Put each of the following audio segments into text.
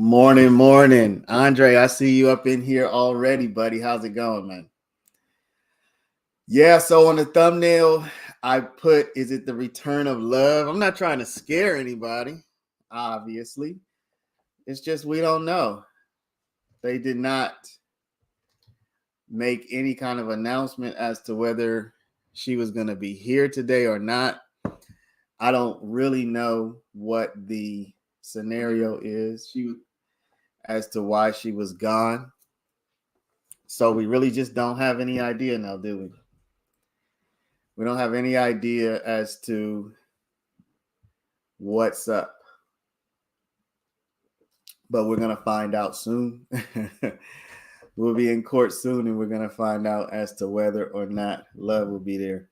Morning, morning. Andre, I see you up in here already, buddy. How's it going, man? Yeah, so on the thumbnail, I put, is it the return of love? I'm not trying to scare anybody, obviously. It's just we don't know. They did not make any kind of announcement as to whether she was going to be here today or not. I don't really know what the scenario is as to why she was gone. So we really just don't have any idea now, do we? We don't have any idea as to what's up. But we're going to find out soon. We'll be in court soon, and we're going to find out as to whether or not love will be there.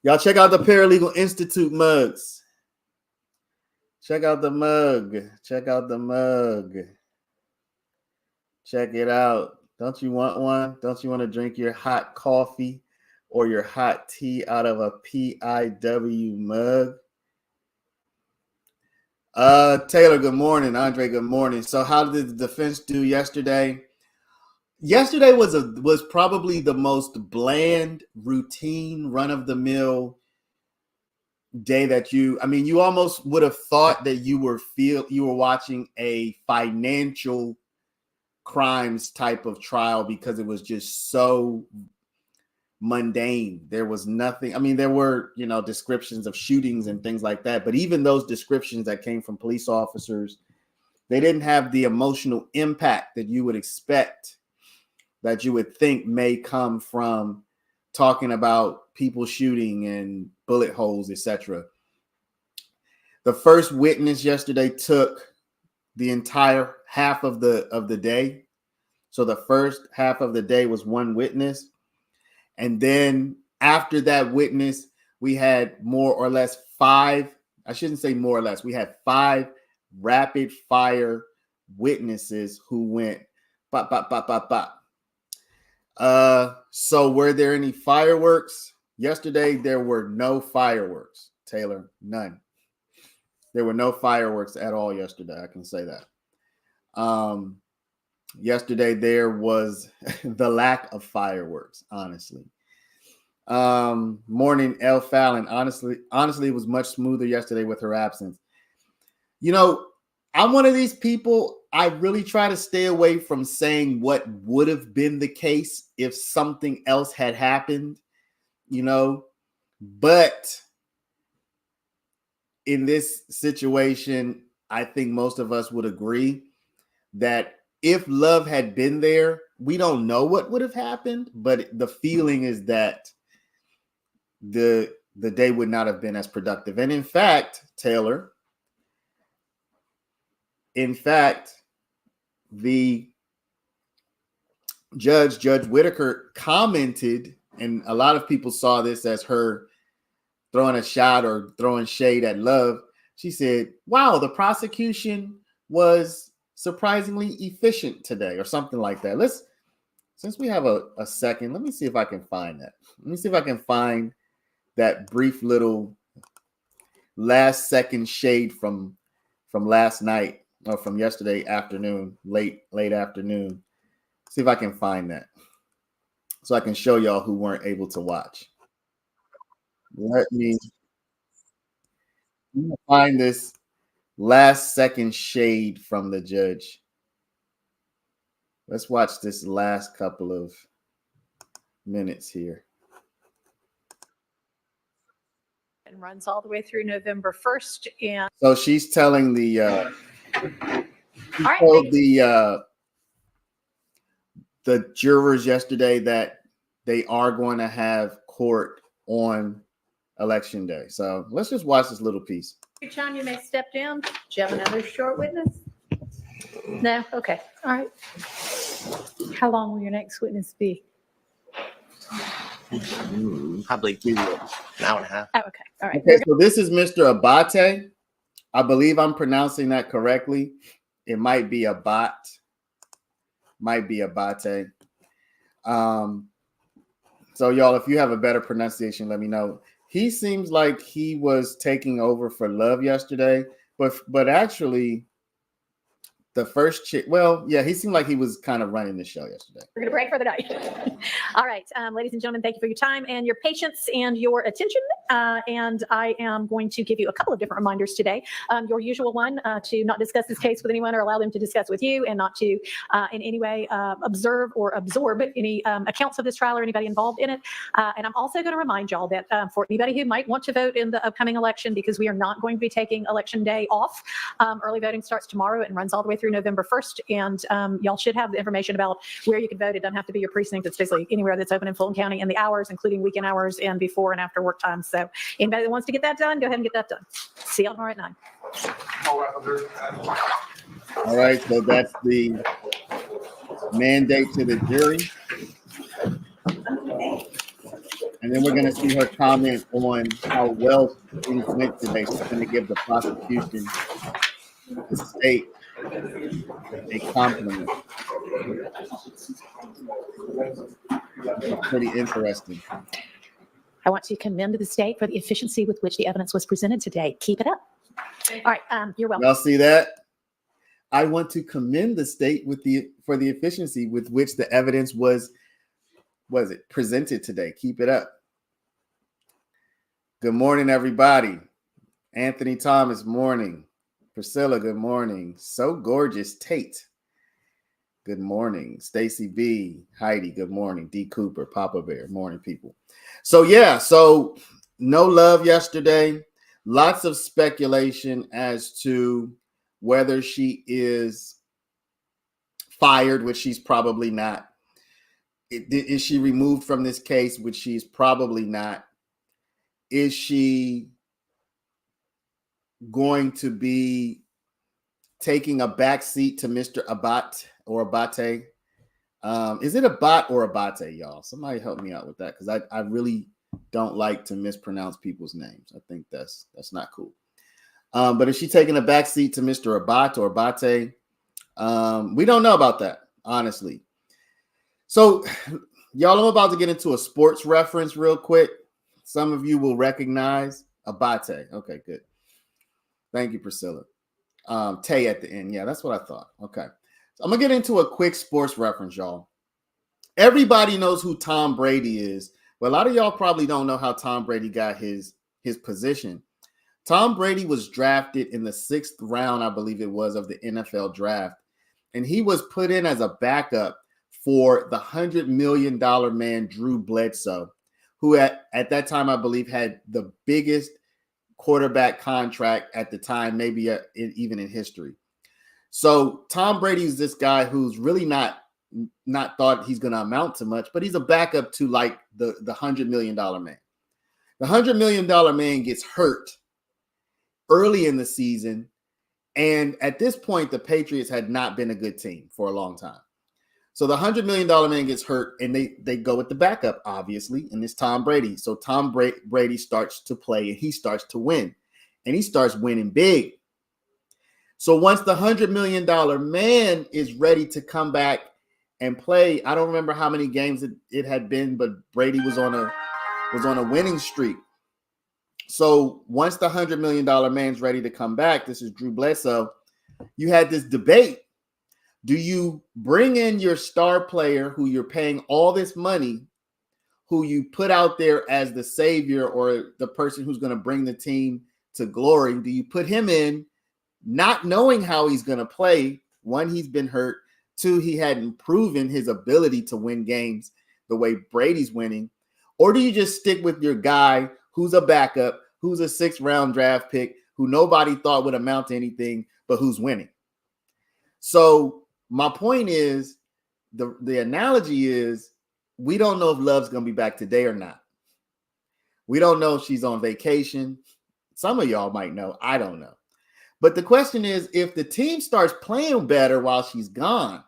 Y'all check out the Paralegal Institute mugs. Check out the mug. Check out the mug. Check it out. Don't you want one? Don't you want to drink your hot coffee or your hot tea out of a PIW mug? Taylor, good morning. Andre, good morning. So how did the defense do yesterday? Yesterday was probably the most bland, routine, run-of-the-mill day that you almost would have thought that you were watching a financial crimes type of trial because it was just so mundane. There was nothing. I mean, there were, descriptions of shootings and things like that, but even those descriptions that came from police officers, they didn't have the emotional impact that you would expect, that you would think may come from talking about people shooting and bullet holes, etc. The first witness yesterday took the entire half of the day. So the first half of the day was one witness. And then after that witness, we had more or less five. I shouldn't say more or less. We had 5 rapid fire witnesses who went bop, bop, bop, bop, bop. So were there any fireworks? Yesterday, there were no fireworks, Taylor, none. There were no fireworks at all yesterday. I can say that. Yesterday, there was the lack of fireworks, honestly. Morning, L. Fallon. Honestly, it was much smoother yesterday with her absence. I'm one of these people, I really try to stay away from saying what would have been the case if something else had happened, but in this situation, I think most of us would agree that if love had been there, we don't know what would have happened, but the feeling is that the day would not have been as productive. And in fact, Taylor, the Judge Whitaker commented, and a lot of people saw this as her throwing a shot or throwing shade at love. She said, wow, the prosecution was surprisingly efficient today, or something like that. Since we have a second, let me see if I can find that. Let me see if I can find that brief little last second shade from last night, or from yesterday afternoon, late afternoon. See if I can find that so I can show y'all who weren't able to watch. Let me find this last second shade from the judge. Let's watch this last couple of minutes here. And runs all the way through November 1st. And so she's telling the jurors yesterday that they are going to have court on Election Day. So let's just watch this little piece. John, you may step down. Do you have another short witness? No? Okay. All right. How long will your next witness be? Probably an hour and a half. Oh, okay. All right. Okay, so this is Mr. Abate. I believe I'm pronouncing that correctly. It might be Abate. Might be Abate. So y'all, if you have a better pronunciation, let me know. He seems like he was taking over for Love yesterday, but actually the first chick. Well, yeah, he seemed like he was kind of running the show yesterday. We're going to break for the night. All right, ladies and gentlemen, thank you for your time and your patience and your attention. And I am going to give you a couple of different reminders today. Your usual one, to not discuss this case with anyone or allow them to discuss with you, and not to in any way observe or absorb any accounts of this trial or anybody involved in it. And I'm also going to remind y'all that for anybody who might want to vote in the upcoming election, because we are not going to be taking election day off. Early voting starts tomorrow and runs all the way through November 1st. And y'all should have the information about where you can vote. It doesn't have to be your precinct. It's basically anywhere that's open in Fulton County, and the hours, including weekend hours and before and after work times. So anybody that wants to get that done, go ahead and get that done. See y'all tomorrow at 9. All right, so that's the mandate to the jury. And then we're going to see her comment on how well things went today. She's going to give the prosecution, the state, a compliment. It's pretty interesting. I want to commend the state for the efficiency with which the evidence was presented today. Keep it up. All right, you're welcome. Y'all see that? I want to commend the state for the efficiency with which the evidence was presented today. Keep it up. Good morning, everybody. Anthony Thomas, morning. Priscilla, good morning. So gorgeous, Tate. Good morning. Stacy B, Heidi, good morning. D Cooper, Papa Bear, morning, people. So no love yesterday. Lots of speculation as to whether she is fired, which she's probably not. Is she removed from this case, which she's probably not? Is she going to be taking a back seat to Mr. Abate or Abate? Is it Abate or Abate, y'all? Somebody help me out with that, because I really don't like to mispronounce people's names. I think that's not cool. But is she taking a back seat to Mr. Abate or Abate? We don't know about that, honestly. So, y'all, I'm about to get into a sports reference real quick. Some of you will recognize Abate. Okay, good. Thank you, Priscilla. Tay at the end. Yeah, that's what I thought. Okay. So I'm going to get into a quick sports reference, y'all. Everybody knows who Tom Brady is, but a lot of y'all probably don't know how Tom Brady got his position. Tom Brady was drafted in the 6th round, I believe it was, of the NFL draft. And he was put in as a backup for the $100 million man, Drew Bledsoe, who at that time, I believe, had the biggest quarterback contract at the time, maybe even in history. So Tom Brady is this guy who's really not thought he's going to amount to much, but he's a backup to like the $100 million man. The $100 million man gets hurt early in the season. And at this point, the Patriots had not been a good team for a long time. So the $100 million man gets hurt, and they go with the backup, obviously, and it's Tom Brady. So Tom Brady starts to play, and he starts to win, and he starts winning big. So once the $100 million man is ready to come back and play, I don't remember how many games it had been, but Brady was on a winning streak. So once the $100 million man's ready to come back, this is Drew Bledsoe, you had this debate. Do you bring in your star player who you're paying all this money, who you put out there as the savior or the person who's going to bring the team to glory? Do you put him in not knowing how he's going to play? One, he's been hurt. Two, he hadn't proven his ability to win games the way Brady's winning. Or do you just stick with your guy who's a backup, who's a 6th round draft pick, who nobody thought would amount to anything, but who's winning? So my point is, the analogy is, we don't know if Love's going to be back today or not. We don't know if she's on vacation. Some of y'all might know. I don't know. But the question is, if the team starts playing better while she's gone,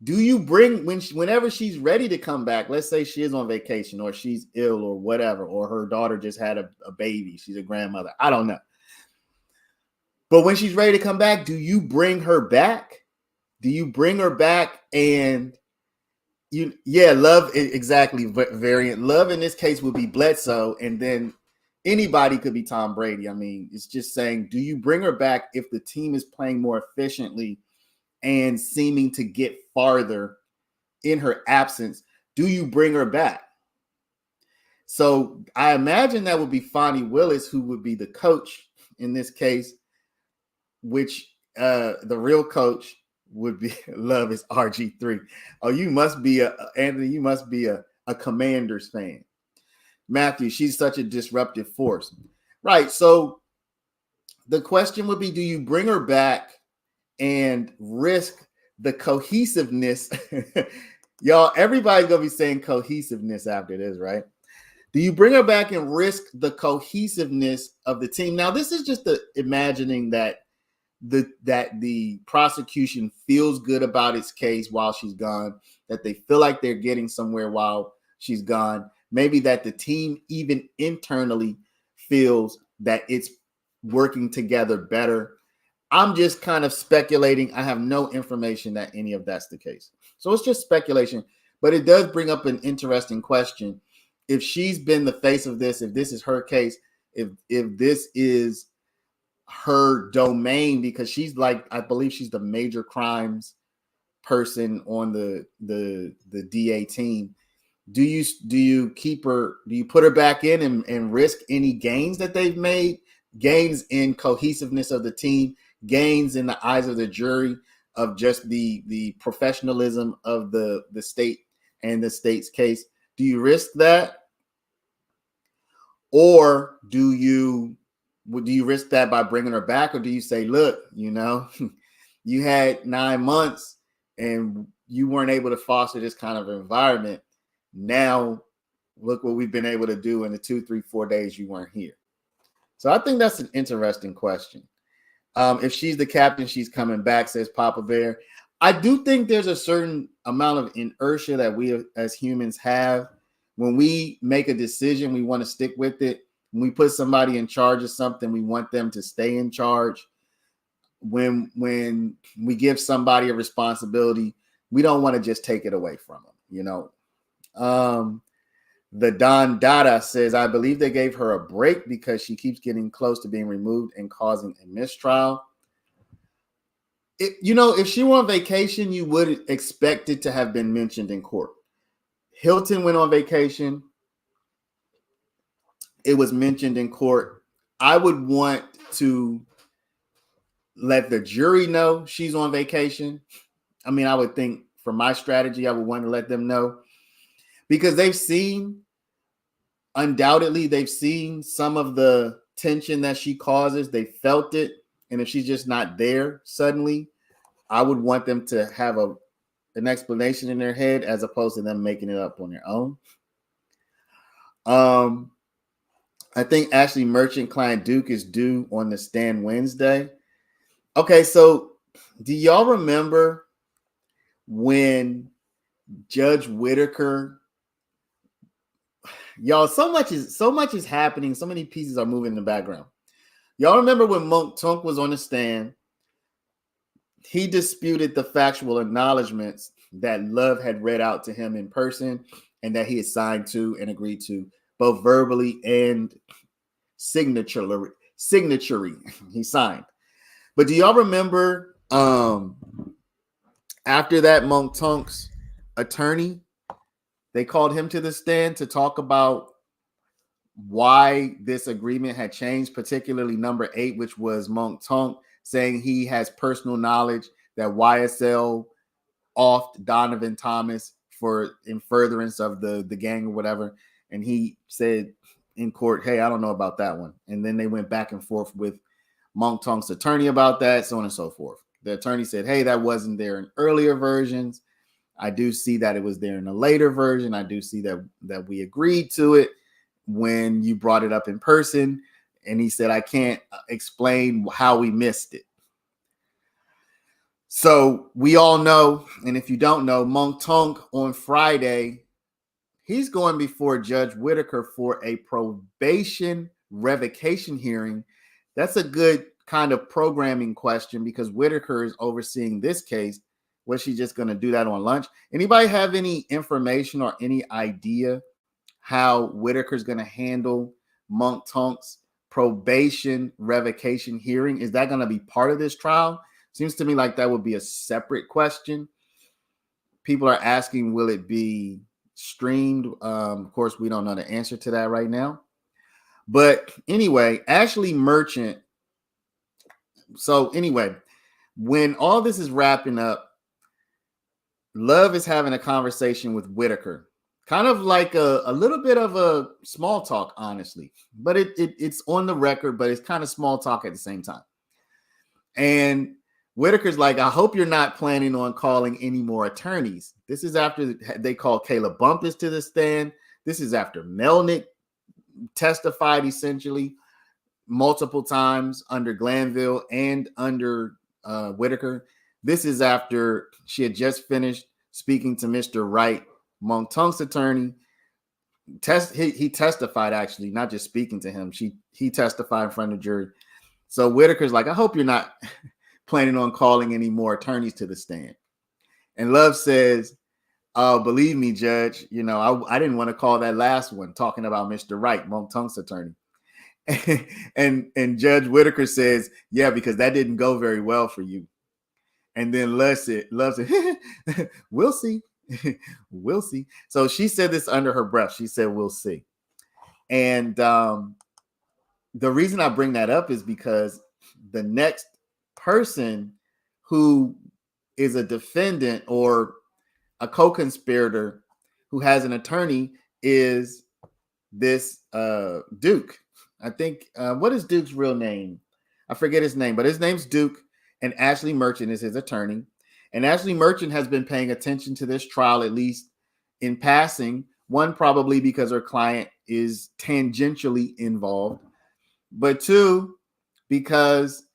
do you bring, whenever she's ready to come back, let's say she is on vacation or she's ill or whatever, or her daughter just had a baby, she's a grandmother, I don't know. But when she's ready to come back, do you bring her back? Do you bring her back and Love, exactly, variant. Love in this case would be Bledsoe, and then anybody could be Tom Brady. I mean, it's just saying, do you bring her back if the team is playing more efficiently and seeming to get farther in her absence? Do you bring her back? So I imagine that would be Fonnie Willis, who would be the coach in this case, which the real coach would be Love is RG3. Oh, you must be Anthony, you must be a Commanders fan. Matthew, she's such a disruptive force. Right. So the question would be, do you bring her back and risk the cohesiveness? Y'all, everybody's going to be saying cohesiveness after this, right? Do you bring her back and risk the cohesiveness of the team? Now, this is just imagining that the prosecution feels good about its case while she's gone, that they feel like they're getting somewhere while she's gone. Maybe that the team even internally feels that it's working together better. I'm just kind of speculating. I have no information that any of that's the case. So it's just speculation, but it does bring up an interesting question. If she's been the face of this, if this is her case, if this is her domain, because she's like, I believe she's the major crimes person on the DA team. Do you keep her? Do you put her back in and risk any gains that they've made? Gains in cohesiveness of the team, gains in the eyes of the jury of just the professionalism of the state and the state's case. Do you risk that? Or do you risk that by bringing her back? Or do you say, look, you had 9 months and you weren't able to foster this kind of environment. Now look what we've been able to do in the 2, 3, 4 days you weren't here. So I think that's an interesting question. If she's the captain, she's coming back, says Papa Bear. I do think there's a certain amount of inertia that we as humans have. When we make a decision, we want to stick with it. When we put somebody in charge of something, we want them to stay in charge. When we give somebody a responsibility, we don't want to just take it away from them, The Don Dada says, I believe they gave her a break because she keeps getting close to being removed and causing a mistrial. If she were on vacation, you would expect it to have been mentioned in court. Hilton went on vacation. It was mentioned in court. I would want to let the jury know she's on vacation. I mean, I would think for my strategy, I would want to let them know because undoubtedly they've seen some of the tension that she causes. They felt it. And if she's just not there suddenly, I would want them to have an explanation in their head as opposed to them making it up on their own. I think Ashley Merchant client Duke is due on the stand Wednesday. Okay, so do y'all remember when Judge Whitaker? Y'all, so much is happening. So many pieces are moving in the background. Y'all remember when Tonk was on the stand? He disputed the factual acknowledgments that Love had read out to him in person and that he had signed to and agreed to, both verbally and signaturely. He signed. But do y'all remember after that, Monk Tonk's attorney, they called him to the stand to talk about why this agreement had changed, particularly number 8, which was Monk Tonk saying he has personal knowledge that YSL offed Donovan Thomas in furtherance of the gang or whatever. And he said in court, hey, I don't know about that one. And then they went back and forth with Monk Tonk's attorney about that, so on and so forth. The attorney said, hey, that wasn't there in earlier versions. I do see that it was there in a later version. I do see that we agreed to it when you brought it up in person. And he said, I can't explain how we missed it. So we all know, and if you don't know, Monk Tonk on Friday, he's going before Judge Whitaker for a probation revocation hearing. That's a good kind of programming question because Whitaker is overseeing this case. Was she just going to do that on lunch? Anybody have any information or any idea how Whitaker's going to handle Monk Tonk's probation revocation hearing? Is that going to be part of this trial? Seems to me like that would be a separate question. People are asking, will it be streamed? Of course, we don't know the answer to that right now. But anyway, Ashley Merchant. So anyway, when all this is wrapping up, Love is having a conversation with Whitaker. Kind of like a little bit of a small talk, honestly. But it's on the record, but it's kind of small talk at the same time. And Whitaker's like, I hope you're not planning on calling any more attorneys. This is after they called Caleb Bumpus to the stand. This is after Melnick testified essentially multiple times under Glanville and under Whitaker. This is after she had just finished speaking to Mr. Wright, Monk Tonk's attorney. He testified, actually, not just speaking to him. He testified in front of the jury. So Whitaker's like, I hope you're not planning on calling any more attorneys to the stand. And Love says, oh, believe me, Judge, you know, I didn't want to call that last one talking about Mr. Wright, Monk Tonk's attorney. and Judge Whitaker says, yeah, because that didn't go very well for you. And then Love said, we'll see. We'll see. So she said this under her breath. She said, we'll see. And the reason I bring that up is because the next person who is a defendant or a co-conspirator who has an attorney is this Duke. I think, what is Duke's real name? I forget his name, but his name's Duke, and Ashley Merchant is his attorney. And Ashley Merchant has been paying attention to this trial, at least in passing. One, probably because her client is tangentially involved, but two, because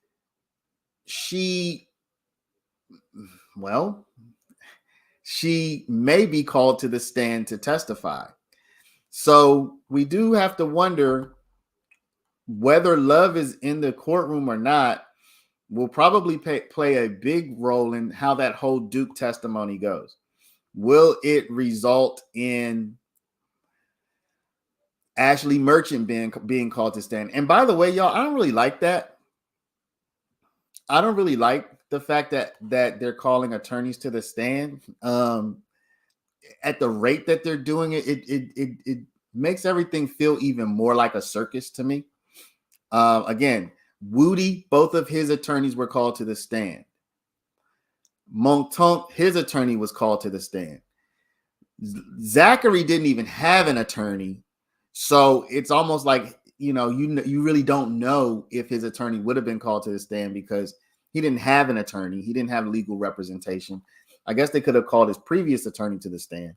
she may be called to the stand to testify. So we do have to wonder whether Love is in the courtroom or not will probably play a big role in how that whole Duke testimony goes. Will it result in Ashley Merchant being called to stand? And by the way, y'all, I don't really like that. I don't really like the fact that they're calling attorneys to the stand. At the rate that they're doing it, it makes everything feel even more like a circus to me. Again, Woody, both of his attorneys were called to the stand. Monk Tonk, his attorney was called to the stand. Zachary didn't even have an attorney. So it's almost like, you really don't know if his attorney would have been called to the stand because he didn't have an attorney. He didn't have legal representation. I guess they could have called his previous attorney to the stand.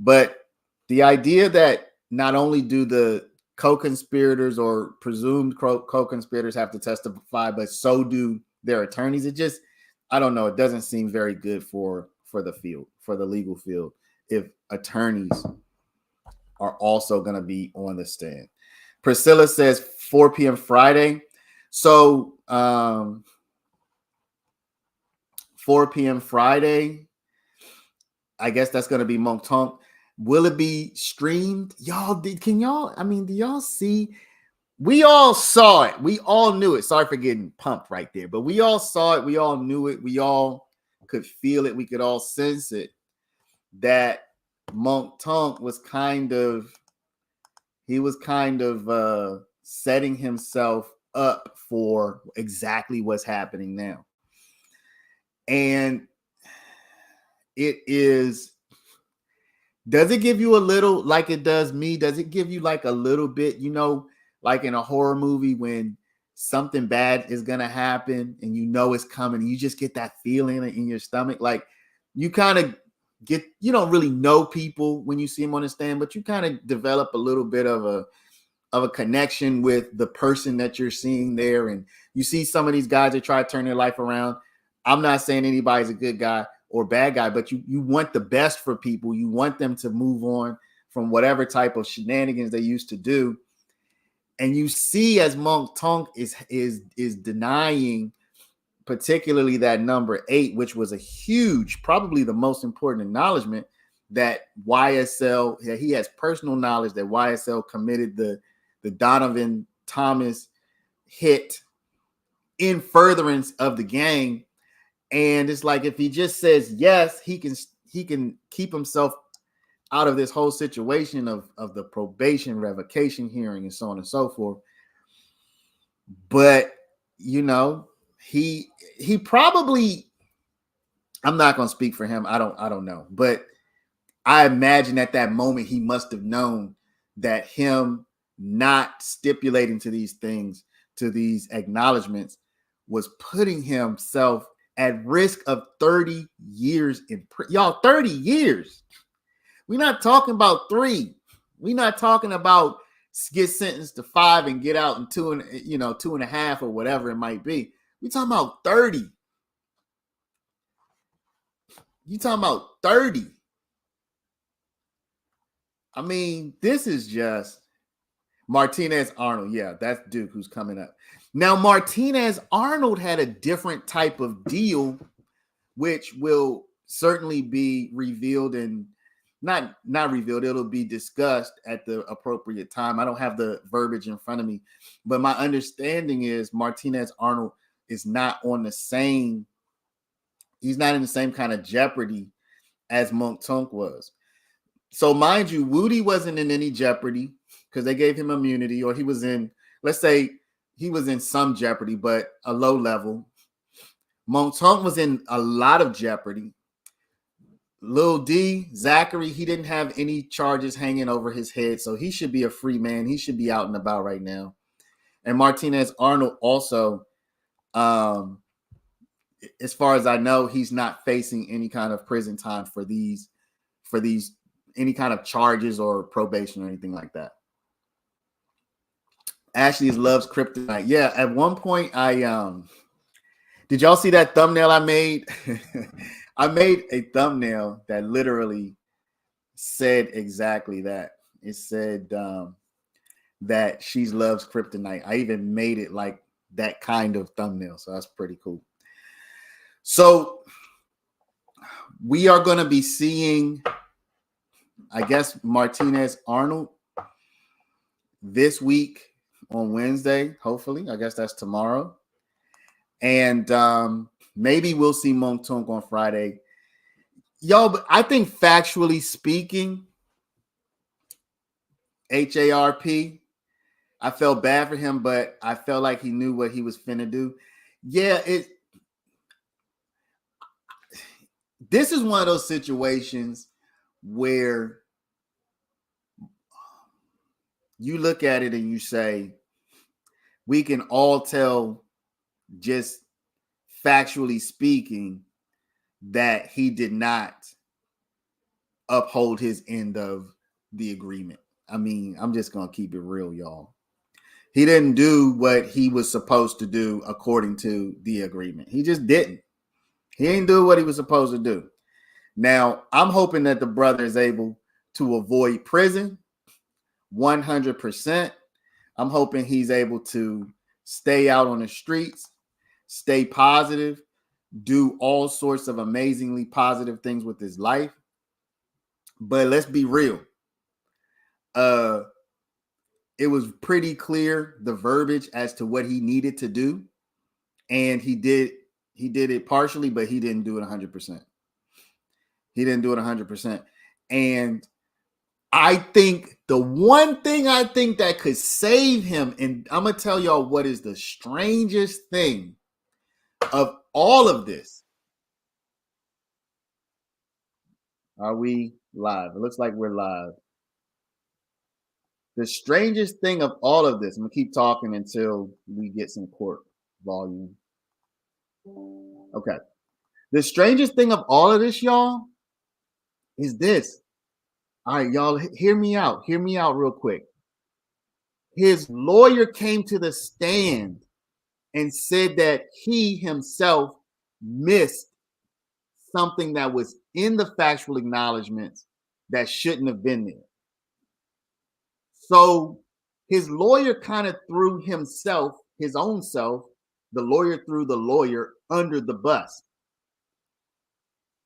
But the idea that not only do the co-conspirators or presumed co-conspirators have to testify, but so do their attorneys, I don't know. It doesn't seem very good for the field, for the legal field, if attorneys are also going to be on the stand. Priscilla says 4 p.m. Friday. So 4 p.m. Friday, I guess that's going to be Monk Tonk. Will it be streamed? Do y'all see? We all saw it. We all knew it. Sorry for getting pumped right there, but we all saw it. We all knew it. We all could feel it. We could all sense it, that Monk Tonk was kind of setting himself up for exactly what's happening now. And does it give you a little, like it does me? Does it give you like a little bit, like in a horror movie when something bad is going to happen and it's coming, you just get that feeling in your stomach? Like you kind of you don't really know people when you see them on the stand, but you kind of develop a little bit of a connection with the person that you're seeing there. And you see some of these guys that try to turn their life around. I'm not saying anybody's a good guy or bad guy, but you want the best for people. You want them to move on from whatever type of shenanigans they used to do. And you see, as Monk Tonk is denying, particularly that number 8, which was a huge, probably the most important acknowledgement, that YSL, he has personal knowledge that YSL committed the the Donovan Thomas hit in furtherance of the gang. And it's like, if he just says yes, he can keep himself out of this whole situation of the probation revocation hearing and so on and so forth. But, you know, he probably, I'm not going to speak for him. I don't know. But I imagine at that moment, he must have known that him not stipulating to these things, to these acknowledgments, was putting himself at risk of 30 years in prison. Y'all, 30 years. We're not talking about 3. We're not talking about get sentenced to 5 and get out in 2.5 or whatever it might be. We're talking about 30. You talking about 30. I mean, this is just Martinez Arnold. Yeah, that's Duke who's coming up. Now, Martinez Arnold had a different type of deal, which will certainly be revealed and not revealed. It'll be discussed at the appropriate time. I don't have the verbiage in front of me, but my understanding is Martinez Arnold is not on the same. He's not in the same kind of jeopardy as Tonk was. So mind you, Woody wasn't in any jeopardy because they gave him immunity, or he was in, let's say he was in some jeopardy, but a low level. Tonk was in a lot of jeopardy. Lil D, Zachary, he didn't have any charges hanging over his head, so he should be a free man. He should be out and about right now. And Martinez Arnold also, as far as I know, he's not facing any kind of prison time for these any kind of charges or probation or anything like that. Ashley loves kryptonite. Yeah, at one point did y'all see that thumbnail I made? I made a thumbnail that literally said exactly that. It said that she loves kryptonite. I even made it like that kind of thumbnail, so that's pretty cool. So we are going to be seeing, I guess, Martinez Arnold this week on Wednesday, hopefully. I guess that's tomorrow. And maybe we'll see Tonk on Friday. Yo, but I think factually speaking, HARP, I felt bad for him, but I felt like he knew what he was finna do. Yeah, this is one of those situations where you look at it and you say, we can all tell, just factually speaking, that he did not uphold his end of the agreement. I mean, I'm just going to keep it real, y'all. He didn't do what he was supposed to do according to the agreement. He just didn't. He didn't do what he was supposed to do. Now, I'm hoping that the brother is able to avoid prison 100%. I'm hoping he's able to stay out on the streets, stay positive, do all sorts of amazingly positive things with his life. But let's be real. It was pretty clear, the verbiage as to what he needed to do. And he did it partially, but he didn't do it 100%. He didn't do it 100%. And I think the one thing I think that could save him, and I'm going to tell y'all what is the strangest thing of all of this. Are we live? It looks like we're live. The strangest thing of all of this, I'm going to keep talking until we get some court volume. Okay. The strangest thing of all of this, y'all, is this. All right, y'all, hear me out. Hear me out real quick. His lawyer came to the stand and said that he himself missed something that was in the factual acknowledgments that shouldn't have been there. So his lawyer kind of threw himself, his own self, the lawyer threw the lawyer under the bus.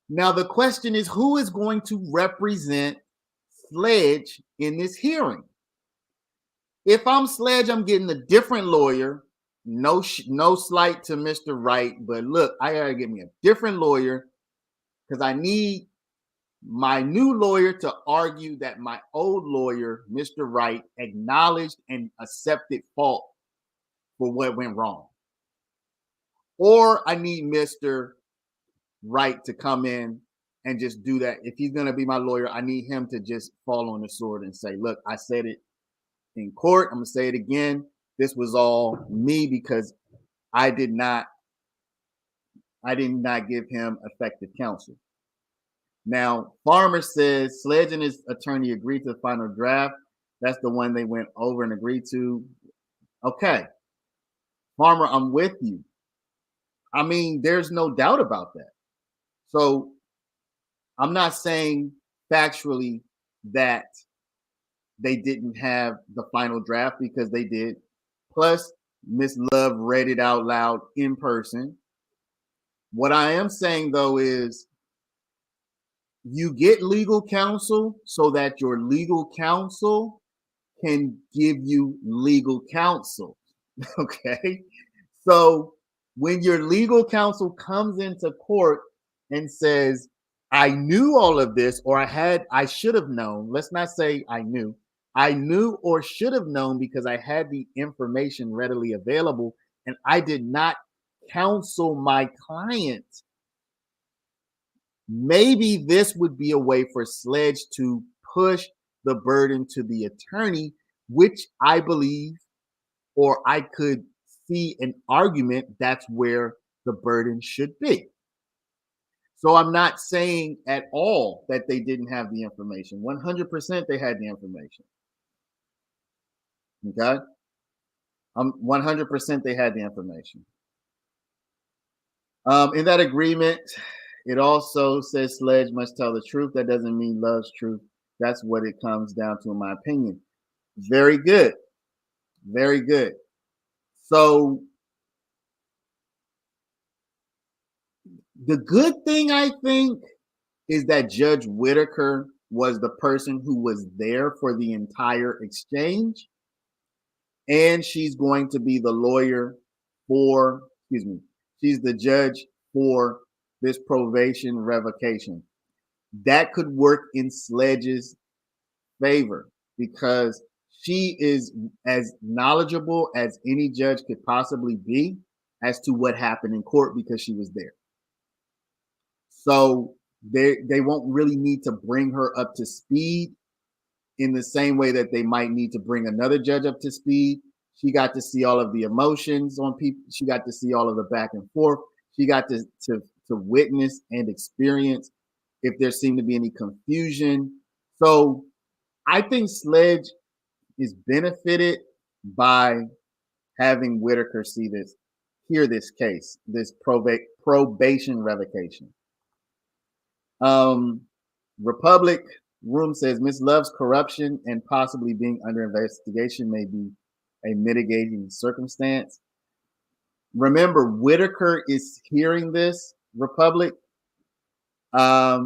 Now the question is, who is going to represent Sledge in this hearing? If I'm Sledge, I'm getting a different lawyer. No slight to Mr. Wright, but look, I gotta get me a different lawyer because I need my new lawyer to argue that my old lawyer, Mr. Wright, acknowledged and accepted fault for what went wrong. Or I need Mr. Wright to come in and just do that. If he's going to be my lawyer, I need him to just fall on the sword and say, look, I said it in court. I'm going to say it again. This was all me because I did not give him effective counsel. Now, Farmer says Sledge and his attorney agreed to the final draft. That's the one they went over and agreed to. Okay. Farmer, I'm with you. I mean, there's no doubt about that. So I'm not saying factually that they didn't have the final draft because they did. Plus, Miss Love read it out loud in person. What I am saying, though, is you get legal counsel so that your legal counsel can give you legal counsel. Okay? So when your legal counsel comes into court and says, I knew all of this, or I should have known. Let's not say I knew or should have known because I had the information readily available and I did not counsel my client. Maybe this would be a way for Sledge to push the burden to the attorney, which I believe, or I could see an argument that's where the burden should be. So I'm not saying at all that they didn't have the information. 100% they had the information. Okay? 100% they had the information. In that agreement, it also says Sledge must tell the truth. That doesn't mean love's truth. That's what it comes down to, in my opinion. Very good. Very good. So the good thing, I think, is that Judge Whitaker was the person who was there for the entire exchange. And she's going to be the lawyer for, she's the judge for this probation revocation. That could work in Sledge's favor because she is as knowledgeable as any judge could possibly be as to what happened in court because she was there. So they won't really need to bring her up to speed in the same way that they might need to bring another judge up to speed. She got to see all of the emotions on people. She got to see all of the back and forth. She got to witness and experience if there seemed to be any confusion. So I think Sledge is benefited by having Whitaker hear this case, this probation revocation. Republic Room says Miss Love's corruption and possibly being under investigation may be a mitigating circumstance. Remember, Whitaker is hearing this, Republic. I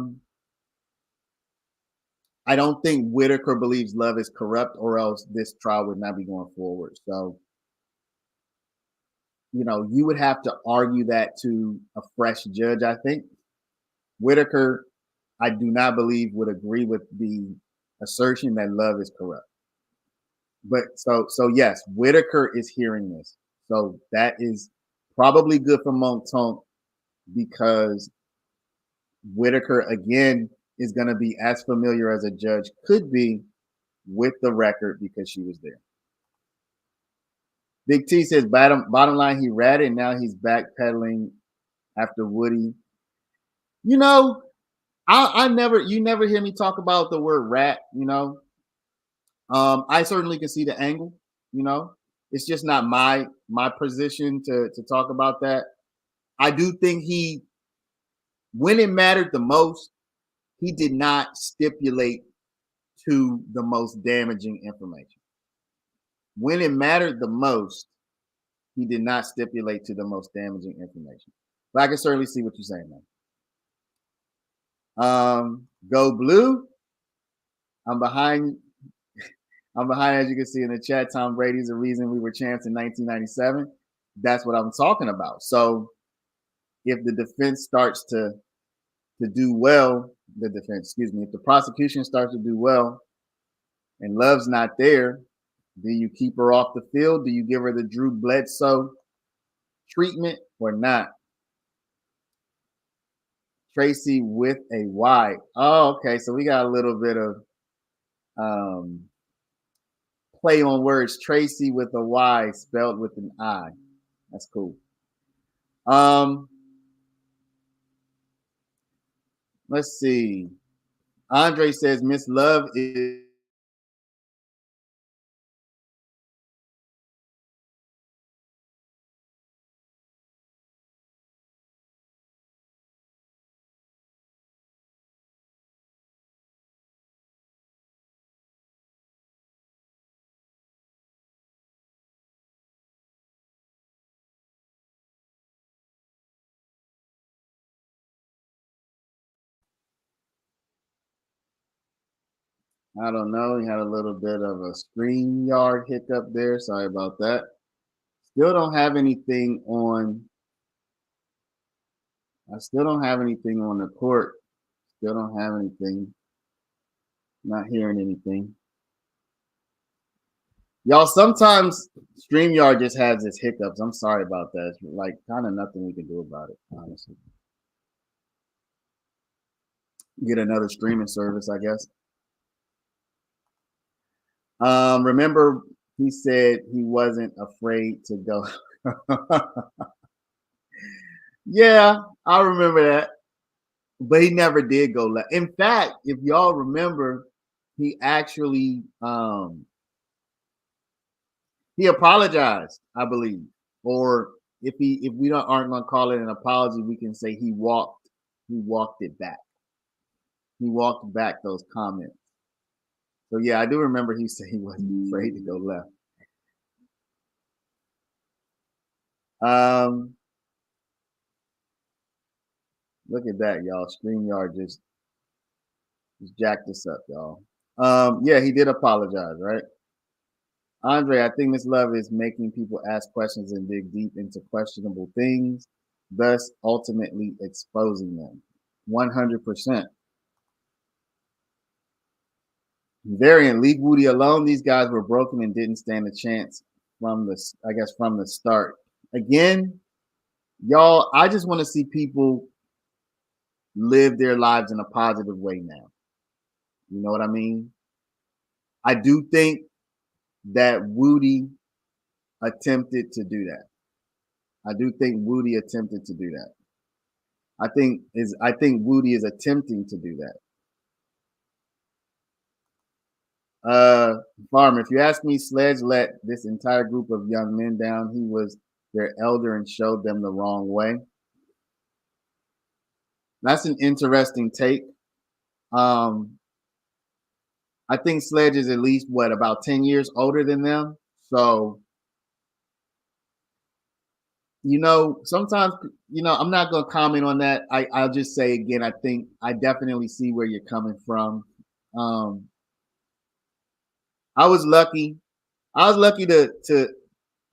don't think Whitaker believes Love is corrupt, or else this trial would not be going forward. So, you would have to argue that to a fresh judge, I think. Whitaker, I do not believe, would agree with the assertion that Love is corrupt. But so yes, Whitaker is hearing this. So that is probably good for Tonk because Whitaker, again, is going to be as familiar as a judge could be with the record because she was there. Big T says, bottom line, he ratted and now he's backpedaling after Woody. You never hear me talk about the word rat, I certainly can see the angle, it's just not my position to talk about that. I do think when it mattered the most, he did not stipulate to the most damaging information. When it mattered the most, he did not stipulate to the most damaging information. But I can certainly see what you're saying, man. Go Blue. I'm behind I'm behind, as you can see in the chat. Tom Brady's the reason we were champs in 1997. That's what I'm talking about. So if the defense starts to do well, if the prosecution starts to do well and Love's not there, do you keep her off the field? Do you give her the Drew Bledsoe treatment or not? Tracy with a Y. Oh, okay. So we got a little bit of play on words. Tracy with a Y spelled with an I. That's cool. Let's see. Andre says Miss Love is I don't know. He had a little bit of a StreamYard hiccup there. Sorry about that. Still don't have anything on. I still don't have anything on the court. Still don't have anything. Not hearing anything. Y'all, sometimes StreamYard just has its hiccups. I'm sorry about that. It's like kind of nothing we can do about it, honestly. Get another streaming service, I guess. Remember, he said he wasn't afraid to go. Yeah, I remember that. But he never did go left. In fact, if y'all remember, he actually he apologized, I believe. Or if we aren't gonna call it an apology, we can say he walked it back. He walked back those comments. So yeah, I do remember he said he wasn't afraid to go left. Look at that, y'all. StreamYard just jacked us up, y'all. Yeah, he did apologize, right? Andre, I think Miss Love is making people ask questions and dig deep into questionable things, thus ultimately exposing them. 100%. Variant, leave Woody alone. These guys were broken and didn't stand a chance from the start. Again, y'all, I just want to see people live their lives in a positive way now. You know what I mean? I do think that Woody attempted to do that. I do think Woody attempted to do that. I think Woody is attempting to do that. Farmer, if you ask me, Sledge let this entire group of young men down. He was their elder and showed them the wrong way. That's an interesting take. I think Sledge is at least about 10 years older than them. So, sometimes, I'm not going to comment on that. I'll just say again, I think I definitely see where you're coming from. I was lucky. to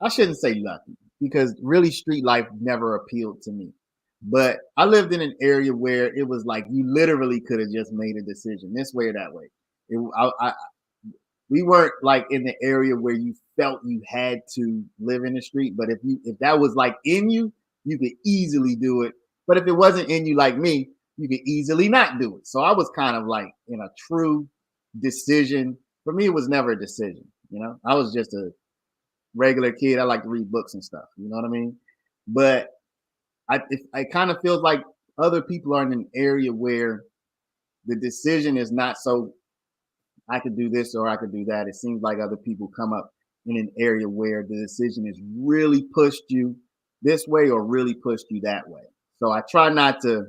I shouldn't say lucky because really street life never appealed to me. But I lived in an area where it was like you literally could have just made a decision this way or that way. We weren't like in the area where you felt you had to live in the street. But if that was like in you, you could easily do it. But if it wasn't in you like me, you could easily not do it. So I was kind of like in a true decision. For me, it was never a decision. I was just a regular kid. I like to read books and stuff. You know what I mean? But it kind of feels like other people are in an area where the decision is not so I could do this or I could do that. It seems like other people come up in an area where the decision is really pushed you this way or really pushed you that way. So I try not to,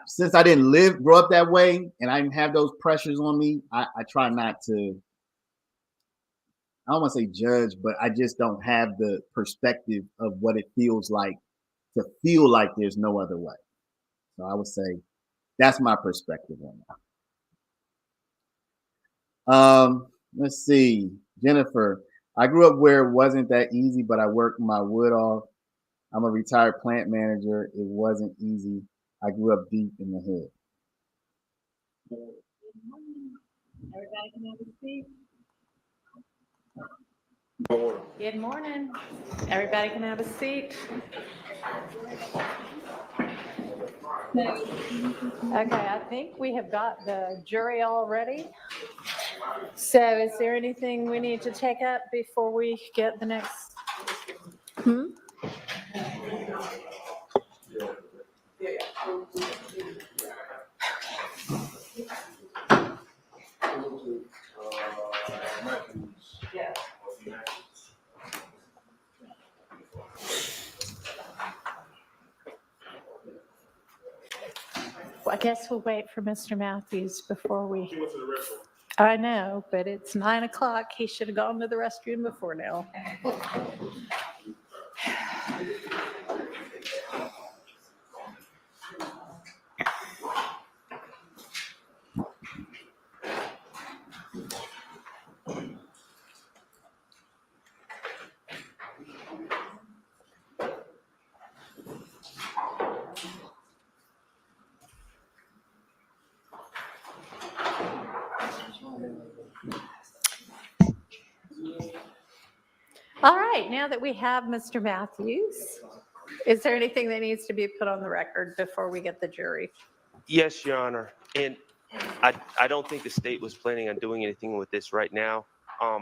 since I didn't grow up that way and I didn't have those pressures on me, I try not to, I don't want to say judge, but I just don't have the perspective of what it feels like to feel like there's no other way. So I would say that's my perspective on that. Let's see. Jennifer, I grew up where it wasn't that easy, but I worked my wood off. I'm a retired plant manager. It wasn't easy. I grew up deep in the hood. Everybody can have a seat. Good morning. Everybody can have a seat. Okay, I think we have got the jury all ready. So is there anything we need to take up before we get the next? Well, I guess we'll wait for Mr. Matthews before we. He went to the restroom. I know, but it's 9 o'clock. He should have gone to the restroom before now. All right, now that we have Mr. Matthews, is there anything that needs to be put on the record before we get the jury? Yes, Your Honor. And I don't think the state was planning on doing anything with this right now,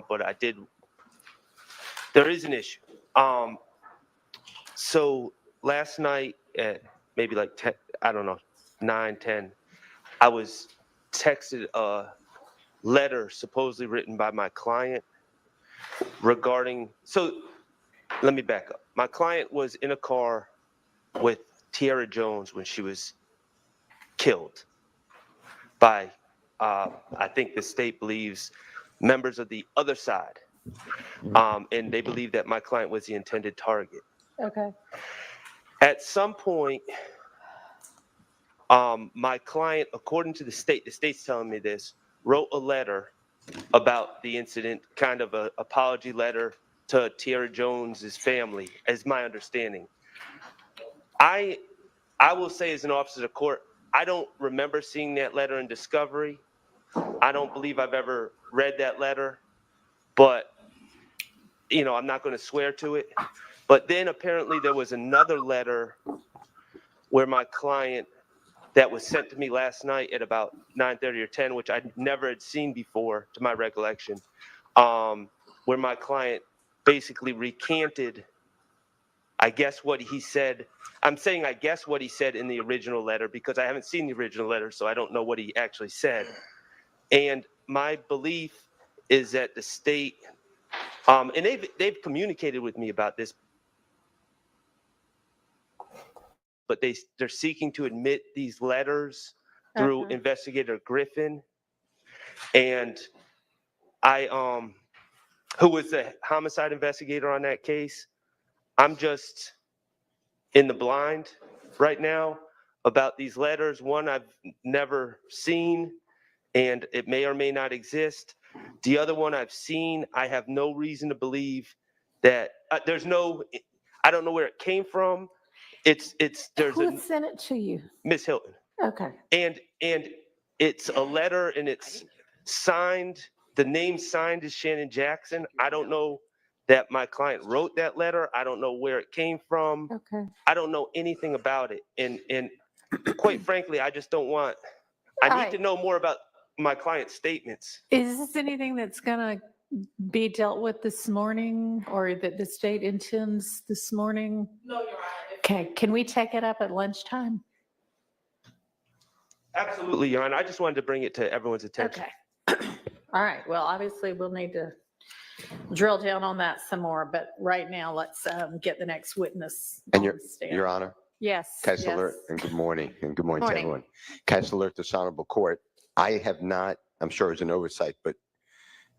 but there is an issue. So last night at maybe like 10, I don't know, 9, 10, I was texted a letter supposedly written by my client regarding, so let me back up. My client was in a car with Tiara Jones when she was killed by, I think the state believes, members of the other side. And they believe that my client was the intended target. Okay. At some point, my client, according to the state's telling me this, wrote a letter about the incident, kind of an apology letter to Tiara Jones's family, as my understanding. I will say, as an officer of the court, I don't remember seeing that letter in discovery. I don't believe I've ever read that letter, but I'm not going to swear to it. But then apparently there was another letter where my client, that was sent to me last night at about 9:30 or 10, which I never had seen before, to my recollection, where my client basically recanted, I guess, what he said. I'm saying I guess what he said in the original letter because I haven't seen the original letter, so I don't know what he actually said. And my belief is that the state, and they've communicated with me about this, but they're seeking to admit these letters through Investigator Griffin, and who was the homicide investigator on that case. I'm just in the blind right now about these letters. One I've never seen, and it may or may not exist. The other one I've seen, I have no reason to believe that I don't know where it came from. Who sent it to you? Miss Hilton. Okay. And it's a letter, and it's signed. The name signed is Shannon Jackson. I don't know that my client wrote that letter. I don't know where it came from. Okay. I don't know anything about it. And quite frankly, I just don't want. I need to know more about my client's statements. Is this anything that's going to be dealt with this morning, or that the state intends this morning? No, Your Honor. Okay, can we take it up at lunchtime? Absolutely, Your Honor. I just wanted to bring it to everyone's attention. Okay. All right. Well, obviously, we'll need to drill down on that some more, but right now, let's get the next witness. And Your Honor. Yes. Case alert, and good morning to everyone. Case alert, this honorable court. I have not, I'm sure it was an oversight, but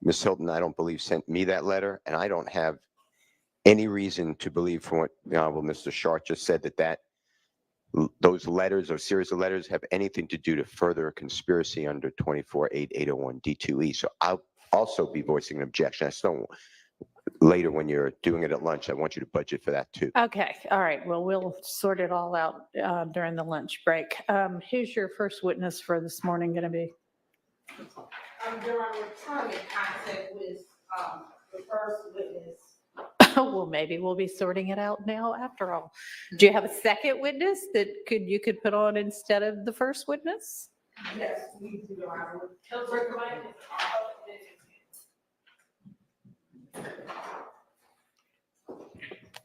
Ms. Hilton, I don't believe, sent me that letter, and I don't have any reason to believe, from what the Honorable Mr. Sharp just said, that those letters or series of letters have anything to do to further a conspiracy under 24-8-801 D2E. So I'll also be voicing an objection. I just don't, later when you're doing it at lunch, I want you to budget for that too. Okay, all right. Well, we'll sort it all out during the lunch break. Who's your first witness for this morning going to be? During returning contact with the first witness. Well, maybe we'll be sorting it out now after all. Do you have a second witness that you could put on instead of the first witness? Yes, we do, Your Honor.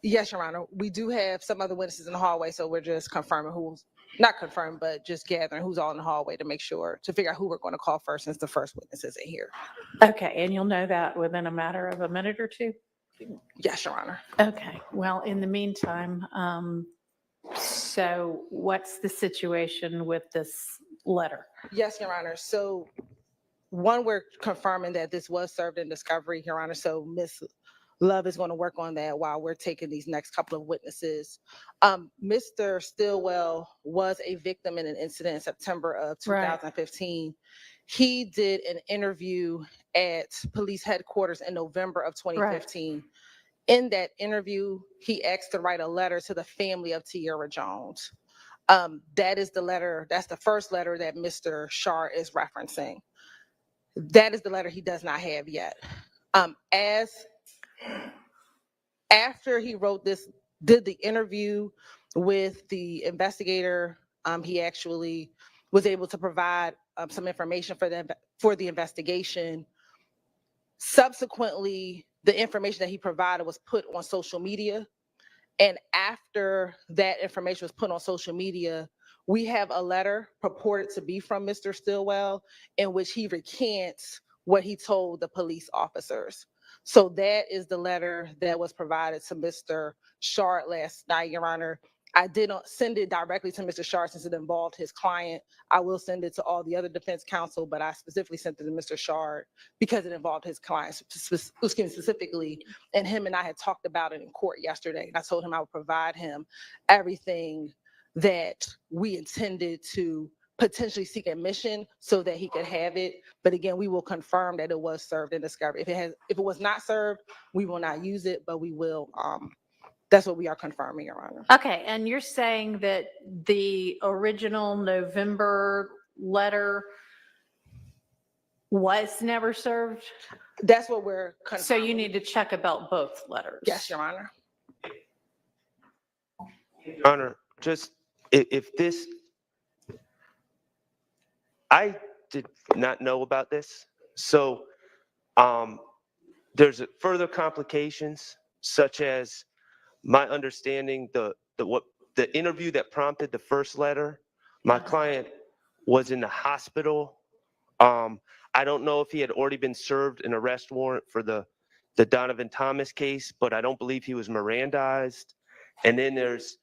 Yes, Your Honor. We do have some other witnesses in the hallway, so we're just confirming who's, not confirmed, but just gathering who's all in the hallway to make sure, to figure out who we're going to call first since the first witness isn't here. Okay, and you'll know that within a matter of a minute or two? Yes, Your Honor. Okay, well, in the meantime, so what's the situation with this letter? Yes, Your Honor. So one, we're confirming that this was served in discovery, Your Honor. So Ms. Love is going to work on that while we're taking these next couple of witnesses. Mr. Stillwell was a victim in an incident in September of 2015. Right. He did an interview at police headquarters in November of 2015. Right. In that interview, he asked to write a letter to the family of Tiara Jones. That is the letter, that's the first letter that Mr. Shar is referencing. That is the letter he does not have yet. After he wrote this, did the interview with the investigator, he actually was able to provide some information for the investigation. Subsequently, the information that he provided was put on social media. And after that information was put on social media, we have a letter purported to be from Mr. Stillwell in which he recants what he told the police officers. So that is the letter that was provided to Mr. Shard last night, Your Honor. I did not send it directly to Mr. Shard since it involved his client. I will send it to all the other defense counsel, but I specifically sent it to Mr. Shard because it involved his client specifically. And him and I had talked about it in court yesterday. And I told him I would provide him everything that we intended to potentially seek admission so that he could have it. But again, we will confirm that it was served in discovery. If it was not served, we will not use it, but we will, that's what we are confirming, Your Honor. Okay, and you're saying that the original November letter was never served? That's what we're confirming. So you need to check about both letters? Yes, Your Honor. Your Honor, just if this, I did not know about this. So there's further complications, such as my understanding, the interview that prompted the first letter, my client was in the hospital. I don't know if he had already been served an arrest warrant for the Donovan Thomas case, but I don't believe he was Mirandized. And then there's,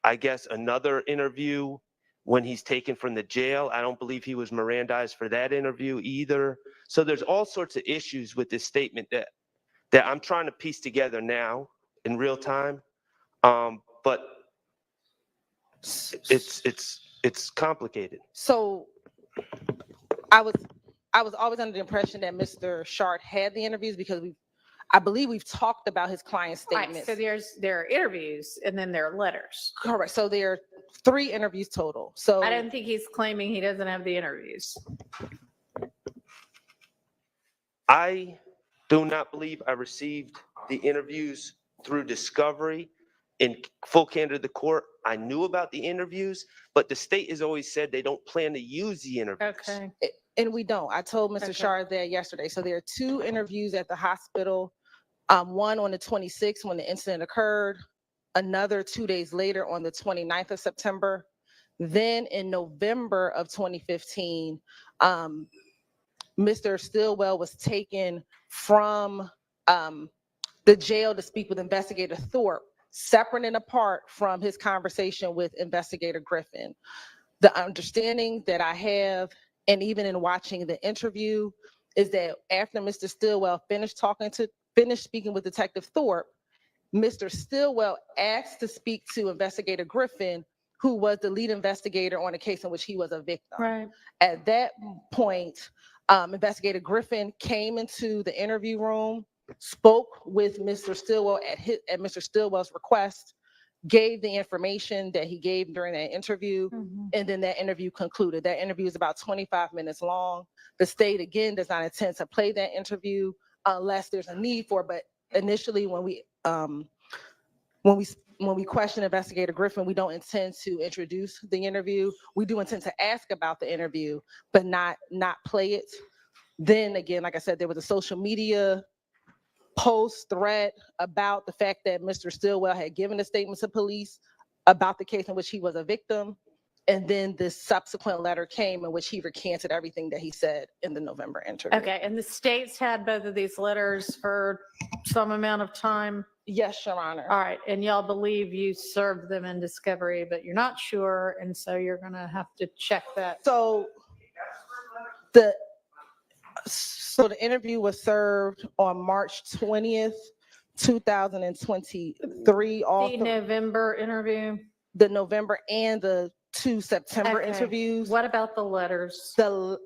I guess, another interview when he's taken from the jail. I don't believe he was Mirandized for that interview either. So there's all sorts of issues with this statement that I'm trying to piece together now in real time, but it's complicated. So I was always under the impression that Mr. Shard had the interviews because I believe we've talked about his client's statements. Right, so there are interviews and then there are letters. Correct. So there are 3 interviews total. So I don't think he's claiming he doesn't have the interviews. I do not believe I received the interviews through discovery. In full candor to the court, I knew about the interviews, but the state has always said they don't plan to use the interviews. Okay. And we don't. I told Mr. Okay. Shard that yesterday. So there are 2 interviews at the hospital. One on the 26th when the incident occurred, another 2 days later on the 29th of September. Then in November of 2015, Mr. Stillwell was taken from the jail to speak with Investigator Thorpe, separate and apart from his conversation with Investigator Griffin. The understanding that I have, and even in watching the interview, is that after Mr. Stillwell finished speaking with Detective Thorpe, Mr. Stillwell asked to speak to Investigator Griffin, who was the lead investigator on a case in which he was a victim. Right. At that point, Investigator Griffin came into the interview room, spoke with Mr. Stillwell at Mr. Stillwell's request, gave the information that he gave during that interview, and then that interview concluded. That interview is about 25 minutes long. The state, again, does not intend to play that interview unless there's a need for it. But initially, when we question Investigator Griffin, we don't intend to introduce the interview. We do intend to ask about the interview, but not play it. Then again, like I said, there was a social media post thread about the fact that Mr. Stillwell had given a statement to police about the case in which he was a victim. And then this subsequent letter came in which he recanted everything that he said in the November interview. Okay, and the state's had both of these letters for some amount of time? Yes, Your Honor. All right, and y'all believe you served them in discovery, but you're not sure, and so you're gonna have to check that. So the interview was served on March 20th, 2023. The November interview? The November and the 2 September Okay. interviews. What about the letters? So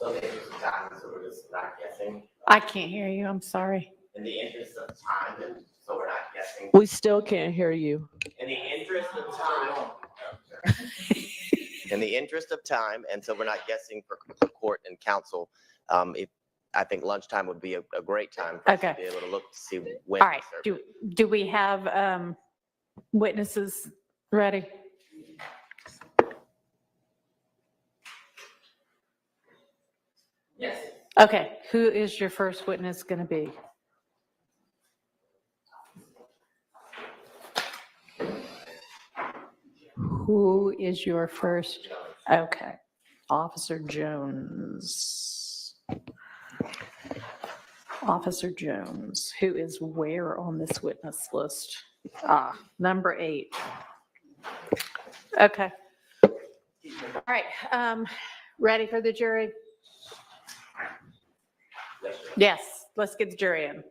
in the interest of time, so we're just not guessing. I can't hear you, I'm sorry. In the interest of time, and so we're not guessing. We still can't hear you. In the interest of time. In the interest of time, and so we're not guessing for court and counsel, I think lunchtime would be a great time for us to Okay. be able to look to see when. All right, do we have witnesses ready? Yes. Okay, who is your first witness going to be? Who is your first? Okay, Officer Jones. Officer Jones, who is where on this witness list? Number 8. Okay. All right, ready for the jury? Yes, let's get the jury in.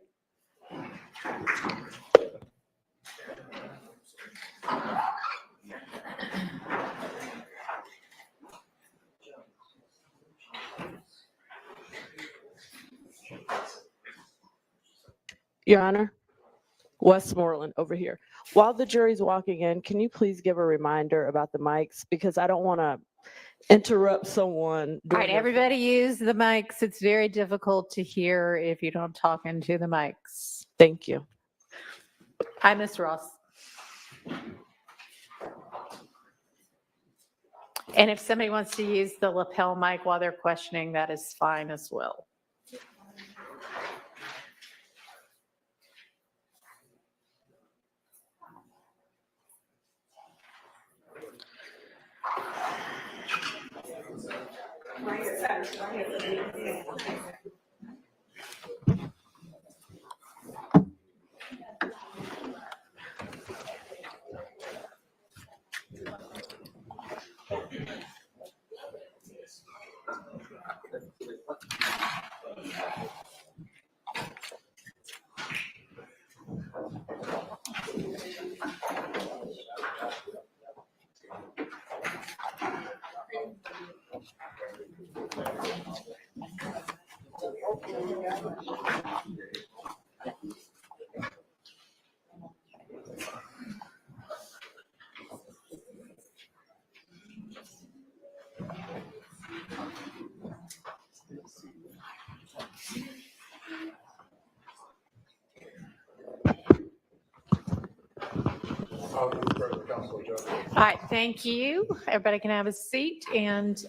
Your Honor, Westmoreland over here. While the jury's walking in, can you please give a reminder about the mics? Because I don't want to interrupt someone. All right, everybody use the mics. It's very difficult to hear if you don't talk into the mics. Thank you. Hi, Ms. Ross. And if somebody wants to use the lapel mic while they're questioning, that is fine as well. All right, thank you. Everybody can have a seat, and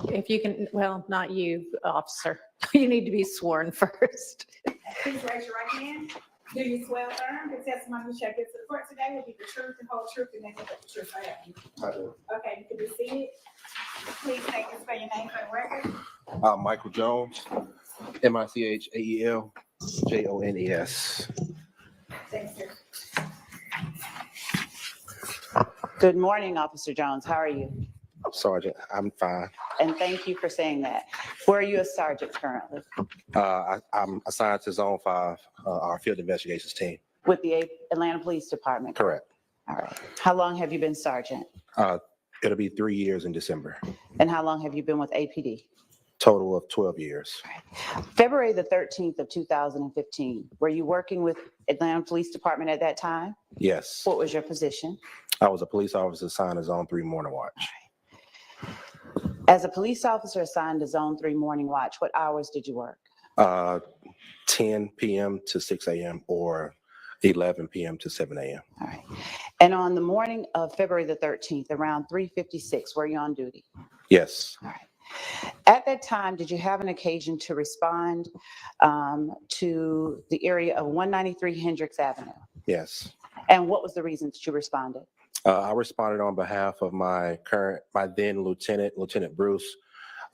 if you can, well, not you, officer. You need to be sworn first. Please raise your right hand. Do you swear or affirm the testimony you shall give to the court today will be the truth and whole truth and nothing but the truth? I do. Okay, you can be seated. Please take and spell your name for the record. Michael Jones, Michael Jones. Thanks, sir. Good morning, Officer Jones. How are you? Sergeant, I'm fine. And thank you for saying that. Where are you a sergeant currently? I'm assigned to Zone 5, our field investigations team. With the Atlanta Police Department? Correct. All right. How long have you been sergeant? It'll be 3 years in December. And how long have you been with APD? Total of 12 years. February the 13th of 2015, were you working with Atlanta Police Department at that time? Yes. What was your position? I was a police officer assigned to Zone 3 Morning Watch. As a police officer assigned to Zone 3 Morning Watch, what hours did you work? 10 p.m. to 6 a.m. or 11 p.m. to 7 a.m. All right. And on the morning of February the 13th, around 3:56, were you on duty? Yes. All right. At that time, did you have an occasion to respond to the area of 193 Hendricks Avenue? Yes. And what was the reason that you responded? I responded on behalf of my then Lieutenant Bruce,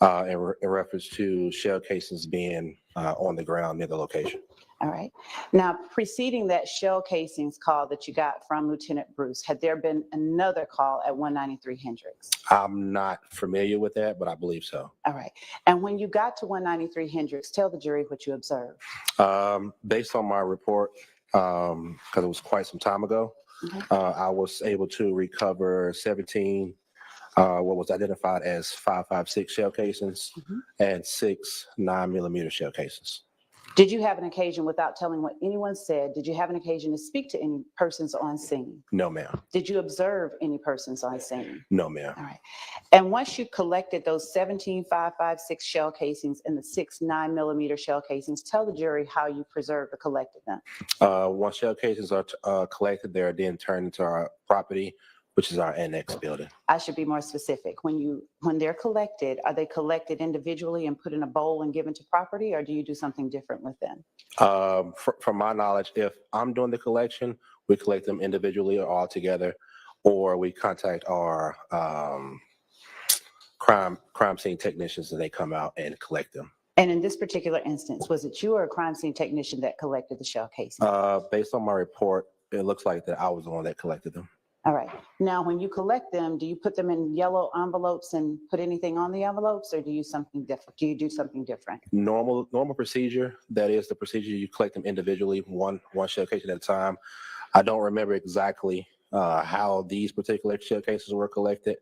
in reference to shell casings being on the ground near the location. All right. Now, preceding that shell casings call that you got from Lieutenant Bruce, had there been another call at 193 Hendricks? I'm not familiar with that, but I believe so. All right. And when you got to 193 Hendricks, tell the jury what you observed. Based on my report, because it was quite some time ago, I was able to recover 17 what was identified as 5.56 shell casings and 6 9mm shell casings. Did you have an occasion, without telling what anyone said, did you have an occasion to speak to any persons on scene? No, ma'am. Did you observe any persons on scene? No, ma'am. All right. And once you collected those 17 5.56 shell casings and the 6 9mm shell casings, tell the jury how you preserved or collected them. Once shell casings are collected, they are then turned into our property, which is our annex building. I should be more specific. When they're collected, are they collected individually and put in a bowl and given to property, or do you do something different with them? From my knowledge, if I'm doing the collection, we collect them individually or all together, or we contact our crime scene technicians and they come out and collect them. And in this particular instance, was it you or a crime scene technician that collected the shell casing? Based on my report, it looks like that I was the one that collected them. All right. Now, when you collect them, do you put them in yellow envelopes and put anything on the envelopes, or do you something different? Do you do something different? Normal procedure. That is the procedure. You collect them individually, one shell casing at a time. I don't remember exactly how these particular shell cases were collected,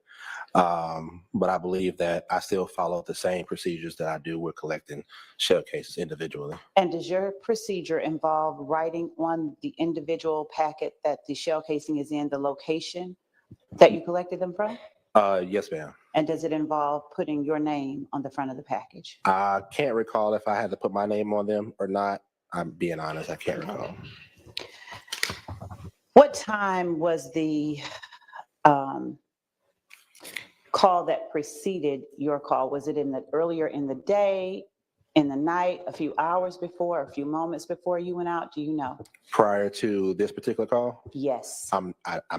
but I believe that I still follow the same procedures that I do with collecting shell cases individually. And does your procedure involve writing on the individual packet that the shell casing is in the location that you collected them from? Yes, ma'am. And does it involve putting your name on the front of the package? I can't recall if I had to put my name on them or not. I'm being honest, I can't recall. What time was the call that preceded your call? Was it earlier in the day, in the night, a few hours before, a few moments before you went out? Do you know? Prior to this particular call? Yes. I'm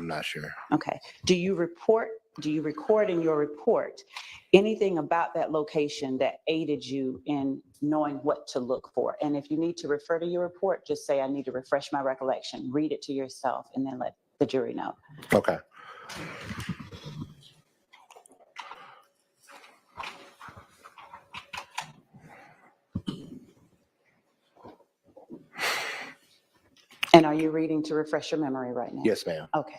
not sure. Okay. Do you record in your report anything about that location that aided you in knowing what to look for? And if you need to refer to your report, just say, I need to refresh my recollection, read it to yourself, and then let the jury know. Okay. And are you reading to refresh your memory right now? Yes, ma'am. Okay.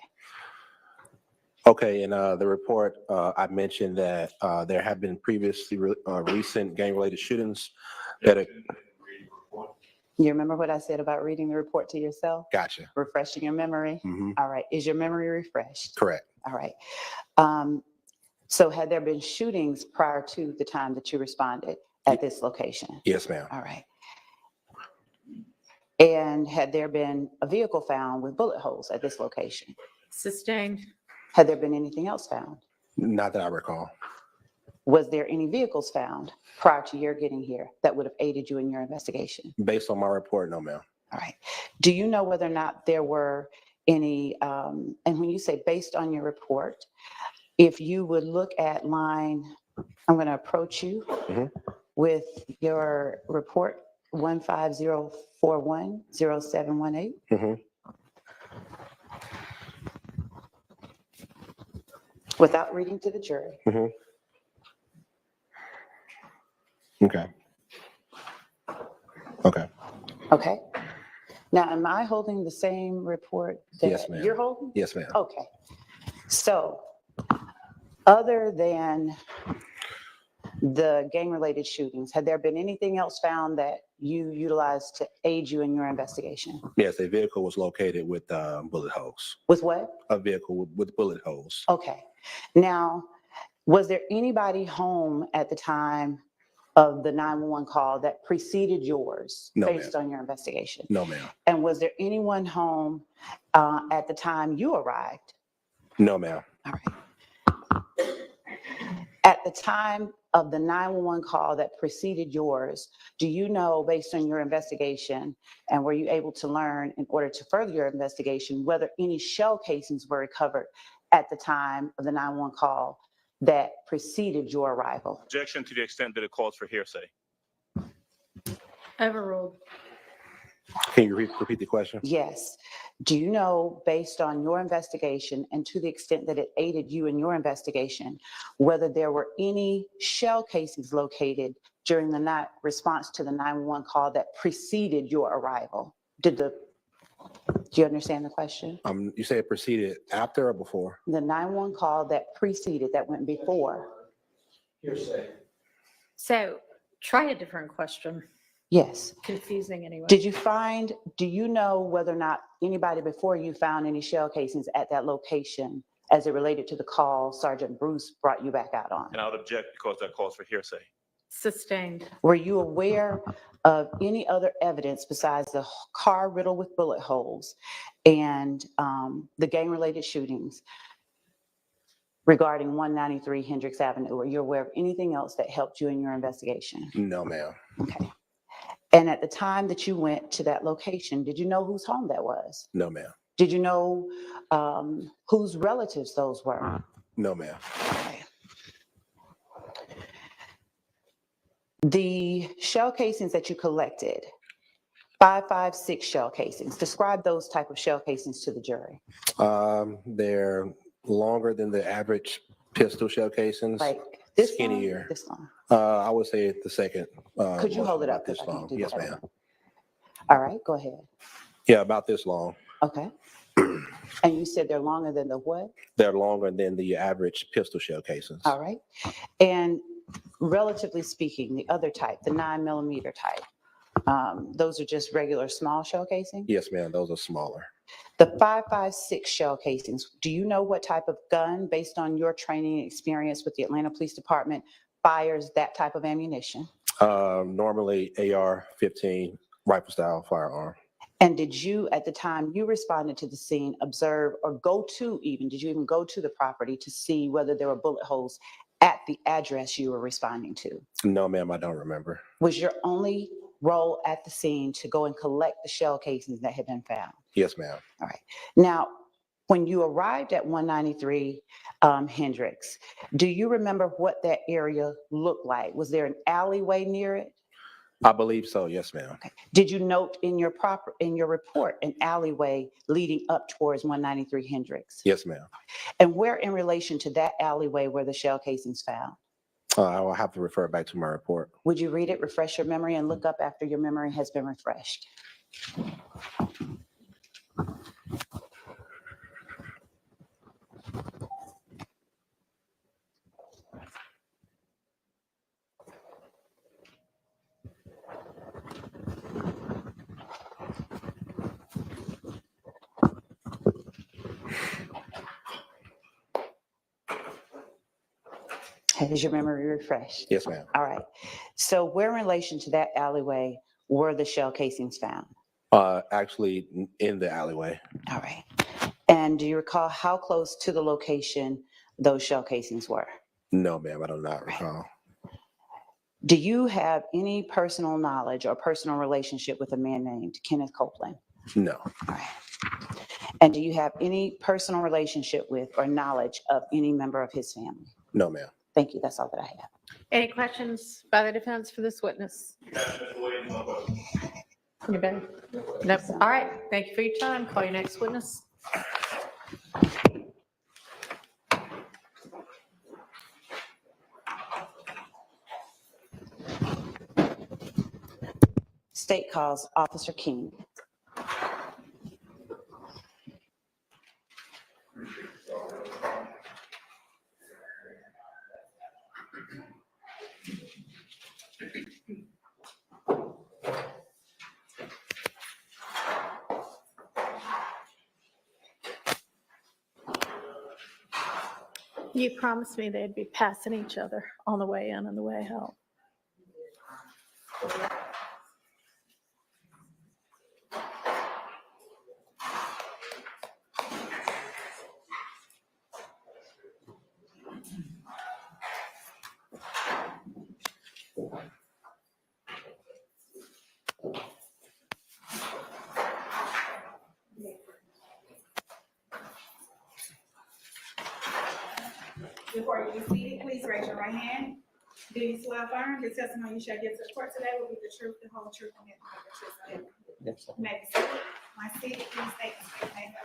Okay, in the report, I mentioned that there have been previously recent gang-related shootings that You remember what I said about reading the report to yourself? Gotcha. Refreshing your memory? All right. Is your memory refreshed? Correct. All right. So had there been shootings prior to the time that you responded at this location? Yes, ma'am. All right. And had there been a vehicle found with bullet holes at this location? Sustained. Had there been anything else found? Not that I recall. Was there any vehicles found prior to your getting here that would have aided you in your investigation? Based on my report, no, ma'am. All right. Do you know whether or not there were any, and when you say based on your report, if you would look at line, I'm going to approach you with your report 150410718. without reading to the jury. Okay. Okay. Okay. Now, am I holding the same report Yes, that ma'am. you're holding? Yes, ma'am. Okay. So, other than the gang-related shootings, had there been anything else found that you utilized to aid you in your investigation? Yes, a vehicle was located with bullet holes. With what? A vehicle with bullet holes. Okay. Now, was there anybody home at the time of the 911 call that preceded yours No, based on your investigation? No, ma'am. And was there anyone home at the time you arrived? No, ma'am. All right. At the time of the 911 call that preceded yours, do you know, based on your investigation, and were you able to learn in order to further your investigation, whether any shell casings were recovered at the time of the 911 call that preceded your arrival? Objection to the extent that it calls for hearsay. Overruled. Can you repeat the question? Yes. Do you know, based on your investigation and to the extent that it aided you in your investigation, whether there were any shell casings located during the response to the 911 call that preceded your arrival? Do you understand the question? You say it proceeded after or before? The 911 call that preceded, that went before. Hearsay. So try a different question. Yes. Confusing anyway. Do you know whether or not anybody before you found any shell casings at that location as it related to the call Sergeant Bruce brought you back out on? And I would object because that calls for hearsay. Sustained. Were you aware of any other evidence besides the car riddled with bullet holes and the gang-related shootings regarding 193 Hendricks Avenue? Were you aware of anything else that helped you in your investigation? No, ma'am. Okay. And at the time that you went to that location, did you know whose home that was? No, ma'am. Did you know whose relatives those were? No, ma'am. Okay. The shell casings that you collected, 5.56 shell casings, describe those type of shell casings to the jury. They're longer than the average pistol shell casings. Like this skinnier. long, this long. I would say the second. Could you hold it up? This 'Cause I can't long. do Yes, that. ma'am. All right, go ahead. Yeah, about this long. Okay. And you said they're longer than the what? They're longer than the average pistol shell casings. All right. And relatively speaking, the other type, the 9mm type, those are just regular small shell casings? Yes, ma'am. Those are smaller. The 5.56 shell casings, do you know what type of gun, based on your training and experience with the Atlanta Police Department, fires that type of ammunition? Normally AR-15 rifle style firearm. And did you, at the time you responded to the scene, observe or did you even go to the property to see whether there were bullet holes at the address you were responding to? No, ma'am, I don't remember. Was your only role at the scene to go and collect the shell casings that had been found? Yes, ma'am. All right. Now, when you arrived at 193 Hendricks, do you remember what that area looked like? Was there an alleyway near it? I believe so. Yes, ma'am. Okay. Did you note in your report an alleyway leading up towards 193 Hendricks? Yes, ma'am. And where in relation to that alleyway were the shell casings found? I will have to refer back to my report. Would you read it, refresh your memory, and look up after your memory has been refreshed? Has your memory refreshed? Yes, ma'am. All right. So where in relation to that alleyway were the shell casings found? Actually in the alleyway. All right. And do you recall how close to the location those shell casings were? No, ma'am, I do not recall. Do you have any personal knowledge or personal relationship with a man named Kenneth Copeland? No. All right. And do you have any personal relationship with or knowledge of any member of his family? No, ma'am. Thank you. That's all that I have. Any questions by the defense for this witness? Anybody? Nope. All right. Thank you for your time. Call your next witness. State calls Officer King. You promised me they'd be passing each other on the way in and the way out. Before you get seated, please raise your right hand. Do you swear affirm the testimony you shall give to the court today will be the truth, the whole truth, and nothing but the truth? So help you. Yes. You may be seated. My seat, please state and state your name for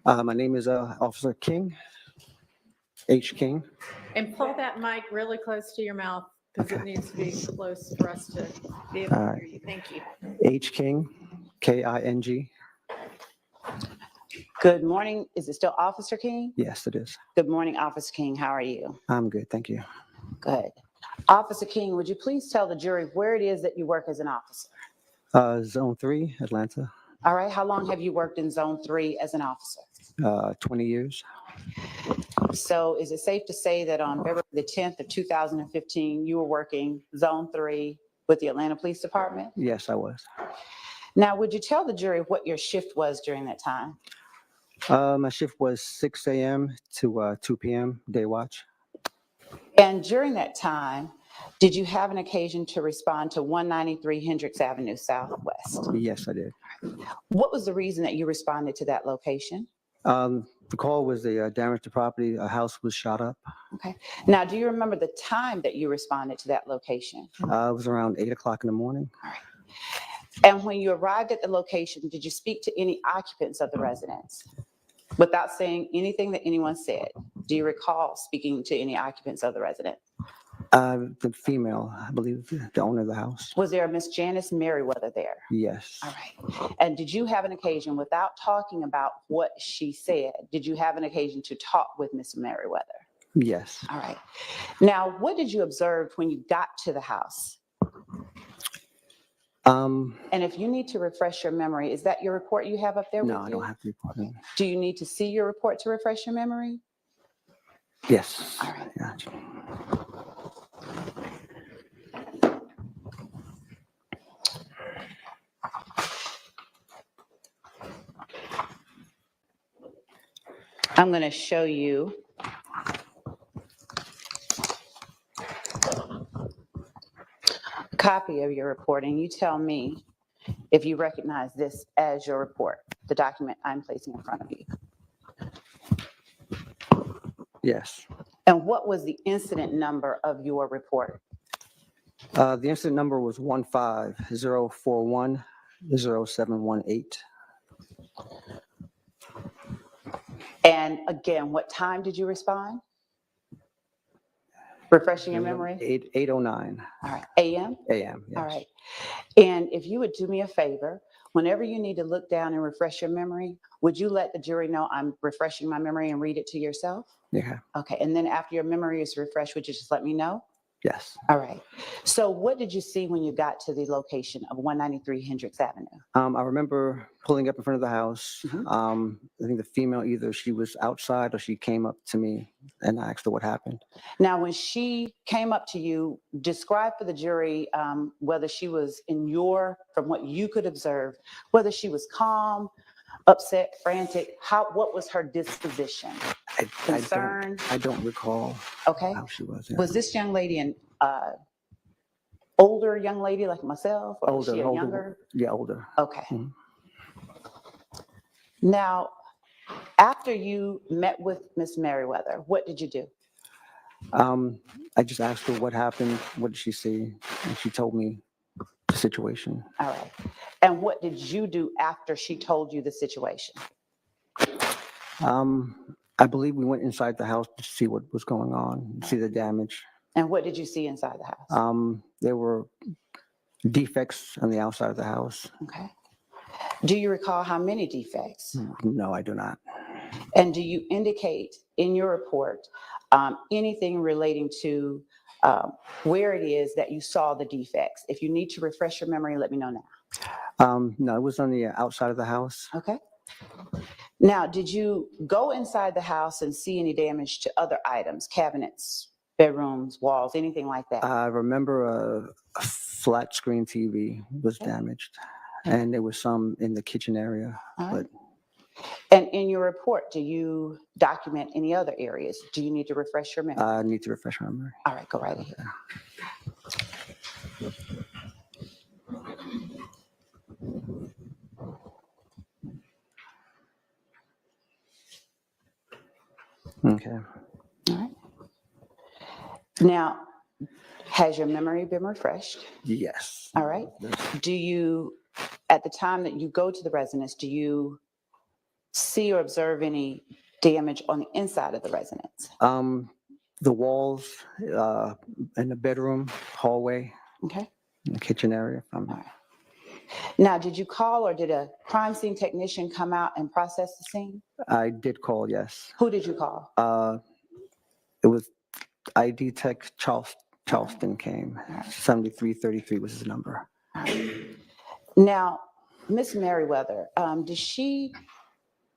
the record. My name is Officer King, H. King. And pull that mic really close to your mouth because it Okay. needs to be close for us to be able All to right. hear you. Thank you. H. King, King. Good morning. Is it still Officer King? Yes, it is. Good morning, Officer King. How are you? I'm good, thank you. Good. Officer King, would you please tell the jury where it is that you work as an officer? Zone 3, Atlanta, All right. How long have you worked in Zone 3 as an officer? 20 years. So is it safe to say that on February the 10th of 2015, you were working Zone 3 with the Atlanta Police Department? Yes, I was. Now, would you tell the jury what your shift was during that time? My shift was 6 a.m. to 2 p.m. day watch. And during that time, did you have an occasion to respond to 193 Hendricks Avenue Southwest? Yes, I did. What was the reason that you responded to that location? The call was a damage to property. A house was shot up. Okay. Now, do you remember the time that you responded to that location? It was around 8 o'clock in the morning. All right. And when you arrived at the location, did you speak to any occupants of the residence? Without saying anything that anyone said, do you recall speaking to any occupants of the residence? The female, I believe, the owner of the house. Was there a Miss Janice Merryweather there? Yes. All right. And did you have an occasion, without talking about what she said, did you have an occasion to talk with Miss Merryweather? Yes. All right. Now, what did you observe when you got to the house? And if you need to refresh your memory, is that your report you have up there with you? No, I don't have to report. Okay. Do you need to see your report to refresh your memory? Yes. All right. Gotcha. I'm going to show you a copy of your report, and you tell me if you recognize this as your report, the document I'm placing in front of you. Yes. And what was the incident number of your report? The incident number was 150410718. And again, what time did you respond? Refreshing your memory? 8:09 All right, AM? a.m. Yes. All right. And if you would do me a favor, whenever you need to look down and refresh your memory, would you let the jury know I'm refreshing my memory and read it to yourself? Yeah. Okay, and then after your memory is refreshed, would you just let me know? Yes. All right. So what did you see when you got to the location of 193 Hendricks Avenue? I remember pulling up in front of the house. Mhm. I think the female, either she was outside or she came up to me and I asked her what happened. Now, when she came up to you, describe for the jury whether she was from what you could observe, whether she was calm, upset, frantic, what was her disposition? Concerned? I don't recall Okay. how she was. Yeah. Was this young lady an older young lady like myself? Or was she a older. younger? Yeah, older. Okay. Mhm. Now, after you met with Miss Merryweather, what did you do? I just asked her what happened, what did she see, and she told me the situation. All right. And what did you do after she told you the situation? I believe we went inside the house to see what was going on, see the damage. And what did you see inside the house? There were Defects on the outside of the house? Okay. Do you recall how many defects? No, I do not. And do you indicate in your report anything relating to where it is that you saw the defects? If you need to refresh your memory, let me know now. No, it was on the outside of the house. Okay. Now, did you go inside the house and see any damage to other items, cabinets, bedrooms, walls, anything like that? I remember a flat screen TV was damaged, and there was some in the kitchen area. All right. But And in your report, do you document any other areas? Do you need to refresh your memory? I need to refresh my memory. All right, go right ahead. Okay. All right. Now, has your memory been refreshed? Yes. All right. Do you, at the time that you go to the residence, do you see or observe any damage on the inside of the residence? The walls in the bedroom, hallway, Okay. in the kitchen area. All right. Now, did you call or did a crime scene technician come out and process the scene? I did call, yes. Who did you call? It was ID Tech Charleston came. 7333 was his number. Now, Miss Merryweather, did she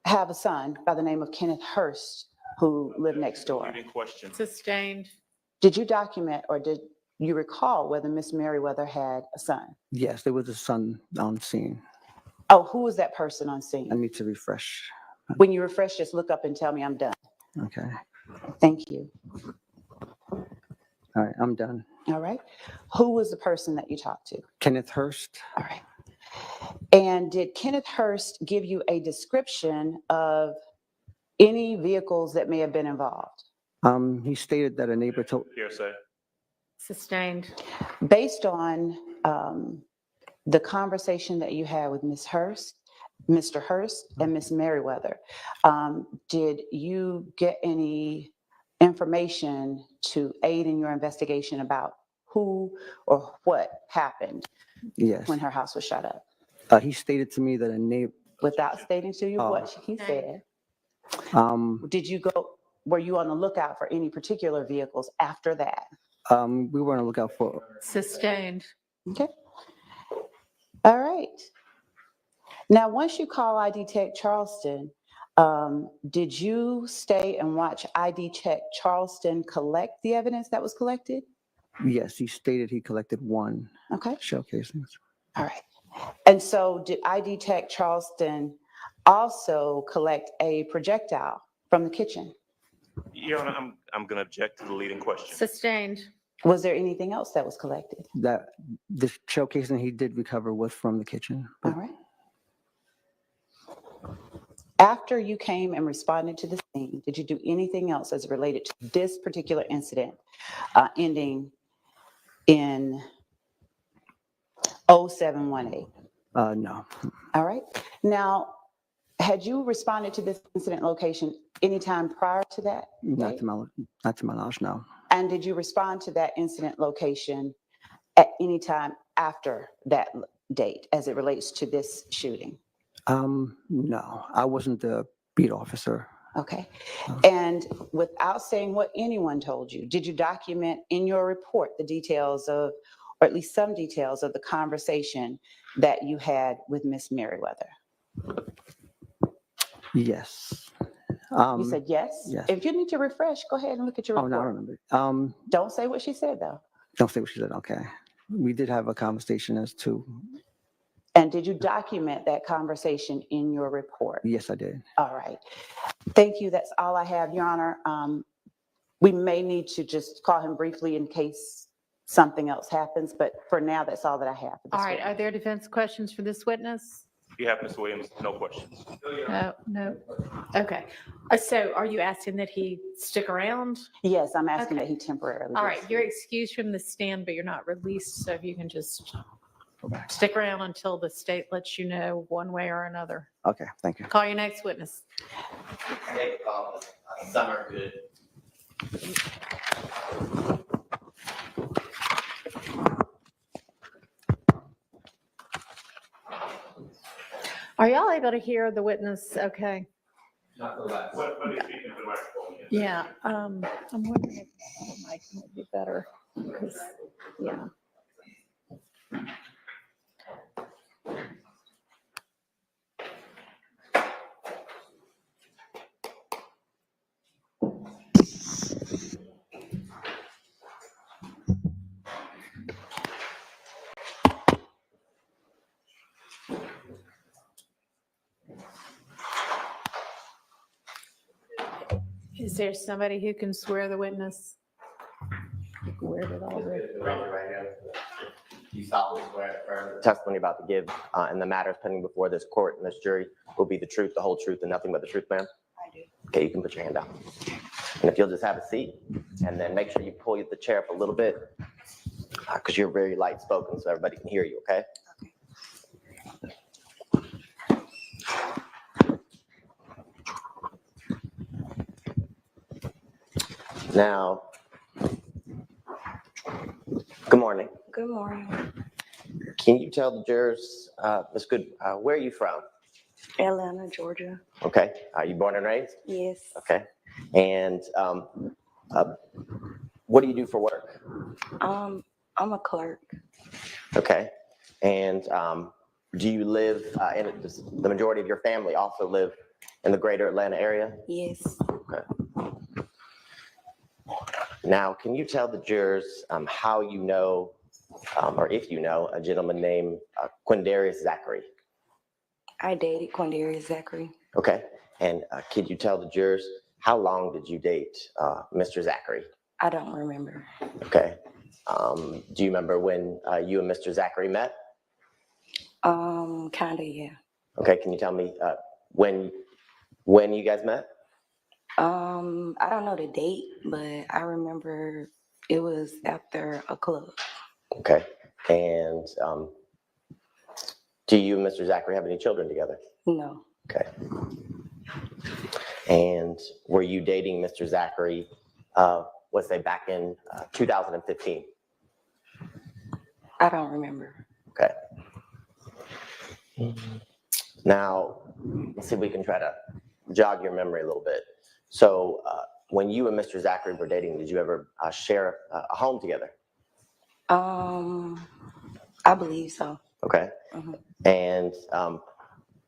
have a son by the name of Kenneth Hurst who lived next door? Leading question. Sustained. Did you document or did you recall whether Miss Merryweather had a son? Yes, there was a son on scene. Oh, who was that person on I scene? need to refresh. When you refresh, just look up and tell me I'm done. Okay. Thank you. All right, I'm done. All right. Who was the person that you talked to? Kenneth Hurst. All right. And did Kenneth Hurst give you a description of any vehicles that may have been involved? He stated that a neighbor told. Hearsay. Sustained. Based on the conversation that you had with Ms. Hurst, Mr. Hurst, and Ms. Merryweather, did you get any information to aid in your investigation about who or what happened Yes. when her house was shot up? He stated to me that a neighbor. Without stating to you Oh. what he said, Did were you on the lookout for any particular vehicles after that? We were on the lookout for. Sustained. Okay. All right. Now, once you call ID Tech Charleston, did you stay and watch ID Tech Charleston collect the evidence that was collected? Yes, he stated he collected one Okay. shell casings. All right. And so did ID Tech Charleston also collect a projectile from the kitchen? Your Honor, I'm going to object to the leading question. Sustained. Was there anything else that was collected? That the shell casing he did recover was from the kitchen. All right. After you came and responded to the scene, did you do anything else as related to this particular incident ending in 0718? No. All right. Now, had you responded to this incident location anytime prior to that? Not date? to my knowledge, no. And did you respond to that incident location at any time after that date as it relates to this shooting? No, I wasn't the beat officer. Okay. And without saying what anyone told you, did you document in your report the details of, or at least some details of the conversation that you had with Miss Merryweather? Yes. You said yes? yes. If you need to refresh, go ahead and look at your Oh, report. no, I remember. Don't say what she said, though. Don't say what she said. Okay. We did have a conversation as to. And did you document that conversation in your report? Yes, I did. All right. Thank you. That's all I have, Your Honor. We may need to just call him briefly in case something else happens, but for now, that's all that I have. All right. Are there defense questions for this witness? You have, Ms. Williams, no questions. No. Okay. So are you asking that he stick around? Yes, I'm asking Okay. that he temporarily. All right. You're excused from the stand, but you're not released. So if you can just stick around until the state lets you know one way or another. Okay, thank you. Call your next witness. Summer good. Are y'all able to hear the witness? Okay. What do you think of the microphone? Yeah, I'm wondering if the mic might be better. 'Cause, yeah. Is there somebody who can swear the witness? Where did all the? Raise your right hand. You solemnly swear affirm the testimony about to give and the matters pending before this court and this jury will be the truth, the whole truth, and nothing but the truth, ma'am? I do. Okay, you can put your hand down. And if you'll just have a seat, and then make sure you pull the chair up a little bit, because you're very light spoken, so everybody can hear you, okay? Now, good morning. Good morning. Can you tell the jurors, Ms. Good, where are you from? Atlanta, Georgia. Okay, are you born and raised? Yes. Okay, and what do you do for work? I'm a clerk. Okay, and do you live in the majority of your family also live in the greater Atlanta area? Yes. Okay. Now, can you tell the jurors how you know, or if you know, a gentleman named Quindarius Zachary? I dated Quindarius Zachary. Okay, and could you tell the jurors how long did you date Mr. Zachary? I don't remember. Okay, do you remember when you and Mr. Zachary met? Kinda, yeah. Okay, can you tell me when you guys met? I don't know the date, but I remember it was after a club. Okay, and do you and Mr. Zachary have any children together? No. Okay. And were you dating Mr. Zachary, let's say back in 2015? I don't remember. Okay. Now, let's see if we can try to jog your memory a little bit. So when you and Mr. Zachary were dating, did you ever share a home together? I believe so. Okay. Mhm. And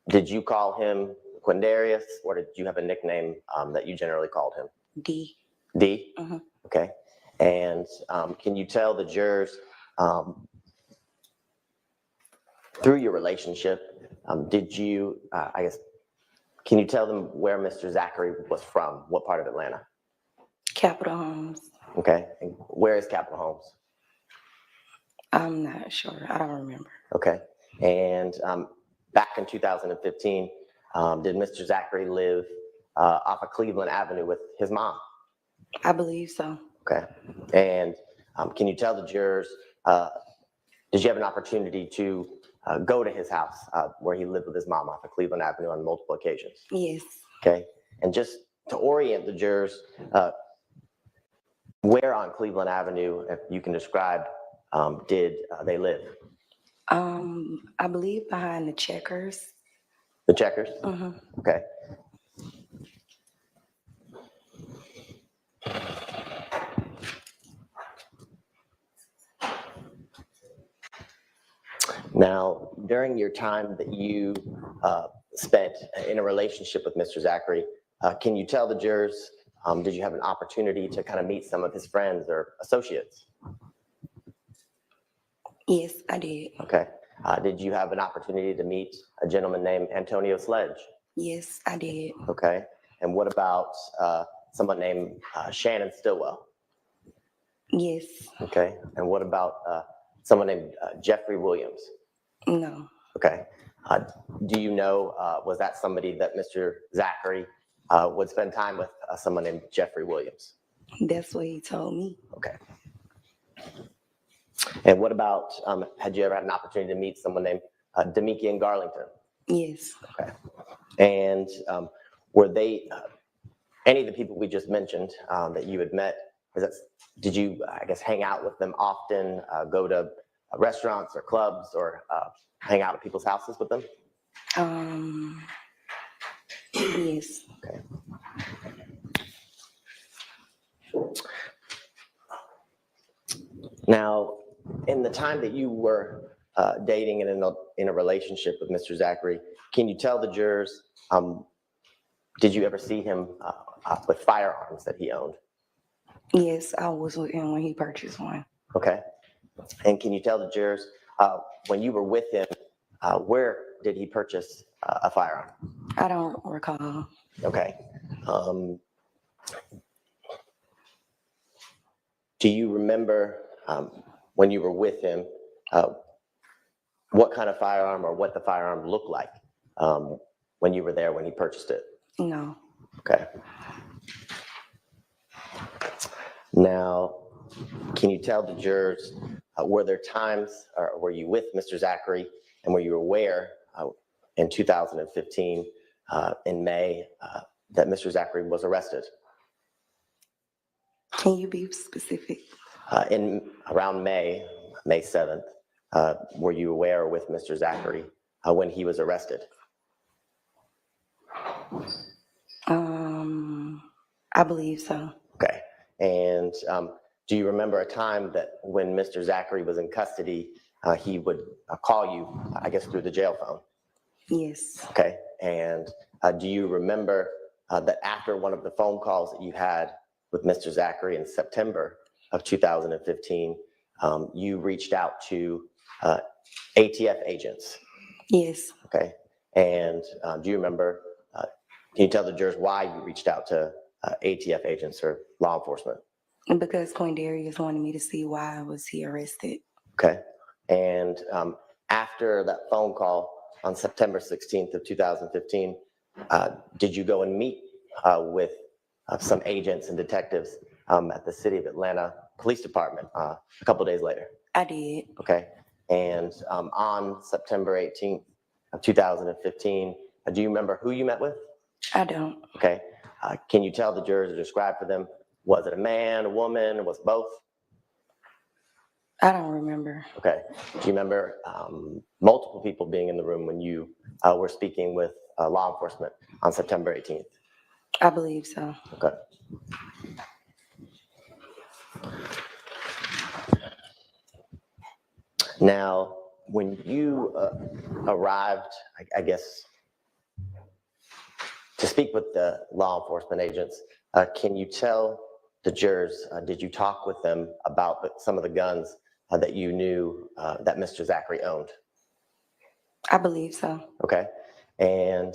did you call him Quindarius, or did you have a nickname that you generally called him? D. D? Mhm. Okay. And can you tell the jurors, through your relationship, did you, I guess, can you tell them where Mr. Zachary was from? What part of Atlanta? Capitol Homes. Okay. And where is Capitol Homes? I'm not sure. I don't remember. Okay. And back in 2015, did Mr. Zachary live off of Cleveland Avenue with his mom? I believe so. Okay. And can you tell the jurors, did you have an opportunity to go to his house where he lived with his mom off of Cleveland Avenue on multiple occasions? Yes. Okay. And just to orient the jurors, where on Cleveland Avenue, if you can describe, did they live? I believe behind the Checkers. The Checkers? Mhm. Okay. Now, during your time that you spent in a relationship with Mr. Zachary, can you tell the jurors, did you have an opportunity to kind of meet some of his friends or associates? Yes, I did. Okay. Did you have an opportunity to meet a gentleman named Antonio Sledge? Yes, I did. Okay. And what about someone named Shannon Stillwell? Yes. Okay. And what about someone named Jeffrey Williams? No. Okay. Do you know, was that somebody that Mr. Zachary would spend time with, someone named Jeffrey Williams? That's what he told me. Okay. And what about, had you ever had an opportunity to meet someone named Demikian Garlington? Yes. Okay. And were they, any of the people we just mentioned that you had met, did you, I guess, hang out with them often, go to restaurants or clubs or hang out at people's houses with them? Yes. Okay. Now, in the time that you were dating and in a relationship with Mr. Zachary, can you tell the jurors, did you ever see him with firearms that he owned? Yes, I was with him when he purchased one. Okay. And can you tell the jurors, when you were with him, where did he purchase a firearm? I don't recall. Okay. Do you remember when you were with him, what kind of firearm or what the firearm looked like when you were there when he purchased it? No. Okay. Now, can you tell the jurors, were there times, or were you with Mr. Zachary and were you aware in 2015 in May that Mr. Zachary was arrested? Can you be specific? In around May 7th, were you aware with Mr. Zachary when he was arrested? I believe so. Okay. And do you remember a time that when Mr. Zachary was in custody, he would call you, I guess, through the jail phone? Yes. Okay. And do you remember that after one of the phone calls that you had with Mr. Zachary in September of 2015, you reached out to ATF agents? Yes. Okay. And do you remember, can you tell the jurors why you reached out to ATF agents or law enforcement? Because Quindarius wanted me to see why was he arrested. Okay. And after that phone call on September 16th of 2015, did you go and meet with some agents and detectives at the City of Atlanta Police Department a couple days later? I did. Okay. And on September 18th of 2015, do you remember who you met with? I don't. Okay. Can you tell the jurors or describe for them, was it a man, a woman, was it both? I don't remember. Okay. Do you remember multiple people being in the room when you were speaking with law enforcement on September 18th? I believe so. Okay. Now, when you arrived, I guess, to speak with the law enforcement agents, can you tell the jurors, did you talk with them about some of the guns that you knew that Mr. Zachary owned? I believe so. Okay. And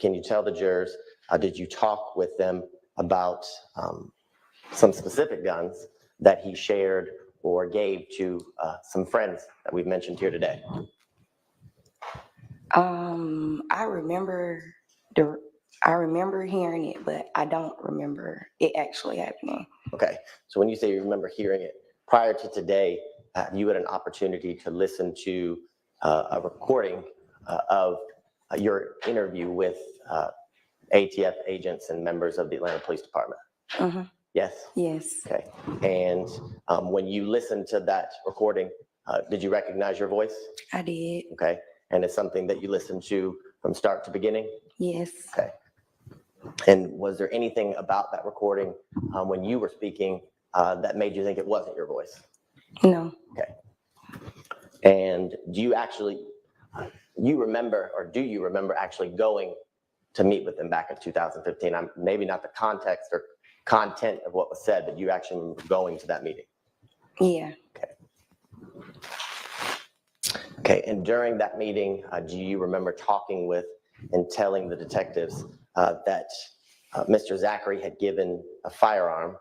can you tell the jurors, did you talk with them about some specific guns that he shared or gave to some friends that we've mentioned here today? I remember hearing it, but I don't remember it actually happening. Okay. So when you say you remember hearing it, prior to today, you had an opportunity to listen to a recording of your interview with ATF agents and members of the Atlanta Police Department. Mm-hmm. Yes? Yes. Okay. And when you listened to that recording, did you recognize your voice? I did. Okay. And it's something that you listened to from start to beginning? Yes. Okay. And was there anything about that recording when you were speaking that made you think it wasn't your voice? No. Okay. And do you actually, you remember, or do you remember actually going to meet with them back in 2015? Maybe not the context or content of what was said, but you actually remember going to that meeting? Yeah. Okay. Okay, and during that meeting, do you remember talking with and telling the detectives that Mr. Zachary had given a firearm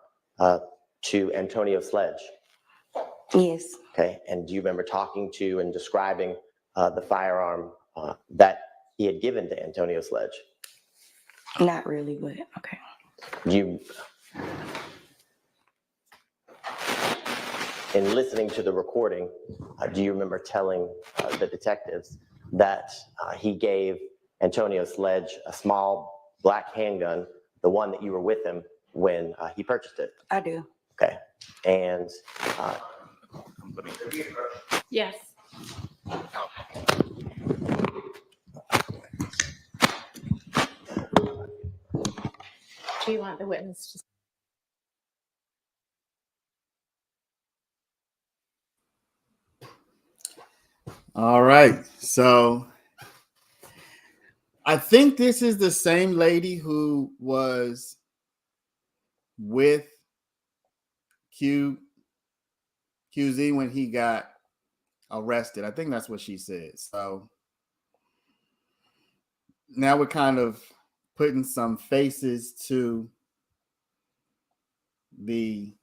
to Antonio Sledge? Yes. Okay, and do you remember talking to and describing the firearm that he had given to Antonio Sledge? Not really, but okay. In listening to the recording, do you remember telling the detectives that he gave Antonio Sledge a small black handgun, the one that you were with him when he purchased it? I do. Okay, and Yes. Do you want the witness to? All right. So I think this is the same lady who was with QZ when he got arrested. I think that's what she said. So now we're kind of putting some faces to the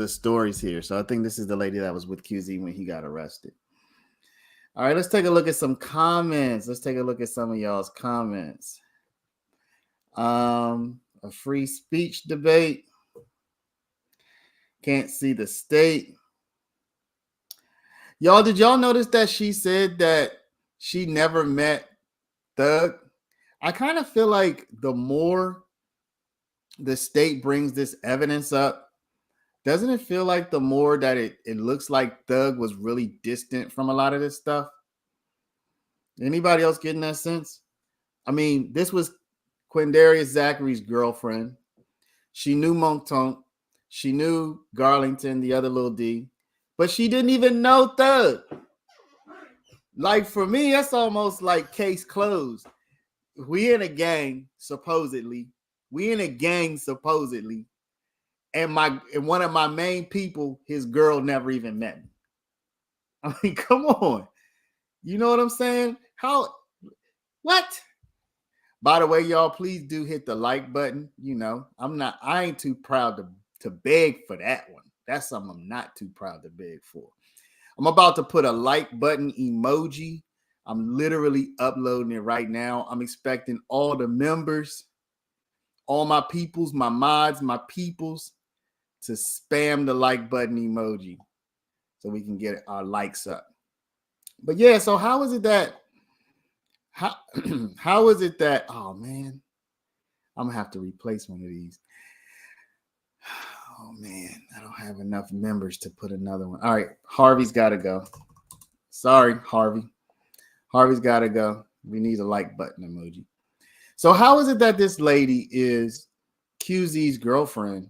stories here. So I think this is the lady that was with QZ when he got arrested. All right, let's take a look at some comments. Let's take a look at some of y'all's comments. A free speech debate. Can't see the state. Y'all, did y'all notice that she said that she never met Thug? I kind of feel like the more the state brings this evidence up, doesn't it feel like the more that it looks like Thug was really distant from a lot of this stuff? Anybody else getting that sense? I mean, this was Quindarius Zachary's girlfriend. She knew Tonk. She knew Garlington, the other little D, but she didn't even know Thug. Like, for me, that's almost like case closed. We in a gang, supposedly. And one of my main people, his girl never even met me. I mean, come on. You know what I'm saying? What? By the way, y'all, please do hit the like button. You know, I ain't too proud to beg for that one. That's something I'm not too proud to beg for. I'm about to put a like button emoji. I'm literally uploading it right now. I'm expecting all the members, all my peoples, my mods, my peoples to spam the like button emoji so we can get our likes up. But yeah, so how is it that oh man, I'm gonna have to replace one of these. Oh man, I don't have enough members to put another one. All right, Harvey's got to go. Sorry, Harvey. Harvey's got to go. We need a like button emoji. So how is it that this lady is QZ's girlfriend?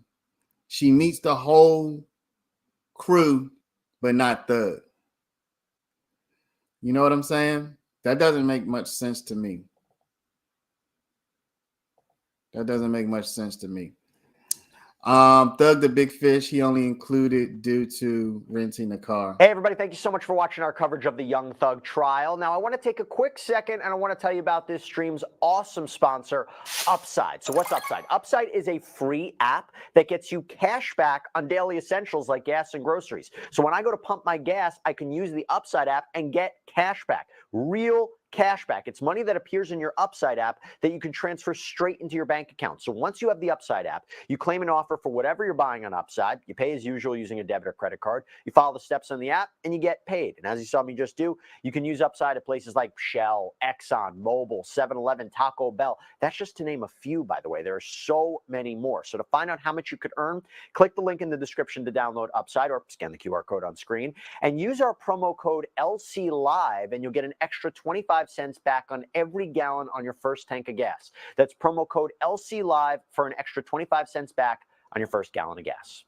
She meets the whole crew, but not Thug. You know what I'm saying? That doesn't make much sense to me. Thug the Big Fish, he only included due to renting a car. Hey, everybody. Thank you so much for watching our coverage of the Young Thug trial. Now, I want to take a quick second and I want to tell you about this stream's awesome sponsor, Upside. So what's Upside? Upside is a free app that gets you cash back on daily essentials like gas and groceries. So when I go to pump my gas, I can use the Upside app and get cash back. Real cash back. It's money that appears in your Upside app that you can transfer straight into your bank account. So once you have the Upside app, you claim an offer for whatever you're buying on Upside. You pay as usual using a debit or credit card. You follow the steps on the app and you get paid. And as you saw me just do, you can use Upside at places like Shell, Exxon, Mobil, 7-Eleven, Taco Bell. That's just to name a few, by the way. There are so many more. So to find out how much you could earn, click the link in the description to download Upside or scan the QR code on screen and use our promo code LCLive and you'll get an extra 25 cents back on every gallon on your first tank of gas. That's promo code LCLive for an extra 25 cents back on your first gallon of gas.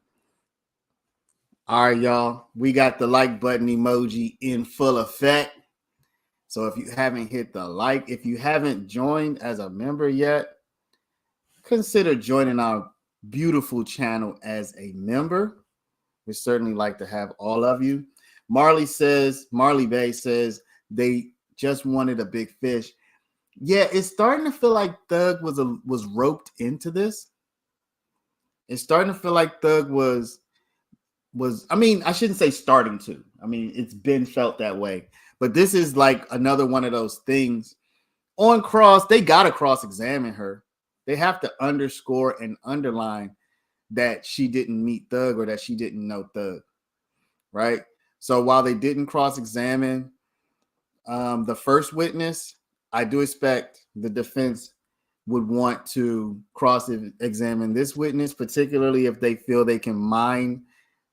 All right, y'all. We got the like button emoji in full effect. So if you haven't hit the like, if you haven't joined as a member yet, consider joining our beautiful channel as a member. We certainly like to have all of you. Marley Bay says they just wanted a big fish. Yeah, it's starting to feel like Thug was roped into this. It's starting to feel like Thug was, I mean, I shouldn't say starting to. I mean, it's been felt that way. But this is like another one of those things. On cross, they got to cross-examine her. They have to underscore and underline that she didn't meet Thug or that she didn't know Thug, right? So while they didn't cross-examine the first witness, I do expect the defense would want to cross-examine this witness, particularly if they feel they can mine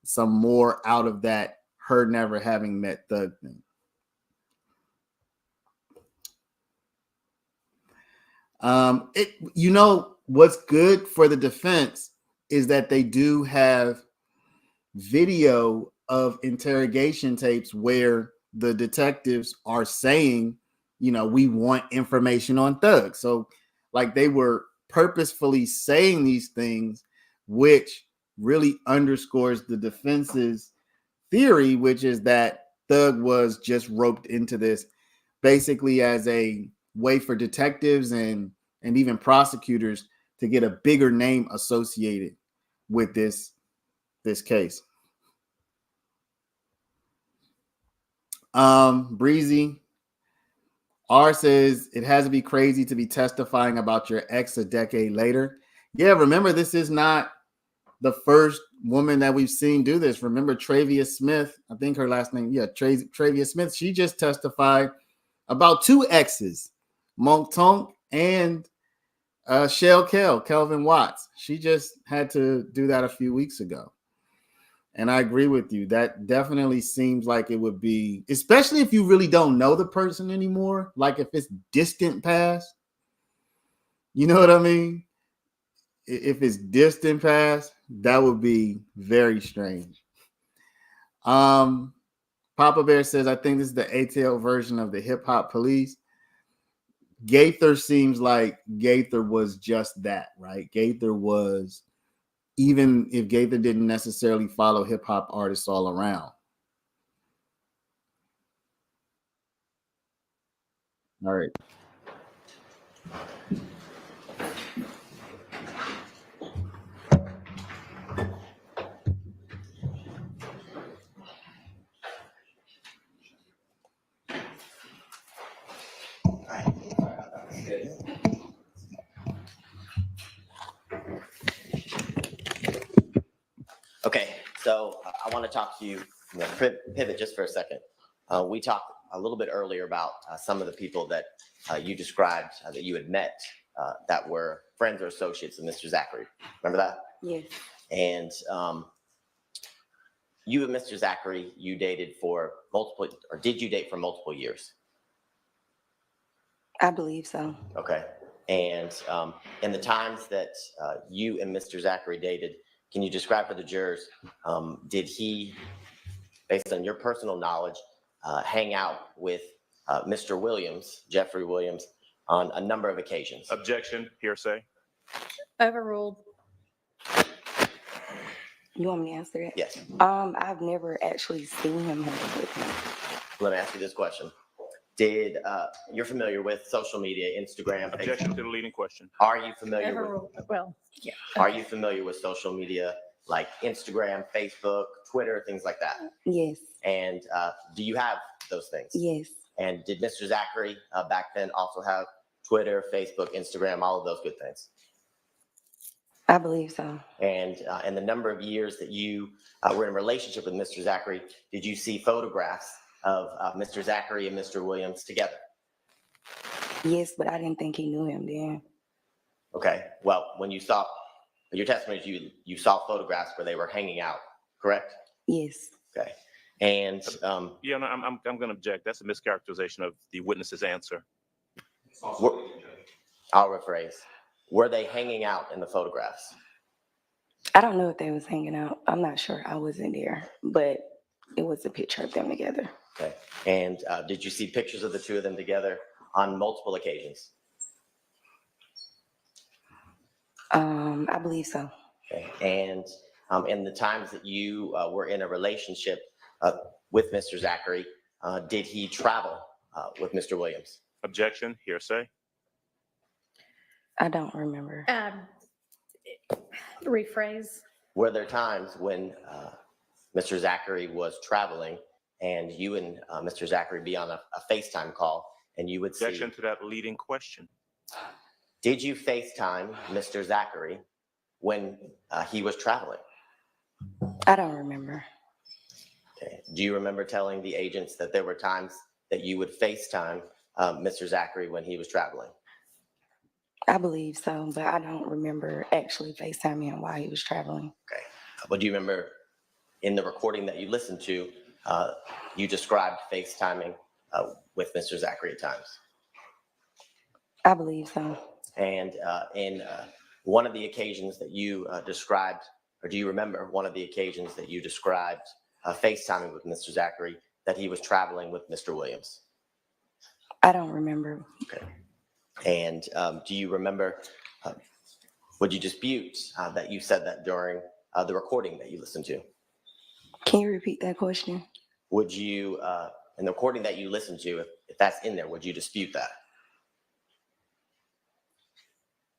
some more out of that her never having met Thug thing. What's good for the defense is that they do have video of interrogation tapes where the detectives are saying, we want information on thugs. So like they were purposefully saying these things, which really underscores the defense's theory, which is that Thug was just roped into this basically as a way for detectives and even prosecutors to get a bigger name associated with this case. Breezy R says it has to be crazy to be testifying about your ex a decade later. Yeah, remember, this is not the first woman that we've seen do this. Remember Travia Smith, I think her last name, Travia Smith, she just testified about 2 exes, Monk Tonk and Kelvin Watts. She just had to do that a few weeks ago. And I agree with you. That definitely seems like it would be, especially if you really don't know the person anymore. Like if it's distant past, you know what I mean? If it's distant past, that would be very strange. Papa Bear says, I think this is the ATL version of the hip hop police. Gaither seems like Gaither was just that, right? Gaither was, even if Gaither didn't necessarily follow hip hop artists all around. All right. Okay, so I want to talk to you, pivot just for a second. We talked a little bit earlier about some of the people that you described that you had met that were friends or associates of Mr. Zachary. Remember that? Yes, And you and Mr. Zachary, you dated for multiple, or did you date for multiple years? I believe so. Okay. And in the times that you and Mr. Zachary dated, can you describe for the jurors, did he, based on your personal knowledge, hang out with Mr. Williams, Jeffrey Williams, on a number of occasions? Objection, hearsay. Overruled. You want me to answer that? Yes. I've never actually seen him hang with him. Let me ask you this question. Did, you're familiar with social media, Instagram, Objection Facebook? to the leading question. Are you familiar with, Overruled. Well, yeah. are you familiar with social media like Instagram, Facebook, Twitter, things like that? Yes, And do you have those things? yes, And did Mr. Zachary back then also have Twitter, Facebook, Instagram, all of those good things? I believe so. And in the number of years that you were in a relationship with Mr. Zachary, did you see photographs of Mr. Zachary and Mr. Williams together? Yes, but I didn't think he knew him then. Okay, well, when you saw, your testimony is you saw photographs where they were hanging out, correct? Yes, Okay, and Yeah, no, I'm going to object. That's a mischaracterization of the witness's answer. I'll rephrase. Were they hanging out in the photographs? I don't know if they was hanging out. I'm not sure. I wasn't there, but it was a picture of them together. Okay, and did you see pictures of the two of them together on multiple occasions? I believe so. Okay, and in the times that you were in a relationship with Mr. Zachary, did he travel with Mr. Williams? Objection, hearsay. I don't remember. Rephrase. Were there times when Mr. Zachary was traveling and you and Mr. Zachary be on a FaceTime call and you would see? Objection to that leading question. Did you FaceTime Mr. Zachary when he was traveling? I don't remember. Okay. Do you remember telling the agents that there were times that you would FaceTime Mr. Zachary when he was traveling? I believe so, but I don't remember actually FaceTiming him while he was traveling. Okay. But do you remember in the recording that you listened to, you described FaceTiming with Mr. Zachary at times? I believe so. And in one of the occasions that you described, or do you remember one of the occasions that you described FaceTiming with Mr. Zachary, that he was traveling with Mr. Williams? I don't remember. Okay. And do you remember, would you dispute that you said that during the recording that you listened to? Can you repeat that question? Would you, in the recording that you listened to, if that's in there, would you dispute that?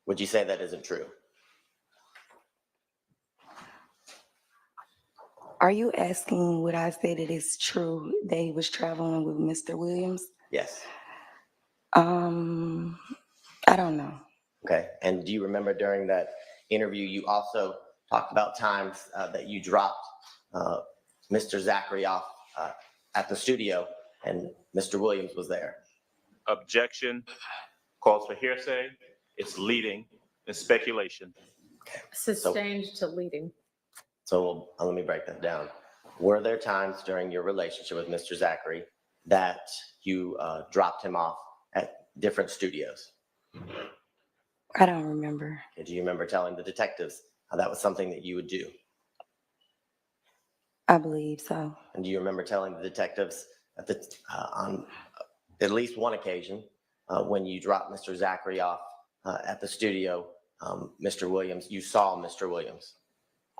Would you say that isn't true? Are you asking would I say that it's true that he was traveling with Mr. Williams? Yes. I don't know. Okay. And do you remember during that interview, you also talked about times that you dropped Mr. Zachary off at the studio and Mr. Williams was there? Objection. Calls for hearsay. It's leading and speculation. Sustained to leading. So let me break that down. Were there times during your relationship with Mr. Zachary that you dropped him off at different studios? I don't remember. Okay, do you remember telling the detectives that was something that you would do? I believe so. And do you remember telling the detectives on at least one occasion when you dropped Mr. Zachary off at the studio, Mr. Williams, you saw Mr. Williams?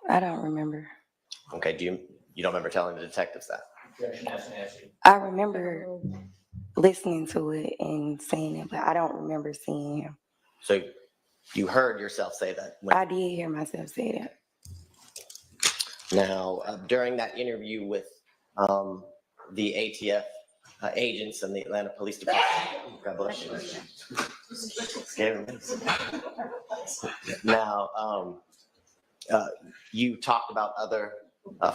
I don't remember. Okay, you don't remember telling the detectives that? I remember listening to it and saying it, but I don't remember seeing him. So you heard yourself say that? I did hear myself say that. Now, during that interview with the ATF agents and the Atlanta Police Department, God bless you. Scared me. Now, you talked about other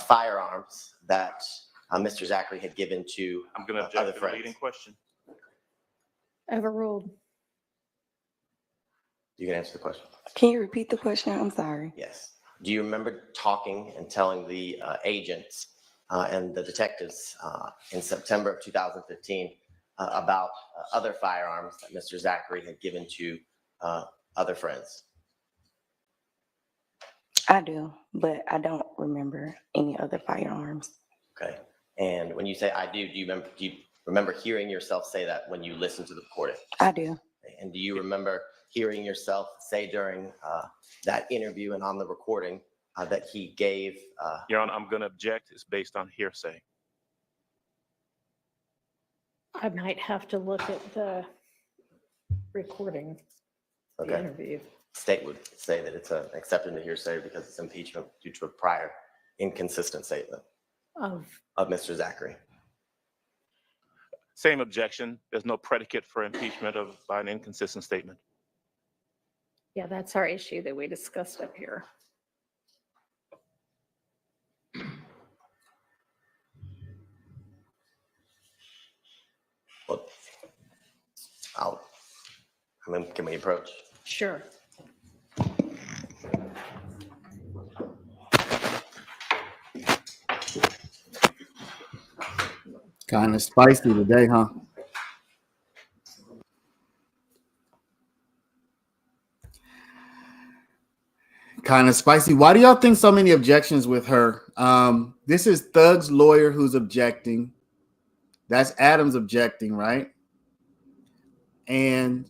firearms that Mr. Zachary had given to I'm going to other object to the friends. leading question. Overruled. You can answer the question. Can you repeat the question? I'm sorry. Yes. Do you remember talking and telling the agents and the detectives in September of 2015 about other firearms that Mr. Zachary had given to other friends? I do, but I don't remember any other firearms. Okay. And when you say I do you remember hearing yourself say that when you listened to the recording? I do. And do you remember hearing yourself say during that interview and on the recording that he gave? Your Honor, I'm going to object. It's based on hearsay. I might have to look at the recording, the Okay. interview. State would say that it's accepted to hearsay because it's impeachment due to a prior inconsistent statement Of Mr. Zachary. Same objection. There's no predicate for impeachment by an inconsistent statement. Yeah, that's our issue that we discussed up here. Well, can we approach? Sure. Kind of spicy today, huh? Kind of spicy. Why do y'all think so many objections with her? This is Thug's lawyer who's objecting. That's Adams objecting, right? And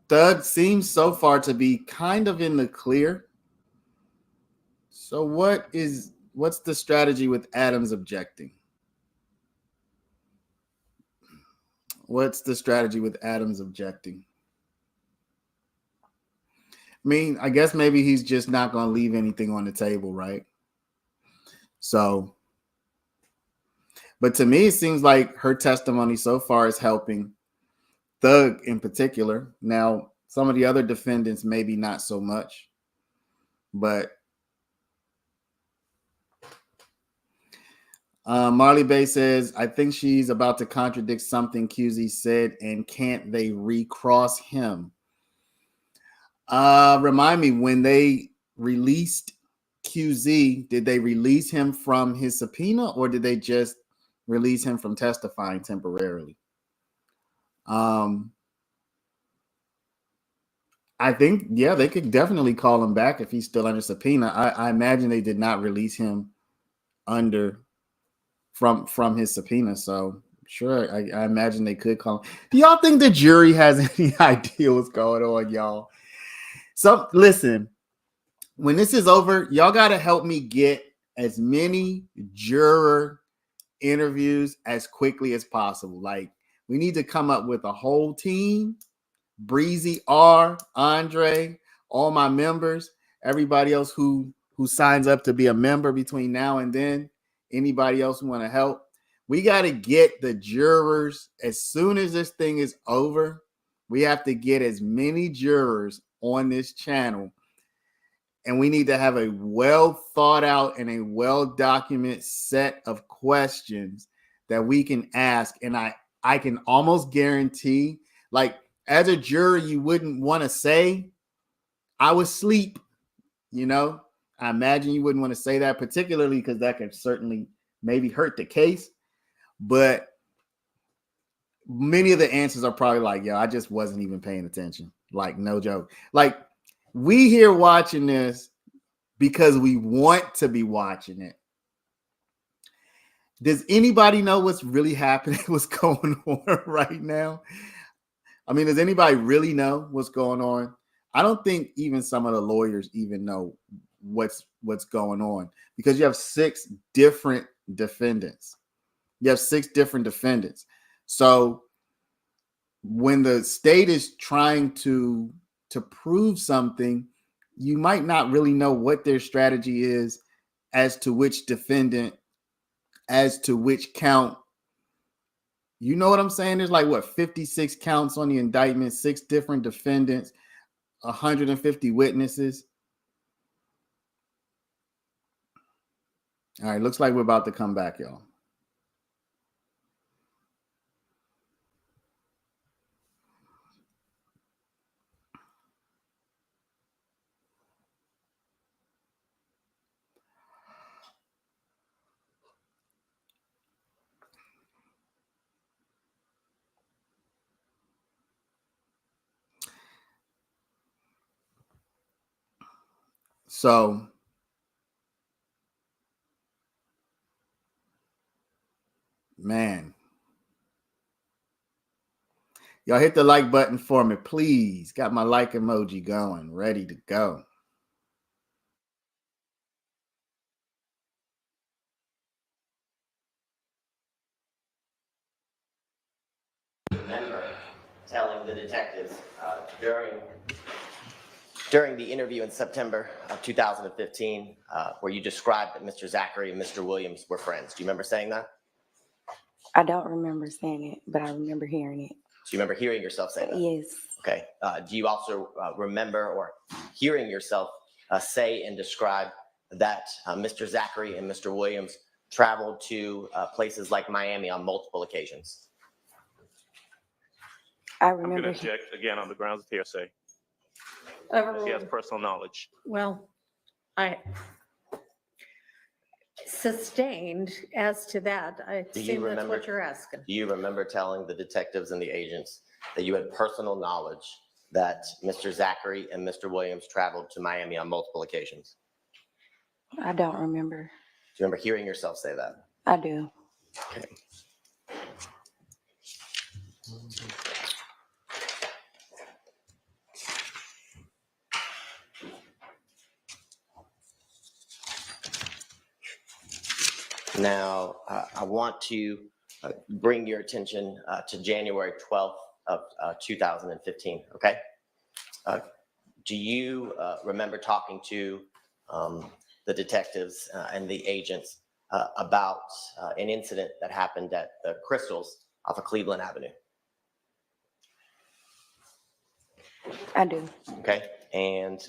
Thug seems so far to be kind of in the clear. So what's the strategy with Adams objecting? What's the strategy with Adams objecting? I mean, I guess maybe he's just not going to leave anything on the table, right? So, but to me, it seems like her testimony so far is helping Thug in particular. Now, some of the other defendants, maybe not so much, but Marley Bay says, I think she's about to contradict something QZ said, and can't they recross him? Remind me, when they released QZ, did they release him from his subpoena or did they just release him from testifying temporarily? I think, yeah, they could definitely call him back if he's still under subpoena. I imagine they did not release him from his subpoena. So sure, I imagine they could call him. Do y'all think the jury has any idea what's going on, y'all? So listen, when this is over, y'all got to help me get as many juror interviews as quickly as possible. Like, we need to come up with a whole team. Breezy, R, Andre, all my members, everybody else who signs up to be a member between now and then, anybody else who want to help. We got to get the jurors as soon as this thing is over. We have to get as many jurors on this channel, and we need to have a well thought out and a well documented set of questions that we can ask. And I can almost guarantee, like, as a juror, you wouldn't want to say, I was asleep. You know, I imagine you wouldn't want to say that, particularly because that could certainly maybe hurt the case. But many of the answers are probably like, yo, I just wasn't even paying attention. Like, no joke. Like, we here watching this because we want to be watching it. Does anybody know what's really happening, what's going on right now? I mean, does anybody really know what's going on? I don't think even some of the lawyers even know what's going on, because you have 6 different defendants. So when the state is trying to prove something, you might not really know what their strategy is as to which defendant, as to which count. You know what I'm saying? There's like, what, 56 counts on the indictment, 6 different defendants, 150 witnesses. All right, looks like we're about to come back, y'all. So man, y'all hit the like button for me, please. Got my like emoji going, ready to go. Remember telling the detectives during the interview in September of 2015, where you described that Mr. Zachary and Mr. Williams were friends. Do you remember saying that? I don't remember saying it, but I remember hearing it. Do you remember hearing yourself say that? Yes. Okay. Do you also remember or hearing yourself say and describe that Mr. Zachary and Mr. Williams traveled to places like Miami on multiple occasions? I I'm going remember. to object again on the grounds of hearsay. She Overruled. has personal knowledge. Well, I sustained as to that. I assume that's what you're asking. Do you remember telling the detectives and the agents that you had personal knowledge that Mr. Zachary and Mr. Williams traveled to Miami on multiple occasions? I don't remember. Do you remember hearing yourself say that? I do. Okay. Now, I want to bring your attention to January 12th of 2015, okay? Do you remember talking to the detectives and the agents about an incident that happened at the Crystals off of Cleveland Avenue? I do. Okay, and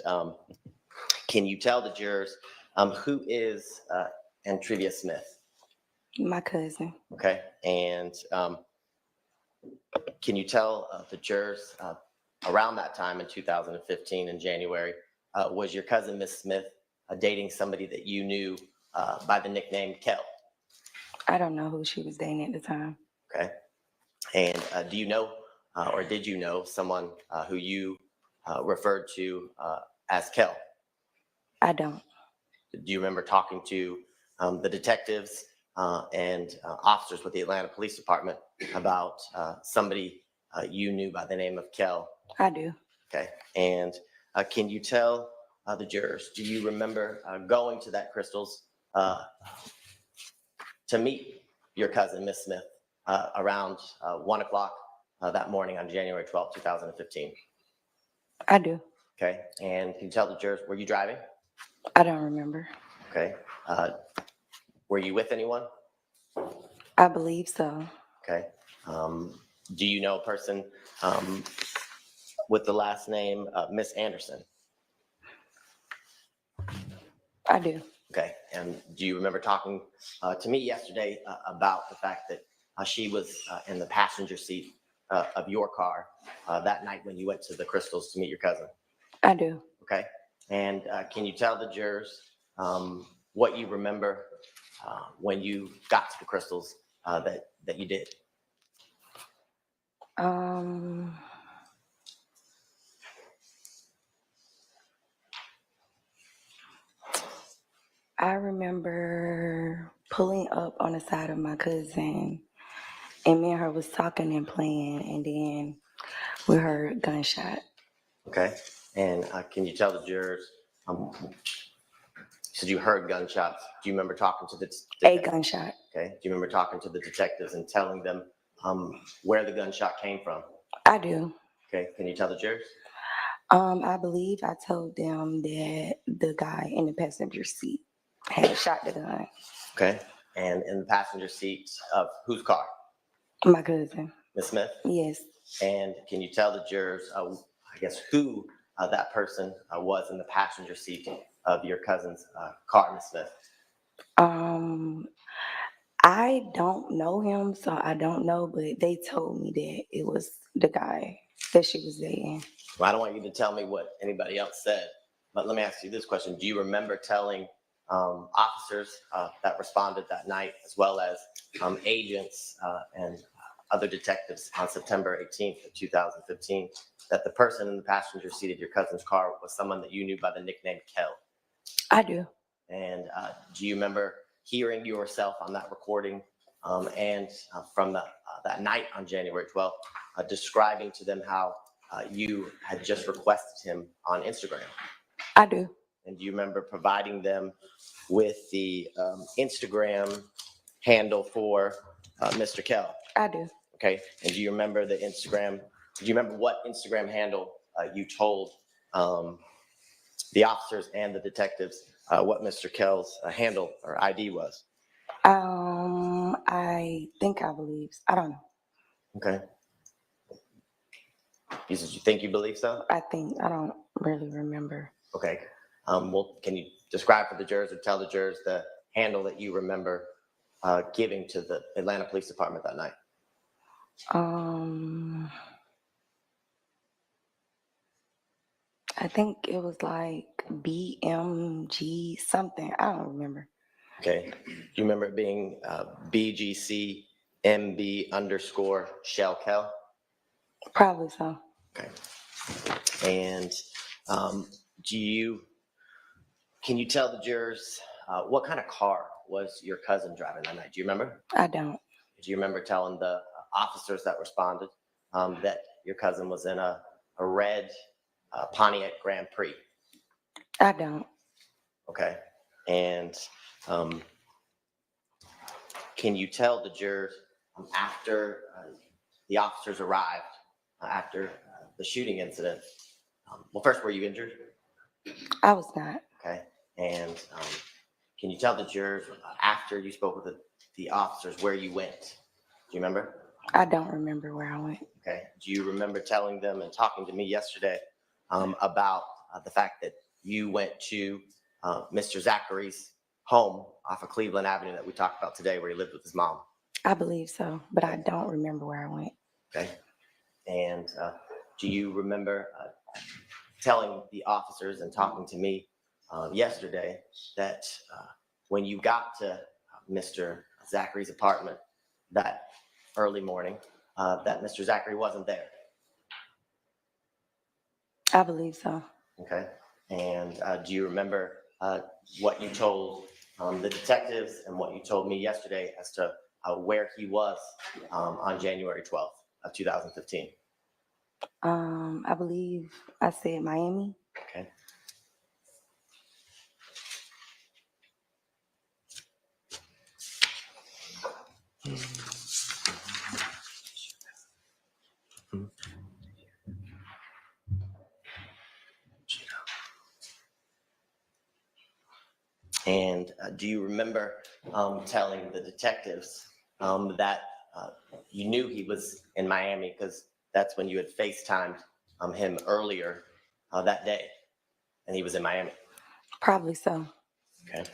can you tell the jurors who is Antrivia Smith? My cousin. Okay, and can you tell the jurors around that time in 2015 in January, was your cousin Miss Smith dating somebody that you knew by the nickname Kel? I don't know who she was dating at the time. Okay, and do you know or did you know someone who you referred to as Kel? I don't. Do you remember talking to the detectives and officers with the Atlanta Police Department about somebody you knew by the name of Kel? I do. Okay. And can you tell the jurors, do you remember going to that Crystal's to meet your cousin, Miss Smith, around 1 o'clock that morning on January 12th, 2015? I do. Okay. And can you tell the jurors, were you driving? I don't remember. Okay. Were you with anyone? I believe so. Okay. Do you know a person with the last name Miss Anderson? I do. Okay. And do you remember talking to me yesterday about the fact that she was in the passenger seat of your car that night when you went to the Crystals to meet your cousin? I do. Okay. And can you tell the jurors what you remember when you got to the Crystals that you did? I remember pulling up on the side of my cousin, and me and her was talking and playing, and then we heard gunshot. Okay. And can you tell the jurors, you said you heard gunshots. Do you remember talking to the A gunshot. Okay. Do you remember talking to the detectives and telling them where the gunshot came from? I do. Okay. Can you tell the jurors? I believe I told them that the guy in the passenger seat had shot the gun. Okay. And in the passenger seat of whose car? My cousin. Miss Smith? Yes. And can you tell the jurors, I guess, who that person was in the passenger seat of your cousin's car, Miss Smith? I don't know him, so I don't know, but they told me that it was the guy that she was dating. Well, I don't want you to tell me what anybody else said, but let me ask you this question. Do you remember telling officers that responded that night, as well as agents and other detectives on September 18th of 2015, that the person in the passenger seat of your cousin's car was someone that you knew by the nickname Kel? I do. And do you remember hearing yourself on that recording and from that night on January 12th, describing to them how you had just requested him on Instagram? I do. And do you remember providing them with the Instagram handle for Mr. Kel? I do. Okay. And do you remember the Instagram? Do you remember what Instagram handle you told the officers and the detectives what Mr. Kel's handle or ID was? I think I believe. I don't know. Okay. You said you think you believe so? I don't really remember. Okay. Well, can you describe for the jurors or tell the jurors the handle that you remember giving to the Atlanta Police Department that night? I think it was like BMG something. I don't remember. Okay. Do you remember it being BGC MB_ Shell Kel? Probably so. Okay. And can you tell the jurors what kind of car was your cousin driving that night? Do you remember? I don't. Do you remember telling the officers that responded that your cousin was in a red Pontiac Grand Prix? I don't. Okay. And can you tell the jurors after the officers arrived, after the shooting incident, well, first, were you injured? I was not. Okay. And can you tell the jurors after you spoke with the officers where you went? Do you remember? I don't remember where I went. Okay. Do you remember telling them and talking to me yesterday about the fact that you went to Mr. Zachary's home off of Cleveland Avenue that we talked about today, where he lived with his mom? I believe so, but I don't remember where I went. Okay. And do you remember telling the officers and talking to me yesterday that when you got to Mr. Zachary's apartment that early morning, that Mr. Zachary wasn't there? I believe so. Okay. And do you remember what you told the detectives and what you told me yesterday as to where he was on January 12th of 2015? I believe I said Miami. Okay. And do you remember telling the detectives that you knew he was in Miami because that's when you had FaceTimed him earlier that day, and he was in Miami? Probably so. Okay.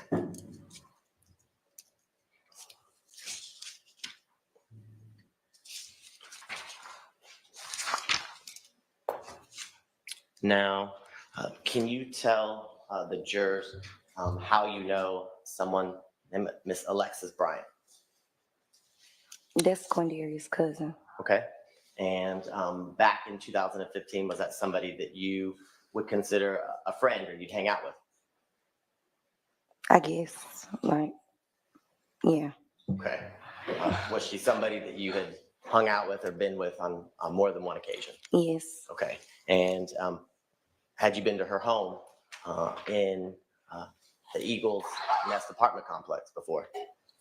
Now, can you tell the jurors how you know someone named Miss Alexis Bryant? That's Quindarius' cousin. Okay. And back in 2015, was that somebody that you would consider a friend or you'd hang out with? I guess, like, yeah. Okay. Was she somebody that you had hung out with or been with on more than one occasion? Yes. Okay. And had you been to her home in the Eagles Nest apartment complex before?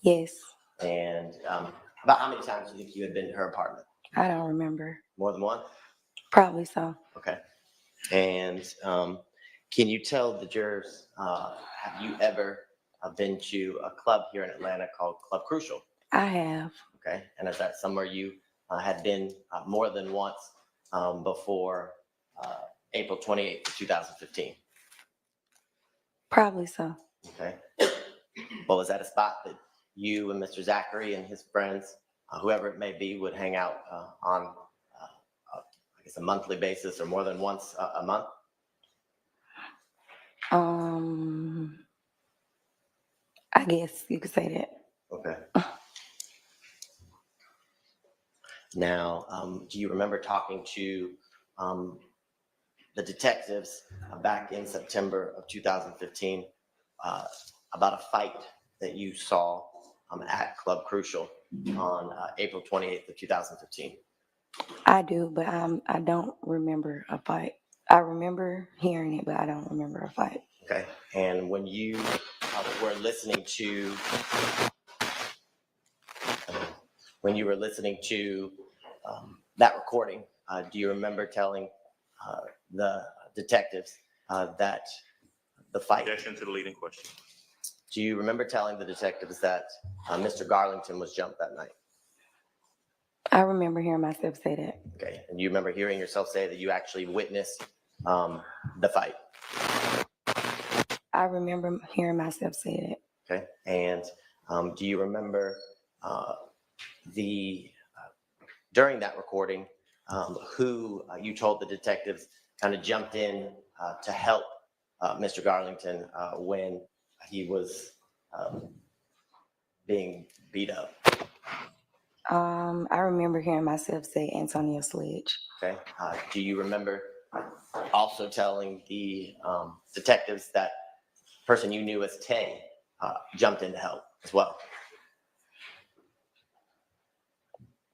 Yes. And about how many times do you think you had been to her apartment? I don't remember. More than one? Probably so. Okay. And can you tell the jurors, have you ever been to a club here in Atlanta called Club Crucial? I have. Okay. And is that somewhere you had been more than once before April 28th, 2015? Probably so. Okay. Well, was that a spot that you and Mr. Zachary and his friends, whoever it may be, would hang out on, I guess, a monthly basis or more than once a month? I guess you could say that. Okay. Now, do you remember talking to the detectives back in September of 2015 about a fight that you saw at Club Crucial on April 28th of 2015? I do, but I don't remember a fight. I remember hearing it, but I don't remember a fight. Okay. And when you were listening to that recording, do you remember telling the detectives that the fight? Objection to the leading question. Do you remember telling the detectives that Mr. Garlington was jumped that night? I remember hearing myself say that. Okay. And you remember hearing yourself say that you actually witnessed the fight? I remember hearing myself say that. Okay. And do you remember during that recording, who you told the detectives kind of jumped in to help Mr. Garlington when he was being beat up? I remember hearing myself say Antonio Sledge. Okay. Do you remember also telling the detectives that person you knew as Tay jumped in to help as well?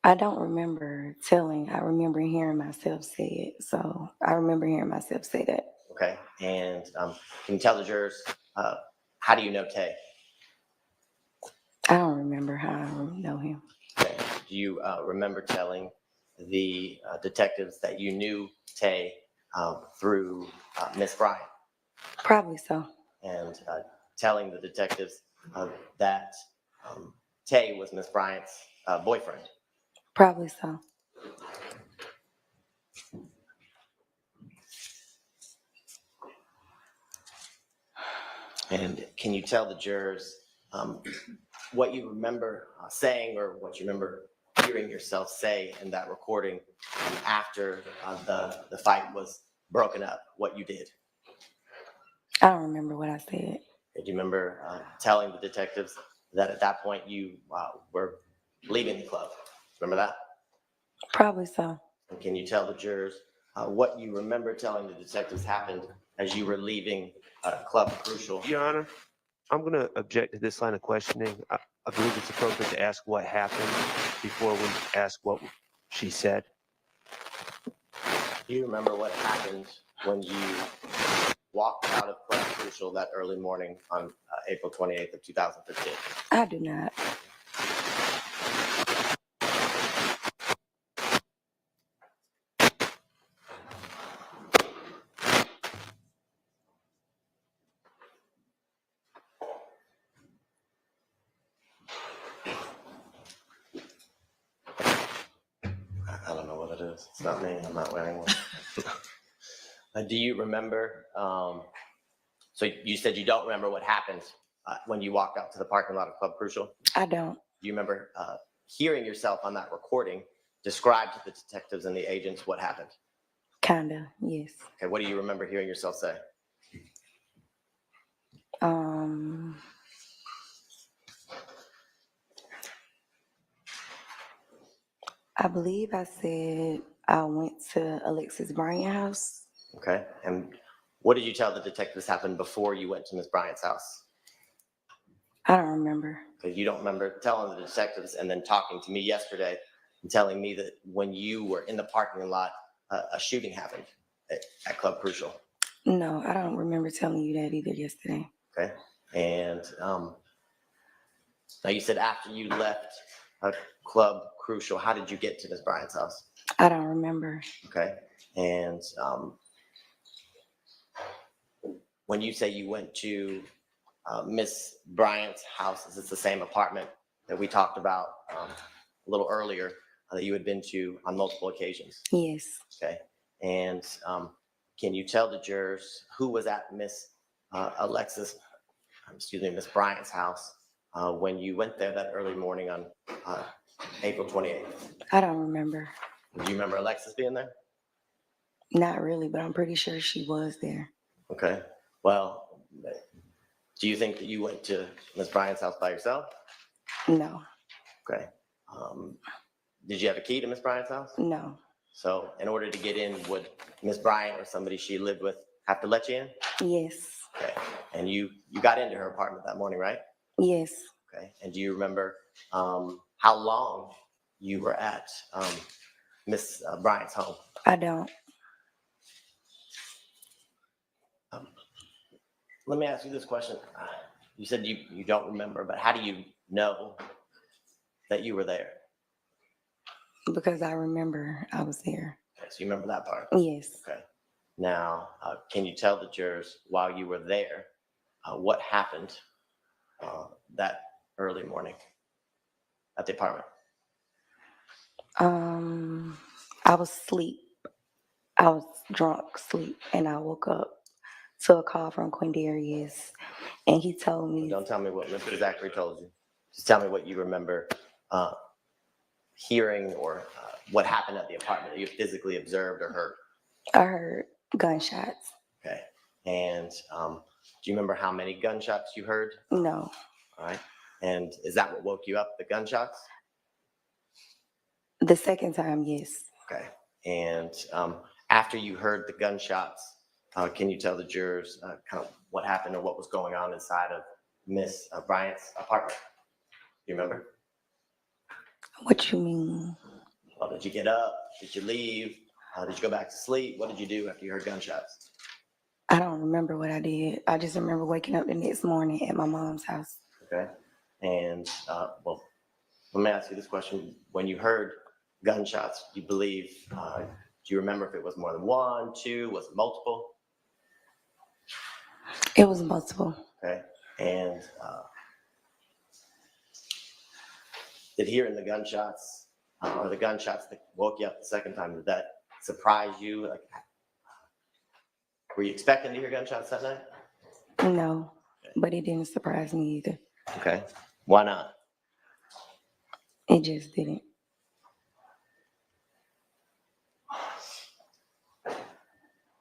I don't remember telling. I remember hearing myself say it. So I remember hearing myself say that. Okay. And can you tell the jurors, how do you know Tay? I don't remember how I know him. Okay. Do you remember telling the detectives that you knew Tay through Miss Bryant? Probably so. And telling the detectives that Tay was Miss Bryant's boyfriend? Probably so. And can you tell the jurors what you remember saying or what you remember hearing yourself say in that recording after the fight was broken up, what you did? I don't remember what I said. Do you remember telling the detectives that at that point you were leaving the club? Remember that? Probably so. And can you tell the jurors what you remember telling the detectives happened as you were leaving Club Crucial. Your Honor, I'm going to object to this line of questioning. I believe it's appropriate to ask what happened before we ask what she said. Do you remember what happened when you walked out of Club Crucial that early morning on April 28th of 2015? I do not. I don't know what it is. It's not me. I'm not wearing one. Do you remember? So you said you don't remember what happened when you walked out to the parking lot of Club Crucial? I don't. Do you remember hearing yourself on that recording describe to the detectives and the agents what happened? Kinda, yes. Okay, what do you remember hearing yourself say? I believe I said I went to Alexis Bryant's house. Okay, and what did you tell the detectives happened before you went to Miss Bryant's house? I don't remember. Because you don't remember telling the detectives and then talking to me yesterday and telling me that when you were in the parking lot, a shooting happened at Club Crucial. No, I don't remember telling you that either yesterday. Okay, and now you said after you left Club Crucial, how did you get to Miss Bryant's house? I don't remember. Okay, and when you say you went to Miss Bryant's house, is this the same apartment that we talked about a little earlier that you had been to on multiple occasions? Yes. Okay, and can you tell the jurors who was at Miss Miss Bryant's house when you went there that early morning on April 28th? I don't remember. Do you remember Alexis being there? Not really, but I'm pretty sure she was there. Okay, well, do you think that you went to Miss Bryant's house by yourself? No. Okay. Did you have a key to Miss Bryant's house? No. So in order to get in, would Miss Bryant or somebody she lived with have to let you in? Yes. Okay. And you got into her apartment that morning, right? Yes. Okay. And do you remember how long you were at Miss Bryant's home? I don't. Let me ask you this question. You said you don't remember, but how do you know that you were there? Because I remember I was there. Okay, so you remember that part? Yes. Okay. Now, can you tell the jurors while you were there what happened that early morning at the apartment? I was asleep. I was drunk, sleep, and I woke up to a call from Quindarius, and he told me. Don't tell me what Mr. Zachary told you. Just tell me what you remember hearing or what happened at the apartment that you physically observed or heard. I heard gunshots. Okay. And do you remember how many gunshots you heard? No. All right. And is that what woke you up, the gunshots? The second time, yes. Okay. And after you heard the gunshots, can you tell the jurors kind of what happened or what was going on inside of Miss Bryant's apartment? Do you remember? What you mean? Well, did you get up? Did you leave? Did you go back to sleep? What did you do after you heard gunshots? I don't remember what I did. I just remember waking up the next morning at my mom's house. Okay. And well, let me ask you this question. When you heard gunshots, do you remember if it was more than one, two, was it multiple? It was multiple. Okay. And did hearing the gunshots or the gunshots that woke you up the second time, did that surprise you? Like, were you expecting to hear gunshots that night? No, but it didn't surprise me either. Okay. Why not? It just didn't.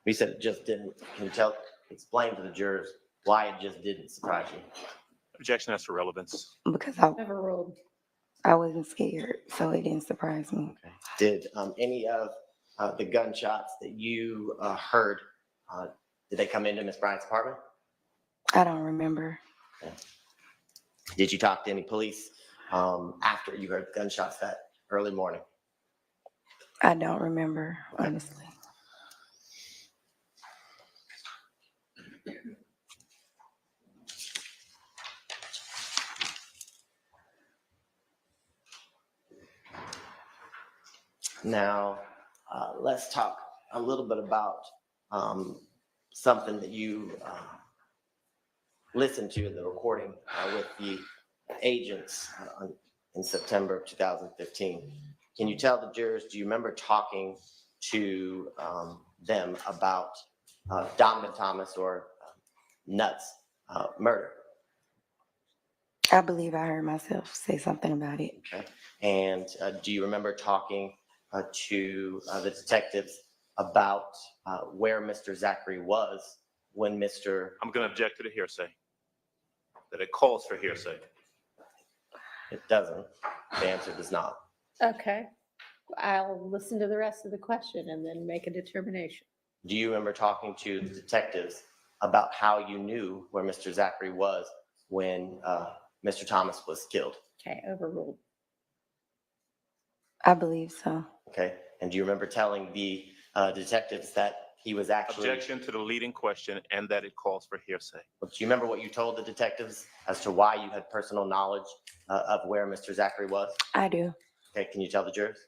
You said it just didn't. Can you explain to the jurors why it just didn't surprise you? Objection as to relevance. Because I wasn't scared, so it didn't surprise me. Did any of the gunshots that you heard, did they come into Miss Bryant's apartment? I don't remember. Okay. Did you talk to any police after you heard the gunshots that early morning? I don't remember, honestly. Now, let's talk a little bit about something that you listened to in the recording with the agents in September of 2015. Can you tell the jurors, do you remember talking to them about Donovan Thomas or Nuts murder? I believe I heard myself say something about it. Okay. And do you remember talking to the detectives about where Mr. Zachary was when Mr. I'm going to object to the hearsay, that it calls for hearsay. It doesn't. The answer does not. Okay. I'll listen to the rest of the question and then make a determination. Do you remember talking to the detectives about how you knew where Mr. Zachary was when Mr. Thomas was killed? Okay, overruled. I believe so. Okay. And do you remember telling the detectives that he was actually... Objection to the leading question and that it calls for hearsay. Do you remember what you told the detectives as to why you had personal knowledge of where Mr. Zachary was? I do. Okay. Can you tell the jurors?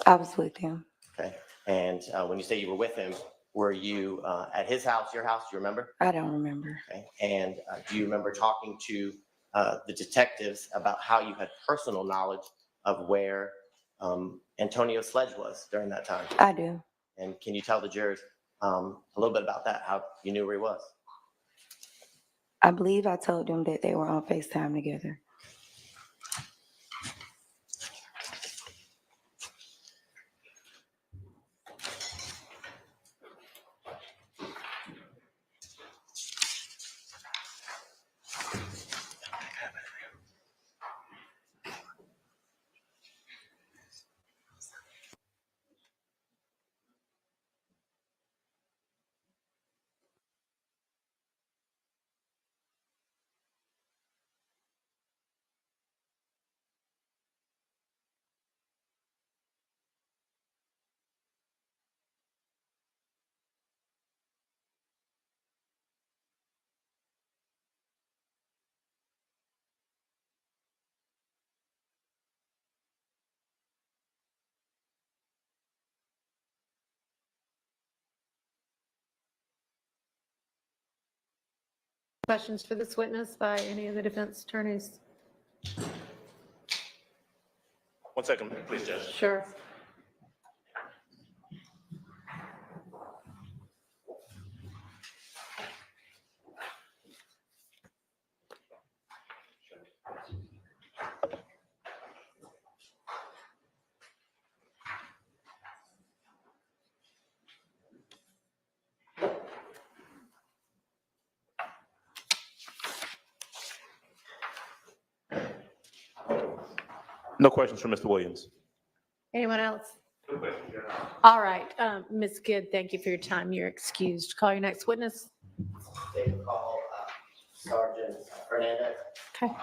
I was with him. Okay. And when you say you were with him, were you at his house, your house? Do you remember? I don't remember. Okay. And do you remember talking to the detectives about how you had personal knowledge of where Antonio Sledge was during that time? I do. And can you tell the jurors a little bit about that, how you knew where he was? I believe I told them that they were on FaceTime together. Questions for this witness by any of the defense attorneys? 1 second, please, Judge. Sure. No questions from Mr. Williams. Anyone else? No questions, Your Honor. All right. Ms. Kidd, thank you for your time. You're excused. Call your next witness. They will call Sergeant Fernandez. Okay.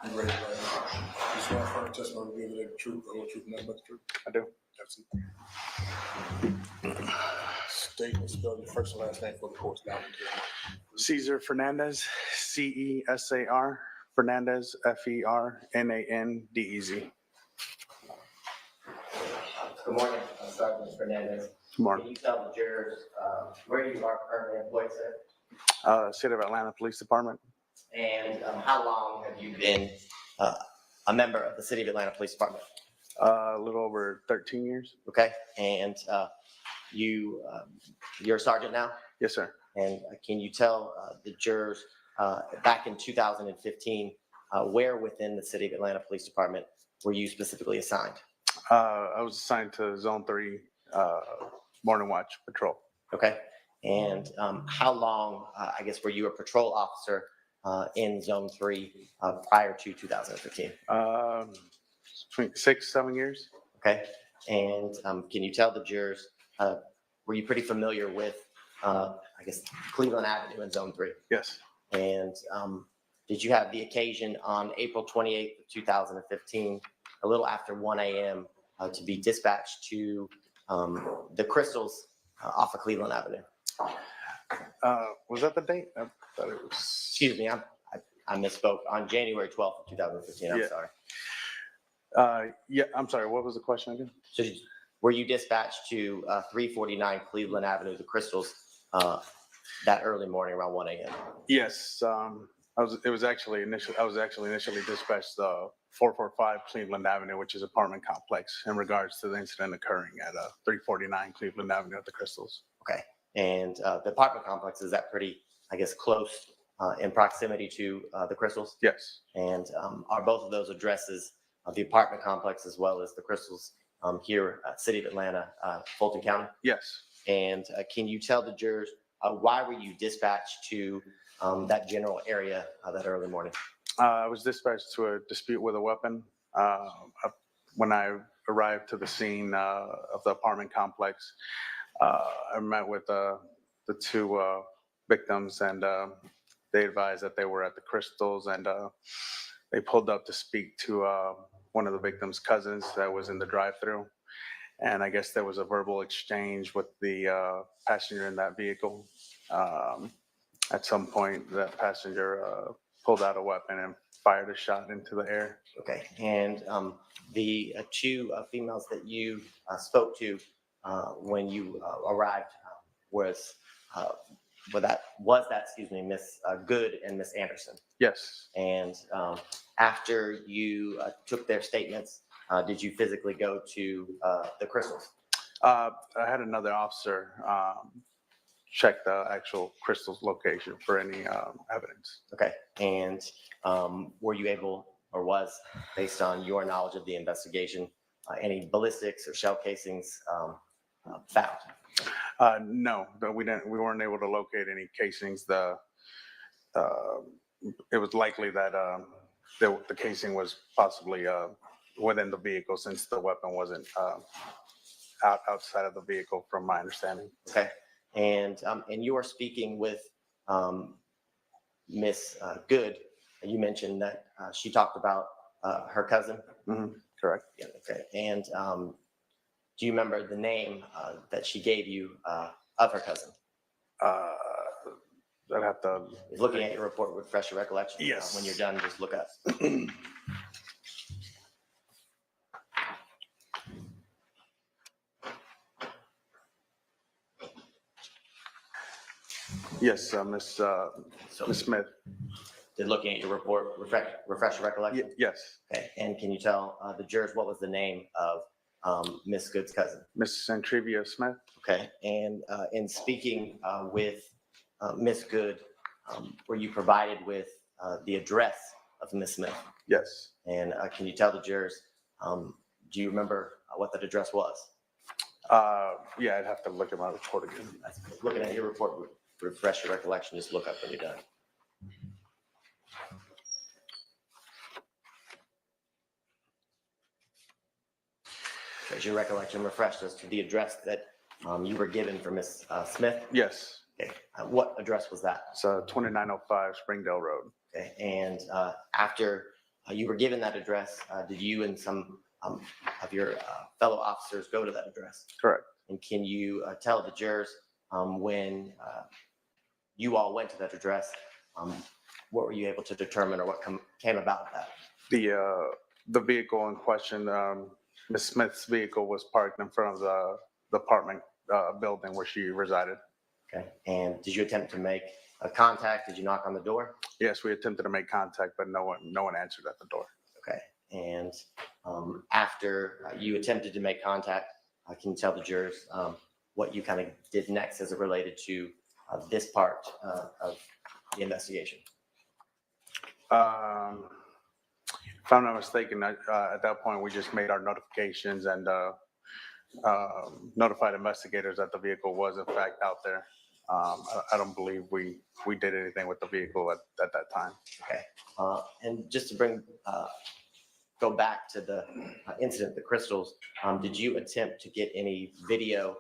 I'm ready. You swear affirm testimony to be the truth, the whole truth, and nothing but the truth? I do. State and spell your first and last name for the court's document. Cesar Fernandez, Cesar, Fernandez, Fernandez. Good morning, Sergeant Fernandez. Good morning. Can you tell the jurors where you are currently employed, sir? City of Atlanta Police Department. And how long have you been a member of the City of Atlanta Police Department? A little over 13 years. Okay. And you're a sergeant now? Yes, sir. And can you tell the jurors back in 2015 where within the City of Atlanta Police Department were you specifically assigned? I was assigned to Zone 3 Morning Watch Patrol. Okay. And how long, I guess, were you a patrol officer in Zone 3 prior to 2015? Between 6-7 years. Okay. And can you tell the jurors, were you pretty familiar with, I guess, Cleveland Avenue in Zone 3? Yes. And did you have the occasion on April 28th of 2015, a little after 1 a.m., to be dispatched to the Crystals off of Cleveland Avenue? Was that the date? I thought it was. Excuse me, I misspoke. On January 12th of 2015, I'm Yeah. sorry. Yeah, I'm sorry. What was the question again? So were you dispatched to 349 Cleveland Avenue, the Crystals, that early morning around 1 a.m.? Yes. I was initially dispatched 445 Cleveland Avenue, which is apartment complex, in regards to the incident occurring at 349 Cleveland Avenue at the Crystals. Okay. And the apartment complex, is that pretty, I guess, close in proximity to the Crystals? Yes. And are both of those addresses of the apartment complex as well as the Crystals here at City of Atlanta, Fulton County? Yes. And can you tell the jurors why were you dispatched to that general area that early morning? I was dispatched to a dispute with a weapon. When I arrived to the scene of the apartment complex, I met with the two victims, and they advised that they were at the Crystals, and they pulled up to speak to one of the victim's cousins that was in the drive-thru. And I guess there was a verbal exchange with the passenger in that vehicle. At some point, that passenger pulled out a weapon and fired a shot into the air. Okay. And the two females that you spoke to when you arrived was that Miss Good and Miss Anderson? Yes. And after you took their statements, did you physically go to the Crystals? I had another officer check the actual Crystals location for any evidence. Okay. And were you able, or was, based on your knowledge of the investigation, any ballistics or shell casings found? No, we weren't able to locate any casings. It was likely that the casing was possibly within the vehicle, since the weapon wasn't outside of the vehicle, from my understanding. Okay. And you are speaking with Miss Good. You mentioned that she talked about her cousin. Mm-hmm. Correct. Yeah. Okay. And do you remember the name that she gave you of her cousin? I'd have to. Looking at your report, refresh your recollection. Yes. When you're done, just look up. Yes, Miss Smith. Did looking at your report refresh your recollection? Yes. Okay. And can you tell the jurors what was the name of Miss Good's cousin? Miss Centrivia Smith. Okay. And in speaking with Miss Good, were you provided with the address of Miss Smith? Yes. And can you tell the jurors, do you remember what that address was? Yeah, I'd have to look at my report again. Looking at your report, refresh your recollection, just look up when you're done. Is your recollection refreshed as to the address that you were given for Miss Smith? Yes. Okay. What address was that? It's 2905 Springdale Road. Okay. And after you were given that address, did you and some of your fellow officers go to that address? Correct. And can you tell the jurors when you all went to that address, what were you able to determine, or what came about that? The vehicle in question, Miss Smith's vehicle, was parked in front of the apartment building where she resided. Okay. And did you attempt to make a contact? Did you knock on the door? Yes, we attempted to make contact, but no one answered at the door. Okay. And after you attempted to make contact, can you tell the jurors what you kind of did next as it related to this part of the investigation. If I'm not mistaken, at that point, we just made our notifications and notified investigators that the vehicle was in fact out there. I don't believe we did anything with the vehicle at that time. Okay. And just to go back to the incident, the crystals, did you attempt to get any video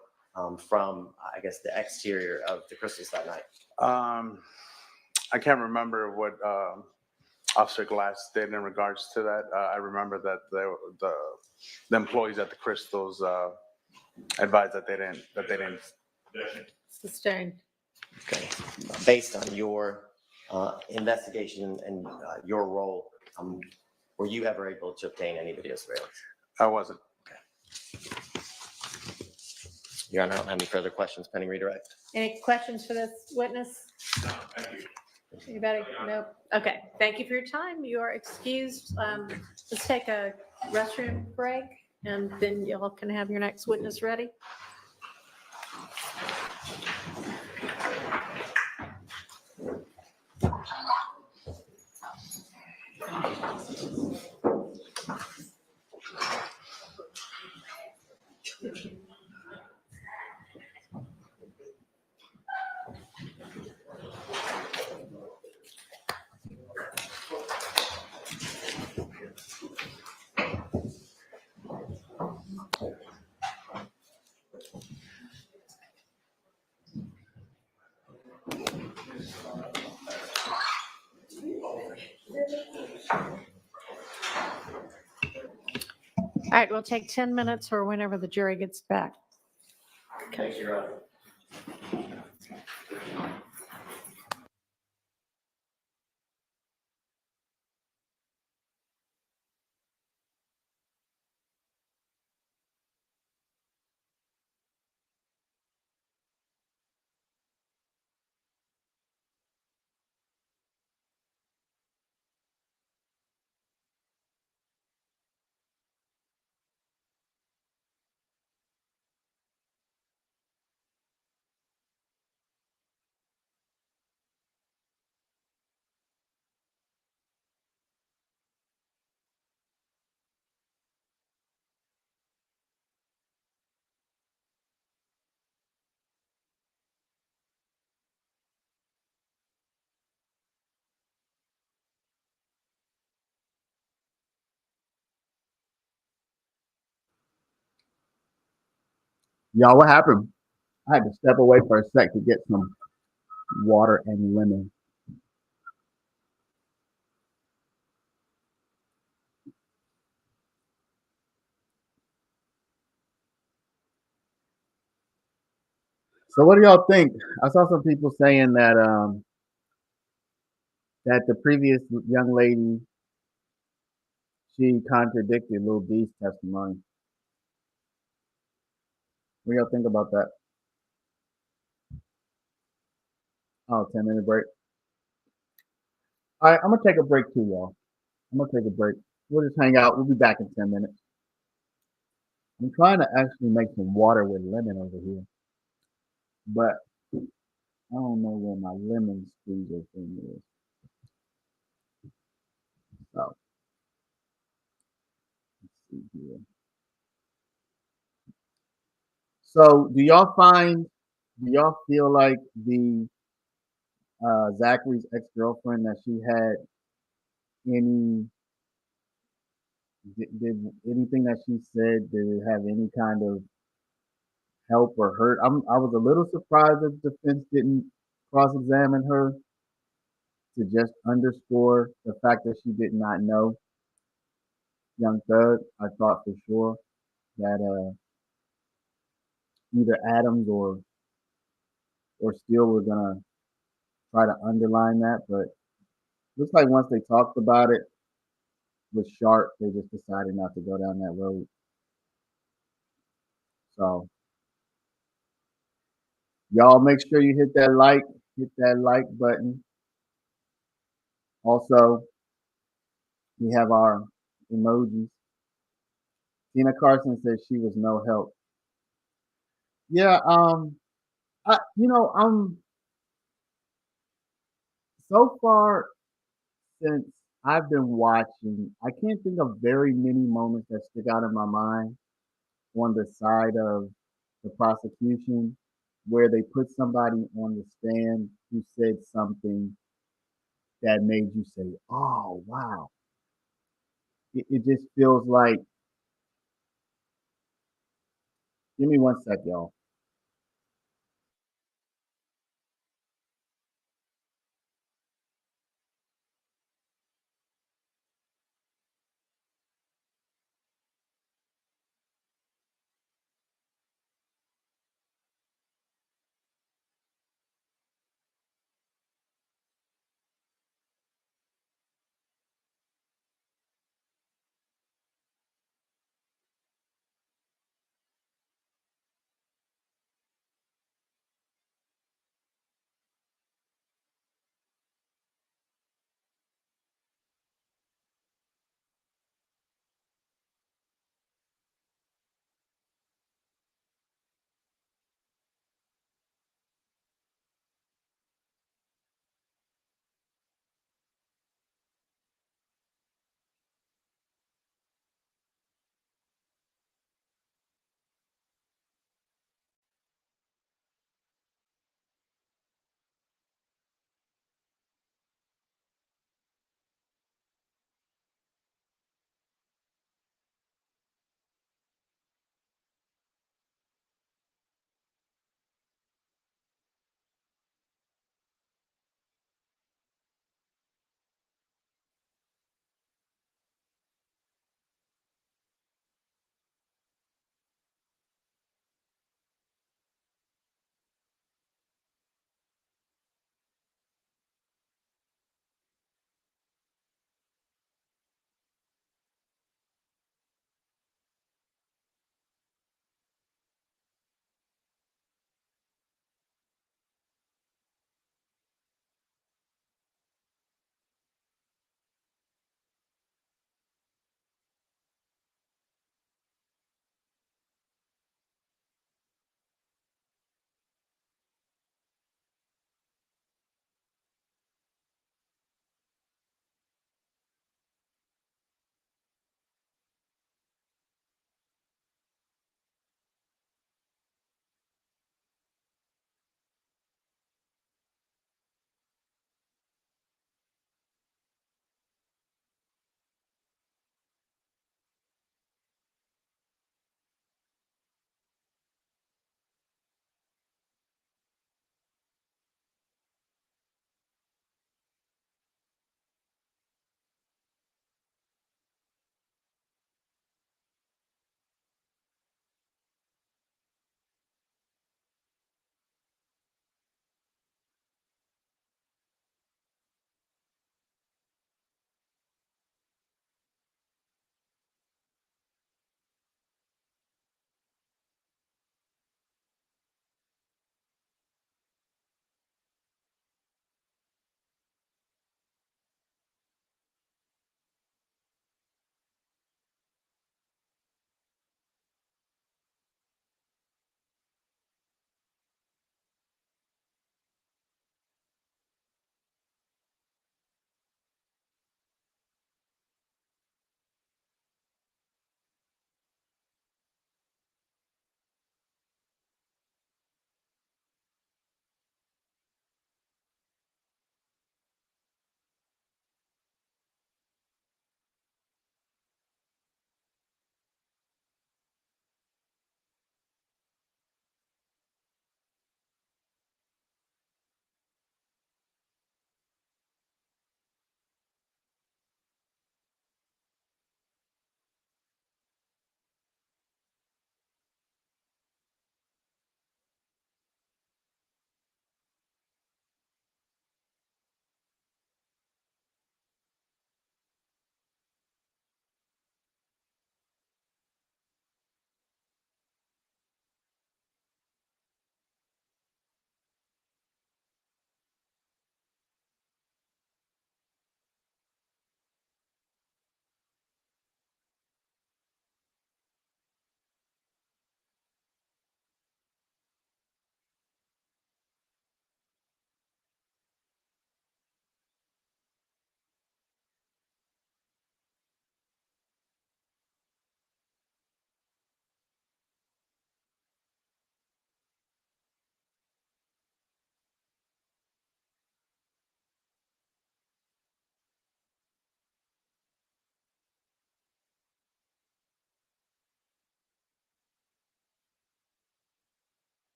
from, I guess, the exterior of the crystals that night? I can't remember what Officer Glass did in regards to that. I remember that the employees at the crystals advised that they didn't. Sustained. Okay. Based on your investigation and your role, were you ever able to obtain any video surveillance? I wasn't. Your Honor, I don't have any further questions pending redirect. Any questions for this witness? No, thank you. Anybody? Nope. Okay. Thank you for your time. You are excused. Let's take a restroom break and then y'all can have your next witness ready. All right, we'll take 10 minutes or whenever the jury gets back. Thank you, Your Honor. Y'all, what happened? I had to step away for a sec to get some water and lemon. So what do y'all think? I saw some people saying that that the previous young lady, she contradicted Lil B's testimony. What do y'all think about that? Oh, 10-minute break. All right, I'm gonna take a break too, y'all. I'm gonna take a break. We'll just hang out. We'll be back in 10 minutes. I'm trying to actually make some water with lemon over here, but I don't know where my lemon squeezer thing is. So let's see here. So do y'all feel like the Zachary's ex-girlfriend, that she had did anything that she said, did it have any kind of help or hurt? I was a little surprised that the defense didn't cross-examine her to just underscore the fact that she did not know Young Thug. I thought for sure that either Adams or Steele were gonna try to underline that, but looks like once they talked about it with Sharp, they just decided not to go down that road. So y'all make sure you hit that like button. Also, we have our emojis. Tina Carson says she was no help. Yeah, so far since I've been watching, I can't think of very many moments that stick out in my mind on the side of the prosecution where they put somebody on the stand who said something that made you say, "Oh, wow." It just feels like, give me one sec, y'all.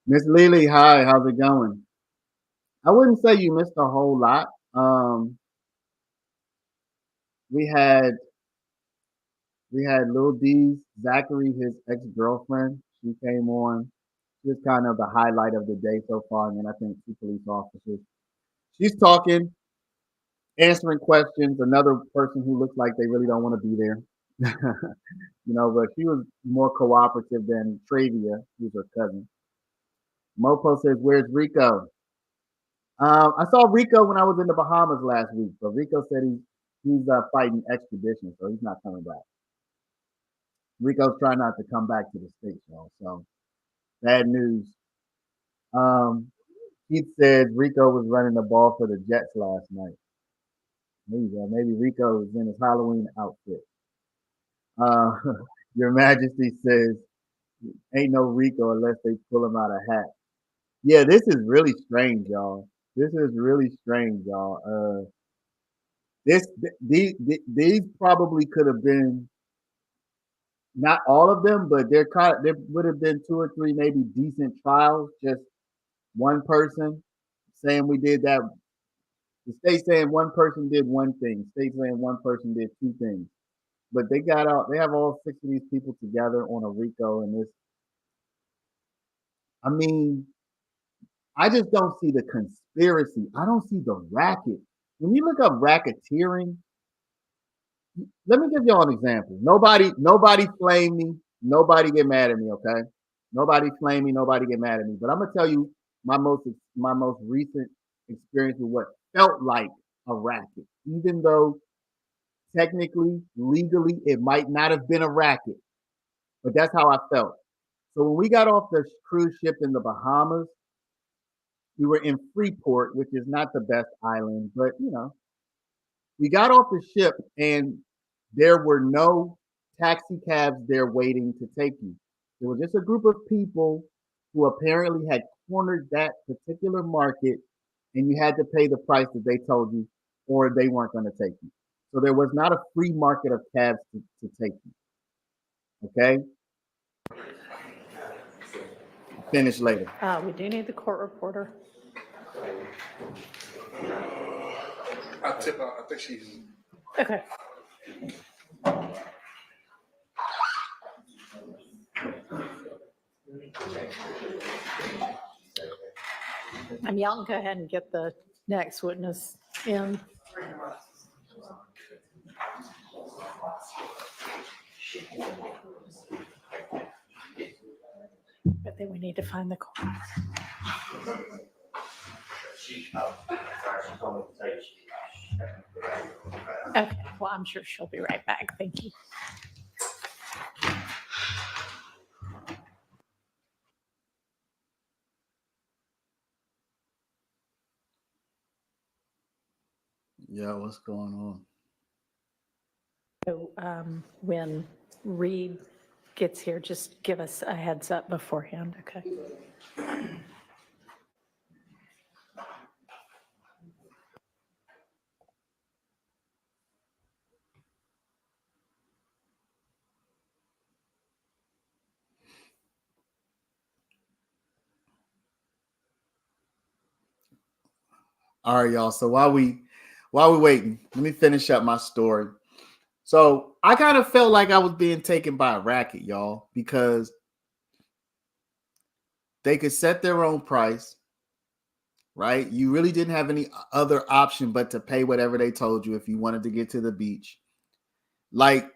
Miss Lily, hi, how's it going? I wouldn't say you missed a whole lot. We had Lil D's Zachary, his ex-girlfriend. She came on. She was kind of the highlight of the day so far, and then I think two police officers. She's talking, answering questions. Another person who looks like they really don't want to be there. But she was more cooperative than Travia, who's her cousin. Mopo says, "Where's Rico?" I saw Rico when I was in the Bahamas last week, but Rico said he's fighting extradition, so he's not coming back. Rico's trying not to come back to the States, y'all. So bad news. Keith said Rico was running the ball for the Jets last night. There you go. Maybe Rico was in his Halloween outfit. Your Majesty says, ain't no Rico unless they pull him out of hat. Yeah, this is really strange, y'all. This is really strange, y'all. These probably could have been not all of them, but there would have been two or three maybe decent trials. Just one person saying we did that. The state saying one person did one thing. State saying one person did two things. But they got out. They have all six of these people together on a RICO, and this. I mean, I just don't see the conspiracy. I don't see the racket. When you look up racketeering, let me give y'all an example. Nobody flame me. Nobody get mad at me, okay? Nobody flame me. Nobody get mad at me. But I'm gonna tell you my most recent experience with what felt like a racket, even though technically, legally, it might not have been a racket, but that's how I felt. So when we got off the cruise ship in the Bahamas, we were in Freeport, which is not the best island, but we got off the ship and there were no taxi cabs there waiting to take you. There was just a group of people who apparently had cornered that particular market, and you had to pay the price that they told you, or they weren't going to take you. So there was not a free market of cabs to take you. Okay? Finish later. We do need the court reporter. I think she's. Okay. Y'all can go ahead and get the next witness in. But then we need to find the court. Okay, well, I'm sure she'll be right back. Thank you. Yeah, what's going on? So when Reed gets here, just give us a heads up beforehand, okay? All right, y'all. So while we waiting, let me finish up my story. So I kind of felt like I was being taken by a racket, y'all, because they could set their own price, right? You really didn't have any other option but to pay whatever they told you if you wanted to get to the beach. Like,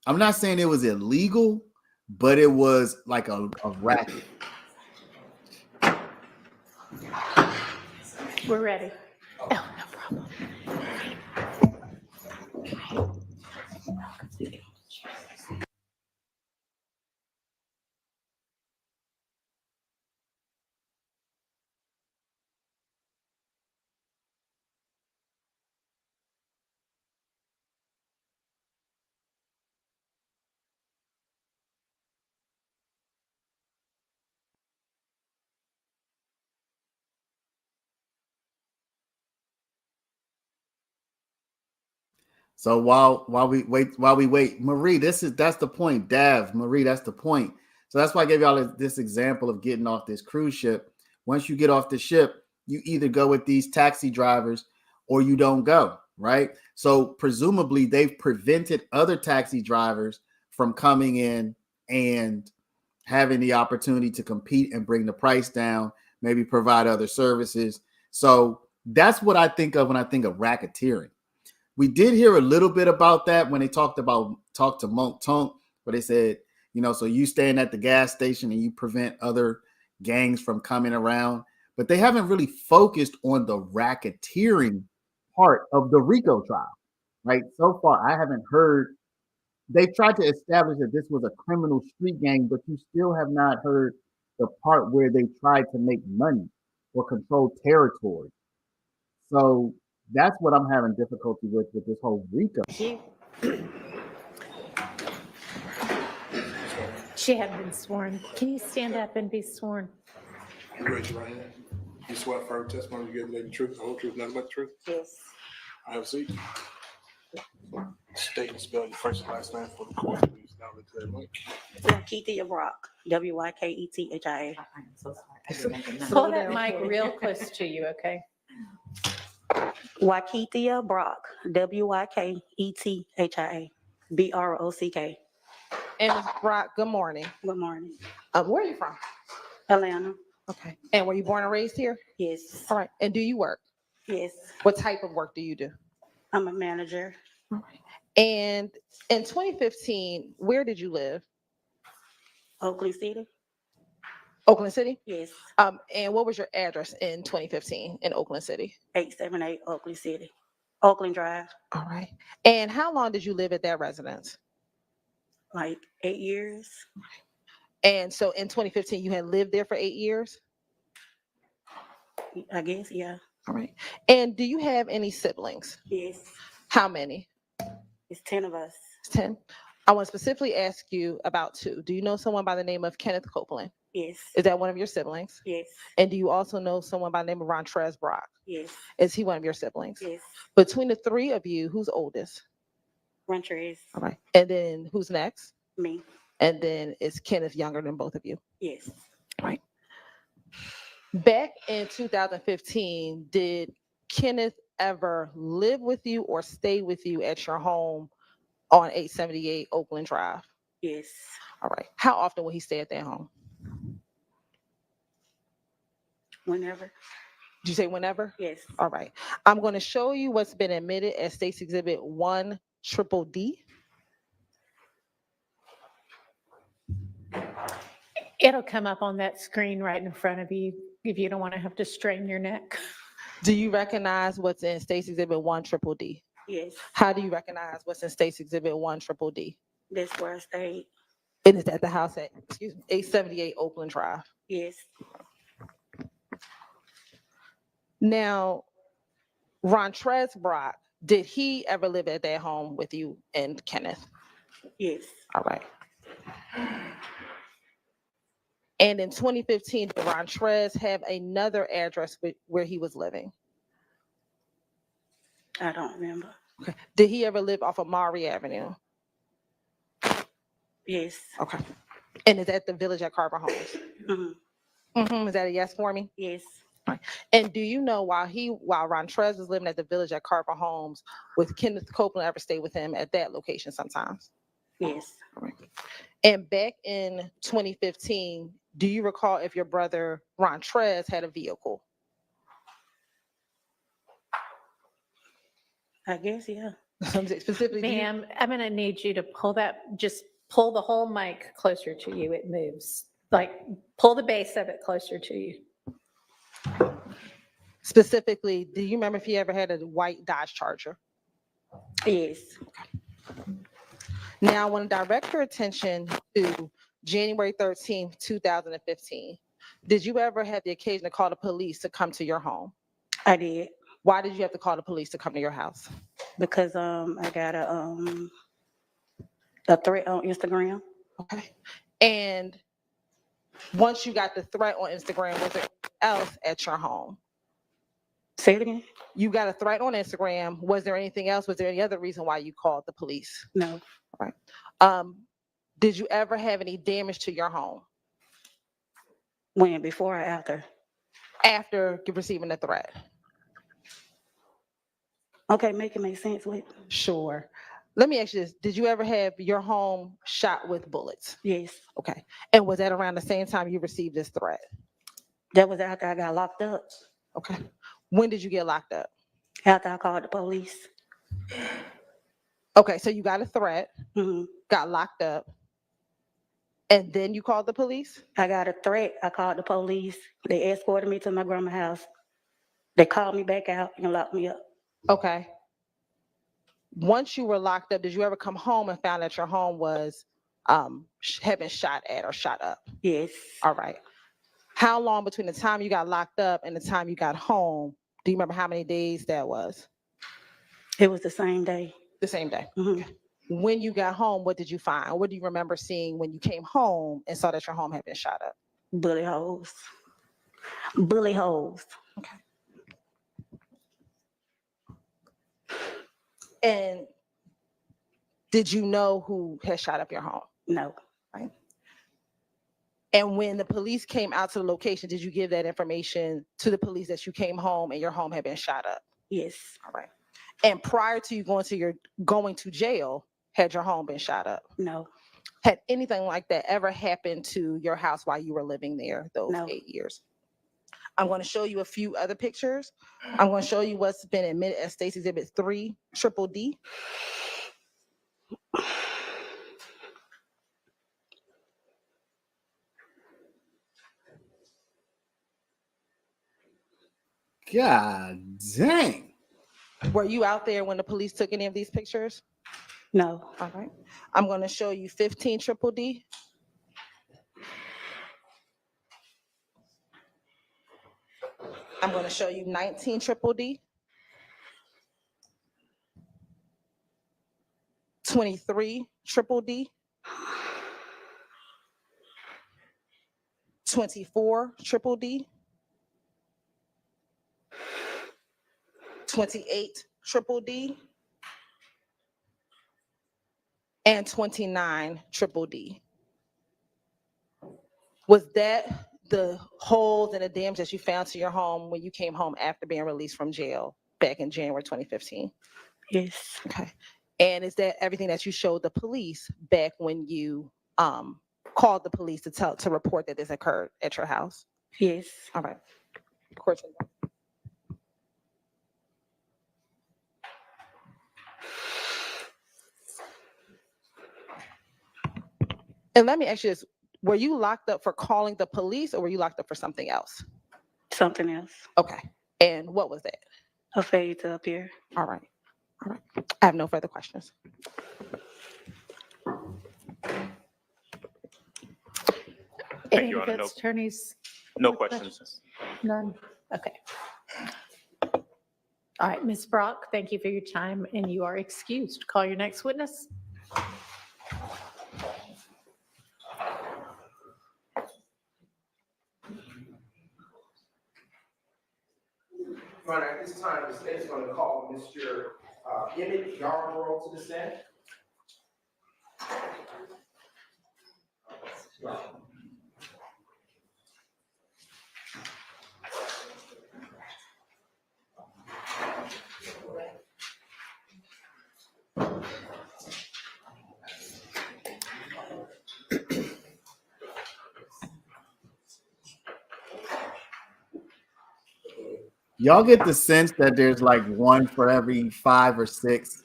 I'm not saying it was illegal, but it was like a racket. We're ready. Oh, no problem. So while we wait, Marie, that's the point. Dav, Marie, that's the point. So that's why I gave y'all this example of getting off this cruise ship. Once you get off the ship, you either go with these taxi drivers or you don't go, right? So presumably they've prevented other taxi drivers from coming in and having the opportunity to compete and bring the price down, maybe provide other services. So that's what I think of when I think of racketeering. We did hear a little bit about that when they talked to Monk Tonk, where they said, so you stand at the gas station and you prevent other gangs from coming around, but they haven't really focused on the racketeering part of the Rico trial, right? So far, I haven't heard. They've tried to establish that this was a criminal street gang, but you still have not heard the part where they tried to make money or control territory. So that's what I'm having difficulty with this whole Rico. She hadn't been sworn. Can you stand up and be sworn? You raise your right hand. You swear firm testimony you give the truth, the whole truth, nothing but the truth? Yes. I have a seat. State and spell your first and last name for the court. Please now look to that mic. Wakethia Brock, Wykethia. I'm so sorry. Pull that mic real close to you, okay? Wakethia Brock, Wykethia, Brock. And Ms. Brock, good morning. Good morning. Where are you from? Atlanta. Okay. And were you born and raised here? Yes. All right. And do you work? Yes. What type of work do you do? I'm a manager. All right. And in 2015, where did you live? Oakland City. Oakland City? Yes. And what was your address in 2015 in Oakland City? 878 Oakland City. Oakland Drive. All right. And how long did you live at that residence? Like 8 years. And so in 2015, you had lived there for 8 years? I guess, yeah. All right. And do you have any siblings? Yes. How many? It's 10 of us. 10. I want to specifically ask you about 2. Do you know someone by the name of Kenneth Copeland? Yes. Is that one of your siblings? Yes. And do you also know someone by the name of Rontrez Brock? Yes. Is he one of your siblings? Yes. Between the 3 of you, who's oldest? Rontrez. All right. And then who's next? Me. And then is Kenneth younger than both of you? Yes. All right. Back in 2015, did Kenneth ever live with you or stay with you at your home on 878 Oakland Drive? Yes. All right. How often would he stay at that home? Whenever. Did you say whenever? Yes. All right. I'm going to show you what's been admitted as State's Exhibit 1 Triple D. It'll come up on that screen right in front of you if you don't want to have to strain your neck. Do you recognize what's in State's Exhibit 1 Triple D? Yes. How do you recognize what's in State's Exhibit 1 Triple D? That's where I stayed. It is at the house at, 878 Oakland Drive. Yes. Now, Rontrez Brock, did he ever live at that home with you and Kenneth? Yes. All right. And in 2015, did Rontrez have another address where he was living? I don't remember. Okay. Did he ever live off of Maury Avenue? Yes. Okay. And is that the Village at Carver Homes? Mm-hmm. Is that a yes for me? Yes. All right. And do you know while Rontrez was living at the Village at Carver Homes, with Kenneth Copeland ever stay with him at that location sometimes? Yes. All right. And back in 2015, do you recall if your brother Rontrez had a vehicle? I guess, yeah. Specifically, Ma'am, I'm going to need you to just pull the whole mic closer to you. It moves. Like, pull the base of it closer to you. Specifically, do you remember if he ever had a white Dodge Charger? Yes. Now, I want to direct your attention to January 13th, 2015. Did you ever have the occasion to call the police to come to your home? I did. Why did you have to call the police to come to your house? Because I got a threat on Instagram. Okay. And once you got the threat on Instagram, was there anything else at your home? Say it again. You got a threat on Instagram. Was there anything else? Was there any other reason why you called the police? No. All right. Did you ever have any damage to your home When, before or after? after receiving the threat? Okay, make it make sense with. Sure. Let me ask you this. Did you ever have your home shot with bullets? Yes. Okay. And was that around the same time you received this threat? That was after I got locked up. Okay. When did you get locked up? After I called the police. Okay, so you got a threat, Mm-hmm. got locked up, and then you called the police? I got a threat. I called the police. They escorted me to my grandma's house. They called me back out and locked me up. Okay. Once you were locked up, did you ever come home and found that your home was had been shot at or shot up? Yes. All right. How long between the time you got locked up and the time you got home? Do you remember how many days that was? It was the same day. The same day. Mm-hmm. When you got home, what did you find? What do you remember seeing when you came home and saw that your home had been shot up? Bullet holes. Bullet holes. Okay. And did you know who had shot up your home? No. Right. And when the police came out to the location, did you give that information to the police that you came home and your home had been shot up? Yes. All right. And prior to you going to jail, had your home been shot up? No. Had anything like that ever happened to your house while you were living there those 8 years? I'm going to show you a few other pictures. I'm going to show you what's been admitted as State's Exhibit 3, Triple D. God dang. Were you out there when the police took any of these pictures? No. All right. I'm going to show you 15 Triple D. I'm going to show you 19 Triple D. 23 Triple D. 24 Triple D. 28 Triple D. And 29 Triple D. Was that the holes and the damage that you found to your home when you came home after being released from jail back in January 2015? Yes. Okay. And is that everything that you showed the police back when you called the police to report that this occurred at your house? Yes. All right. Court. And let me ask you this. Were you locked up for calling the police or were you locked up for something else? Something else. Okay. And what was that? A failure to appear. All right. All right. I have no further questions. Thank Any you, Your Honor. defense attorneys? No More questions. None? Okay. All right, Ms. Brock, thank you for your time, and you are excused. Call your next witness. Right, at this time, the state is going to call Mr. Emmett Yarborough to the stand. Y'all get the sense that there's like one for every 5 or 6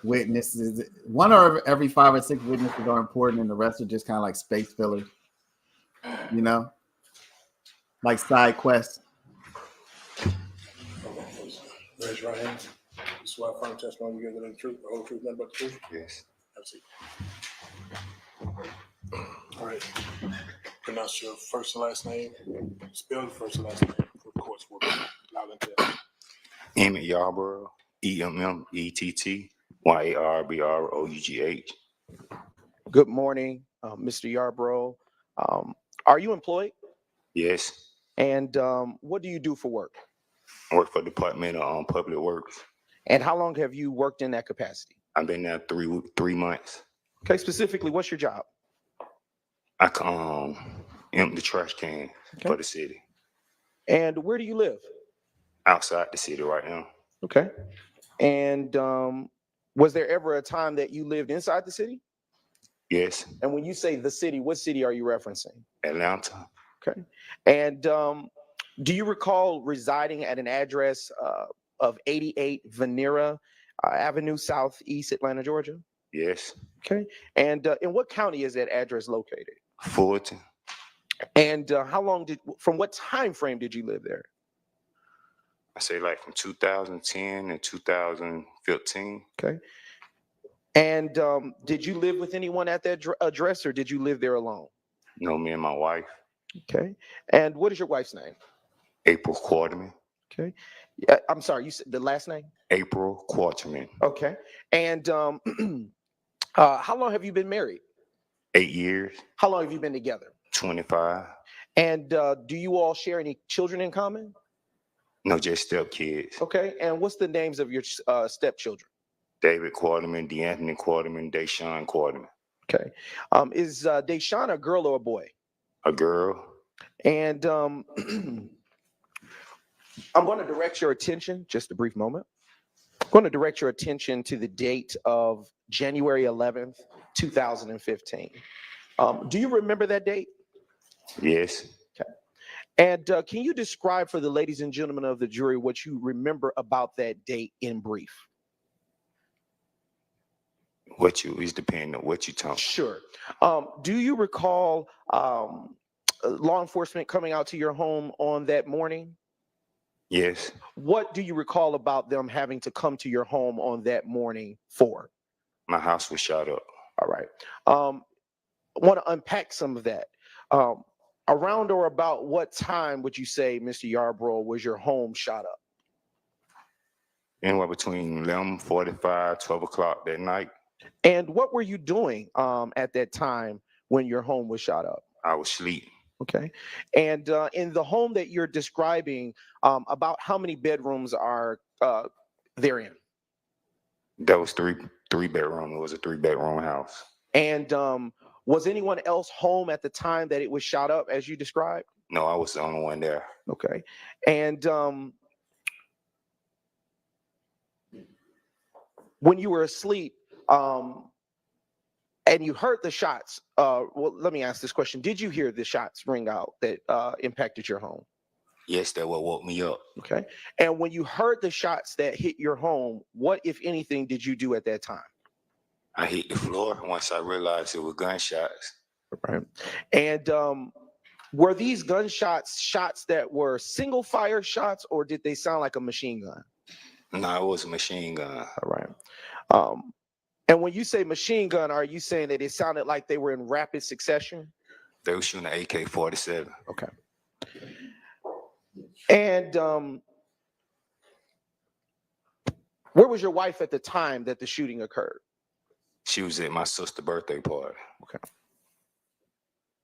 witnesses. One or every 5 or 6 witnesses are important, and the rest are just kind of like space fillers, you know, like side quests. Raise your right hand. You swear firm testimony you give the truth, the whole truth, nothing but the truth? Yes. Have a seat. All right. Pronounce your first and last name. Spell your first and last name for the court's work. Loud and clear. Emmett Yarborough, EMMETTYARBROUGH. Good morning, Mr. Yarborough. Are you employed? Yes, And what do you do for work? I work for the Department of Public Works. And how long have you worked in that capacity? I've been there three months. Okay, specifically, what's your job? I can empty the trash can for the city. And where do you live? Outside the city right now. Okay. And was there ever a time that you lived inside the city? Yes. And when you say the city, what city are you referencing? Atlanta. Okay. And do you recall residing at an address of 88 Venera Avenue, Southeast Atlanta, Georgia? Yes. Okay. And in what county is that address located? Fulton. And from what time frame did you live there? I say like from 2010 and 2015. Okay. And did you live with anyone at that address, or did you live there alone? No, me and my wife. Okay. And what is your wife's name? April Quarterman. Okay. Yeah, I'm sorry, you said the last name? April Quarterman. Okay. And how long have you been married? 8 years. How long have you been together? 25. And do you all share any children in common? No, just stepkids. Okay. And what's the names of your stepchildren? David Quarterman, DeAnthony Quarterman, Deshaun Quarterman. Okay. Is Deshaun a girl or a boy? A girl. And I'm going to direct your attention, just a brief moment. I'm going to direct your attention to the date of January 11th, 2015. Do you remember that date? Yes. Okay. And can you describe for the ladies and gentlemen of the jury what you remember about that date in brief? Is depending on what you talk. Sure. Do you recall law enforcement coming out to your home on that morning? Yes. What do you recall about them having to come to your home on that morning for? My house was shot up. All right. I want to unpack some of that. Around or about what time would you say, Mr. Yarborough, was your home shot up? Anywhere between 11:45, 12 o'clock that night. And what were you doing at that time when your home was shot up? I was sleeping. Okay. And in the home that you're describing, about how many bedrooms are therein? That was three bedroom. It was a 3-bedroom house. And was anyone else home at the time that it was shot up as you described? No, I was the only one there. Okay. And when you were asleep, and you heard the shots, well, let me ask this question. Did you hear the shots ring out that impacted your home? Yes, that what woke me up. Okay. And when you heard the shots that hit your home, what, if anything, did you do at that time? I hit the floor once I realized it was gunshots. Right. And were these gunshots shots that were single fire shots, or did they sound like a machine gun? No, it was a machine gun. All right. And when you say machine gun, are you saying that it sounded like they were in rapid succession? They were shooting an AK-47. Okay. And where was your wife at the time that the shooting occurred? She was at my sister's birthday party. Okay.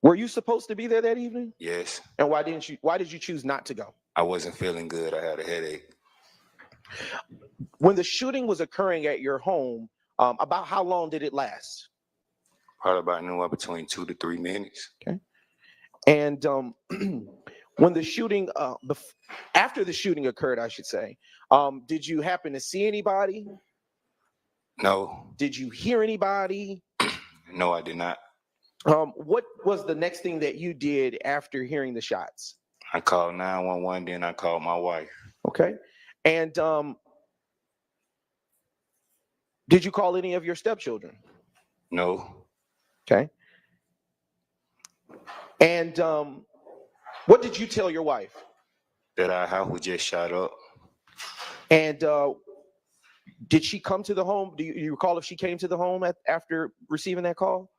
Were you supposed to be there that evening? Yes. And why did you choose not to go? I wasn't feeling good. I had a headache. When the shooting was occurring at your home, about how long did it last? Probably about anywhere between 2 to 3 minutes. Okay. And when the shooting, after the shooting occurred, I should say, did you happen to see anybody? No. Did you hear anybody? No, I did not. What was the next thing that you did after hearing the shots? I called 911, then I called my wife. Okay. And did you call any of your stepchildren? No. Okay. And what did you tell your wife? That our house was just shot up. And did she come to the home? Do you recall if she came to the home after receiving that call?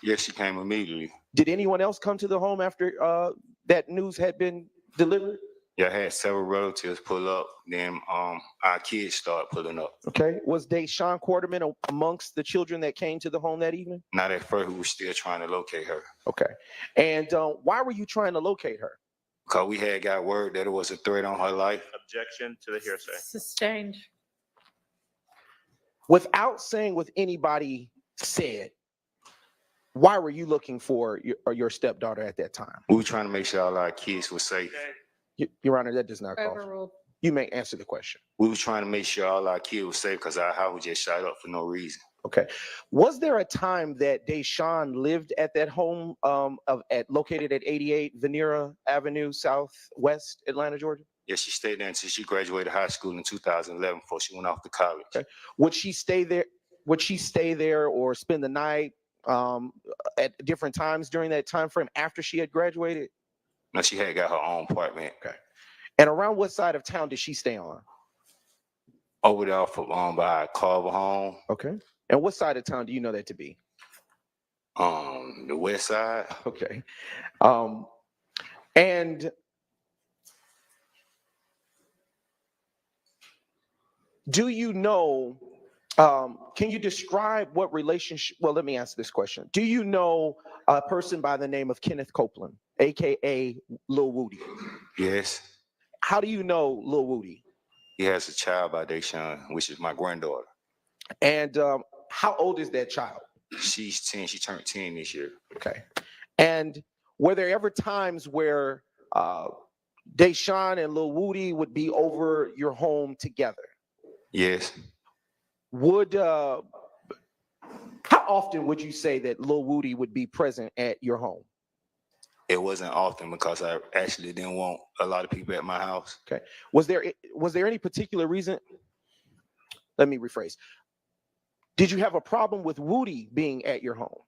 Yes, she came immediately. Did anyone else come to the home after that news had been delivered? Yeah, I had several relatives pull up. Then our kids started pulling up. Okay. Was Deshaun Quarterman amongst the children that came to the home that evening? Not at first. We were still trying to locate her. Okay. And why were you trying to locate her? Because we had got word that it was a threat on her life. Objection to the hearsay. Sustained. Without saying what anybody said, Why were you looking for your stepdaughter at that time? We were trying to make sure all our kids were safe. Your Honor, that does not call. Overruled. You may answer the question. We were trying to make sure all our kids were safe because our house was just shot up for no reason. Okay. Was there a time that Deshaun lived at that home located at 88 Venera Avenue, Southwest Atlanta, Georgia? Yeah, she stayed there until she graduated high school in 2011 before she went off to college. Okay. Would she stay there? Would she stay there or spend the night at different times during that time frame after she had graduated? No, she had got her own apartment. Okay. And around what side of town did she stay on? Over there off of, by Carver Home. Okay. And what side of town do you know that to be? The west side. Okay. And do you know, can you describe what relationship, well, let me ask this question. Do you know a person by the name of Kenneth Copeland, AKA Lil Woody? Yes. How do you know Lil Woody? He has a child by Deshaun, which is my granddaughter. And how old is that child? She's 10. She turned 10 this year. Okay. And were there ever times where Deshaun and Lil Woody would be over your home together? Yes. Would how often would you say that Lil Woody would be present at your home? It wasn't often because I actually didn't want a lot of people at my house. Okay. Was there any particular reason? Let me rephrase. Did you have a problem with Woody being at your home?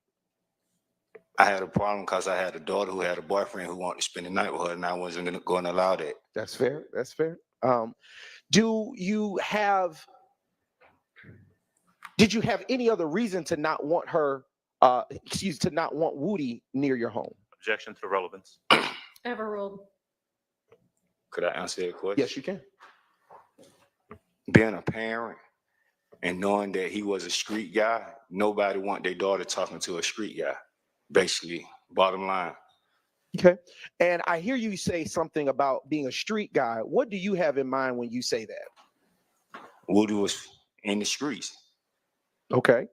I had a problem because I had a daughter who had a boyfriend who wanted to spend the night with her, and I wasn't going to allow that. That's fair. That's fair. Did you have any other reason to not want her, to not want Woody near your home? Objection to relevance. Overruled. Could I answer that question? Yes, you can. Being a parent and knowing that he was a street guy, nobody want their daughter talking to a street guy, basically, bottom line. Okay. And I hear you say something about being a street guy. What do you have in mind when you say that? Woody was in the streets. Okay.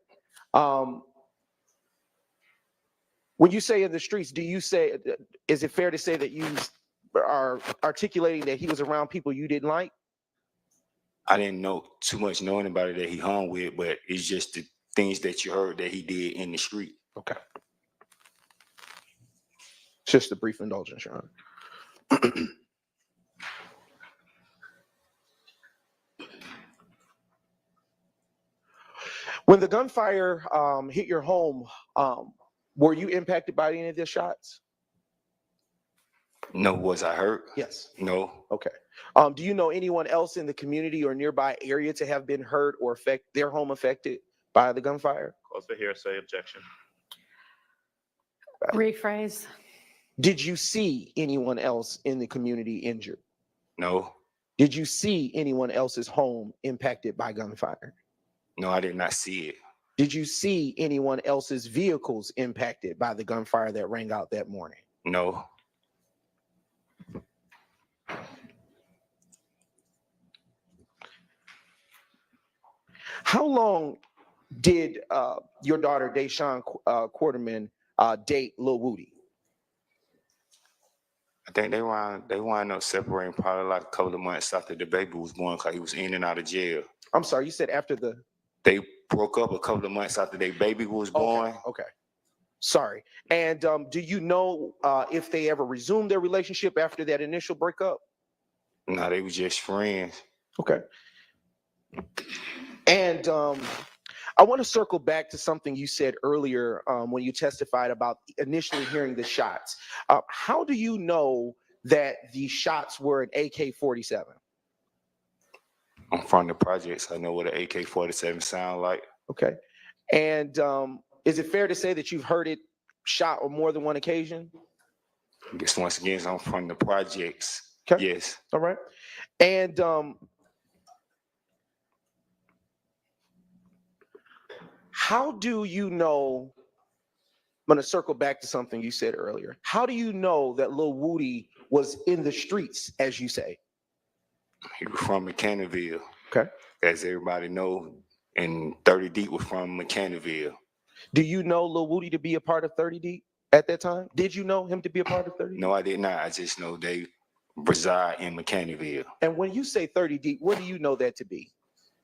When you say in the streets, do you say, is it fair to say that you are articulating that he was around people you didn't like? I didn't know too much know anybody that he hung with, but it's just the things that you heard that he did in the street. Okay. Just a brief indulgence, Your Honor. When the gunfire hit your home, were you impacted by any of the shots? No, was I hurt? Yes. No. Okay. Do you know anyone else in the community or nearby area to have been hurt or their home affected by the gunfire? Cause for hearsay. Objection. Rephrase. Did you see anyone else in the community injured? No. Did you see anyone else's home impacted by gunfire? No, I did not see it. Did you see anyone else's vehicles impacted by the gunfire that rang out that morning? No. How long did your daughter, Deshaun Quarterman, date Lil Woody? I think they wound up separating probably like a couple of months after the baby was born because he was in and out of jail. I'm sorry, you said after the... They broke up a couple of months after their baby was born. Okay. Sorry. And do you know if they ever resumed their relationship after that initial breakup? No, they were just friends. Okay. And I want to circle back to something you said earlier when you testified about initially hearing the shots. How do you know that the shots were an AK-47? I'm from the projects. I know what an AK-47 sound like. Okay. And is it fair to say that you've heard it shot on more than one occasion? I guess once again, I'm from the projects. Okay. Yes. All right. And how do you know, I'm going to circle back to something you said earlier. How do you know that Lil Woody was in the streets, as you say? He was from McCannaville. Okay. As everybody know, and 30 Deep was from McCannaville. Do you know Lil Woody to be a part of 30 Deep at that time? Did you know him to be a part of 30 Deep? No, I did not. I just know they reside in Mechanicsville. And when you say 30 Deep, what do you know that to be?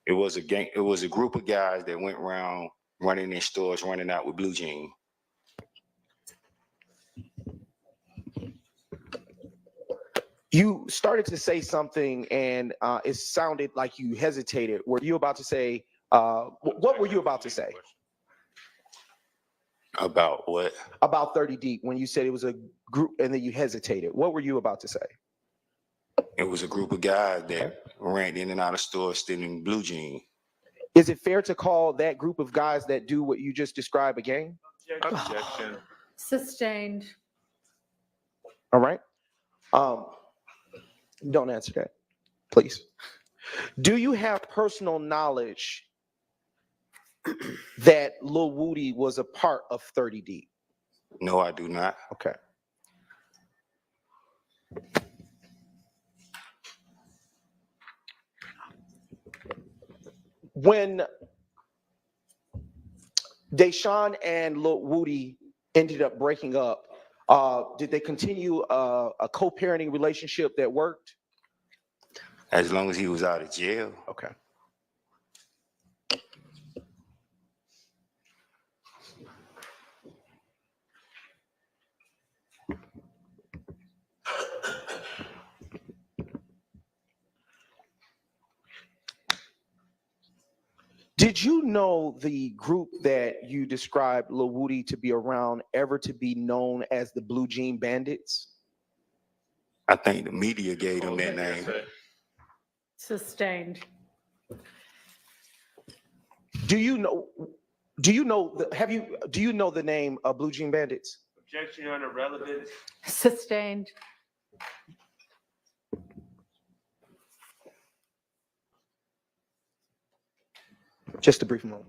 It was a gang. It was a group of guys that went around running in stores, running out with blue jeans. You started to say something, and it sounded like you hesitated. Were you about to say? What were you about to say? About what? About 30 Deep. When you said it was a group, and then you hesitated. What were you about to say? It was a group of guys that ran in and out of stores stealing blue jeans. Is it fair to call that group of guys that do what you just described a gang? Objection. Sustained. All right. Don't answer that, please. Do you have personal knowledge that Lil Woody was a part of 30 Deep? No, I do not. Okay. When Deshaun and Lil Woody ended up breaking up, did they continue a co-parenting relationship that worked? As long as he was out of jail. Okay. Did you know the group that you described Lil Woody to be around ever to be known as the Blue Jean Bandits? I think the media gave them that name. Sustained. Do you know the name of Blue Jean Bandits? Objection, Your Honor, relevant. Sustained. Just a brief moment.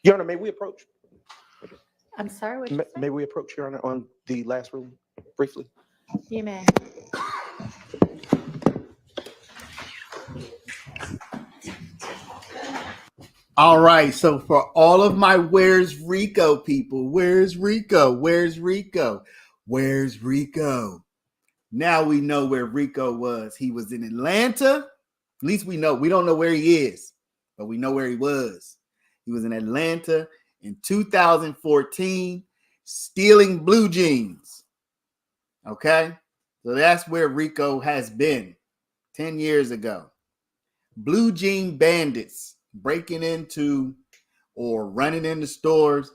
Your Honor, may we approach? I'm sorry, what you say? May we approach, Your Honor, on the last ruling briefly? You may. All right, so for all of my Where's Rico people, where's Rico? Where's Rico? Where's Rico? Now we know where Rico was. He was in Atlanta. At least we know. We don't know where he is, but we know where he was. He was in Atlanta in 2014, stealing blue jeans. Okay? So that's where Rico has been 10 years ago. Blue jean bandits breaking into or running into stores,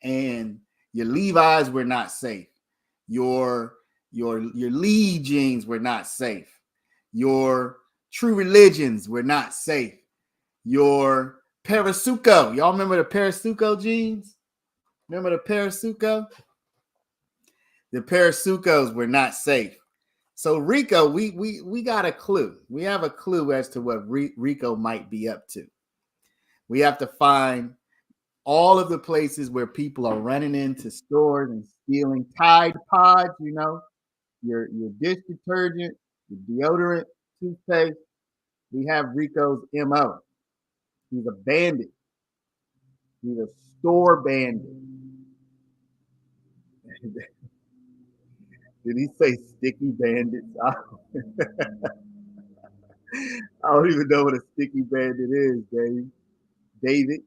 and your Levi's were not safe. Your Lee jeans were not safe. Your True Religions were not safe. Your Parasuco. Y'all remember the Parasuco jeans? Remember the Parasuco? The Parasucos were not safe. So Rico, we got a clue. We have a clue as to what Rico might be up to. We have to find all of the places where people are running into stores and stealing Tide Pods, you know, your dish detergent, your deodorant, toothpaste. We have Rico's MO. He's a bandit. He's a store bandit. Did he say sticky bandits? I don't even know what a sticky bandit is, David.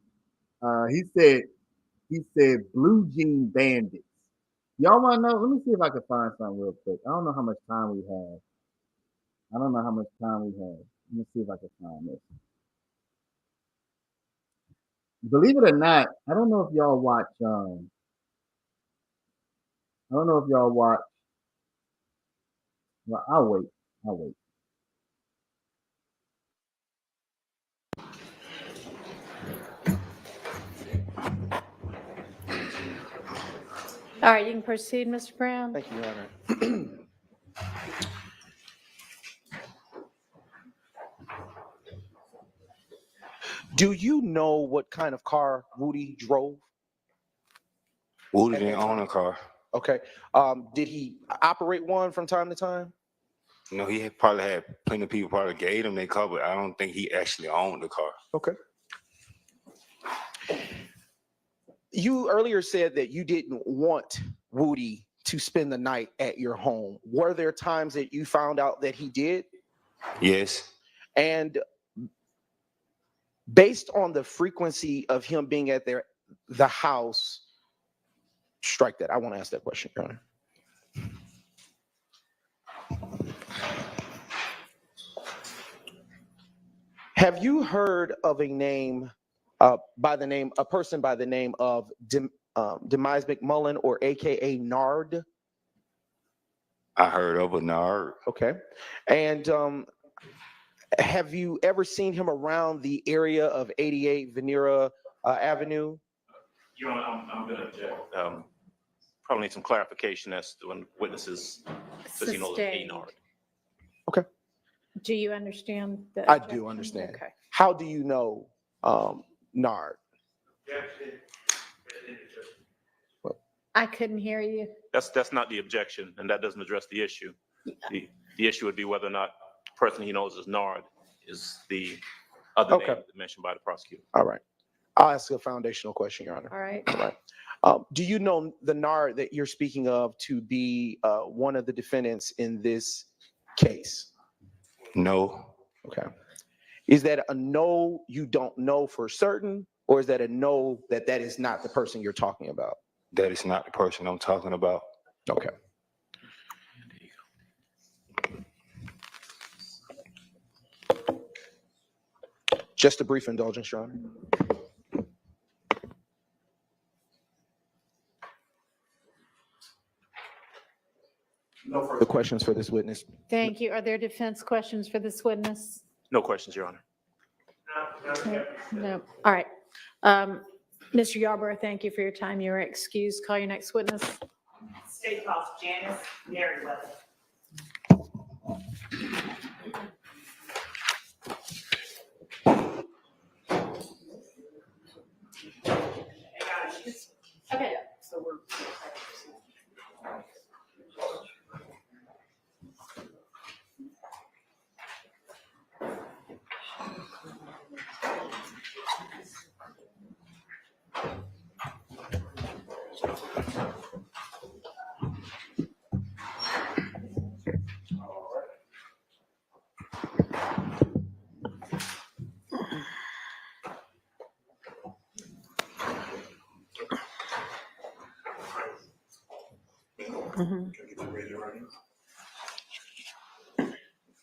He said blue jean bandits. Y'all want to know? Let me see if I can find something real quick. I don't know how much time we have. Let me see if I can find this. Believe it or not, I don't know if y'all watch. Well, I'll wait. All right, you can proceed, Mr. Brown. Thank you, Your Honor. Do you know what kind of car Woody drove? Woody didn't own a car. Okay. Did he operate one from time to time? He had probably had plenty of people probably gave him their car, but I don't think he actually owned the car. Okay. You earlier said that you didn't want Woody to spend the night at your home. Were there times that you found out that he did? Yes. And based on the frequency of him being at the house, strike that. I want to ask that question, Your Honor. Have you heard of a person by the name of Demise McMullen, or AKA Nard? I heard of a Nard. Okay. And have you ever seen him around the area of 88 Venera Avenue? Your Honor, I'm going to object. Probably need some clarification as to when witnesses, because he knows a Nard. Okay. Do you understand that? I do understand. Okay. How do you know Nard? I couldn't hear you. That's not the objection, and that doesn't address the issue. The issue would be whether or not the person he knows as Nard is the other name mentioned by the prosecutor. All right. I'll ask a foundational question, Your Honor. All right. All right. Do you know the Nard that you're speaking of to be one of the defendants in this case? No. Okay. Is that a no, you don't know for certain, or is that a no, that is not the person you're talking about? That is not the person I'm talking about. Okay. Just a brief indulgence, Your Honor. No further questions for this witness. Thank you. Are there defense questions for this witness? No questions, Your Honor. No. All right. Mr. Yarborough, thank you for your time. You are excused. Call your next witness. State House Janice Merryweather. Okay. So we're. Can you get ready right now? You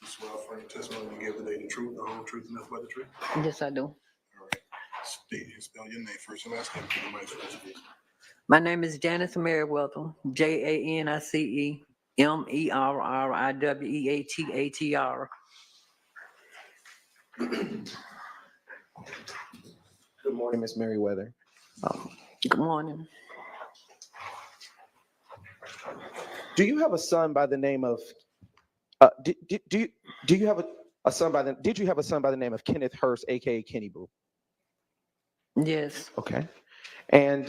swear affirm your testimony you give today the truth, the whole truth, and nothing but the truth? Yes, I do. All right. State and spell your name first and last name for the mic first, please. My name is Janice Merryweather, JANICE MERRIWEATHER. Good morning, Ms. Merryweather. Good morning. Do you have a son by the name of? Do you have a son by the? Did you have a son by the name of Kenneth Hurst, aka Kenny Boo? Yes. Okay. And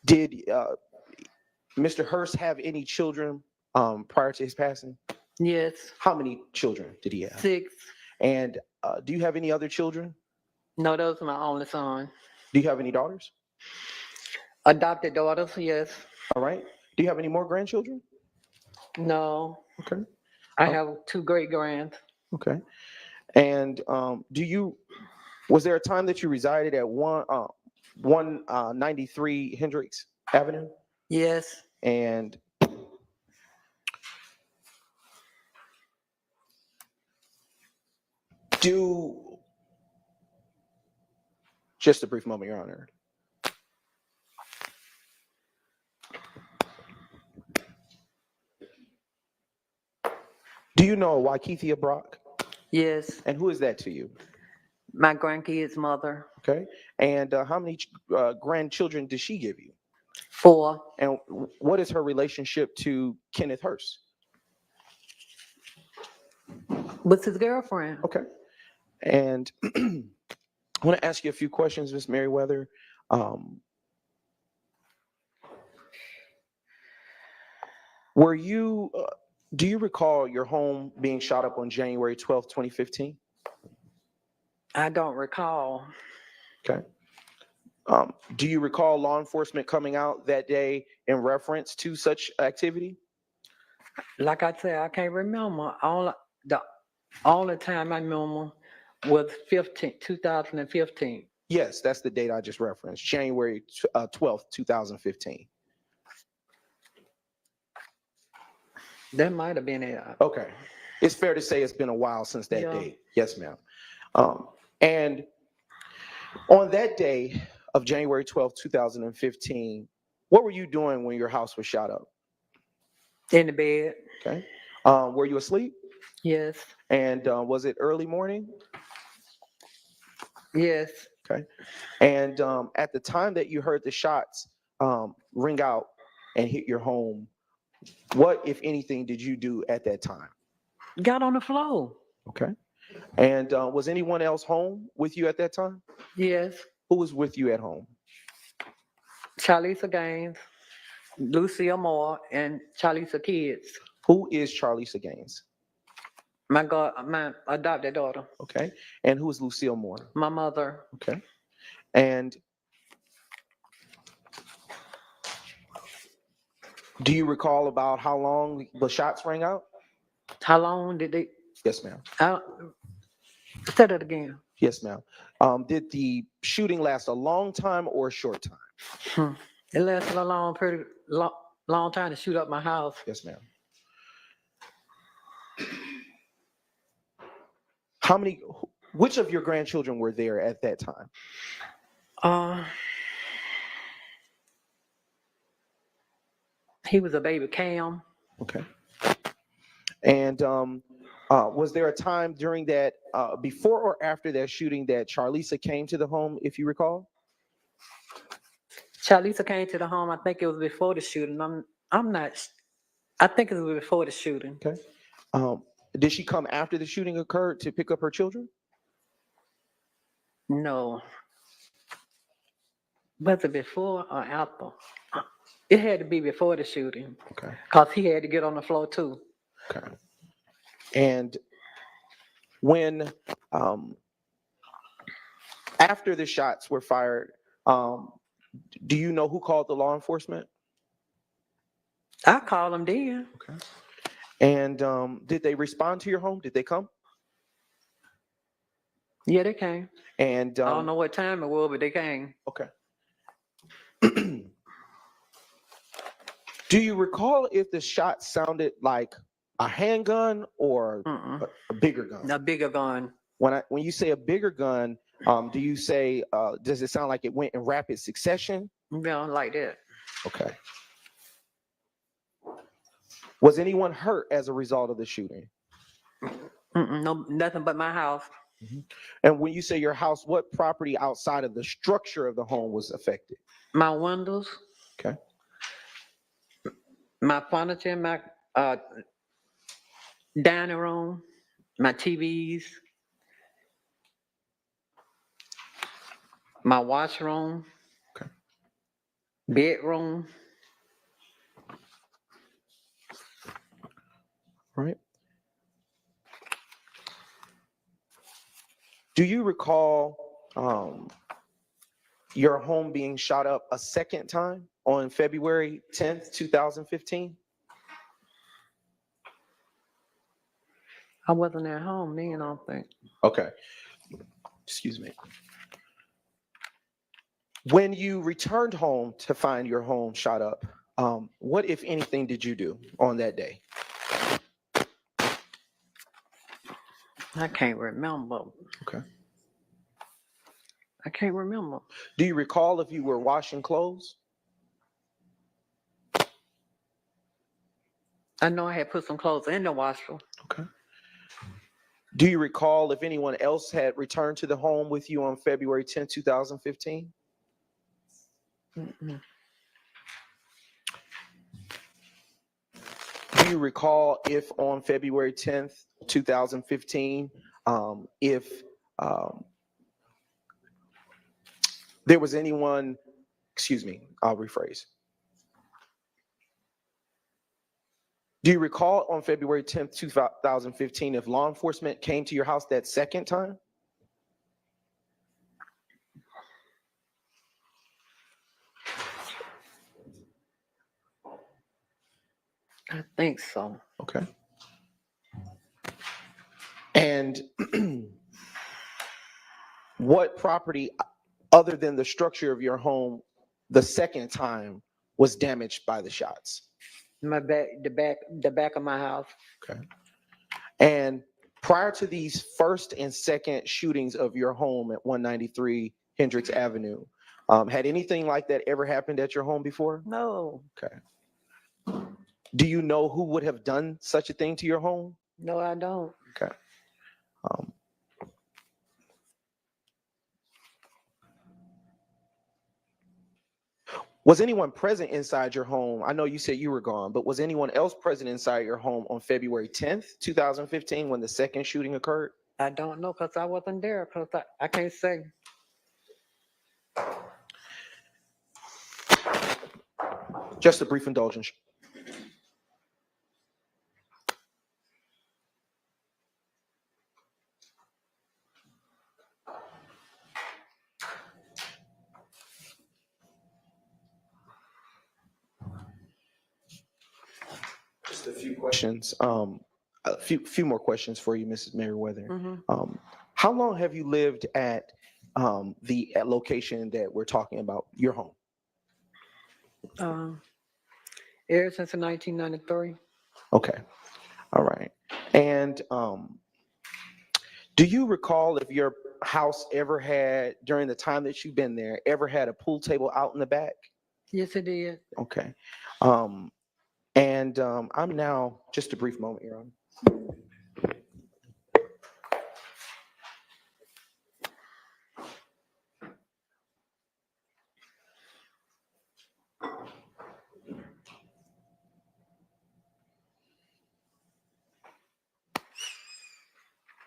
did Mr. Hurst have any children prior to his passing? Yes. How many children did he have? 6. And do you have any other children? No, those are my only son. Do you have any daughters? Adopted daughters, yes. All right. Do you have any more grandchildren? No. Okay. I have 2 great grands. Okay. And was there a time that you resided at 193 Hendricks Avenue? Yes. And just a brief moment, Your Honor. Do you know Wakithia Brock? Yes. And who is that to you? My grandkids' mother. Okay. And how many grandchildren did she give you? 4. And what is her relationship to Kenneth Hurst? What's his girlfriend? Okay. And I want to ask you a few questions, Ms. Merryweather. Were you, do you recall your home being shot up on January 12th, 2015? I don't recall. Okay. Do you recall law enforcement coming out that day in reference to such activity? Like I said, I can't remember. The only time I remember was 2015. Yes, that's the date I just referenced, January 12th, 2015. That might have been it. Okay. It's fair to say it's been a while since that Yeah. date. Yes, ma'am. And on that day of January 12th, 2015, what were you doing when your house was shot up? In the bed. Okay. Were you asleep? Yes. And was it early morning? Yes. Okay. And at the time that you heard the shots ring out and hit your home, what, if anything, did you do at that time? Got on the floor. Okay. And was anyone else home with you at that time? Yes. Who was with you at home? Charlisa Gaines, Lucille Moore, and Charlisa kids. Who is Charlisa Gaines? My adopted daughter. Okay. And who is Lucille Moore? My mother. Okay. And do you recall about how long the shots rang out? How long did they? Yes, ma'am. Say that again. Yes, ma'am. Did the shooting last a long time or a short time? It lasted a pretty long time to shoot up my house. Yes, ma'am. How many? Which of your grandchildren were there at that time? He was a baby Cam. Okay. And was there a time during that, before or after that shooting, that Charlisa came to the home, if you recall? Charlisa came to the home. I think it was before the shooting. I'm not. I think it was before the shooting. Okay. Did she come after the shooting occurred to pick up her children? No. Was it before or after? It had to be before the shooting. Okay. Because he had to get on the floor too. Okay. And when, after the shots were fired, do you know who called the law enforcement? I called them then. Okay. And did they respond to your home? Did they come? Yeah, they came. And I don't know what time it was, but they came. Okay. Do you recall if the shot sounded like a handgun or a bigger gun? A bigger gun. When you say a bigger gun, do you say, does it sound like it went in rapid succession? Yeah, like that. Okay. Was anyone hurt as a result of the shooting? No, nothing but my house. And when you say your house, what property outside of the structure of the home was affected? My windows. Okay. My furniture, my dining room, my TVs, my washroom, okay, bedroom. Right. Do you recall your home being shot up a second time on February 10th, 2015? I wasn't at home then, I don't think. Okay. Excuse me. When you returned home to find your home shot up, what, if anything, did you do on that day? I can't remember. Okay. I can't remember. Do you recall if you were washing clothes? I know I had put some clothes in the washer. Okay. Do you recall if anyone else had returned to the home with you on February 10, 2015? Mm-mm. Do you recall if on February 10th, 2015, if there was anyone, excuse me, I'll rephrase. Do you recall on February 10th, 2015, if law enforcement came to your house that second time? I think so. Okay. And what property other than the structure of your home the second time was damaged by the shots? The back of my house. Okay. And prior to these first and second shootings of your home at 193 Hendricks Avenue, had anything like that ever happened at your home before? No. Okay. Do you know who would have done such a thing to your home? No, I don't. Okay. Was anyone present inside your home? I know you said you were gone, but was anyone else present inside your home on February 10th, 2015, when the second shooting occurred? I don't know because I wasn't there because I can't say. Just a brief indulgence. Just a few questions. A few more questions for you, Mrs. Merryweather. Mm-hmm. How long have you lived at the location that we're talking about, your home? Ever since 1993. Okay. All right. And do you recall if your house ever had, during the time that you've been there, ever had a pool table out in the back? Yes, it did. Okay. And I'm now, just a brief moment, Your Honor.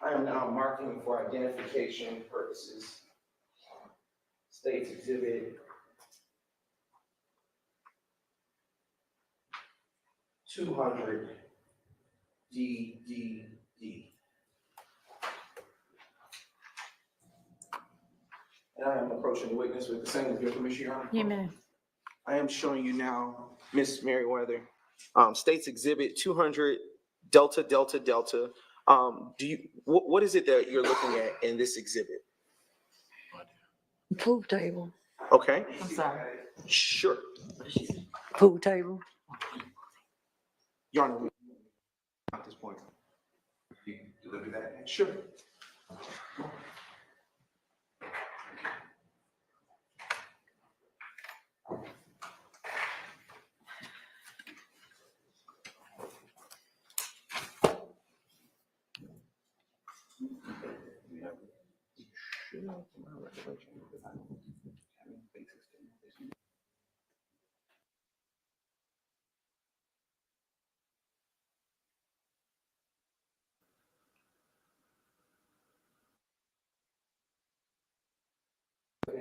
I am now marking for identification purposes. State's Exhibit 200 DDD. And I am approaching the witness with the same with your permission, Your Honor. You may. I am showing you now, Ms. Merryweather, State's Exhibit 200 Delta Delta Delta. What is it that you're looking at in this exhibit? Pool table. Okay. I'm sorry. Sure. Pool table. Your Honor, at this point. You deliver that? Sure.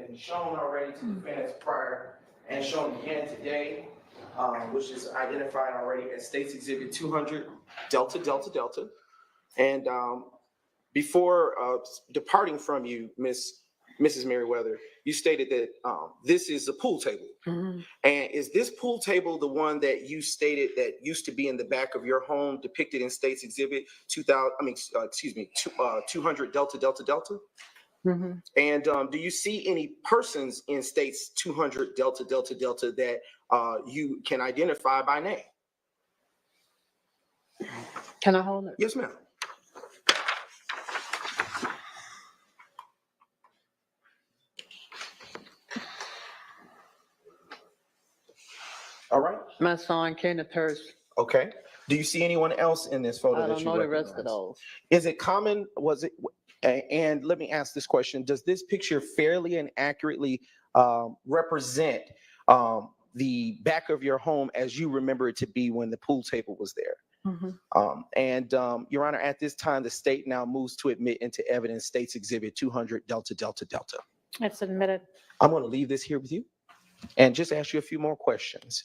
Been shown already to defendants prior and shown again today, which is identified already as State's Exhibit 200 Delta Delta Delta. And before departing from you, Mrs. Merryweather, you stated that this is a pool table. Mm-hmm. And is this pool table the one that you stated that used to be in the back of your home depicted in State's Exhibit 200 Delta Delta Delta? Mm-hmm. And do you see any persons in State's 200 Delta Delta Delta that you can identify by name? Can I hold it? Yes, ma'am. All right. My son, Kenneth Hurst. Okay. Do you see anyone else in this photo I that don't you know the recognize? rest of those. Is it common? Was it? And let me ask this question: does this picture fairly and accurately represent the back of your home as you remember it to be when the pool table was there? Mm-hmm. Your Honor, at this time, the state now moves to admit into evidence State's Exhibit 200 Delta Delta Delta. It's admitted. I'm going to leave this here with you and just ask you a few more questions.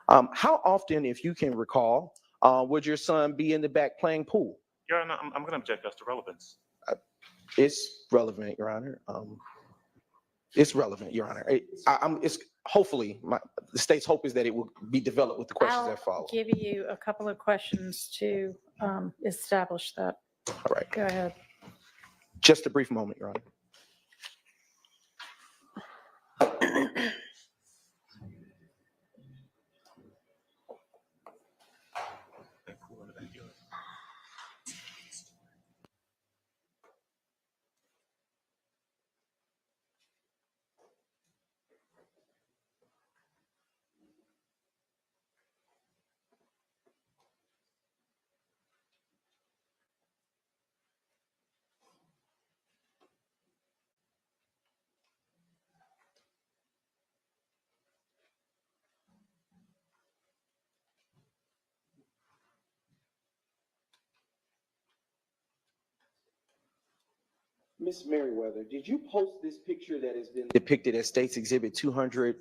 How often, if you can recall, would your son be in the back playing pool? Your Honor, I'm going to object as to relevance. It's relevant, Your Honor. It's relevant, Your Honor. It's hopefully the state's hope is that it will be developed with the questions that follow. I'll give you a couple of questions to establish that. All right. Go ahead. Just a brief moment, Your Honor. Miss Merryweather, did you post this picture that has been depicted as State's Exhibit 200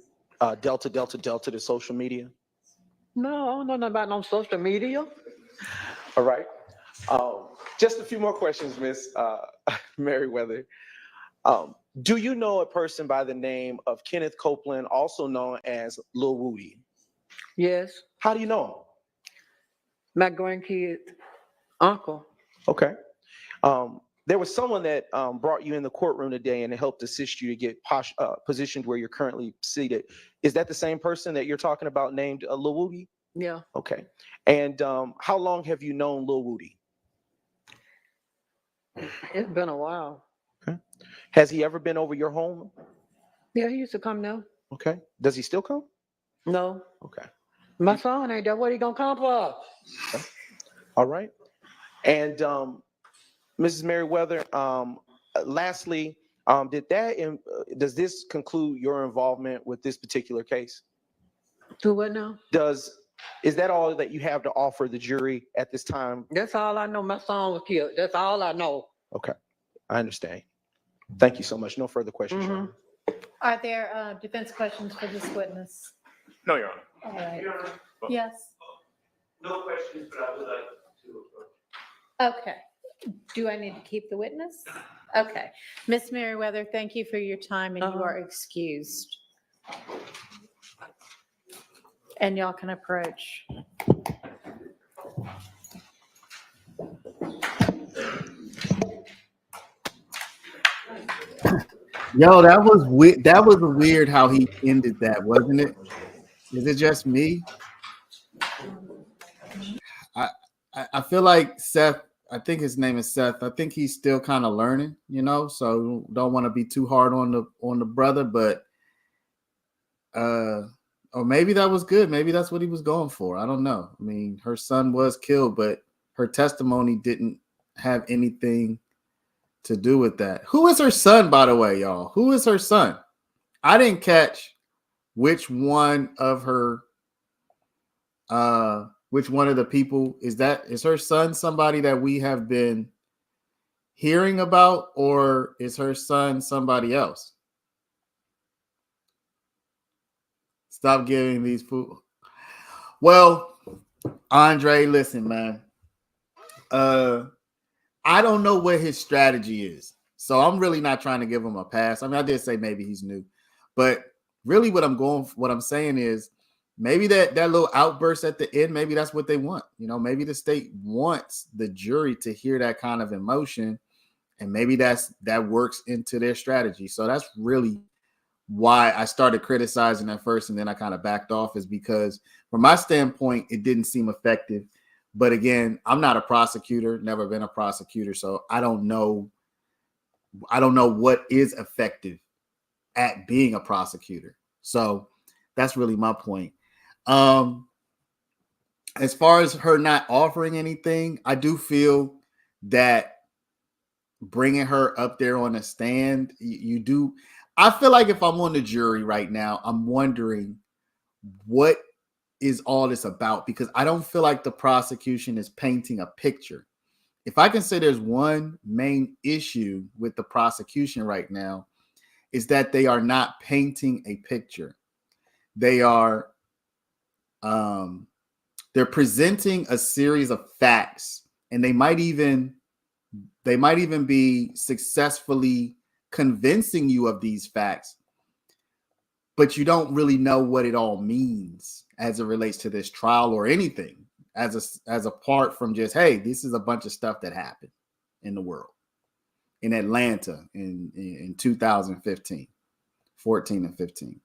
Delta Delta Delta to social media? No, I don't know nothing about no social media. All right. Just a few more questions, Miss Merryweather. Do you know a person by the name of Kenneth Copeland, also known as Lil Woody? Yes. How do you know him? My grandkid uncle. Okay. There was someone that brought you in the courtroom today and helped assist you to get positioned where you're currently seated. Is that the same person that you're talking about named Lil Woody? Yeah. Okay. And how long have you known Lil Woody? It's been a while. Okay. Has he ever been over your home? Yeah, he used to come now. Okay. Does he still come? No. Okay. My son ain't there. What he gonna come for? Okay. All right. And Mrs. Merryweather, lastly, does this conclude your involvement with this particular case? Do what now? Is that all that you have to offer the jury at this time? That's all I know. My son was killed. That's all I know. Okay, I understand. Thank you so much. No further questions. Your Honor. Are there defense questions for this witness? No, Your Honor. All right. Your Honor. Yes. No questions, but I would like to. Okay. Do I need to keep the witness? Okay. Miss Merryweather, thank you for your time and you are excused. And y'all can approach. Yo, that was weird. That was weird how he ended that, wasn't it? Is it just me? I feel like Seth, I think his name is Seth. I think he's still kind of learning, so don't want to be too hard on the brother, but or maybe that was good. Maybe that's what he was going for. I don't know. I mean, her son was killed, but her testimony didn't have anything to do with that. Who is her son, by the way, y'all? Who is her son? I didn't catch which one of her which one of the people is her son somebody that we have been hearing about, or is her son somebody else? Stop giving these food. Well, Andre, listen, man. I don't know what his strategy is, so I'm really not trying to give him a pass. I mean, I did say maybe he's new, but really what I'm saying is maybe that little outburst at the end, maybe that's what they want. Maybe the state wants the jury to hear that kind of emotion, and maybe that works into their strategy. So that's really why I started criticizing at first, and then I kind of backed off, is because from my standpoint, it didn't seem effective. But again, I'm not a prosecutor, never been a prosecutor, so I don't know what is effective at being a prosecutor. So that's really my point. As far as her not offering anything, I do feel that bringing her up there on a stand, you do. I feel like if I'm on the jury right now, I'm wondering what is all this about, because I don't feel like the prosecution is painting a picture. If I can say there's one main issue with the prosecution right now, is that they are not painting a picture. They are They're presenting a series of facts, and they might even be successfully convincing you of these facts, but you don't really know what it all means as it relates to this trial or anything as apart from just, hey, this is a bunch of stuff that happened in the world, in Atlanta in 2015, 14 and 15.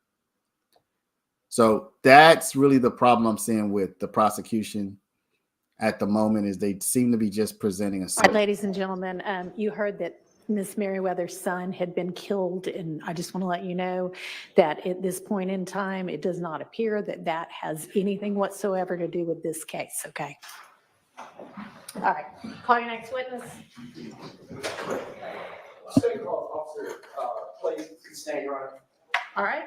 So that's really the problem I'm seeing with the prosecution at the moment, is they seem to be just presenting a. All right, ladies and gentlemen, you heard that Miss Merryweather's son had been killed, and I just want to let you know that at this point in time, it does not appear that that has anything whatsoever to do with this case, okay? All right, call your next witness. Officer, please stand, Your Honor. All right.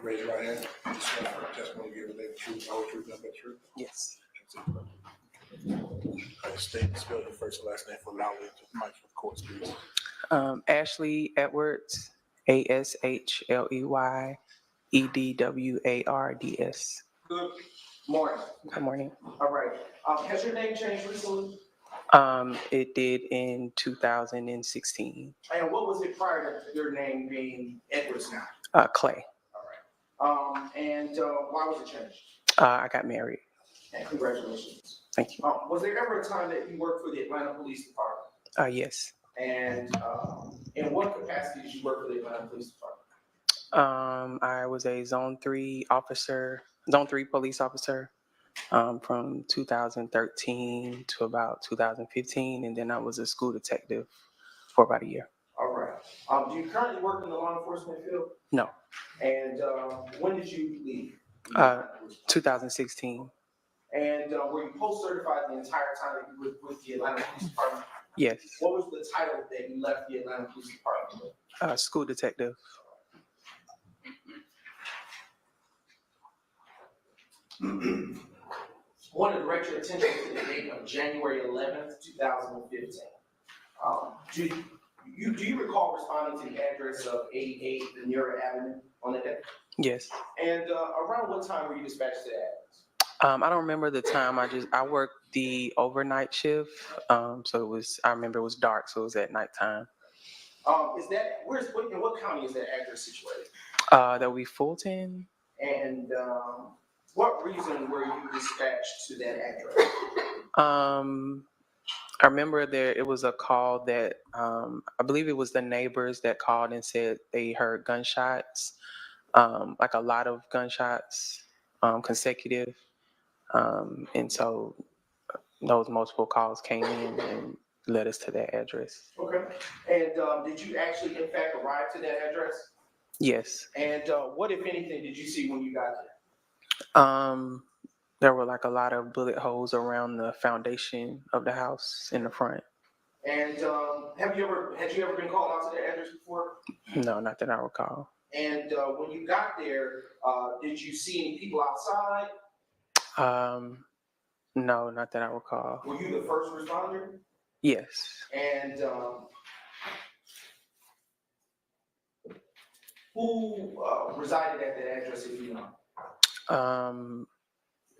Raise your right hand. Just want to give the truth, the whole truth, nothing but the truth. Yes. State, spell your first and last name for loudly to the mic for the courts, please. Ashley Edwards, ASHLEY Good morning. Good morning. All right. Has your name changed recently? It did in 2016. And what was it prior to your name being Edwards now? Clay. And why was it changed? I got married. And congratulations. Thank you. Was there ever a time that you worked for the Atlanta Police Department? Yes. And in what capacity did you work for the Atlanta Police Department? I was a Zone 3 police officer from 2013 to about 2015, and then I was a school detective for about a year. All right. Do you currently work in the law enforcement field? No. And when did you leave? 2016. And were you post-certified the entire time that you were with the Atlanta Police Department? Yes. What was the title that you left the Atlanta Police Department with? School detective. I want to direct your attention to the date of January 11th, 2015. Do you recall responding to the address of 88 Ventura Avenue on that day? Yes. And around what time were you dispatched to that address? I don't remember the time. I worked the overnight shift, so I remember it was dark, so it was at nighttime. In what county is that address situated? That would be Fulton. And what reason were you dispatched to that address? I remember it was a call that I believe it was the neighbors that called and said they heard gunshots, like a lot of gunshots, consecutive. And so those multiple calls came in and led us to that address. Okay. And did you actually, in fact, arrive to that address? Yes. And what, if anything, did you see when you got there? There were like a lot of bullet holes around the foundation of the house in the front. And had you ever been called out to that address before? No, not that I recall. And when you got there, did you see any people outside? No, not that I recall. Were you the first responder? Yes. And who resided at that address, if you know?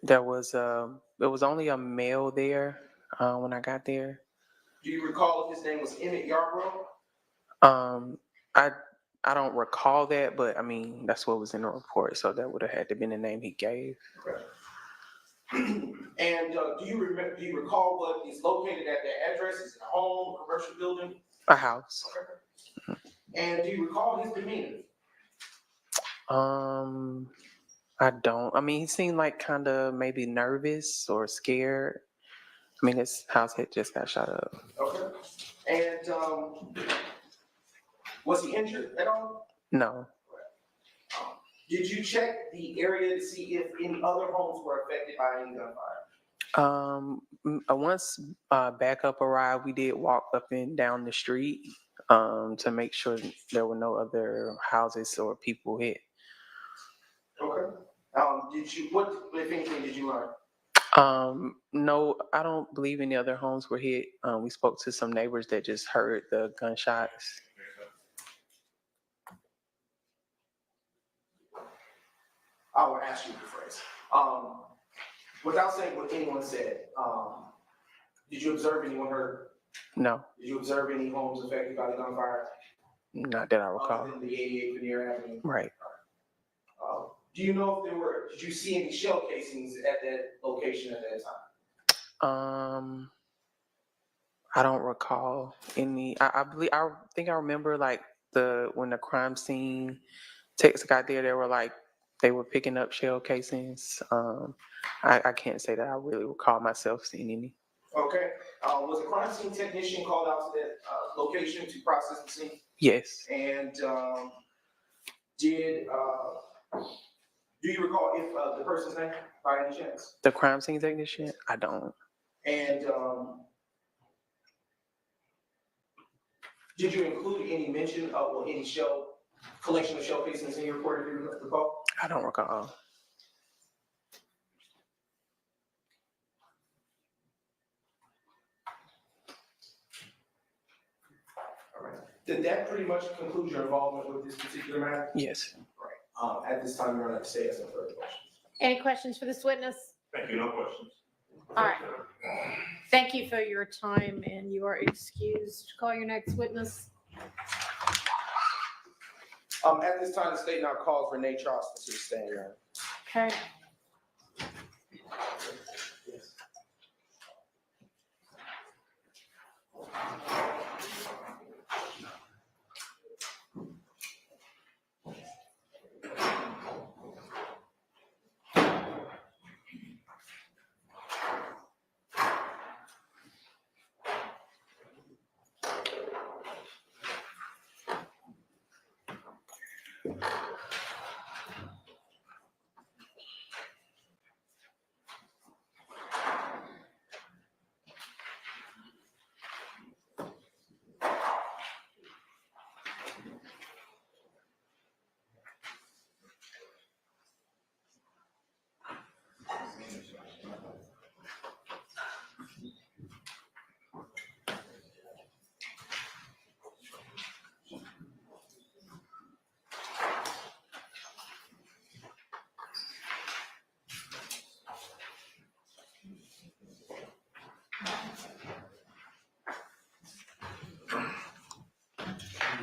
There was only a male there when I got there. Do you recall if his name was Emmett Yarborough? I don't recall that, but I mean that's what was in the report, so that would have had to be the name he gave. Okay. And do you recall what is located at that address? Is it a home, a commercial building? A house. Okay. And do you recall his demeanor? I don't. I mean, he seemed like kind of maybe nervous or scared. I mean, his house had just got shot up. Okay. And was he injured at all? No. Did you check the area to see if any other homes were affected by any gunfire? Once backup arrived, we did walk up and down the street to make sure there were no other houses or people hit. Okay. What, if anything, did you learn? No, I don't believe any other homes were hit. We spoke to some neighbors that just heard the gunshots. I will ask you the phrase. Without saying what anyone said, did you observe anyone hurt? No, Did you observe any homes affected by the gunfire? not that I recall. In the 88 Veneer Avenue? Right. Do you know if did you see any shell casings at that location at that time? I don't recall any. I think I remember like when the crime scene techs got there, they were picking up shell casings. I can't say that I really recall myself seeing any. Okay. Was a crime scene technician called out to that location to process the scene? Yes. And do you recall if the person's name by any chance? The crime scene technician? I don't. And did you include any mention of any collection of shell casings in your report, if you recall? I don't recall. Did that pretty much conclude your involvement with this particular matter? Yes. Right. At this time, you're going to have to say some further questions. Any questions for this witness? Thank you, no questions. All right. Thank you for your time, and you are excused. Call your next witness. At this time, the state now calls Renee Charleston to the stand. Okay.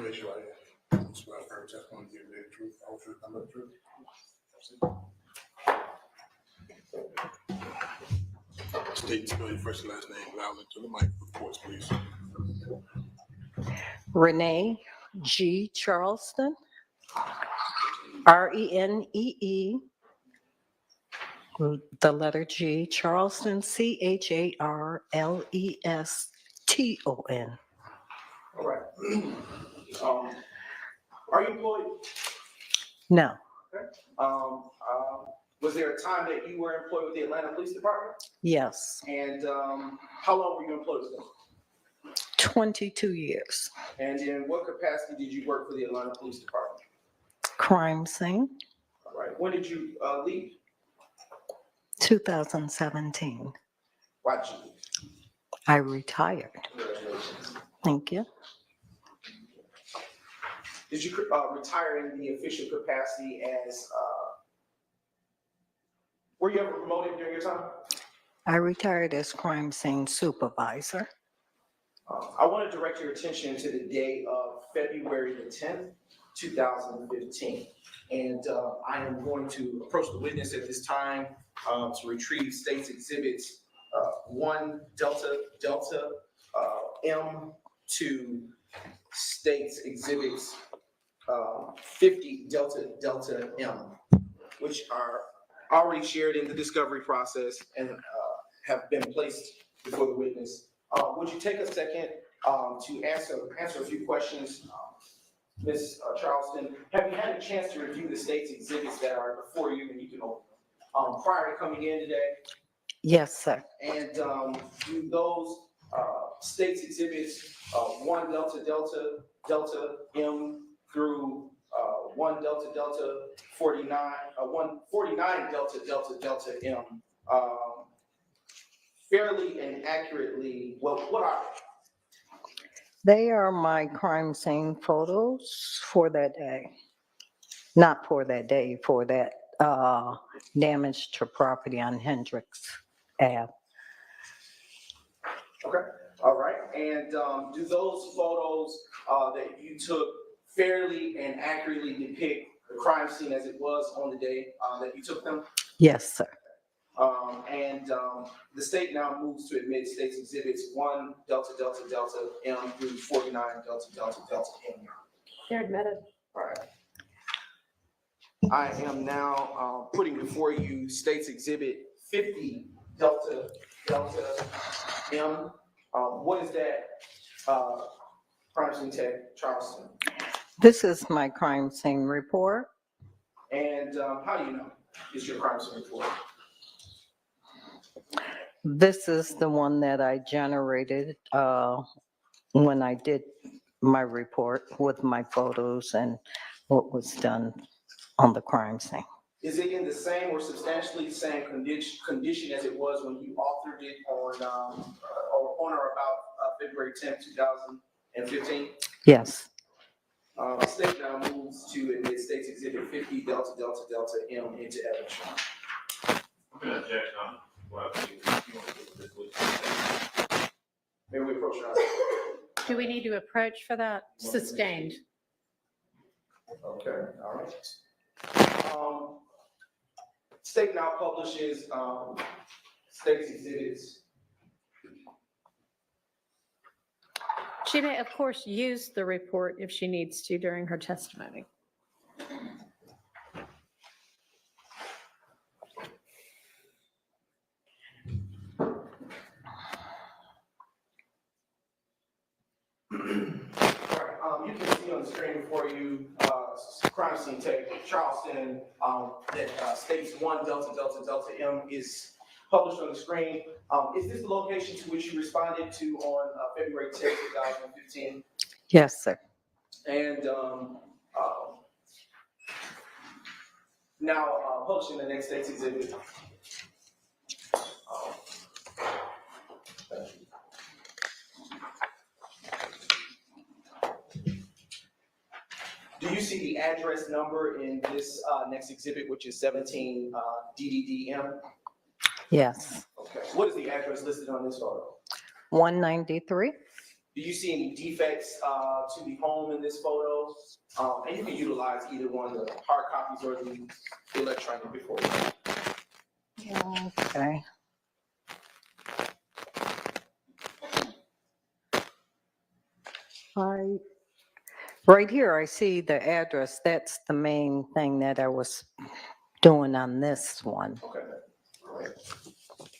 Raise your right hand. Swear affirm testimony to give the truth, the whole truth, and nothing but the truth. State and spell your first and last name loudly to the mic, of course, please. Renee G. Charleston, Renee, the letter G, Charleston, Charleston. All right. Are you employed? No, Okay. Was there a time that you were employed with the Atlanta Police Department? yes, And how long were you employed with them? 22 years. And in what capacity did you work for the Atlanta Police Department? Crime scene, All right. When did you leave? 2017. Why did you leave? I retired. Congratulations. Thank you. Did you retire in the official capacity as, were you ever promoted during your time? I retired as crime scene supervisor. I want to direct your attention to the day of February the 10th, 2015. And I am going to approach the witness at this time to retrieve state's exhibits 1 Delta Delta M to state's exhibits 50 Delta Delta M, which are already shared in the discovery process and have been placed before the witness. Would you take a second to answer a few questions? Ms. Charleston, have you had a chance to review the state's exhibits that are before you and you can open prior to coming in today? Yes, sir. And do those state's exhibits 1 Delta Delta Delta M through 1 Delta Delta 49, 149 Delta Delta Delta M, fairly and accurately, well, what are they? They are my crime scene photos for that day. Not for that day, for that damage to property on Hendricks Ave. Okay, all right. And do those photos that you took fairly and accurately depict the crime scene as it was on the day that you took them? Yes, sir. And the state now moves to admit states exhibits 1 Delta Delta Delta M through 49 Delta Delta Delta M. They're admitted. All right. I am now putting before you states exhibit 50 Delta Delta M. What is that, crime scene tech, Charleston? This is my crime scene report. And how do you know it's your crime scene report? This is the one that I generated when I did my report with my photos and what was done on the crime scene. Is it in the same or substantially the same condition as it was when you authored it on or about February 10th, 2015? Yes. The state now moves to admit states exhibit 50 Delta Delta Delta M into evidence. Maybe we approach now. Do we need to approach for that? Sustained. Okay, all right. State now publishes state's exhibits. She may, of course, use the report if she needs to during her testimony. You can see on the screen before you crime scene tech Charleston that states 1 Delta Delta Delta M is published on the screen. Is this the location to which you responded to on February 10th, 2015? Yes, sir. And now publishing the next state's exhibit. Do you see the address number in this next exhibit, which is 17 DDDM? Yes. Okay. What is the address listed on this photo? 193. Do you see any defects to the home in this photo? And you can utilize either one, the hard copies or the electronic before you. Okay. Right here, I see the address. That's the main thing that I was doing on this one. Okay. All right.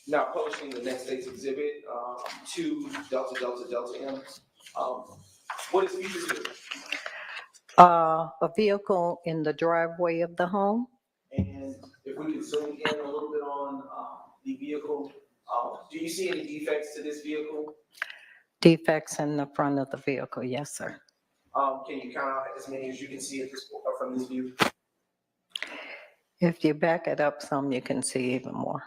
Now publishing the next state's exhibit, 2 Delta Delta Delta M. What is features here? A vehicle in the driveway of the home. And if we could zoom in a little bit on the vehicle, do you see any defects to this vehicle? Defects in the front of the vehicle, yes, sir. Can you count out as many as you can see at this from this view? If you back it up some, you can see even more.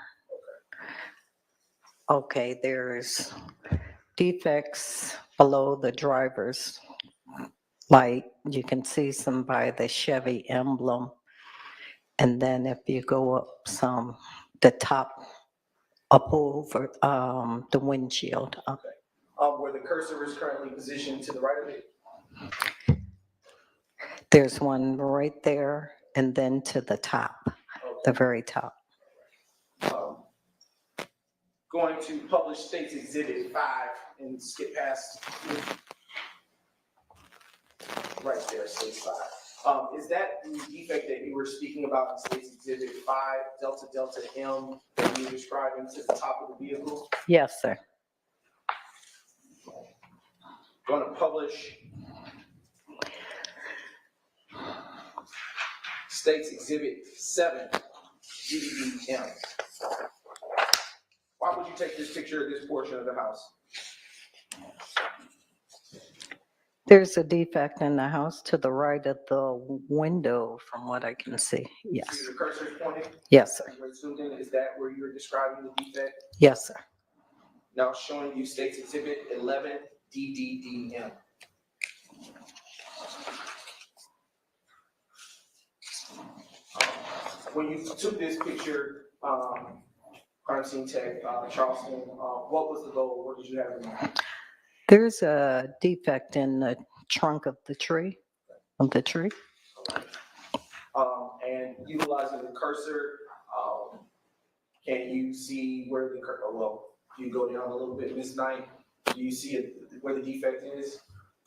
Okay, there's defects below the driver's light. You can see some by the Chevy emblem. And then if you go up some, the top up over the windshield. Okay. Where the cursor is currently positioned to the right of it? There's one right there and then to the top, the very top. Going to publish state's exhibit 5 and skip past right there, state 5. Is that the defect that you were speaking about in state's exhibit 5, Delta Delta M, that you're describing to the top of the vehicle? Yes, sir. Going to publish state's exhibit 7, DDM. Why would you take this picture of this portion of the house? There's a defect in the house to the right of the window, from what I can see. You Yes. see the cursor pointing? Yes, sir. Where it's zoomed in, is that where you're describing the defect? Yes, sir. Now showing you State's Exhibit 11 DDDM. When you took this picture, crime scene tech, Charleston, what was the goal? What did you have in mind? There's a defect in the trunk of the tree. And utilizing the cursor, can you see where the cursor, well, you go down a little bit, Ms. Knight, do you see it, where the defect is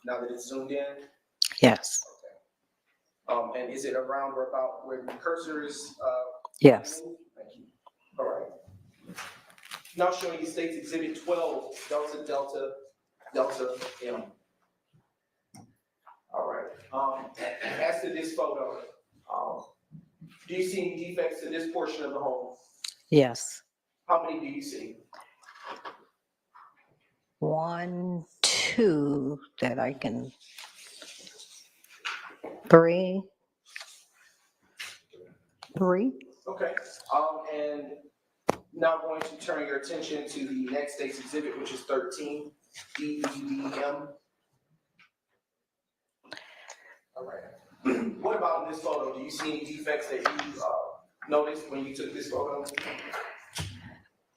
now that it's zoomed in? Yes. And is it around or about where the cursor is? Yes. Thank you. All right. Now showing you State's Exhibit 12, Delta Delta Delta M. All right. As to this photo, do you see any defects in this portion of the home? Yes. How many do you see? 1, 2 that I can. 3. Okay. And now going to turn your attention to the next State's Exhibit, which is 13, DDDM. All right. What about in this photo? Do you see any defects that you noticed when you took this photo?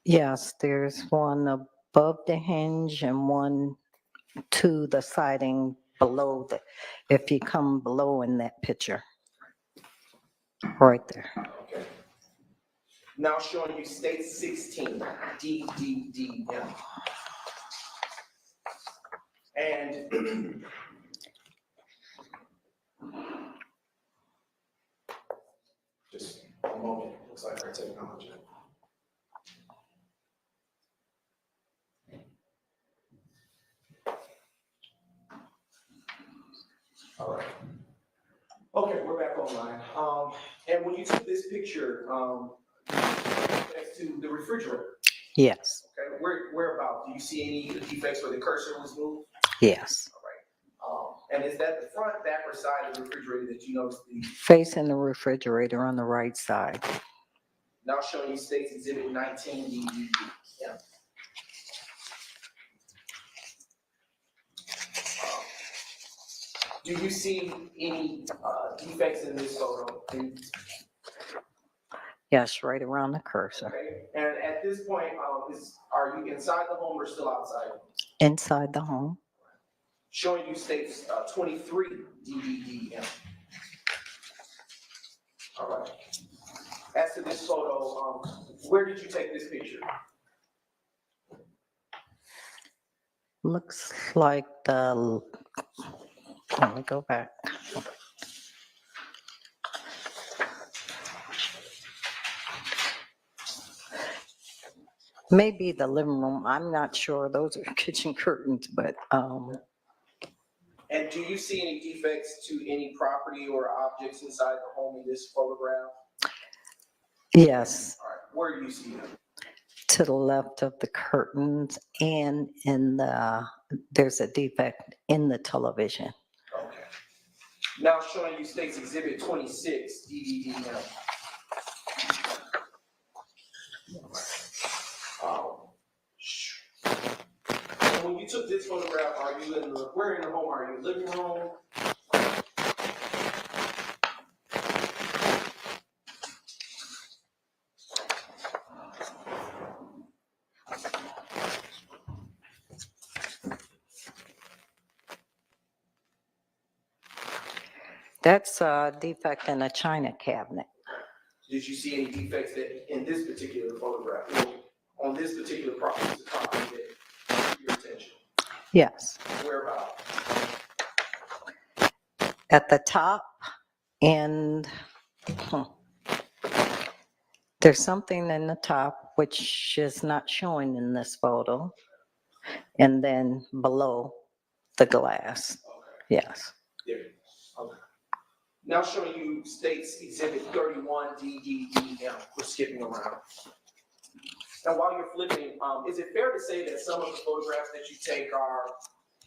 Yes, there's one above the hinge and one to the siding below the, if you come below in that picture. Right there. Okay. Now showing you State 16, DDDM. And just a moment, looks like our technology. All right. Okay, we're back online. And when you took this picture, next to the refrigerator. Yes. Okay, where about? Do you see any defects where the cursor was moved? Yes. All right. And is that the front, back, or side of the refrigerator that you noticed? Facing the refrigerator on the right side. Now showing you State's Exhibit 19 DDD. Yeah. Do you see any defects in this photo? Yes, right around the cursor. Okay. And at this point, are you inside the home or still outside? Inside the home. Showing you State's 23 DDDM. All right. As to this photo, where did you take this picture? Looks like the, let me go back. Maybe the living room, I'm not sure, those are kitchen curtains, but. And do you see any defects to any property or objects inside the home in this photograph? Yes. All right, where do you see them? To the left of the curtains and in the, there's a defect in the television. Okay. Now showing you State's Exhibit 26, DDDM. When you took this photograph, are you in the, where in the home are you? Living room? That's a defect in a china cabinet. Did you see any defects that in this particular photograph, on this particular property that drew your attention? Yes. Where about? At the top, and there's something in the top which is not showing in this photo, and then below the glass. Okay. Yes. There. Okay. Now showing you State's Exhibit 31 DDDM. We're skipping around. Now while you're flipping, is it fair to say that some of the photographs that you take are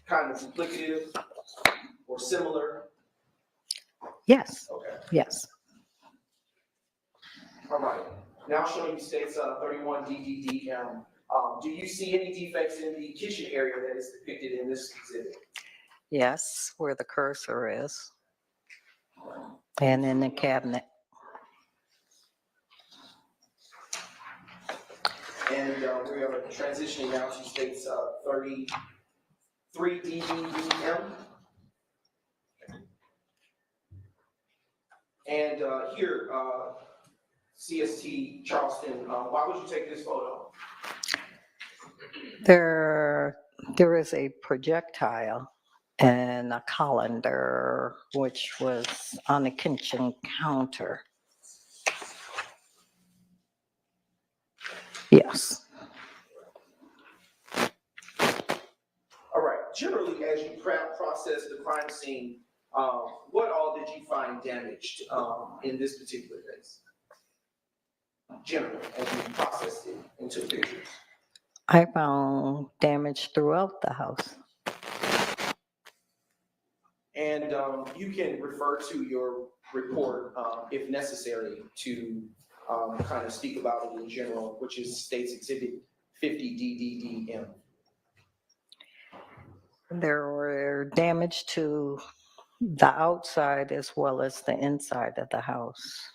kind of duplicative or similar? Yes, Okay. yes. All right. Now showing you states 31 DDDM. Do you see any defects in the kitchen area that is depicted in this exhibit? Yes, where the cursor is. And in the cabinet. And we are transitioning now to states 33 DDDM. And here, CST Charleston, why would you take this photo? There is a projectile and a colander, which was on the kitchen counter. Yes. All right. Generally, as you process the crime scene, what all did you find damaged in this particular case? Generally, as you processed it into pictures. I found damage throughout the house. And you can refer to your report if necessary to kind of speak about it in general, which is States Exhibit 50 DDDM. There were damage to the outside as well as the inside of the house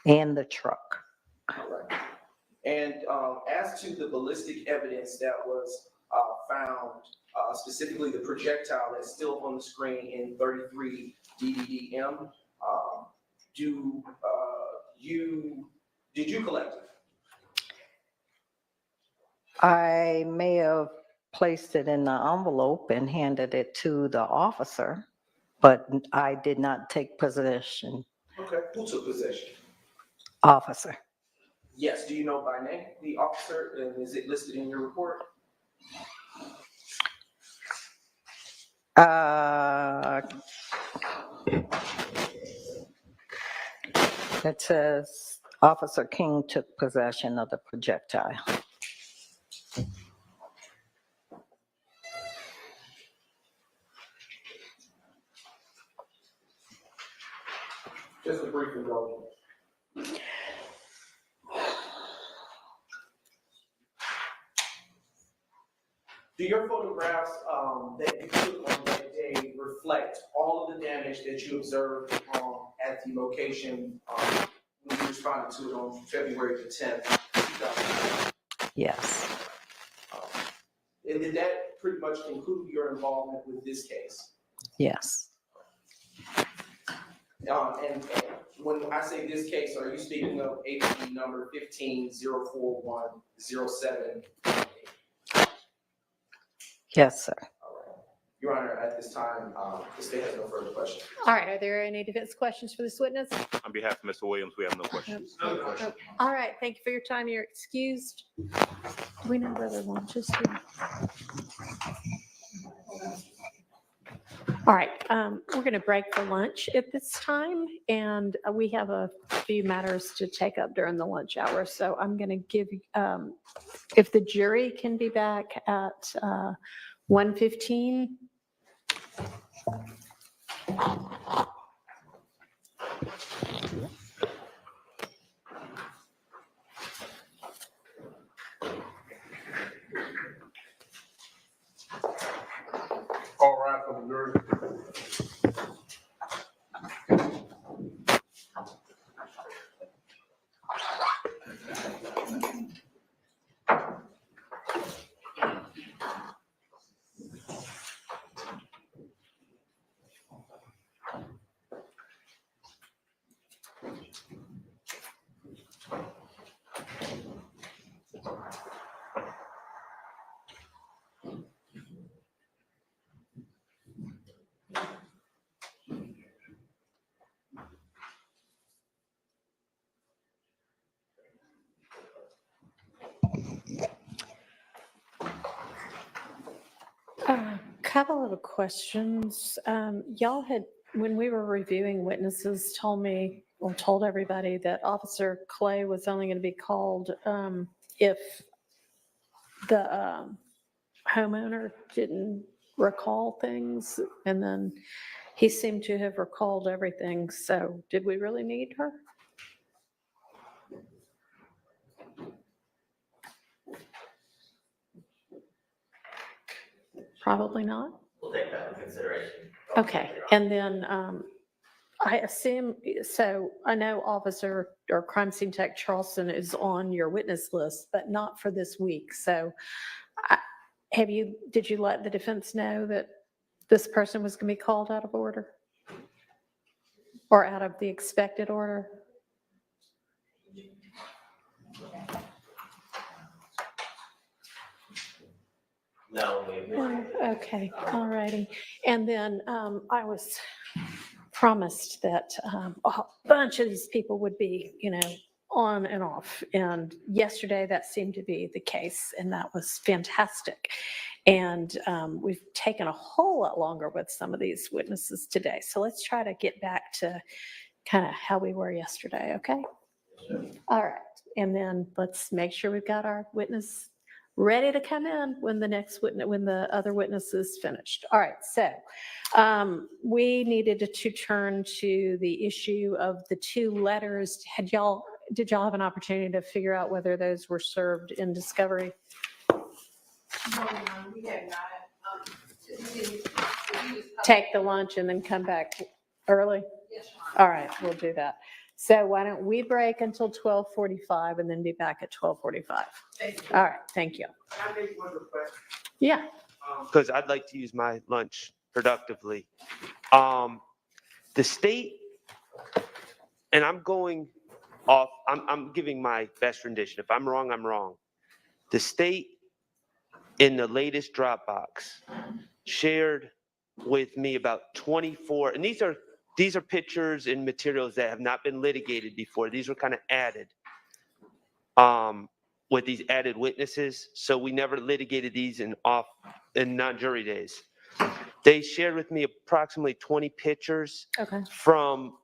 and the truck. All right. And as to the ballistic evidence that was found, specifically the projectile that's still on the screen in 33 DDDM, did you collect it? I may have placed it in the envelope and handed it to the officer, but I did not take possession. Okay, who took possession? Officer. Yes, do you know by name the officer, and is it listed in your report? It says Officer King took possession of the projectile. Just a brief indulgence. Do your photographs that you took on that day reflect all of the damage that you observed at the location when you responded to it on February the 10th, 2009? Yes. And did that pretty much conclude your involvement with this case? Yes. And when I say this case, are you speaking of APD number 1504107? Yes, sir. Your Honor, at this time, the state has no further questions. All right, are there any defense questions for this witness? On behalf of Mr. Williams, we have no questions. All right, thank you for your time. You're excused. Do we know where the lunch is here? All right, we're going to break for lunch at this time, and we have a few matters to take up during the lunch hour. So I'm going to give, if the jury can be back at 1:15. All right, for the jury. Couple of questions. Y'all had, when we were reviewing witnesses, told me or told everybody that Officer Clay was only going to be called if the homeowner didn't recall things, and then he seemed to have recalled everything. So did we really need her? Probably not. We'll take that into consideration. Okay, and then I assume, so I know Officer or Crime Scene Tech Charleston is on your witness list, but not for this week. So did you let the defense know that this person was going to be called out of order? Or out of the expected order? No. Okay, all righty. And then I was promised that a bunch of these people would be, on and off. And yesterday that seemed to be the case, and that was fantastic. And we've taken a whole lot longer with some of these witnesses today. So let's try to get back to kind of how we were yesterday, okay? All right. And then let's make sure we've got our witness ready to come in when the other witness is finished. All right, so we needed to turn to the issue of the two letters. Did y'all have an opportunity to figure out whether those were served in discovery? We have not. Take the lunch and then come back early? Yes. All right, we'll do that. So why don't we break until 12:45 and then be back at 12:45? All right, thank you. Can I make one request? Yeah. Because I'd like to use my lunch productively. The state, and I'm going off, I'm giving my best rendition. If I'm wrong, I'm wrong. The state in the latest Dropbox shared with me about 24, and these are pictures and materials that have not been litigated before. These were kind of added with these added witnesses. So we never litigated these in non-jury days. They shared with me approximately 20 pictures from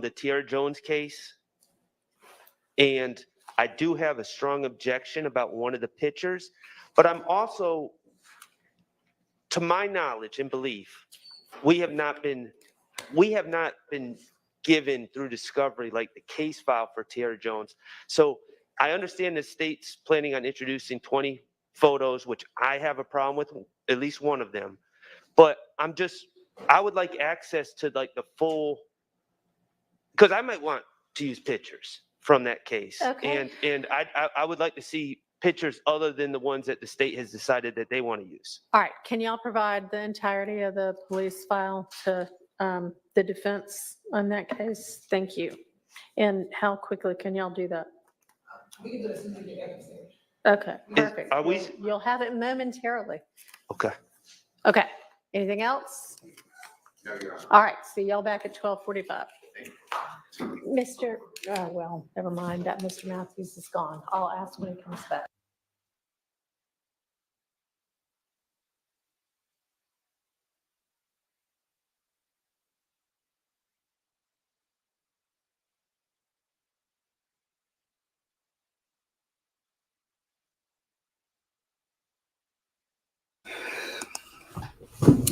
the Tiara Jones case. And I do have a strong objection about one of the pictures, but I'm also, to my knowledge and belief, we have not been given through discovery like the case file for Tiara Jones. So I understand the state's planning on introducing 20 photos, which I have a problem with, at least one of them. But I would like access to like the full, because I might want to use pictures from that case. Okay. And I would like to see pictures other than the ones that the state has decided that they want to use. All right, can y'all provide the entirety of the police file to the defense on that case? Thank you. And how quickly can y'all do that? We can do it as soon as we get evidence. Okay, perfect. Are we? You'll have it momentarily. Okay. Okay, anything else? All right, see y'all back at 12:45. Well, never mind, that Mr. Matthews is gone. I'll ask when he comes back.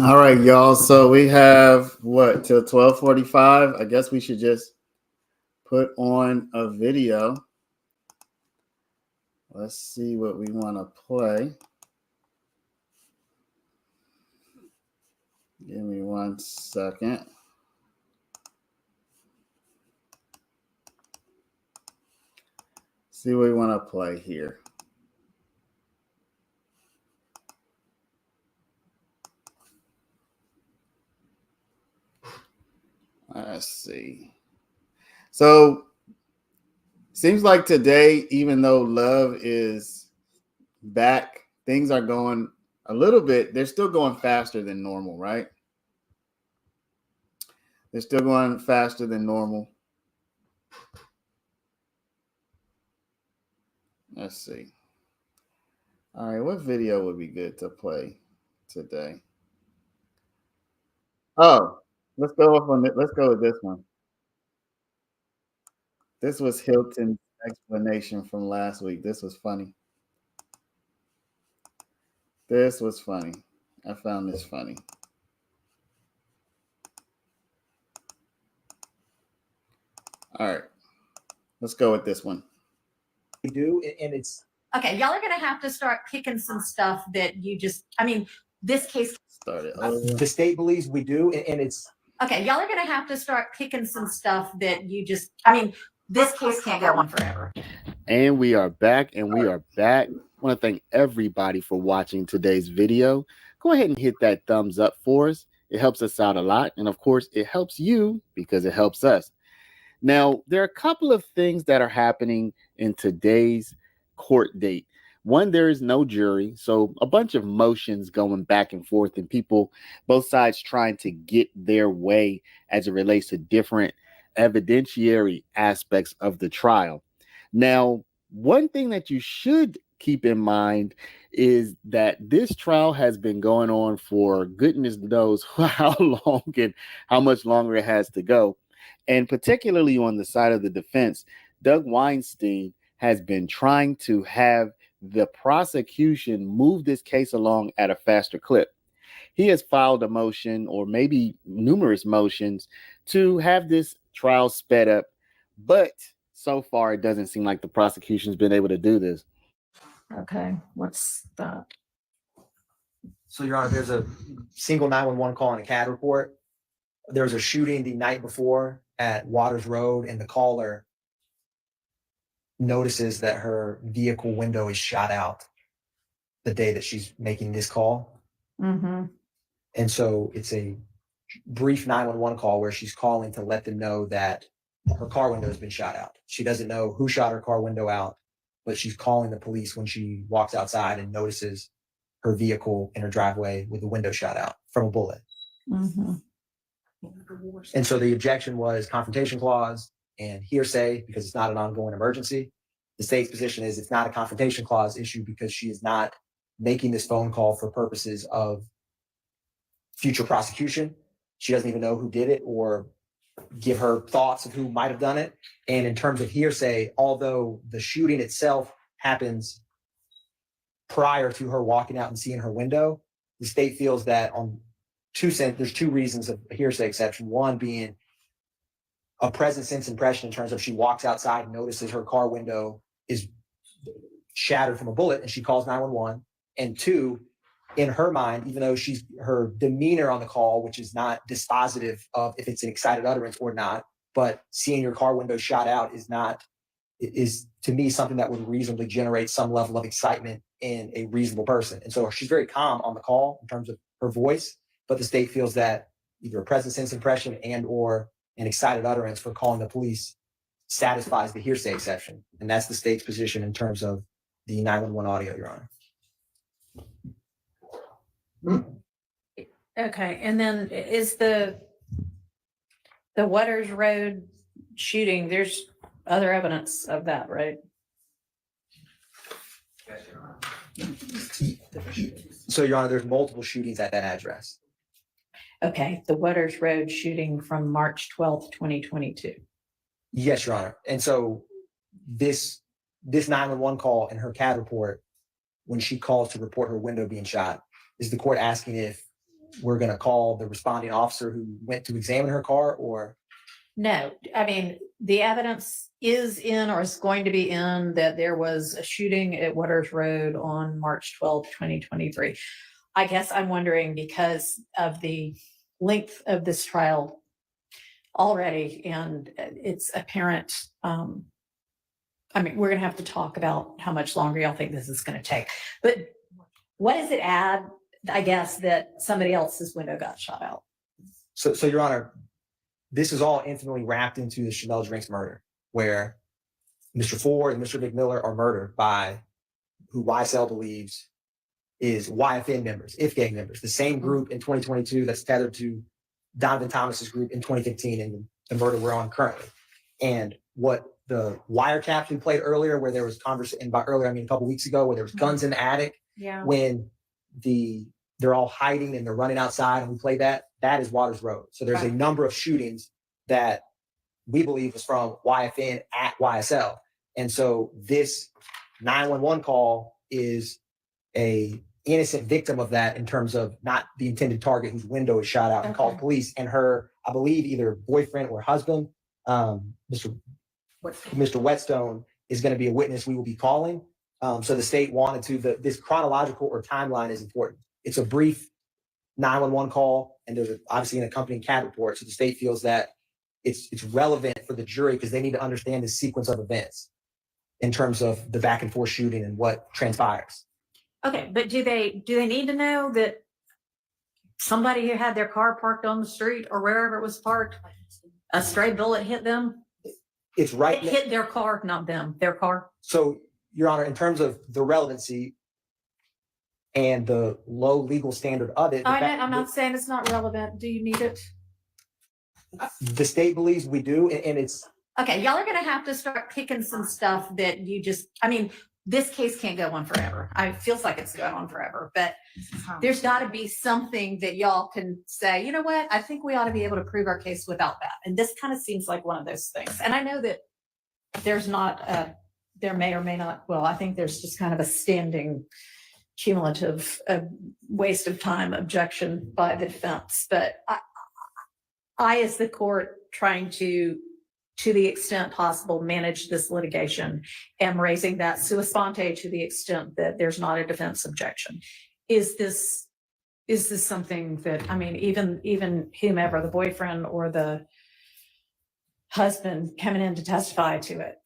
All right, y'all. So we have what till 12:45? I guess we should just put on a video. Let's see what we want to play. Give me 1 second. See what we want to play here. Let's see. So seems like today, even though love is back, things are going a little bit, they're still going faster than normal, right? They're still going faster than normal. Let's see. All right, what video would be good to play today? Oh, let's go with this one. This was Hilton's explanation from last week. This was funny. This was funny. I found this funny. All right. Let's go with this one. We do, and it's Okay, y'all are gonna have to start picking some stuff that you just, I mean, this case. Started. the state believes we do, and it's Okay, y'all are gonna have to start picking some stuff that you just, I mean, this case can't go on forever. And we are back, and we are back. I want to thank everybody for watching today's video. Go ahead and hit that thumbs up for us. It helps us out a lot. And of course, it helps you because it helps us. Now, there are a couple of things that are happening in today's court date. One, there is no jury, so a bunch of motions going back and forth and people, both sides trying to get their way as it relates to different evidentiary aspects of the trial. Now, one thing that you should keep in mind is that this trial has been going on for goodness knows how long and how much longer it has to go. And particularly on the side of the defense, Doug Weinstein has been trying to have the prosecution move this case along at a faster clip. He has filed a motion, or maybe numerous motions, to have this trial sped up. But so far, it doesn't seem like the prosecution's been able to do this. Okay, what's that? so, Your Honor, there's a single 911 call and a CAD report. There was a shooting the night before at Waters Road, and the caller notices that her vehicle window is shot out the day that she's making this call. Mm-hmm. And so it's a brief 911 call where she's calling to let them know that her car window has been shot out. She doesn't know who shot her car window out, but she's calling the police when she walks outside and notices her vehicle in her driveway with the window shot out from a bullet. Mm-hmm. And so the objection was confrontation clause and hearsay because it's not an ongoing emergency. The state's position is it's not a confrontation clause issue because she is not making this phone call for purposes of future prosecution. She doesn't even know who did it or give her thoughts of who might have done it. And in terms of hearsay, although the shooting itself happens prior to her walking out and seeing her window, the state feels that on there's two reasons of a hearsay exception. One being a present sense impression in terms of she walks outside and notices her car window is shattered from a bullet and she calls 911. And two, in her mind, even though her demeanor on the call, which is not dispositive of if it's an excited utterance or not, but seeing your car window shot out is to me something that would reasonably generate some level of excitement in a reasonable person. And so she's very calm on the call in terms of her voice, but the state feels that either a present sense impression and or an excited utterance for calling the police satisfies the hearsay exception. And that's the state's position in terms of the 911 audio, Your Honor. Okay, and then is the Waters Road shooting, there's other evidence of that, right? So, Your Honor, there's multiple shootings at that address. Okay, the Waters Road shooting from March 12th, 2022. Yes, Your Honor. And so this 911 call and her CAD report, when she calls to report her window being shot, is the court asking if we're going to call the responding officer who went to examine her car or? No, I mean, the evidence is in or is going to be in that there was a shooting at Waters Road on March 12th, 2023. I guess I'm wondering because of the length of this trial already, and it's apparent. I mean, we're going to have to talk about how much longer y'all think this is going to take. But what does it add, I guess, that somebody else's window got shot out? So Your Honor, this is all intimately wrapped into the Chanel Drinks murder, where Mr. Ford and Mr. McMiller are murdered by who YSL believes is YFN members, if gang members, the same group in 2022 that's tethered to Donovan Thomas's group in 2015 and the murder we're on currently. And what the wiretaps we played earlier, where there was conversation, and by earlier I mean a couple weeks ago, where there was guns in the attic, when they're all hiding and they're running outside, and we played that is Waters Road. So there's a number of shootings that we believe was from YFN at YSL. And so this 911 call is a innocent victim of that in terms of not the intended target whose window is shot out and called police. And her, I believe, either boyfriend or husband, Mr. Whetstone, is going to be a witness we will be calling. So the state wanted to, this chronological or timeline is important. It's a brief 911 call, and there's obviously an accompanying CAD report. So the state feels that it's relevant for the jury because they need to understand the sequence of events in terms of the back and forth shooting and what transpires. Okay, but do they need to know that somebody who had their car parked on the street or wherever it was parked, a stray bullet hit them? It's right. It hit their car, not them, their car. So, Your Honor, in terms of the relevancy and the low legal standard of it, I'm not saying it's not relevant. Do you need it? The state believes we do, and it's Okay, y'all are gonna have to start picking some stuff that you just, I mean, this case can't go on forever. It feels like it's going on forever, but there's gotta be something that y'all can say, you know what, I think we ought to be able to prove our case without that. And this kind of seems like one of those things. And I know that there's not, there may or may not, well, I think there's just kind of a standing cumulative waste of time objection by the defense. But I as the court, trying to the extent possible, manage this litigation, am raising that sua sponte to the extent that there's not a defense objection. Is this something that, I mean, even whomever, the boyfriend or the husband coming in to testify to it,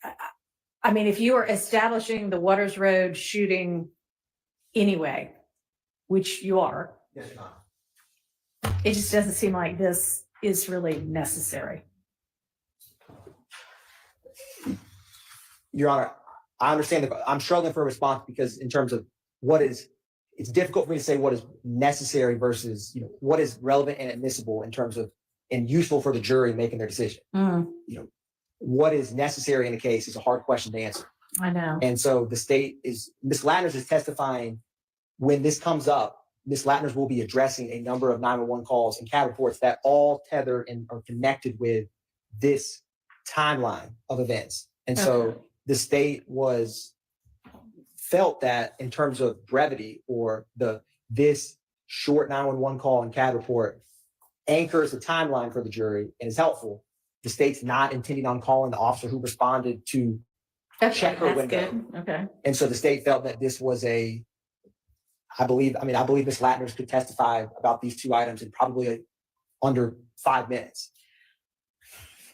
I mean, if you are establishing the Waters Road shooting anyway, which you are, yes, Your Honor. It just doesn't seem like this is really necessary. Your Honor, I understand I'm struggling for a response because in terms of it's difficult for me to say what is necessary versus, what is relevant and admissible in terms of, and useful for the jury making their decision. What is necessary in a case is a hard question to answer. I know. And so the state Ms. Latners is testifying when this comes up. Ms. Latners will be addressing a number of 911 calls and CAD reports that all tether and are connected with this timeline of events. And so the state felt that in terms of brevity or this short 911 call and CAD report anchors the timeline for the jury and is helpful. The state's not intending on calling the officer who responded to check her window. Good. Okay. And so the state felt that this was I believe Ms. Latners could testify about these two items in probably under 5 minutes.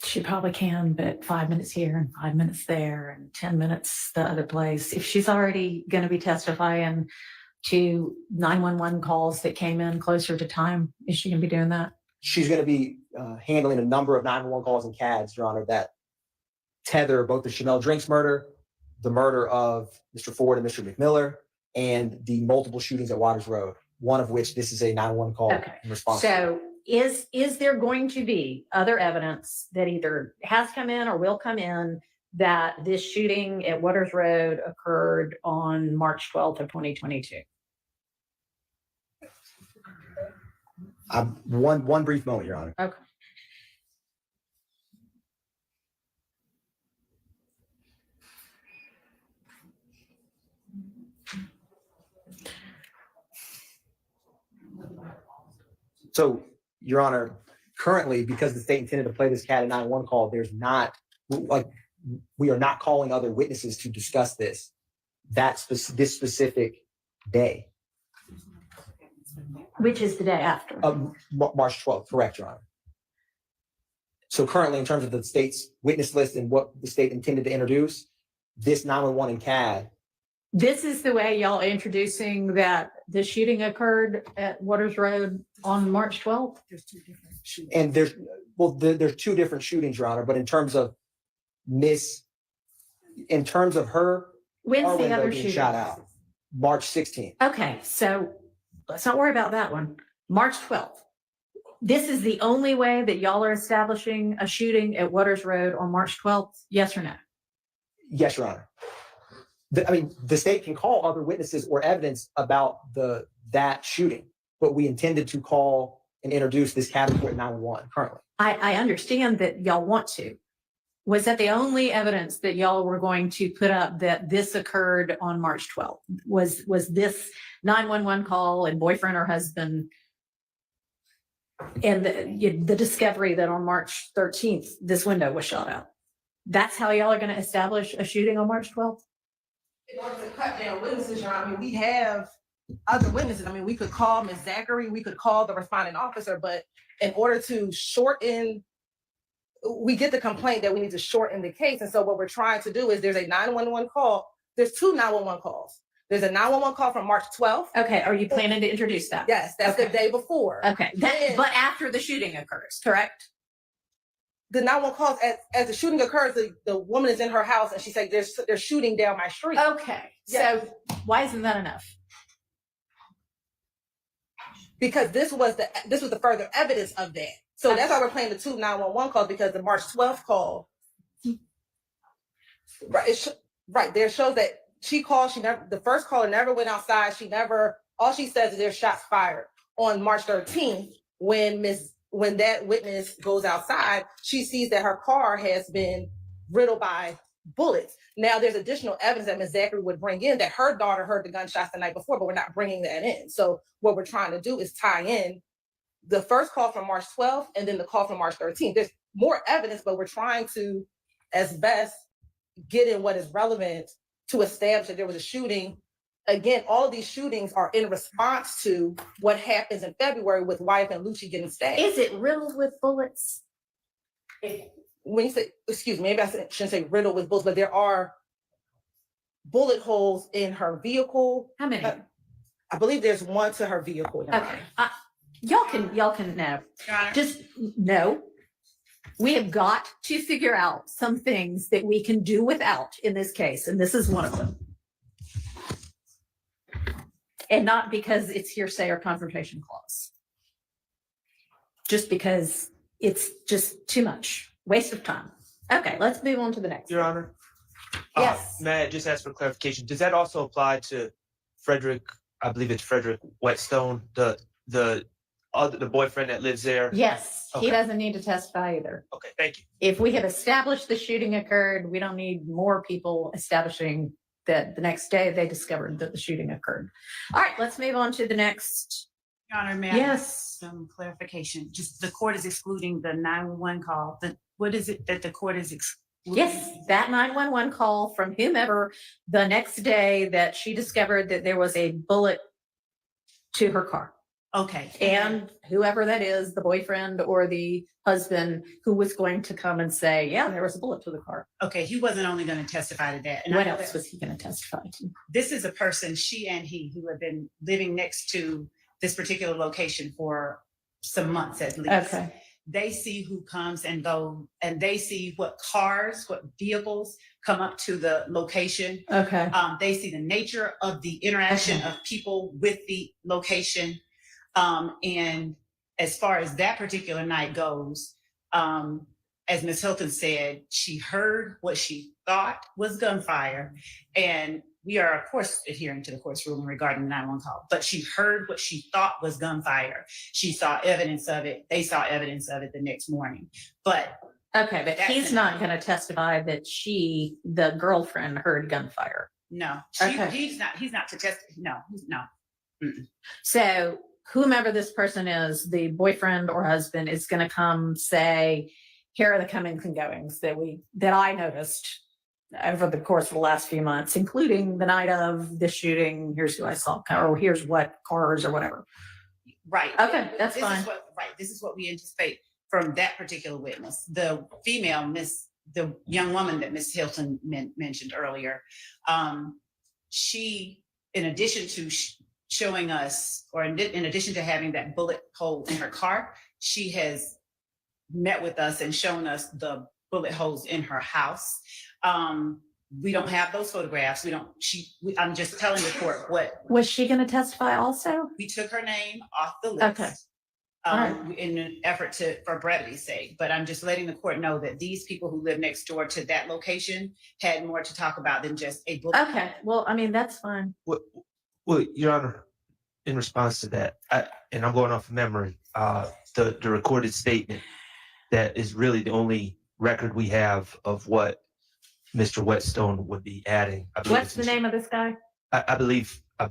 She probably can, but 5 minutes here and 5 minutes there and 10 minutes the other place. If she's already going to be testifying to 911 calls that came in closer to time, is she going to be doing that? She's going to be handling a number of 911 calls and CADs, Your Honor, that tether both the Chanel Drinks murder, the murder of Mr. Ford and Mr. McMiller, and the multiple shootings at Waters Road, one of which this is a 911 call in response to. So is there going to be other evidence that either has come in or will come in that this shooting at Waters Road occurred on March 12th of 2022? One brief moment, Your Honor. Okay. So, Your Honor, currently, because the state intended to play this CAD 911 call, we are not calling other witnesses to discuss this specific day. Which is the day after? March 12th, correct, Your Honor. So currently, in terms of the state's witness list and what the state intended to introduce, this 911 in CAD. This is the way y'all introducing that the shooting occurred at Waters Road on March 12th? There's two different shootings. And there's two different shootings, Your Honor, but in terms of her, when's the other shooting? Shot out March 16th. Okay, so let's not worry about that one. March 12th. This is the only way that y'all are establishing a shooting at Waters Road on March 12th? Yes or no? Yes, Your Honor. The state can call other witnesses or evidence about that shooting, but we intended to call and introduce this CAD report 911 currently. I understand that y'all want to, Was that the only evidence that y'all were going to put up that this occurred on March 12th? Was this 911 call and boyfriend or husband and the discovery that on March 13th, this window was shot out? That's how y'all are going to establish a shooting on March 12th? In order to cut down witnesses, Your Honor, I mean, we have other witnesses. I mean, we could call Ms. Zachary, we could call the responding officer, but in order to shorten, we get the complaint that we need to shorten the case. And so what we're trying to do is there's a 911 call. There's two 911 calls. There's a 911 call from March 12th. Okay, are you planning to introduce that? Yes, that's okay. The day before. Okay, but after the shooting occurs, correct? The 911 calls as the shooting occurs, the woman is in her house and she said, they're shooting down my street. Okay, yes. So why isn't that enough? Because this was the further evidence of that. So that's why we're playing the two 911 calls, because the March 12th call, right, there shows that she called, the first caller never went outside. All she says is there's shots fired. On March 13th, when that witness goes outside, she sees that her car has been riddled by bullets. Now there's additional evidence that Ms. Zachary would bring in that her daughter heard the gunshots the night before, but we're not bringing that in. So what we're trying to do is tie in the first call from March 12th and then the call from March 13th. There's more evidence, but we're trying to, as best, get in what is relevant to establish that there was a shooting. Again, all of these shootings are in response to what happens in February with Wyatt and Lucci getting stabbed. Is it riddled with bullets? When you say, excuse me, maybe I shouldn't say riddled with bullets, but there are bullet holes in her vehicle. How many? I believe there's one to her vehicle. Okay, y'all can know. Just no. We have got to figure out some things that we can do without in this case, and this is one of them. And not because it's hearsay or confrontation clause. Just because it's just too much. Waste of time. Okay, let's move on to the next. Your Honor? Yes. May I just ask for clarification? Does that also apply to Frederick, I believe it's Frederick Whetstone, the boyfriend that lives there? Yes, Okay. he doesn't need to testify either. Okay, thank you. If we have established the shooting occurred, we don't need more people establishing that the next day they discovered that the shooting occurred. All right, let's move on to the next. Your Honor, may I have Yes. some clarification? Just the court is excluding the 911 call. What is it that the court is excluding? Yes, that 911 call from whomever the next day that she discovered that there was a bullet to her car. Okay. And whoever that is, the boyfriend or the husband who was going to come and say, yeah, there was a bullet to the car. Okay, he wasn't only going to testify to that. And What I know else that was he going to testify to? this is a person, she and he, who have been living next to this particular location for some months at least. Okay. They see who comes and goes, and they see what cars, what vehicles come up to the location. Okay. They see the nature of the interaction Okay. of people with the location. And as far as that particular night goes, as Ms. Hilton said, she heard what she thought was gunfire. And we are, of course, adhering to the court's ruling regarding the 911 call, but she heard what she thought was gunfire. She saw evidence of it. They saw evidence of it the next morning. But Okay, but he's not going to testify that the girlfriend, heard gunfire. no, Okay. he's not to test. No. Mm-mm. So whomever this person is, the boyfriend or husband, is going to come say, here are the comings and goings that I noticed over the course of the last few months, including the night of the shooting. Here's who I saw, or here's what cars or whatever. Right. Okay, that's This fine. is this is what we anticipate from that particular witness. The female, the young woman that Ms. Hilton mentioned earlier, she, in addition to showing us, or in addition to having that bullet hole in her car, she has met with us and shown us the bullet holes in her house. We don't have those photographs. I'm just telling the court what. Was she going to testify also? We took her name off the list. Okay. All right. In an effort for brevity's sake, but I'm just letting the court know that these people who live next door to that location had more to talk about than just a bullet. Okay, well, I mean, that's fine. Well, Your Honor, in response to that, and I'm going off of memory, the recorded statement that is really the only record we have of what Mr. Whetstone would be adding. What's the name of this guy? I believe I'm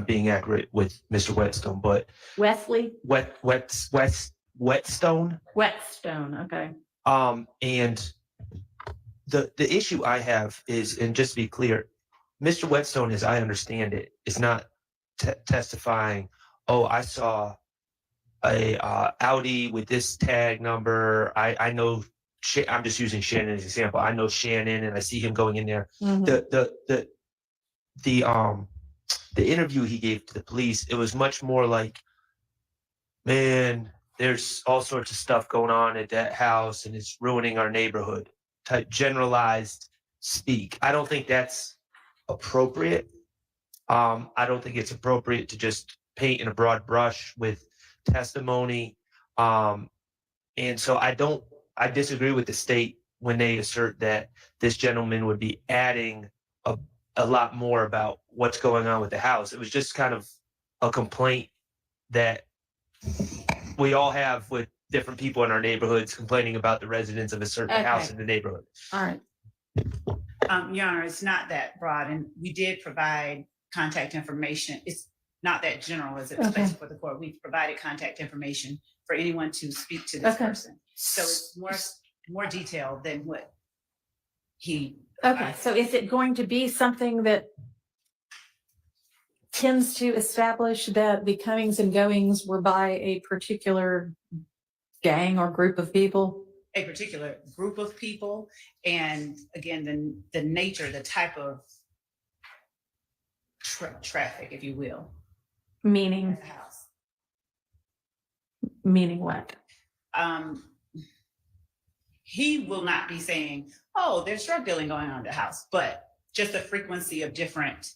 being accurate with Mr. Whetstone, but Wesley? Whetstone. Whetstone, okay. And the issue I have is, and just to be clear, Mr. Whetstone, as I understand it, is not testifying, oh, I saw a Audi with this tag number. I know, I'm just using Shannon as an example. I know Shannon and I see him going in there. Mhm. The interview he gave to the police, it was much more like, man, there's all sorts of stuff going on at that house and it's ruining our neighborhood type generalized speak. I don't think that's appropriate. I don't think it's appropriate to just paint in a broad brush with testimony. And so I disagree with the state when they assert that this gentleman would be adding a lot more about what's going on with the house. It was just kind of a complaint that we all have with different people in our neighborhoods complaining about the residents of a certain house in the neighborhood. All right. Your Honor, it's not that broad, and we did provide contact information. It's not that general as it was placed before the court. We've provided contact information for anyone to speak to this person. So it's more detailed than what he. Okay, so is it going to be something that tends to establish that the comings and goings were by a particular gang or group of people? A particular group of people, and again, the nature, the type of traffic, if you will. Meaning? At the house. Meaning what? He will not be saying, oh, there's drug dealing going on at the house, but just the frequency of different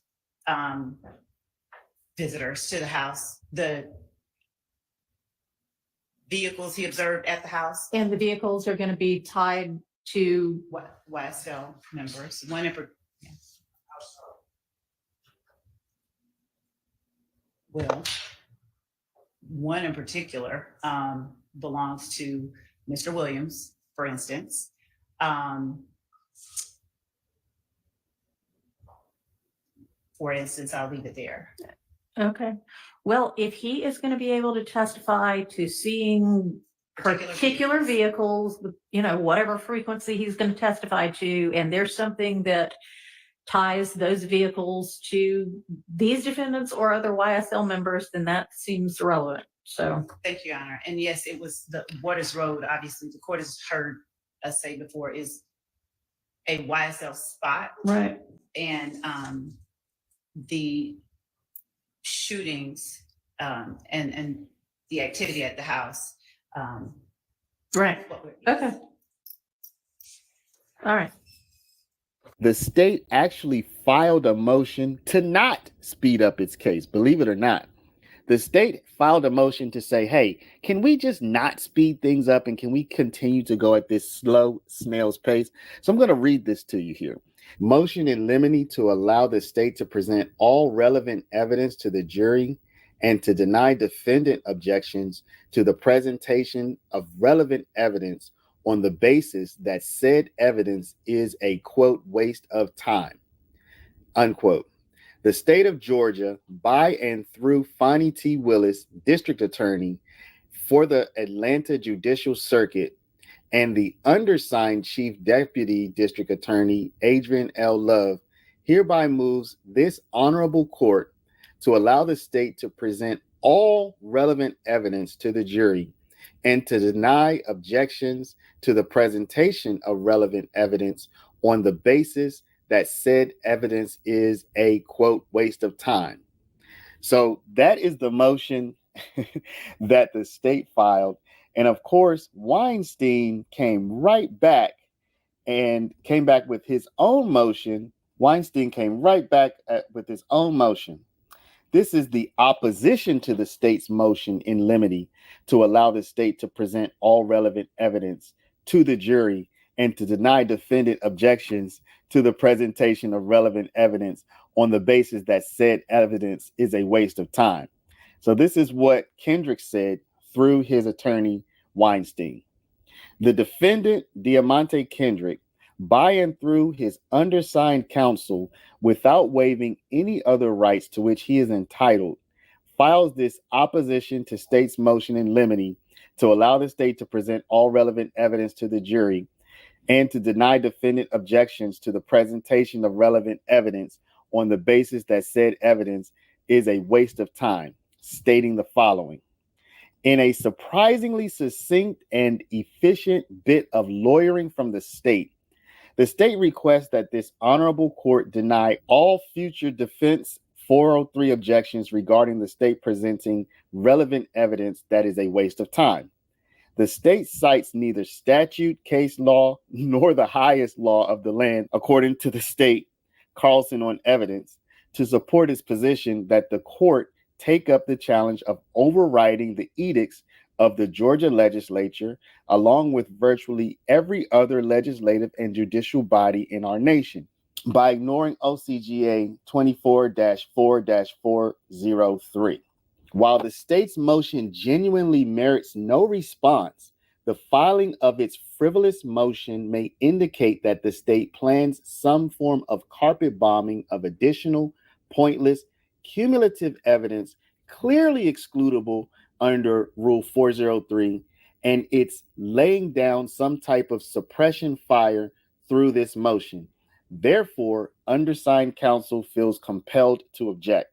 visitors to the house, the vehicles he observed at the house. And the vehicles are going to be tied to what? YSL members. One in particular belongs to Mr. Williams, for instance. For instance, I'll leave it there. Okay. Well, if he is going to be able to testify to seeing particular vehicles, you know, whatever frequency he's going to testify to, and there's something that ties those vehicles to these defendants or other YSL members, then that seems relevant. So thank you, Your Honor. And yes, it was the Waters Road. Obviously, the court has heard us say before is a YSL spot. Right. And the shootings and the activity at the house. Right. Okay. All right. The state actually filed a motion to not speed up its case, believe it or not. The state filed a motion to say, hey, can we just not speed things up and can we continue to go at this slow snail's pace? So I'm going to read this to you here. Motion in limine to allow the state to present all relevant evidence to the jury and to deny defendant objections to the presentation of relevant evidence on the basis that said evidence is a, quote, waste of time, unquote. The state of Georgia, by and through Fonnie T. Willis, District Attorney for the Atlanta Judicial Circuit, and the undersigned Chief Deputy District Attorney, Adrian L. Love, hereby moves this honorable court to allow the state to present all relevant evidence to the jury and to deny objections to the presentation of relevant evidence on the basis that said evidence is a, quote, waste of time. So that is the motion that the state filed. And of course, Weinstein came right back with his own motion. Weinstein came right back with his own motion. This is the opposition to the state's motion in limine to allow the state to present all relevant evidence to the jury and to deny defendant objections to the presentation of relevant evidence on the basis that said evidence is a waste of time. So this is what Kendrick said through his attorney, Weinstein. The defendant, Diamante Kendrick, by and through his undersigned counsel, without waiving any other rights to which he is entitled, files this opposition to state's motion in limine to allow the state to present all relevant evidence to the jury and to deny defendant objections to the presentation of relevant evidence on the basis that said evidence is a waste of time, stating the following. In a surprisingly succinct and efficient bit of lawyering from the state requests that this honorable court deny all future defense 403 objections regarding the state presenting relevant evidence that is a waste of time. The state cites neither statute, case law, nor the highest law of the land, according to the state, Carlson on evidence, to support its position that the court take up the challenge of overriding the edicts of the Georgia legislature, along with virtually every other legislative and judicial body in our nation, by ignoring OCGA 24-4-403. While the state's motion genuinely merits no response, the filing of its frivolous motion may indicate that the state plans some form of carpet bombing of additional, pointless, cumulative evidence clearly excludable under Rule 403, and it's laying down some type of suppression fire through this motion. Therefore, undersigned counsel feels compelled to object.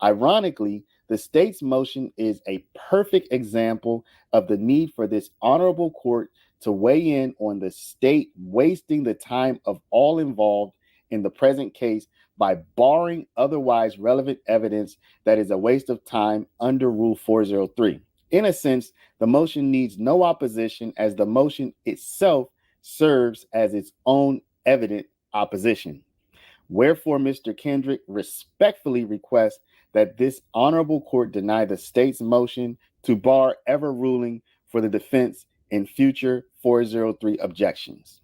Ironically, the state's motion is a perfect example of the need for this honorable court to weigh in on the state wasting the time of all involved in the present case by barring otherwise relevant evidence that is a waste of time under Rule 403. In a sense, the motion needs no opposition, as the motion itself serves as its own evident opposition. Wherefore, Mr. Kendrick respectfully requests that this honorable court deny the state's motion to bar ever ruling for the defense in future 403 objections.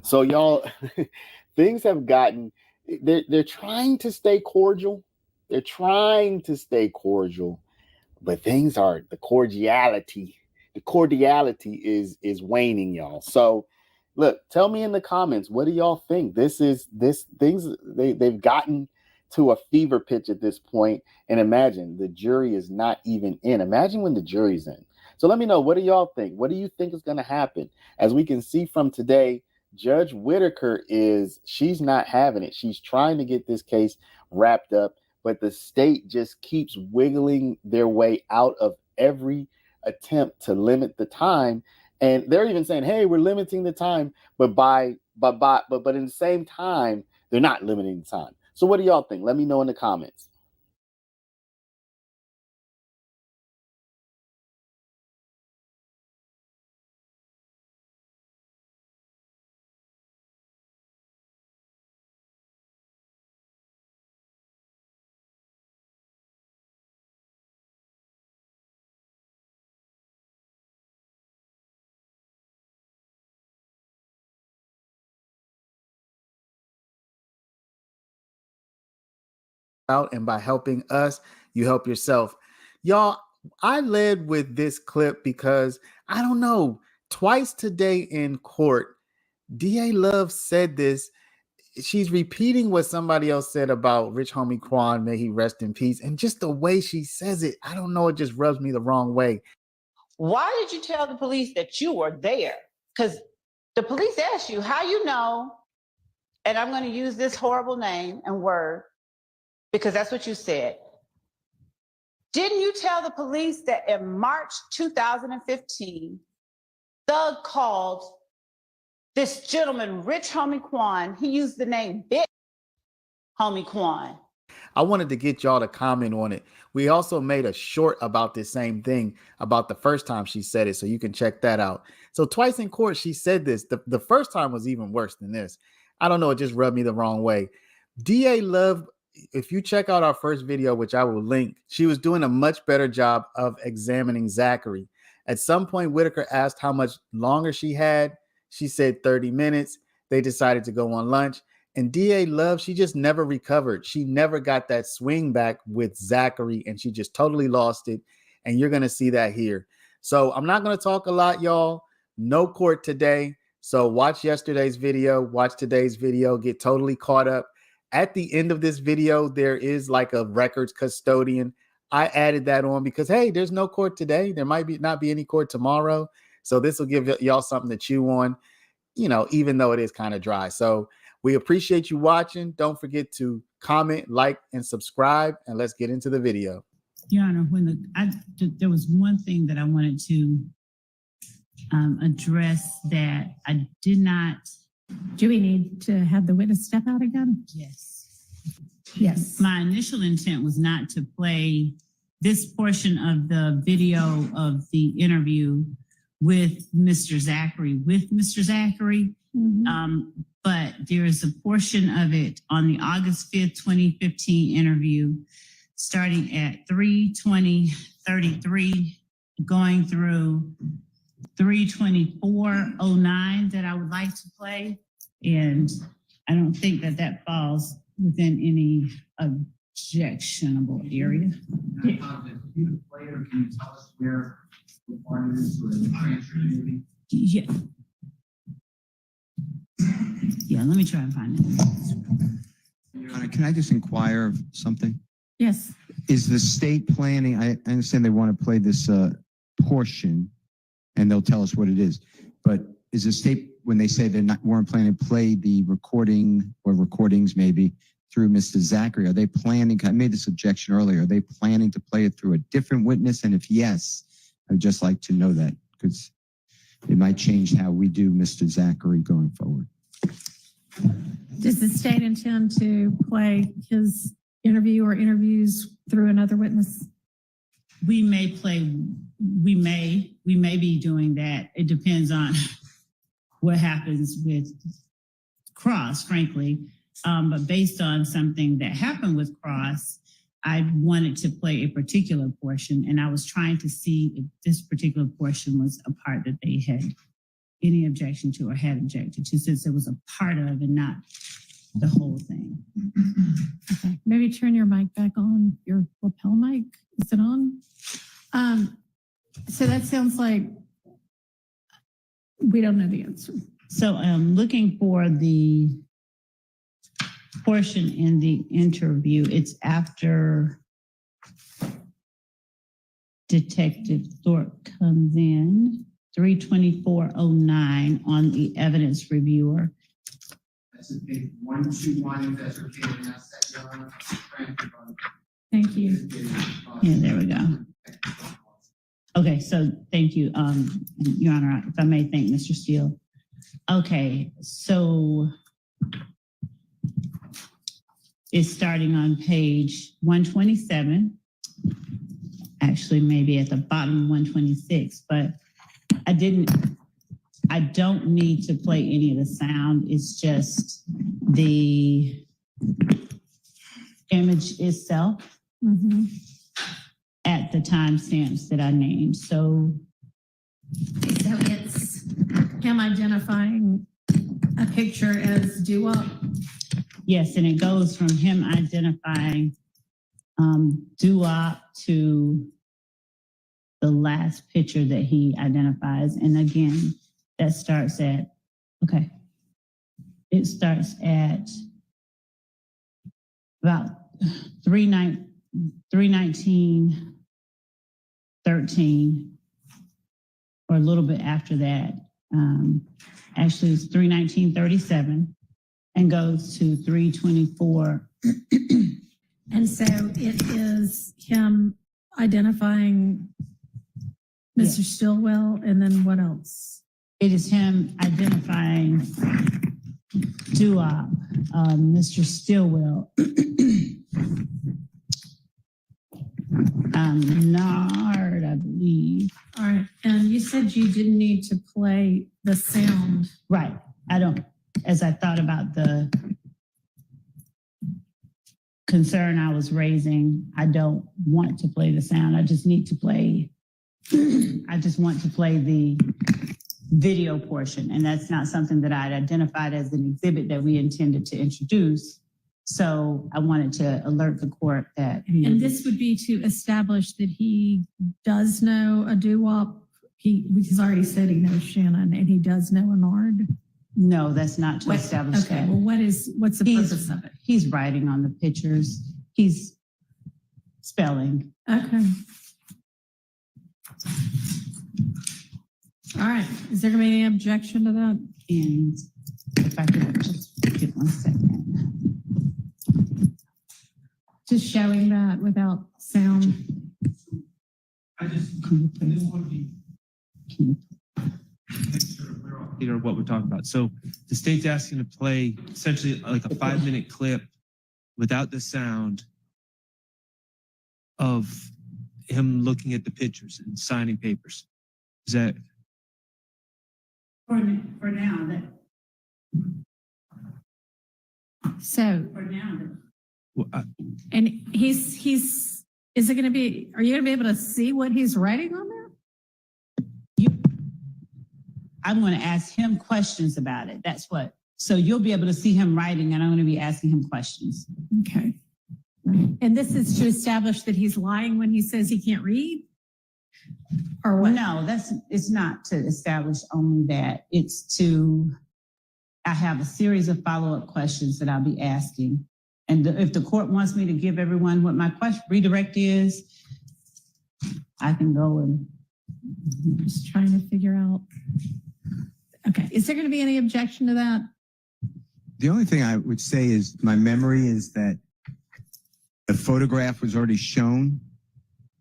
So y'all, things have gotten, they're trying to stay cordial. They're trying to stay cordial, but things are, the cordiality is waning, y'all. So look, tell me in the comments, what do y'all think? They've gotten to a fever pitch at this point. And imagine the jury is not even in. Imagine when the jury's in. So let me know, what do y'all think? What do you think is going to happen? As we can see from today, Judge Whitaker she's not having it. She's trying to get this case wrapped up, but the state just keeps wiggling their way out of every attempt to limit the time. And they're even saying, hey, we're limiting the time, but in the same time, they're not limiting the time. So what do y'all think? Let me know in the comments. Out, and by helping us, you help yourself. Y'all, I led with this clip because I don't know, twice today in court, DA Love said this. She's repeating what somebody else said about Rich Homie Quan, may he rest in peace. And just the way she says it, I don't know, it just rubs me the wrong way. Why did you tell the police that you were there? Because the police asked you how you know, and I'm going to use this horrible name and word, because that's what you said. Didn't you tell the police that in March 2015, Thug called this gentleman, Rich Homie Quan? He used the name Bitch Homie Quan. I wanted to get y'all to comment on it. We also made a short about this same thing about the first time she said it, so you can check that out. So twice in court, she said this. The first time was even worse than this. I don't know, it just rubbed me the wrong way. DA Love, if you check out our first video, which I will link, she was doing a much better job of examining Zachary. At some point, Whitaker asked how much longer she had. She said 30 minutes. They decided to go on lunch. And DA Love, she just never recovered. She never got that swing back with Zachary, and she just totally lost it. And you're going to see that here. So I'm not going to talk a lot, y'all. No court today. So watch yesterday's video, watch today's video, get totally caught up. At the end of this video, there is like a records custodian. I added that on because, hey, there's no court today. There might not be any court tomorrow. So this will give y'all something to chew on, you know, even though it is kind of dry. So we appreciate you watching. Don't forget to comment, like, and subscribe. And let's get into the video. Your Honor, there was one thing that I wanted to address that I did not. Do we need to have the witness step out again? Yes. Yes. My initial intent was not to play this portion of the video of the interview with Mr. Zachary. But there is a portion of it on the August 5th, 2015 interview, starting at 3:20:33, going through 3:24:09 that I would like to play. And I don't think that falls within any objectionable area. Yeah. Yeah, let me try and find it. Your Honor, can I just inquire of something? Yes. Is the state planning, I understand they want to play this portion and they'll tell us what it is, but is the state, when they say weren't planning to play the recording or recordings maybe through Mr. Zachary, are they planning, I made this objection earlier, are they planning to play it through a different witness? And if yes, I'd just like to know that because it might change how we do Mr. Zachary going forward. Does the state intend to play his interview or interviews through another witness? We may be doing that. It depends on what happens with Cross, frankly. But based on something that happened with Cross, I wanted to play a particular portion, and I was trying to see if this particular portion was a part that they had any objection to or had objected to, since it was a part of and not the whole thing. Okay, maybe turn your mic back on, your lapel mic. Is it on? So that sounds like we don't know the answer. So I'm looking for the portion in the interview. It's after Detective Thorpe comes in, 3:24:09 on the evidence reviewer. That's page 121, if that's okay. Thank you. Yeah, there we go. Okay, so thank you, Your Honor, if I may thank Mr. Steele. Okay, so it's starting on page 127, actually maybe at the bottom of 126, but I don't need to play any of the sound. It's just the image itself at the timestamps that I named. So it's him identifying a picture as doo-wop. yes, and it goes from him identifying doo-wop to the last picture that he identifies. And again, that starts at, okay, it starts at about 3:19:13, or a little bit after that. Actually, it's 3:19:37 and goes to 3:24. And so it is him identifying Mr. Stillwell, and then what else? It is him identifying doo-wop, Mr. Stillwell, Nard, I believe. All right, and you said you didn't need to play the sound. Right, I don't, as I thought about the concern I was raising, I don't want to play the sound. I just need to play, I just want to play the video portion. And that's not something that I'd identified as an exhibit that we intended to introduce. So I wanted to alert the court that. And this would be to establish that he does know a doo-wop He's already said he knows Shannon and he does know Annard. No, that's not to establish Okay, that. well, what's the purpose of it? He's writing on the pictures. He's spelling. Okay. All right. Is there gonna be any objection to that? And if I could just get 1 second. Just showing that without sound. Or what we're talking about. So the state's asking to play essentially like a 5-minute clip without the sound of him looking at the pictures and signing papers. Is that? For now, that. So. For now. And is it going to be, are you going to be able to see what he's writing on there? I'm going to ask him questions about it. That's what. So you'll be able to see him writing and I'm going to be asking him questions. Okay. And this is to establish that he's lying when he says he can't read? Or what? No, it's not to establish only that. I have a series of follow-up questions that I'll be asking. And if the court wants me to give everyone what my redirect is, I can go and. I'm just trying to figure out. Okay, is there going to be any objection to that? The only thing I would say is my memory is that a photograph was already shown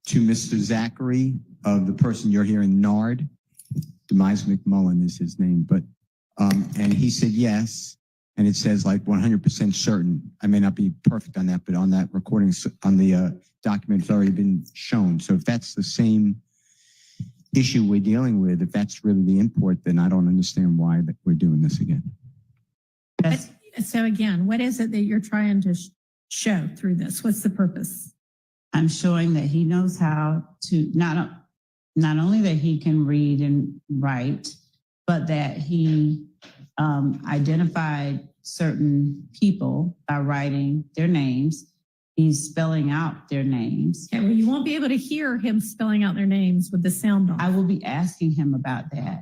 to Mr. Zachary of the person you're hearing, Nard. Demise McMullen is his name, but and he said yes, and it says like 100% certain. I may not be perfect on that, but on that recording, on the document, it's already been shown. So if that's the same issue we're dealing with, if that's really the import, then I don't understand why that we're doing this again. So again, what is it that you're trying to show through this? What's the purpose? I'm showing that he knows how to, not only that he can read and write, but that he identified certain people by writing their names. He's spelling out their names. Okay, well, you won't be able to hear him spelling out their names with the sound off. I will be asking him about that.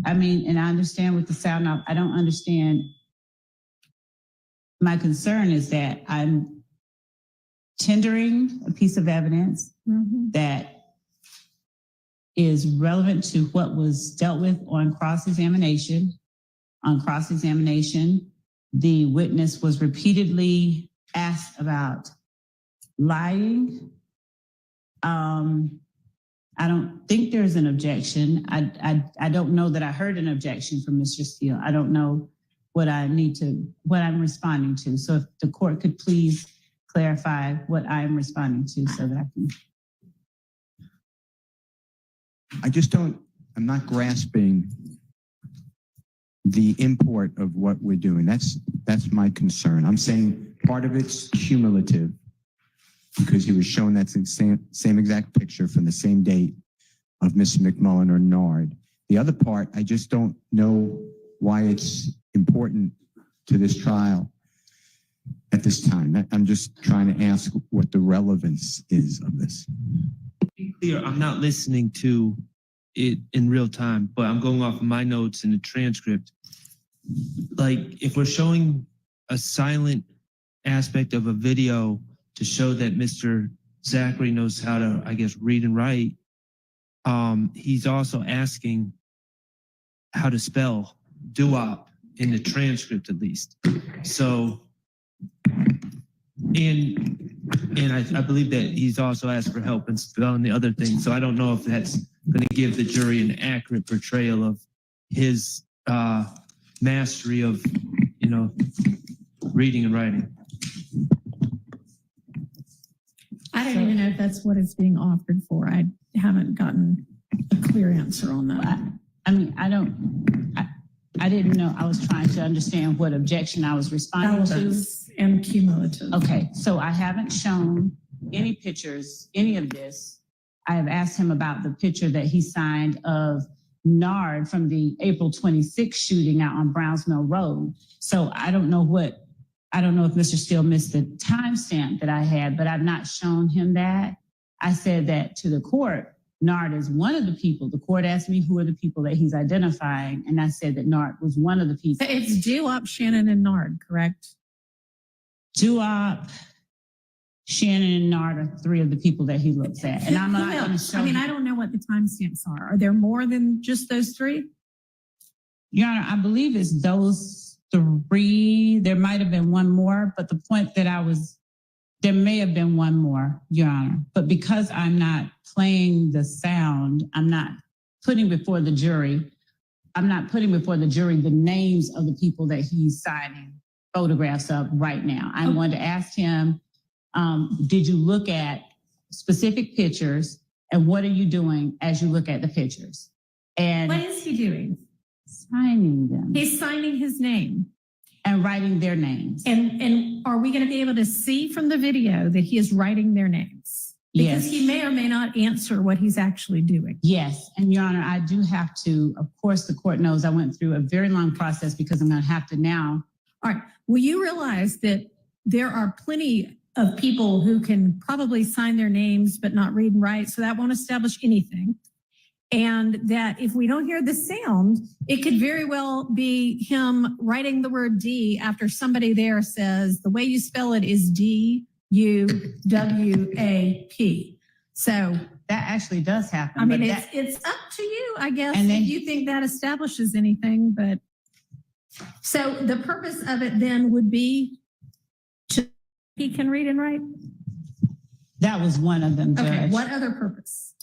I mean, and I understand with the sound off, I don't understand. My concern is that I'm tendering a piece of evidence that is relevant to what was dealt with on cross-examination. On cross-examination, the witness was repeatedly asked about lying. I don't think there's an objection. I don't know that I heard an objection from Mr. Steele. I don't know what I'm responding to. So if the court could please clarify what I'm responding to so that I can. I'm not grasping the import of what we're doing. That's my concern. I'm saying part of it's cumulative because he was shown that same exact picture from the same date of Mr. McMullen or Nard. The other part, I just don't know why it's important to this trial at this time. I'm just trying to ask what the relevance is of this. To be clear, I'm not listening to it in real time, but I'm going off of my notes in the transcript. Like, if we're showing a silent aspect of a video to show that Mr. Zachary knows how to, I guess, read and write, he's also asking how to spell doo-wop in the transcript, at least. So, and I believe that he's also asked for help in spelling the other things. So I don't know if that's going to give the jury an accurate portrayal of his mastery of, reading and writing. I don't even know if that's what it's being offered for. I haven't gotten a clear answer on that. I didn't know. I was trying to understand what objection I was responding to. And cumulative. Okay, so I haven't shown any pictures, any of this. I have asked him about the picture that he signed of Nard from the April 26th shooting out on Browns Mill Road. So I don't know if Mr. Steele missed the timestamp that I had, but I've not shown him that. I said that to the court Nard is one of the people. The court asked me who are the people that he's identifying, and I said that Nard was one of the people. It's Duop, Shannon, and Nard, correct? Duop, Shannon, and Nard are three of the people that he looks at. And I'm not going to show I mean, I don't know what the timestamps are. Are there more than just those three? Your Honor, I believe it's those three. There might have been one more, but the point that there may have been one more, Your Honor. But because I'm not playing the sound, I'm not putting before the jury the names of the people that he's signing photographs of right now. I'm going to ask him, did you look at specific pictures, and what are you doing as you look at the pictures? And What is he doing? signing them. He's signing his name. And writing their names. And are we going to be able to see from the video that he is writing their names? Because Yes. he may or may not answer what he's actually doing. Yes, and Your Honor, I do have to, of course, the court knows I went through a very long process because I'm going to have to now. All right. Well, you realize that there are plenty of people who can probably sign their names but not read and write, so that won't establish anything. And that if we don't hear the sound, it could very well be him writing the word D after somebody there says, the way you spell it is D-U-W-A-P. So that actually does happen. I mean, but it's up to you, I guess, And then if you think that establishes anything, but. So the purpose of it then would be he can read and write? That was one of them, Judge. Okay, what other purpose?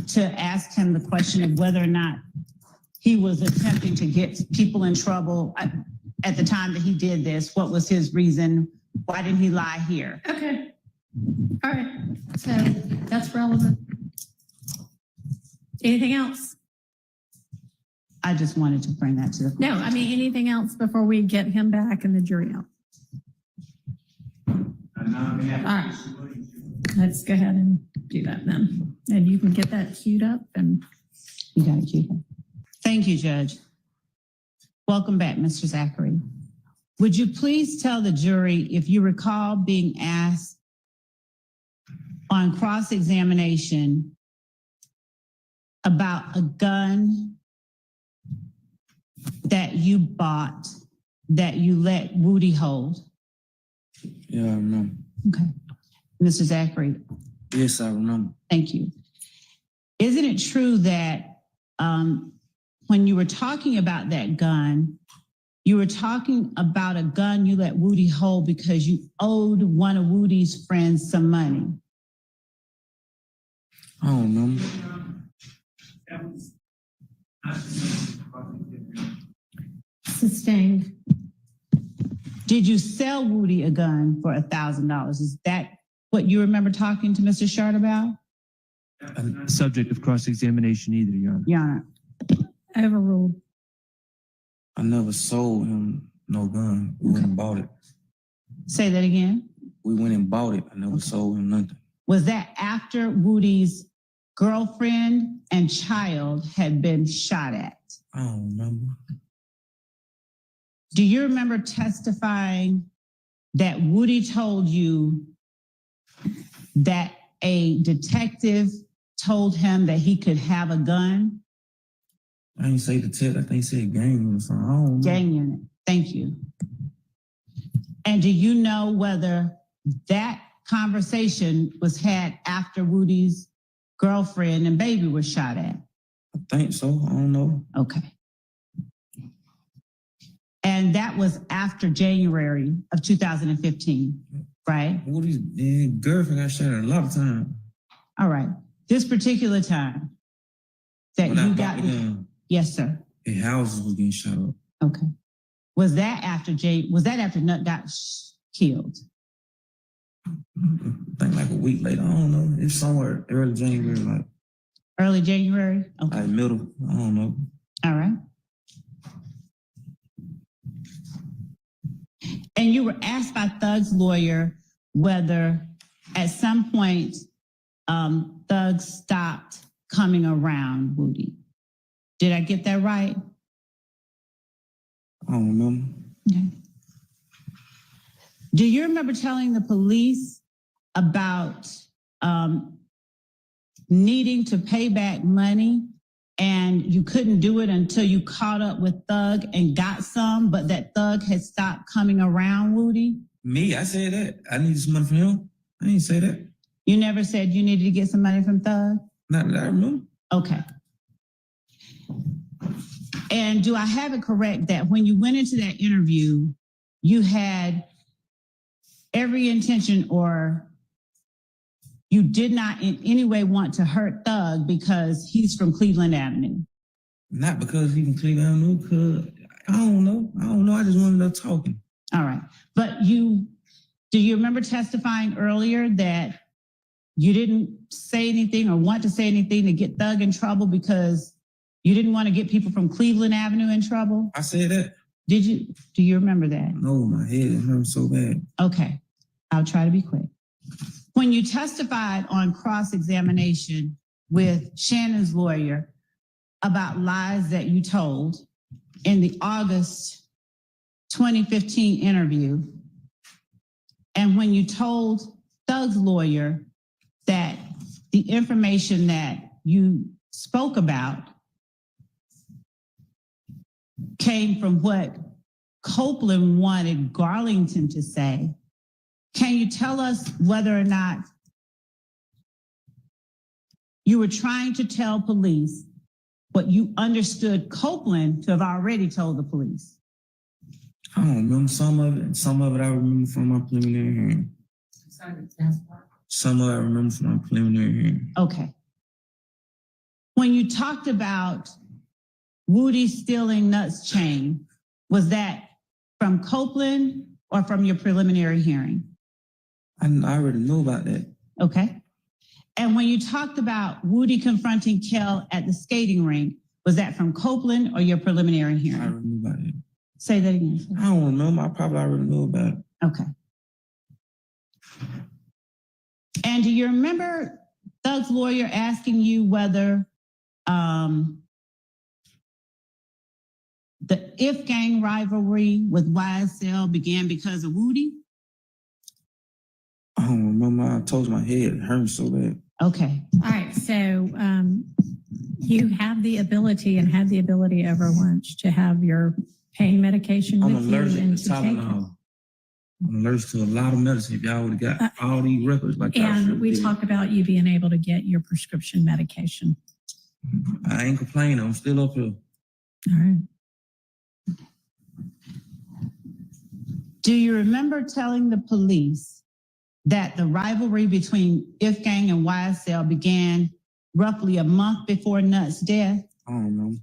To ask him the question of whether or not he was attempting to get people in trouble at the time that he did this. What was his reason? Why didn't he lie here? Okay. All right. So that's relevant. Anything else? I just wanted to bring that to the court. No, I mean, anything else before we get him back and the jury out? All right. Let's go ahead and do that then. And you can get that queued up and you got it queued up. Thank you, Judge. Welcome back, Mr. Zachary. Would you please tell the jury if you recall being asked on cross-examination about a gun that you bought that you let Woody hold? Yeah, I remember. Okay. Mr. Zachary. Yes, I remember. Thank you. Isn't it true that when you were talking about that gun, you were talking about a gun you let Woody hold because you owed one of Woody's friends some money? I don't remember. Sustained. Did you sell Woody a gun for $1,000? Is that what you remember talking to Mr. Shard about? Subject of cross-examination either, Your Honor. Your Honor. Overruled. I never sold him no gun. We went and bought it. Say that again. We went and bought it. I never sold him nothing. Was that after Woody's girlfriend and child had been shot at? I don't remember. Do you remember testifying that Woody told you that a detective told him that he could have a gun? I didn't say detective. I think he said gang unit or something. I don't know. Gang unit. Thank you. And do you know whether that conversation was had after Woody's girlfriend and baby were shot at? I think so. I don't know. Okay. And that was after January of 2015, right? Woody's girlfriend got shot at a lot of times. All right. This particular time that When I you bought got, the gun, yes, sir. the houses was getting shot up. Okay. Was that after Nut got killed? I think like a week later. I don't know. It's somewhere early January, like. Early January? Okay. Like middle. I don't know. All right. And you were asked by Thug's lawyer whether at some point Thug stopped coming around Woody. Did I get that right? I don't remember. Okay. Do you remember telling the police about needing to pay back money and you couldn't do it until you caught up with Thug and got some, but that Thug had stopped coming around, Woody? Me, I said that. I need some money from him. I didn't say that. You never said you needed to get some money from Thug? Not that I remember. Okay. And do I have it correct that when you went into that interview, you had every intention, or you did not in any way want to hurt Thug because he's from Cleveland Avenue? Not because he's from Cleveland Avenue, because I don't know. I just wanted to talking. All right. But do you remember testifying earlier that you didn't say anything or want to say anything to get Thug in trouble because you didn't want to get people from Cleveland Avenue in trouble? I said that. Did you? Do you remember that? No, my head hurt so bad. Okay. I'll try to be quick. When you testified on cross-examination with Shannon's lawyer about lies that you told in the August 2015 interview, and when you told Thug's lawyer that the information that you spoke about came from what Copeland wanted Garlington to say, can you tell us whether or not you were trying to tell police what you understood Copeland to have already told the police? I don't remember some of it. Some of it I remember from my preliminary hearing. Some of it I remember from my preliminary hearing. Okay. When you talked about Woody stealing Nuts' chain, was that from Copeland or from your preliminary hearing? I already knew about that. Okay. And when you talked about Woody confronting Kel at the skating rink, was that from Copeland or your preliminary hearing? I already knew about it. Say that again. I don't remember. I probably already knew about it. Okay. And do you remember Thug's lawyer asking you whether the If Gang rivalry with YSL began because of Woody? I don't remember. I told you my head hurt so bad. Okay. All right, so you have the ability and had the ability over lunch to have your pain medication I'm with you allergic and to to take it. Tylenol. I'm allergic to a lot of medicine. If y'all would have got all these records like that. And we talked about you being able to get your prescription medication. I ain't complaining. I'm still up here. All right. Do you remember telling the police that the rivalry between If Gang and YSL began roughly a month before Nuts' death? I don't know.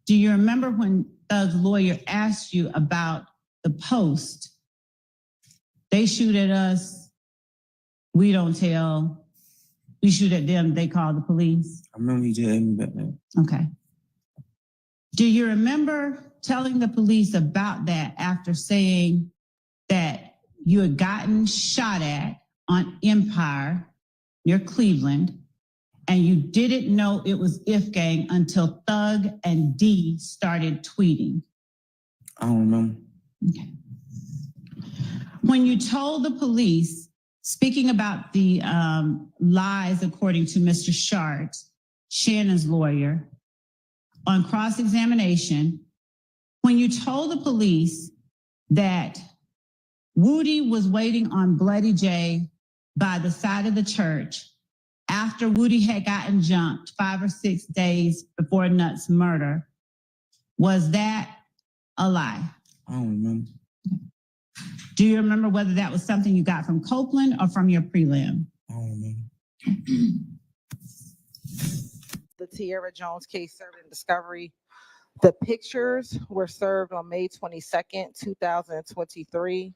Do you remember when Thug's lawyer asked you about the post? They shoot at us, we don't tell. We shoot at them, they call the police. I remember he just asked me about that. Okay. Do you remember telling the police about that after saying that you had gotten shot at on Empire near Cleveland and you didn't know it was If Gang until Thug and D started tweeting? I don't remember. Okay. When you told the police, speaking about the lies according to Mr. Shart, Shannon's lawyer, on cross-examination, when you told the police that Woody was waiting on Bloody J by the side of the church after Woody had gotten jumped 5 or 6 days before Nuts' murder, was that a lie? I don't remember. Do you remember whether that was something you got from Copeland or from your prelim? I don't remember. The Tiara Jones case served in discovery. The pictures were served on May 22nd, 2023.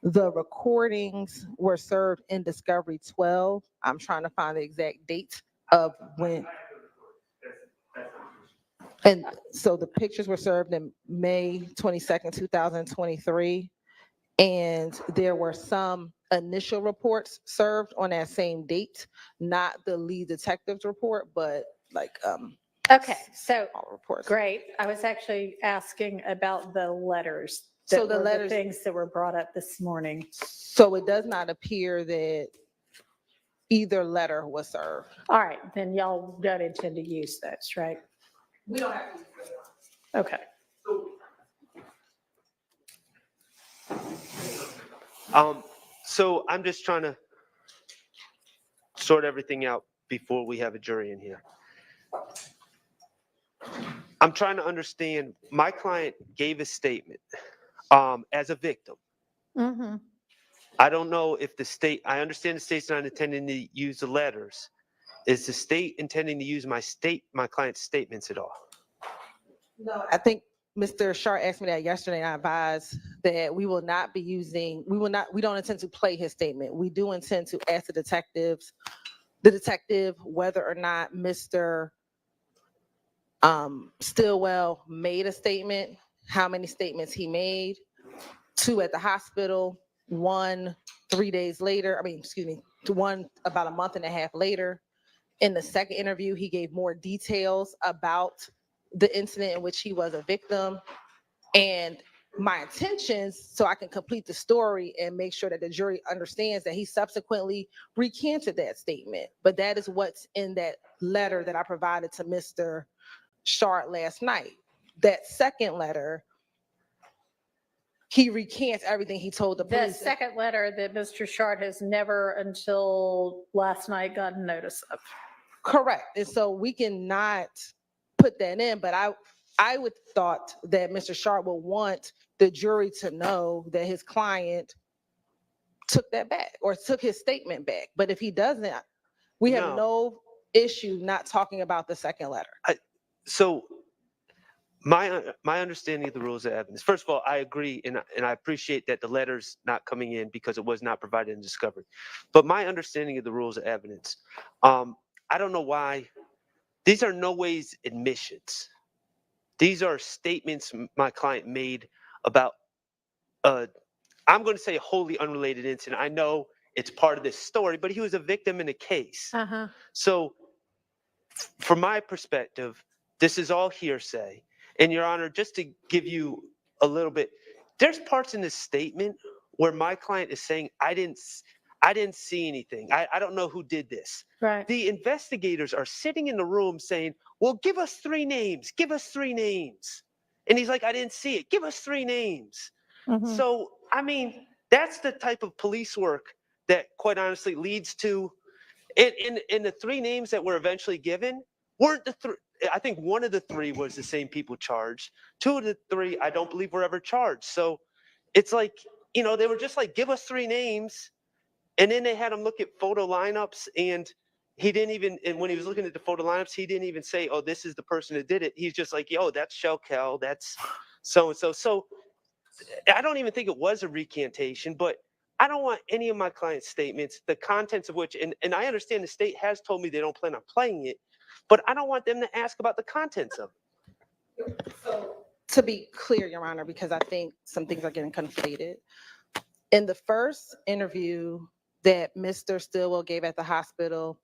The recordings were served in discovery 12. I'm trying to find the exact date of when. And so the pictures were served in May 22nd, 2023. And there were some initial reports served on that same date, not the lead detective's report, but like Okay, so all reports. great. I was actually asking about the letters. So that the were letters- things that were brought up this morning. So it does not appear that either letter was served. All right, then y'all don't intend to use those, right? We don't have to. Okay. So I'm just trying to sort everything out before we have a jury in here. I'm trying to understand, my client gave a statement as a victim. Mm-hmm. I don't know if the state, I understand the state's not intending to use the letters. Is the state intending to use my client's statements at all? No, I think Mr. Sharp asked me that yesterday, and I advised that we will not be using, we don't intend to play his statement. We do intend to ask the detective whether or not Mr. Stillwell made a statement, how many statements he made, 2 at the hospital, 1 3 days later, one about a month and a half later. In the second interview, he gave more details about the incident in which he was a victim, and my intentions, so I can complete the story and make sure that the jury understands that he subsequently recanted that statement. But that is what's in that letter that I provided to Mr. Sharp last night. That second letter, he recants everything he told the The police. second letter that Mr. Sharp has never until last night gotten notice of. Correct. And so we cannot put that in, but I would thought that Mr. Sharp would want the jury to know that his client took that back or took his statement back. But if he doesn't, we have no issue not talking about the second letter. So my understanding of the rules of evidence, first of all, I agree, and I appreciate that the letter's not coming in because it was not provided in discovery. But my understanding of the rules of evidence, I don't know why, these are no ways admissions. These are statements my client made about, I'm going to say a wholly unrelated incident. I know it's part of this story, but he was a victim in a case. Uh-huh. So from my perspective, this is all hearsay. And Your Honor, just to give you a little bit, there's parts in this statement where my client is saying, I didn't see anything. I don't know who did this. Right. The investigators are sitting in the room saying, well, give us 3 names. Give us 3 names. And he's like, I didn't see it. Give us 3 names. Mhm. So, I mean, that's the type of police work that quite honestly leads to, in the 3 names that were eventually given, weren't the 3, I think 1 of the 3 was the same people charged. 2 of the 3, I don't believe were ever charged. So it's like, they were just like, give us 3 names. And then they had him look at photo lineups, and he didn't even, and when he was looking at the photo lineups, he didn't even say, oh, this is the person that did it. He's just like, yo, that's Shelkel, that's so-and-so. So I don't even think it was a recantation, but I don't want any of my client's statements, the contents of which, and I understand the state has told me they don't plan on playing it, but I don't want them to ask about the contents of it. So to be clear, Your Honor, because I think some things are getting conflated. In the first interview that Mr. Stillwell gave at the hospital,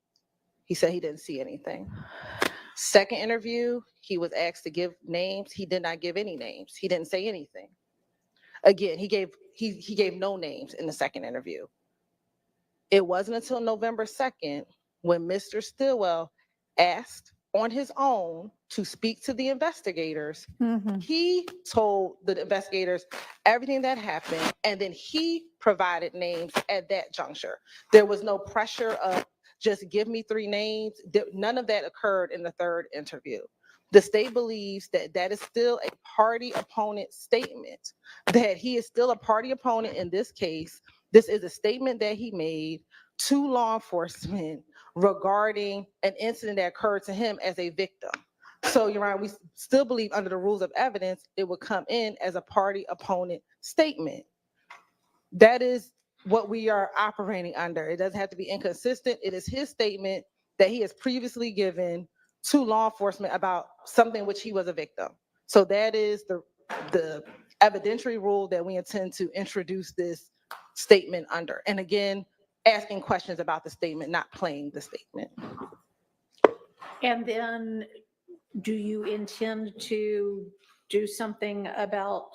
he said he didn't see anything. Second interview, he was asked to give names. He did not give any names. He didn't say anything. Again, he gave no names in the second interview. It wasn't until November 2nd when Mr. Stillwell asked on his own to speak to the investigators. Mm-hmm. He told the investigators everything that happened, and then he provided names at that juncture. There was no pressure of just give me 3 names. None of that occurred in the third interview. The state believes that that is still a party opponent statement, that he is still a party opponent in this case. This is a statement that he made to law enforcement regarding an incident that occurred to him as a victim. So, Your Honor, we still believe under the rules of evidence, it would come in as a party opponent statement. That is what we are operating under. It doesn't have to be inconsistent. It is his statement that he has previously given to law enforcement about something which he was a victim. So that is the evidentiary rule that we intend to introduce this statement under. And again, asking questions about the statement, not playing the statement. And then do you intend to do something about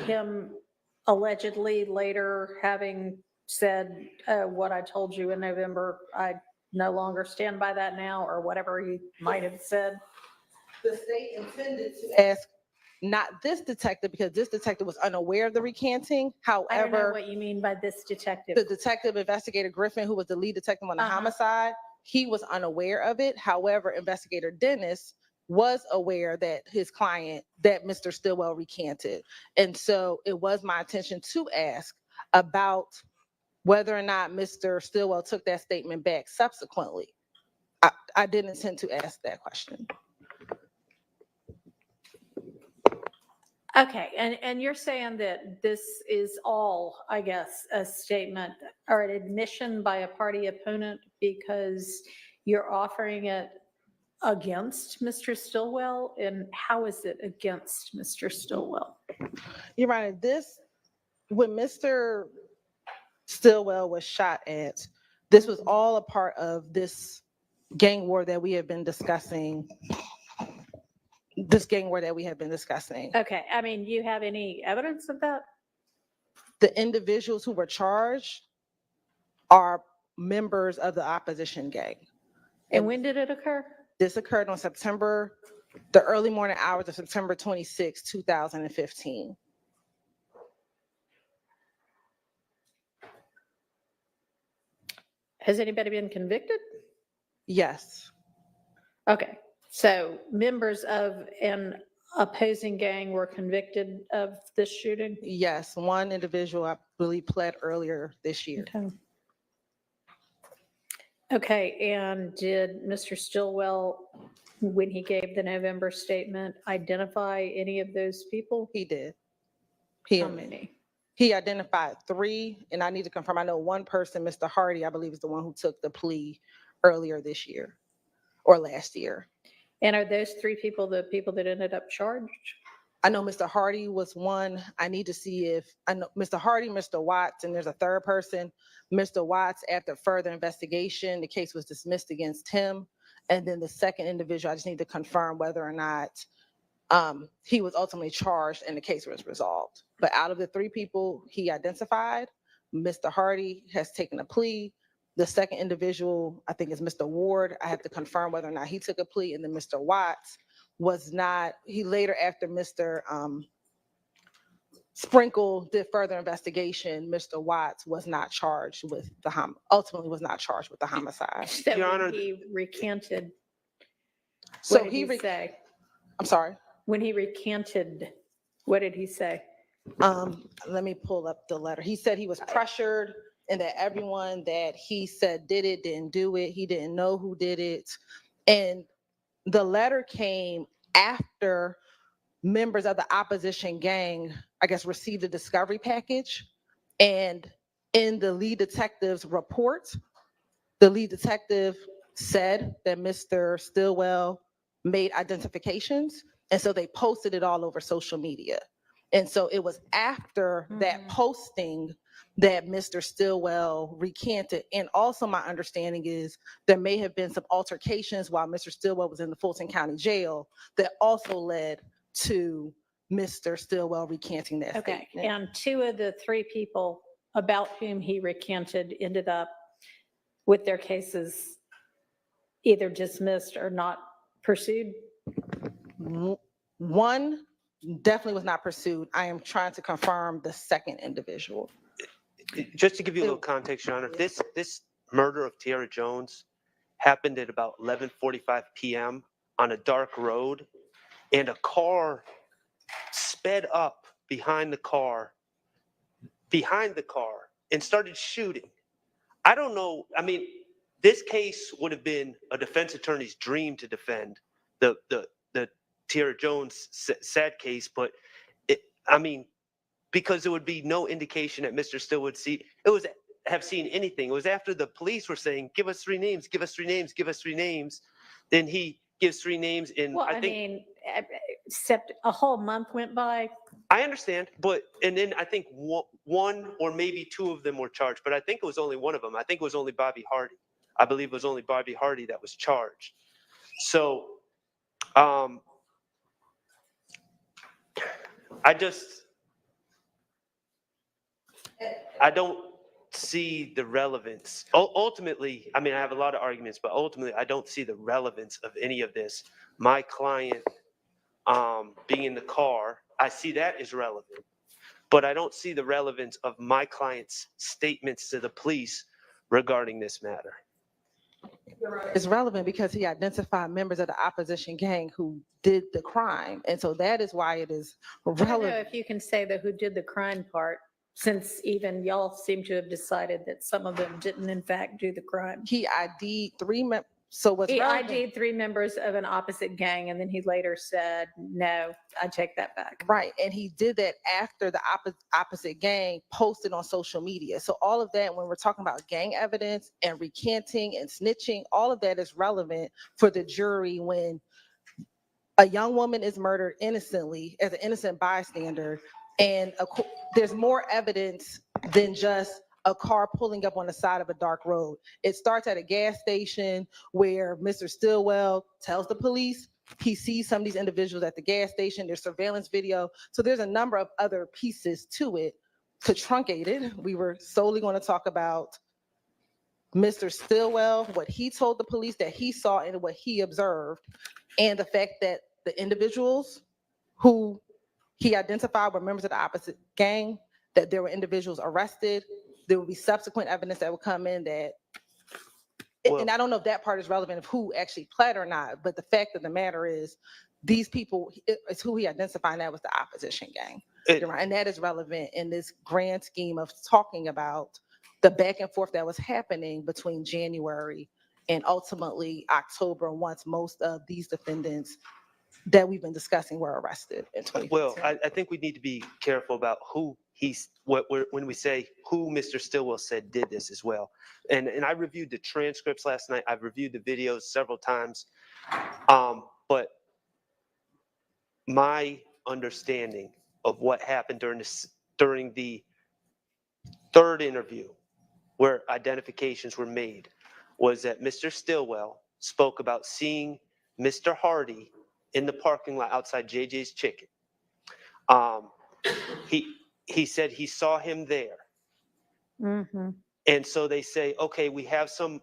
him allegedly later having said, what I told you in November, I no longer stand by that now, or whatever he might have said? The state intended to ask not this detective, because this detective was unaware of the recanting. I don't know However, what you mean by this detective. the detective, investigator Griffin, who was the lead detective on the homicide, he was unaware of it. However, investigator Dennis was aware that his client, that Mr. Stillwell recanted. And so it was my intention to ask about whether or not Mr. Stillwell took that statement back subsequently. I didn't intend to ask that question. Okay, and you're saying that this is all, I guess, a statement or an admission by a party opponent because you're offering it against Mr. Stillwell? And how is it against Mr. Stillwell? You're right. When Mr. Stillwell was shot at, this was all a part of this gang war that we have been discussing. Okay, I mean, you have any evidence of that? The individuals who were charged are members of the opposition gang. And when did it occur? This occurred on the early morning hours of September 26, 2015. Has anybody been convicted? Yes. Okay, so members of an opposing gang were convicted of this shooting? Yes, one individual, I believe, pled earlier this year. Okay, and did Mr. Stillwell, when he gave the November statement, identify any of those people? He did. How many? He identified 3, and I need to confirm. I know one person, Mr. Hardy, I believe, is the one who took the plea earlier this year or last year. And are those 3 people the people that ended up charged? I know Mr. Hardy was one. I need to see if I know Mr. Hardy, Mr. Watts, and there's a third person. Mr. Watts, after further investigation, the case was dismissed against him. And then the second individual, I just need to confirm whether or not he was ultimately charged and the case was resolved. But out of the 3 people he identified, Mr. Hardy has taken a plea. The second individual, I think, is Mr. Ward. I have to confirm whether or not he took a plea. And then Mr. Watts was not, he later, after Mr. Sprinkle did further investigation, Mr. Watts was not charged with ultimately was not charged with the homicide. So Your Honor, he recanted. So what did he say? I'm sorry? When he recanted, what did he say? Let me pull up the letter. He said he was pressured and that everyone that he said did it didn't do it. He didn't know who did it. And the letter came after members of the opposition gang, I guess, received the discovery package. And in the lead detective's report, the lead detective said that Mr. Stillwell made identifications. And so they posted it all over social media. And so it was after that posting that Mr. Stillwell recanted. And also my understanding is there may have been some altercations while Mr. Stillwell was in the Fulton County Jail that also led to Mr. Stillwell recanting that Okay, statement. and 2 of the 3 people about whom he recanted ended up with their cases either dismissed or not pursued? One definitely was not pursued. I am trying to confirm the second individual. Just to give you a little context, Your Honor, this murder of Tiara Jones happened at about 11:45 p.m. on a dark road, and a car sped up behind the car, and started shooting. I don't know. I mean, this case would have been a defense attorney's dream to defend the Tiara Jones sad case, but because there would be no indication that Mr. Still would have seen anything. It was after the police were saying, "Give us 3 names, give us 3 names, give us 3 names." Then he gives 3 names, and Well, I mean, except a whole month went by. I understand, and then I think one or maybe 2 of them were charged, but I think it was only one of them. I think it was only Bobby Hardy. I believe it was only Bobby Hardy that was charged. So, I don't see the relevance. Ultimately, I mean, I have a lot of arguments, but ultimately, I don't see the relevance of any of this. My client being in the car, I see that as relevant, but I don't see the relevance of my client's statements to the police regarding this matter. It's relevant because he identified members of the opposition gang who did the crime. And so that is why it is I don't know relevant. if you can say the who did the crime part, since even y'all seem to have decided that some of them didn't in fact do the crime. He ID'd so what's He relevant? ID'd 3 members of an opposite gang, and then he later said, no, I take that back. Right, and he did that after the opposite gang posted on social media. So all of that, when we're talking about gang evidence and recanting and snitching, all of that is relevant for the jury when a young woman is murdered innocently as an innocent bystander, and there's more evidence than just a car pulling up on the side of a dark road. It starts at a gas station where Mr. Stillwell tells the police he sees some of these individuals at the gas station. There's surveillance video. So there's a number of other pieces to it. To truncate it, we were solely going to talk about Mr. Stillwell, what he told the police that he saw and what he observed, and the fact that the individuals who he identified were members of the opposite gang, that there were individuals arrested. There will be subsequent evidence that will come in that, and I don't know if that part is relevant of who actually pled or not, but the fact of the matter is these people, it's who he identified, that was the opposition gang. You're right, and that is relevant in this grand scheme of talking about the back and forth that was happening between January and ultimately October, once most of these defendants that we've been discussing were arrested in 2015. Well, I think we need to be careful about who when we say who Mr. Stillwell said did this as well. And I reviewed the transcripts last night. I've reviewed the videos several times. But my understanding of what happened during the third interview where identifications were made was that Mr. Stillwell spoke about seeing Mr. Hardy in the parking lot outside JJ's Chicken. He said he saw him there. Mm-hmm. And so they say, okay, we have some,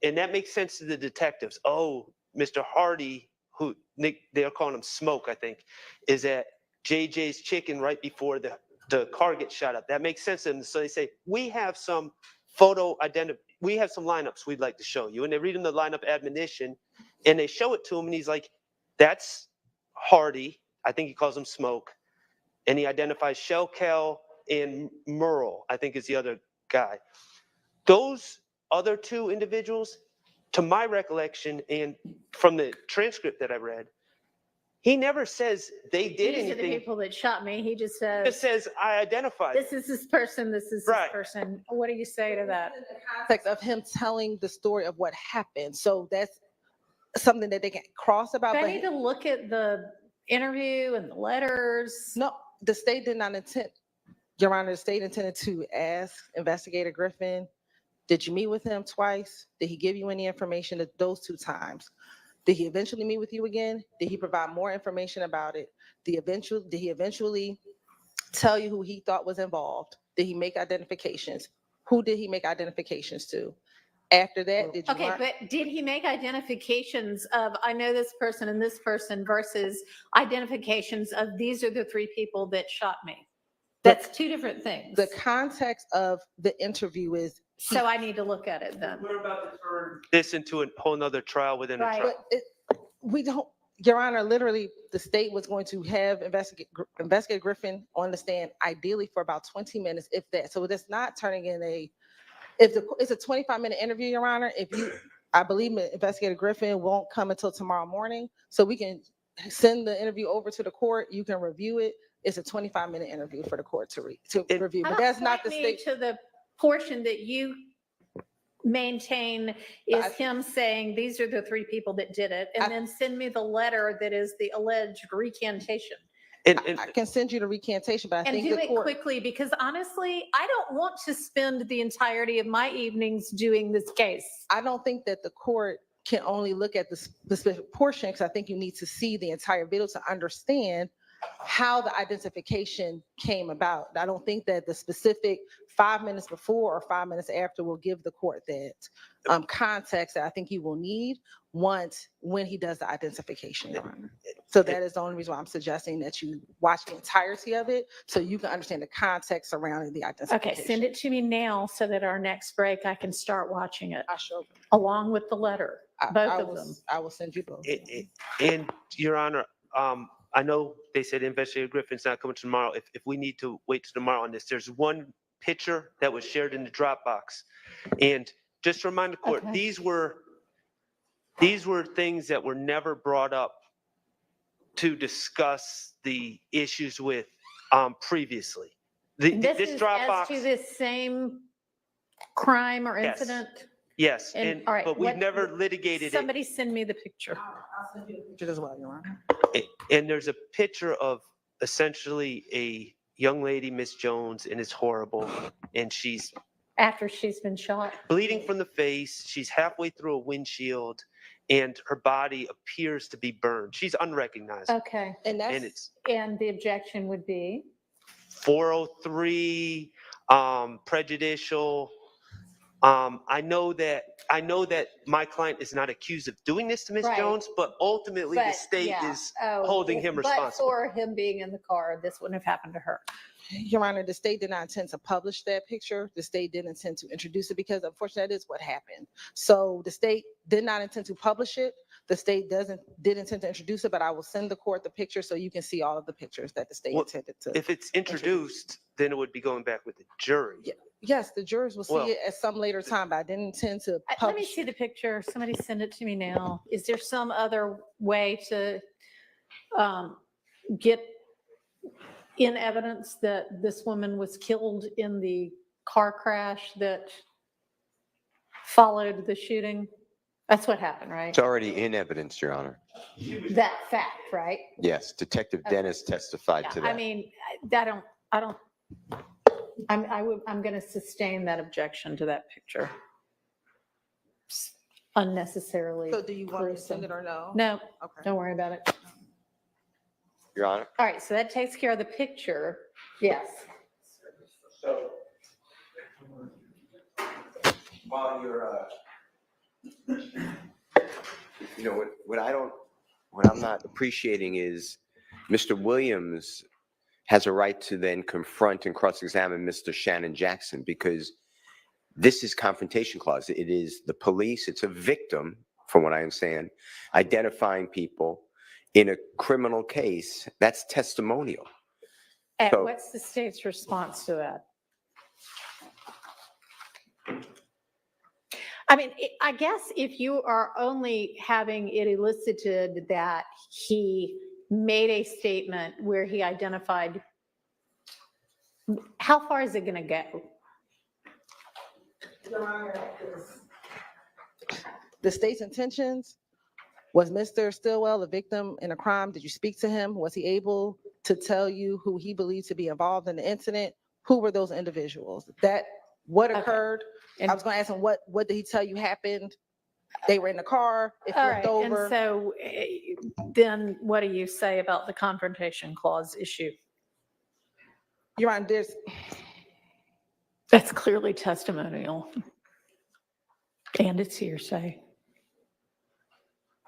and that makes sense to the detectives. Oh, Mr. Hardy, who they're calling him Smoke, I think, is at JJ's Chicken right before the car gets shot up. That makes sense to them. So they say, we have some we have some lineups we'd like to show you. And they read him the lineup admonition and they show it to him. And he's like, that's Hardy. I think he calls him Smoke. And he identifies Shell Cal and Merle, I think is the other guy. Those other 2 individuals, to my recollection and from the transcript that I read, he never says they did These anything. are the people that shot me. He just says, He just says, I identified. this is this person, this is this person. What do you say to that? In the context of him telling the story of what happened. So that's something that they can cross about. Do I but need to look at the interview and the letters? No, the state did not intend, Your Honor, the state intended to ask Investigator Griffin, did you meet with him twice? Did he give you any information at those 2 times? Did he eventually meet with you again? Did he provide more information about it? Did he eventually tell you who he thought was involved? Did he make identifications? Who did he make identifications to? After that, did you Okay, learn? but did he make identifications of, I know this person and this person versus identifications of these are the 3 people that shot me? That's 2 different things. The context of the interview is. So I need to look at it then. We're about to turn this into a whole nother trial within a trial. But we don't, Your Honor, literally, the state was going to have Investigator Griffin on the stand ideally for about 20 minutes, if that. So it's not turning in it's a 25-minute interview, Your Honor. I believe Investigator Griffin won't come until tomorrow morning. So we can send the interview over to the court. You can review it. It's a 25-minute interview for the court to review. But that's not the state. To the portion that you maintain is him saying these are the 3 people that did it, and then send me the letter that is the alleged recantation. I can send you the recantation, but I think do the it court quickly, because honestly, I don't want to spend the entirety of my evenings doing this case. I don't think that the court can only look at the specific portion, because I think you need to see the entire video to understand how the identification came about. I don't think that the specific 5 minutes before or 5 minutes after will give the court that context that I think he will need when he does the identification, Your Honor. So that is the only reason why I'm suggesting that you watch the entirety of it so you can understand the context surrounding the identification. Okay, send it to me now so that our next break I can start watching it I sure. along with the letter, both of them. I will send you both. And Your Honor, I know they said Investigator Griffin's not coming tomorrow. If we need to wait till tomorrow on this, there's one picture that was shared in the Dropbox. And just to remind the court, Okay. these were things that were never brought up to discuss the issues with previously. This This is Dropbox. as to this same crime or Yes. incident? Yes, all right, but we've what- never litigated it. Somebody send me the picture. I'll send you a picture as well, Your Honor. And there's a picture of essentially a young lady, Miss Jones, and it's horrible. And she's After she's been shot? bleeding from the face. She's halfway through a windshield, and her body appears to be burned. She's unrecognizable. Okay. And it's And the objection would be? 403, prejudicial. I know that my client is not accused of doing this to Miss Right. Jones, but ultimately the But, state yeah. is Oh, holding him But responsible. for him being in the car, this wouldn't have happened to her. Your Honor, the state did not intend to publish that picture. The state didn't intend to introduce it because unfortunately that is what happened. So the state did not intend to publish it. The state did intend to introduce it, but I will send the court the picture so you can see all of the pictures that the state Well, intended to. If it's introduced, then it would be going back with the jury. Yes, the jurors will see Well, it at some later time, but I didn't intend to Let me publish. see the picture. Somebody send it to me now. Is there some other way to get in evidence that this woman was killed in the car crash that followed the shooting? That's what happened, right? It's already in evidence, Your Honor. That fact, right? Yes, Detective Okay. Dennis testified to Yeah, I that. mean, I'm going to sustain that objection to that picture. It's unnecessarily. So do you want me to send gruesome. it or no? No, Okay. don't worry about it. Your Honor. All right, so that takes care of the picture. Yes. So, while you're, You know, what I'm not appreciating is Mr. Williams has a right to then confront and cross-examine Mr. Shannon Jackson because this is Confrontation Clause. It is the police, it's a victim, from what I understand, identifying people in a criminal case. That's testimonial. And So- what's the state's response to that? I mean, I guess if you are only having it elicited that he made a statement where he identified, how far is it going to go? The state's intentions, was Mr. Stillwell a victim in a crime? Did you speak to him? Was he able to tell you who he believed to be involved in the incident? Who were those individuals? What occurred? I was going to ask him, what did he tell you happened? They were in the car, it All flipped right, over. and so then what do you say about the Confrontation Clause issue? Your Honor, That's clearly testimonial. And it's hearsay.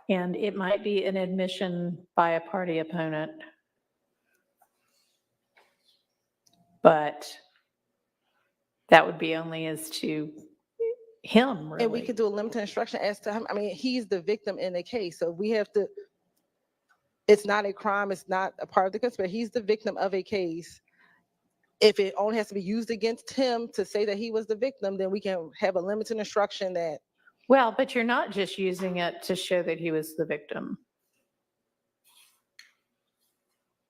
And it might be an admission by a party opponent. But that would be only as to him, really. And we could do a limited instruction as to him. I mean, he's the victim in the case, so we have to, it's not a crime, it's not a part of the conspiracy. He's the victim of a case. If it only has to be used against him to say that he was the victim, then we can have a limited instruction that. Well, but you're not just using it to show that he was the victim.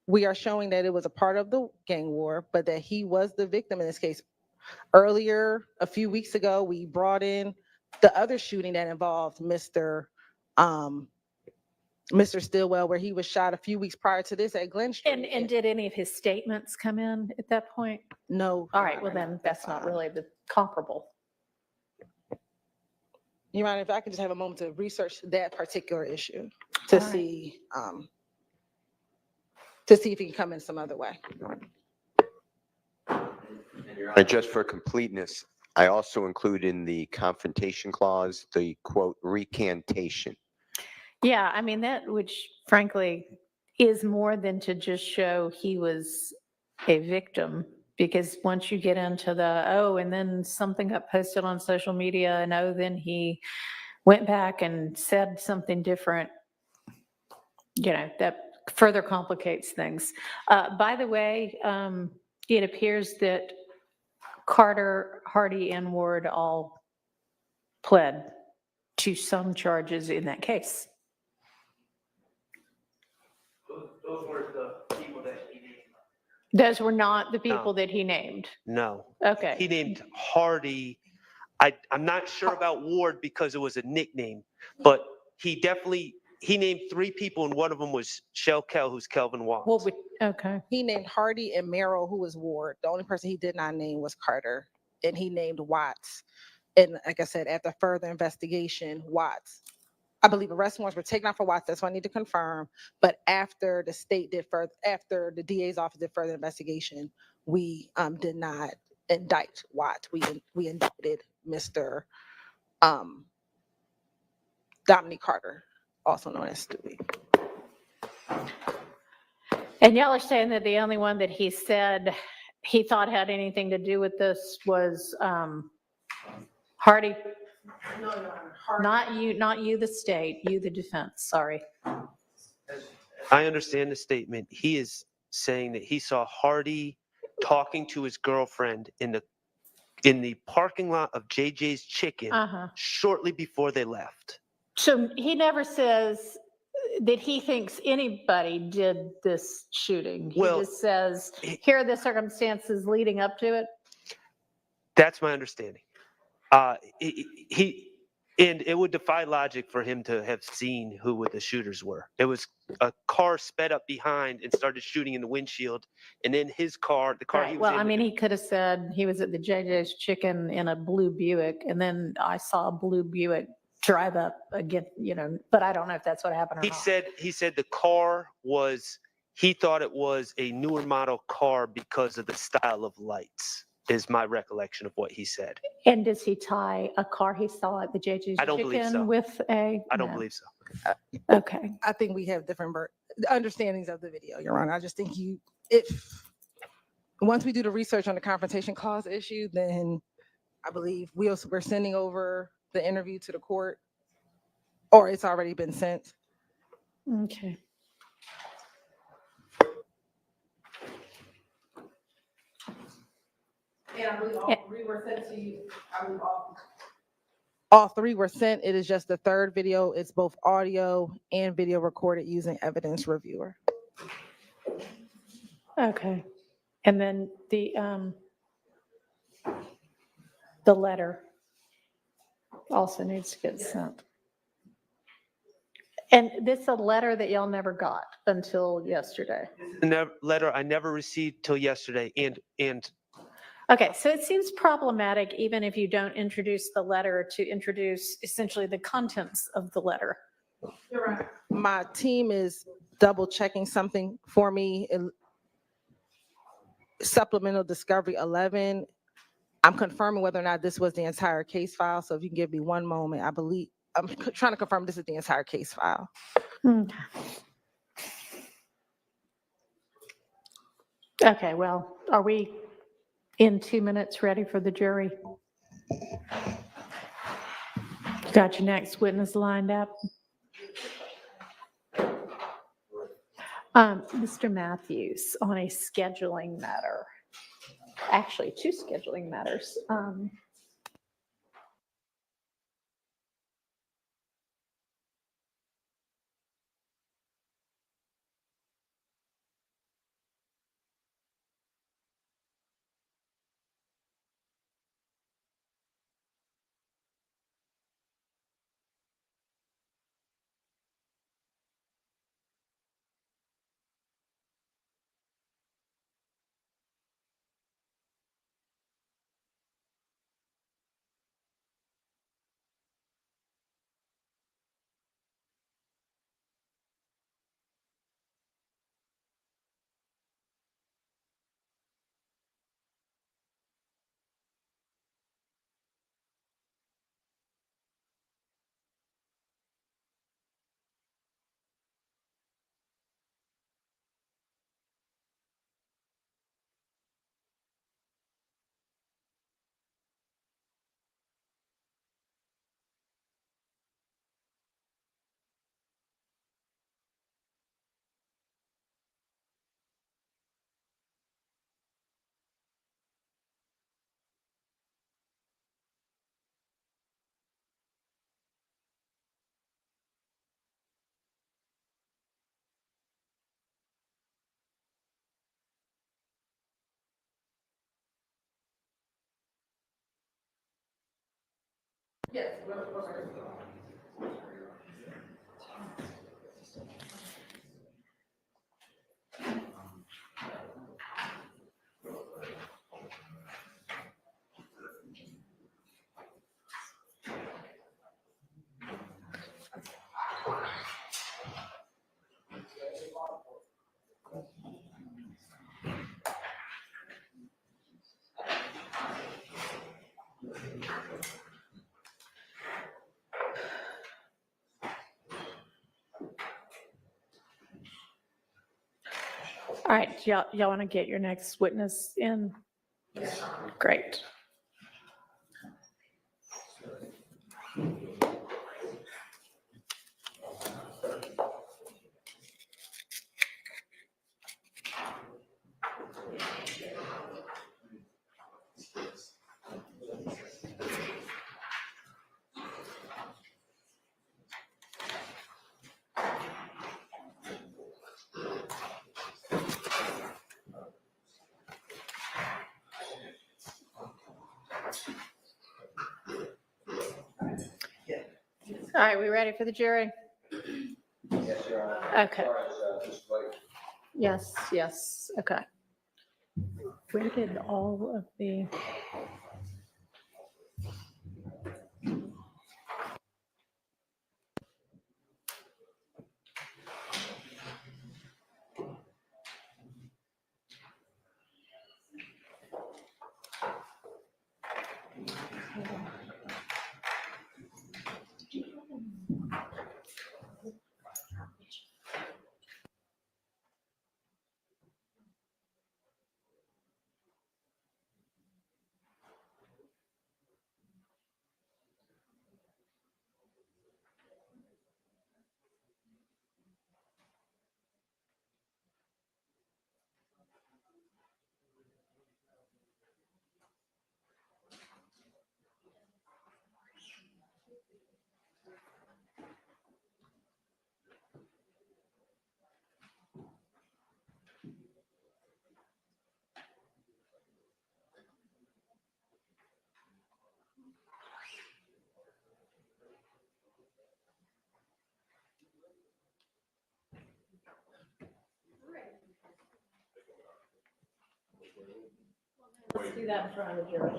We are showing that it was a part of the gang war, but that he was the victim in this case. Earlier, a few weeks ago, we brought in the other shooting that involved Mr. Stillwell, where he was shot a few weeks prior to this at Glen Street. And did any of his statements come in at that point? No. All right, well then, that's not really the comparable. You mind if I could just have a moment to research that particular issue to All right. see, to see if he can come in some other way. And just for completeness, I also include in the confrontation clause, the quote, recantation. Yeah, I mean, that, which frankly is more than to just show he was a victim. Because once you get into the, oh, and then something got posted on social media, and oh, then he went back and said something different, that further complicates things. By the way, it appears that Carter, Hardy, and Ward all pled to some charges in that case. Those were the people that he named. Those were not the people that he named. No. Okay. He named Hardy. I'm not sure about Ward because it was a nickname, but he named 3 people, and one of them was Shell Kell, who's Kelvin Watts. Okay. He named Hardy and Merrill, who was Ward. The only person he did not name was Carter, and he named Watts. And like I said, after further investigation, Watts, I believe arrest warrants were taken out for Watts. That's what I need to confirm. But after the state did further, after the DA's office did further investigation, we did not indict Watts. We indicted Mr. Dominique Carter, also known as Stewie. And y'all are saying that the only one that he said he thought had anything to do with this was Hardy? No, Not you, the state, you, the defense, sorry. I understand the statement. He is saying that he saw Hardy talking to his girlfriend in the parking lot of JJ's Chicken shortly before they left. So he never says that he thinks anybody did this shooting. He just says, here are the circumstances leading up to it. That's my understanding. And it would defy logic for him to have seen who the shooters were. It was a car sped up behind and started shooting in the windshield, and then his car, the car he was in. Well, I mean, he could have said he was at the JJ's Chicken in a blue Buick, and then I saw a blue Buick drive up again, but I don't know if that's what happened or not. He said the car was, he thought it was a newer model car because of the style of lights, is my recollection of what he said. And does he tie a car he saw at the JJ's I don't believe so. Chicken with a? I don't believe so. Okay. I think we have different understandings of the video, Your Honor. I just think once we do the research on the confrontation clause issue, then I believe we're sending over the interview to the court, or it's already been sent. Okay. And I believe all 3 were sent to you. I believe all 3 were sent. It is just the third video. It's both audio and video recorded using evidence reviewer. Okay. And then the letter also needs to get sent. And this is a letter that y'all never got until yesterday. The letter I never received till yesterday, and Okay, so it seems problematic, even if you don't introduce the letter, to introduce essentially the contents of the letter. You're right. My team is double checking something for me. Supplemental Discovery 11. I'm confirming whether or not this was the entire case file. So if you can give me one moment, I believe I'm trying to confirm this is the entire case file. Okay, well, are we in 2 minutes ready for the jury? Got your next witness lined up? Mr. Matthews, on a scheduling matter, actually 2 scheduling matters. Yes. All right, y'all want to get your next witness in? Great. All right, we ready for the jury? Yes, Your Honor. Okay. Yes, okay. Where did all of the? Let's do that in front of the jury.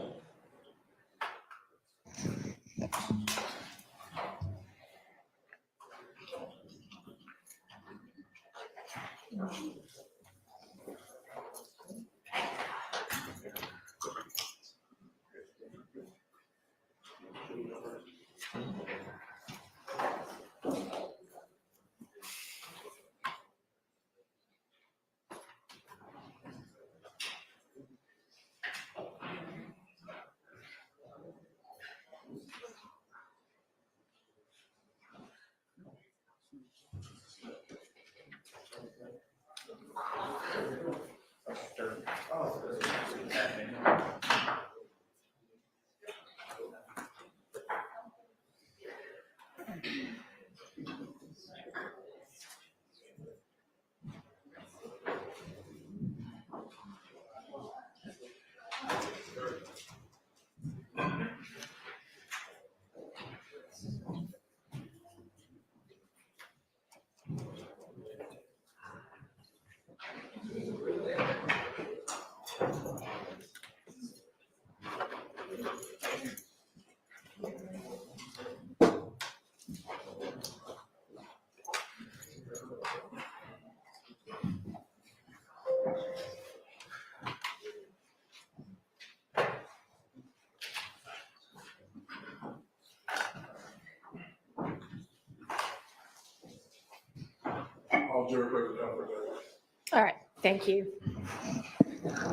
All right, thank you.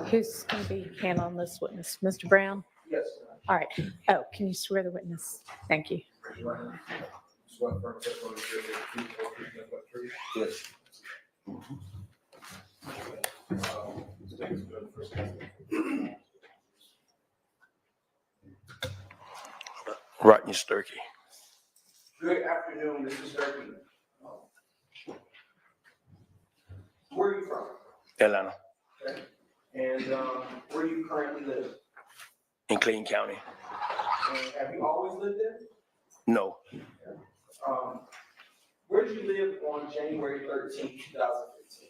Who's going to be handling this witness? Mr. Brown? Yes. All right. Oh, can you swear the witness? Thank you. Yes. Rodney Sturkey. Good afternoon, Mr. Sturkey. Where are you from? Atlanta, Okay. And where do you currently live? in Clayton County. And have you always lived there? No. Where did you live on January 13th, 2015?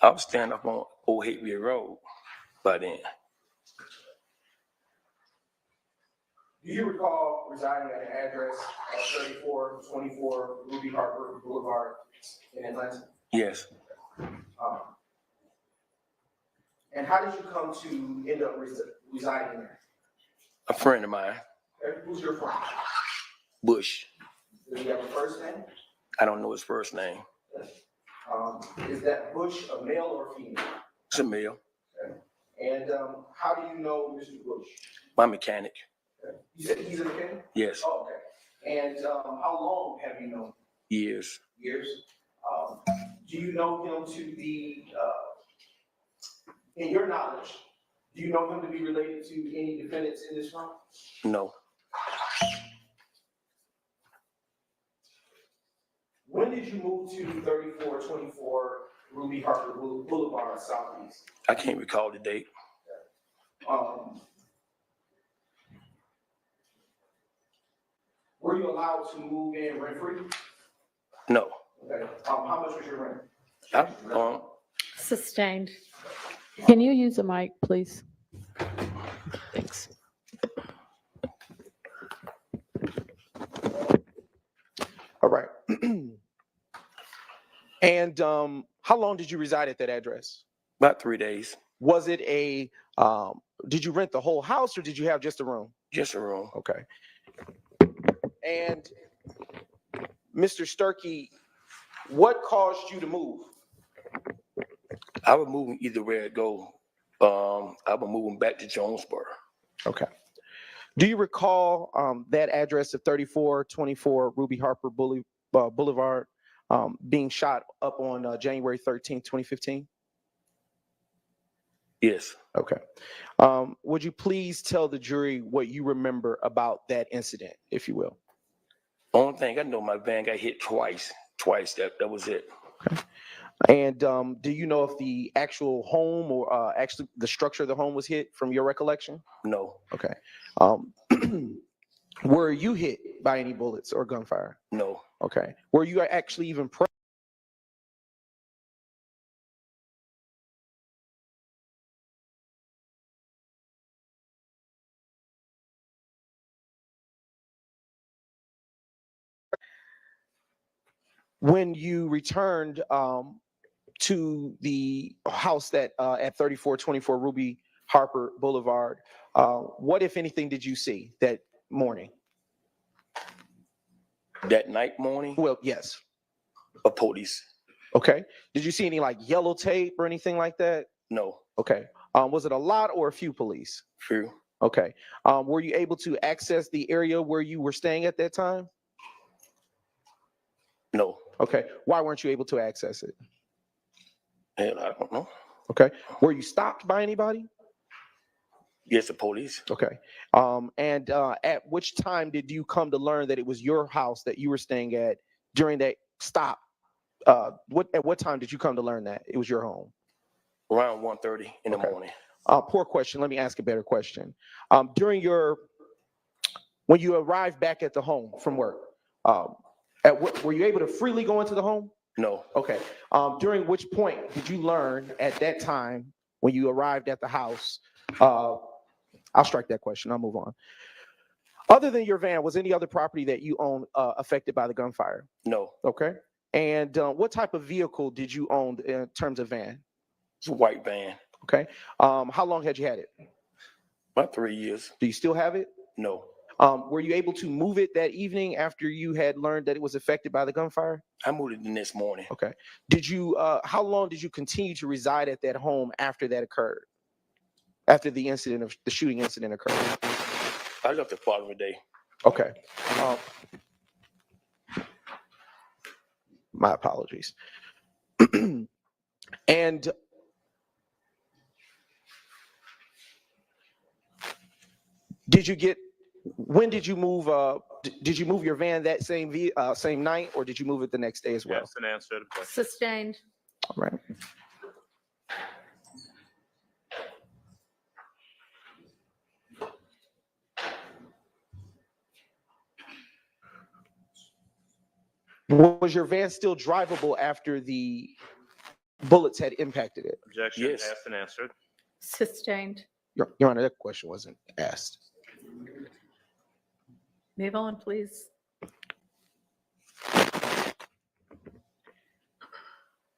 I was standing up on Old Hateville Road by then. Do you recall residing at an address at 3424 Ruby Harper Boulevard in Atlanta? Yes. And how did you come to end up residing there? A friend of mine, Okay, who's your friend? Bush. Does he have a first name? I don't know his first name. Is that Bush a male or female? It's a male. Okay. And how do you know Mr. Bush? My mechanic. Okay. You said he's a mechanic? Yes. Oh, okay. And how long have you known him? Years. Years. Do you know him to be, in your knowledge, do you know him to be related to any defendants in this room? No. When did you move to 3424 Ruby Harper Boulevard Southeast? I can't recall the date. Were you allowed to move in rent free? No. Okay. How much was your rent? Sustained. Can you use a mic, please? Thanks. All right. And how long did you reside at that address? About 3 days. Was it a, did you rent the whole house or did you have just a room? Just a room. Okay. And Mr. Sturkey, what caused you to move? I was moving either way I go. I was moving back to Jonesboro. Okay. Do you recall that address of 3424 Ruby Harper Boulevard being shot up on January 13th, 2015? Yes. Okay. Would you please tell the jury what you remember about that incident, if you will? Only thing I know, my van got hit twice. That was it. Okay. And do you know if the actual home or actually the structure of the home was hit from your recollection? No. Okay. Were you hit by any bullets or gunfire? No. Okay. Were you actually even present? When you returned to the house that at 3424 Ruby Harper Boulevard, what, if anything, did you see that morning? That night morning? Well, yes. A police. Okay. Did you see any like yellow tape or anything like that? No. Okay. Was it a lot or a few police? Few. Okay. Were you able to access the area where you were staying at that time? No. Okay. Why weren't you able to access it? And I don't know. Okay. Were you stopped by anybody? Yes, the police. Okay. And at which time did you come to learn that it was your house that you were staying at during that stop? At what time did you come to learn that it was your home? Around 1:30 in the morning. Poor question. Let me ask a better question. When you arrived back at the home from work, were you able to freely go into the home? No. Okay. During which point did you learn at that time when you arrived at the house? I'll strike that question. I'll move on. Other than your van, was any other property that you own affected by the gunfire? No. Okay. And what type of vehicle did you own in terms of van? It's a white van. Okay. How long had you had it? About 3 years. Do you still have it? No. Were you able to move it that evening after you had learned that it was affected by the gunfire? I moved it the next morning. Okay. How long did you continue to reside at that home after that occurred? After the incident of the shooting incident occurred? I left the following day. Okay. My apologies. And when did you move? Did you move your van that same night, or did you move it the next day as well? Yes, an answer to the question. Sustained. All right. Was your van still drivable after the bullets had impacted it? Objection asked and answered. Sustained. Your Honor, that question wasn't asked. Move on, please.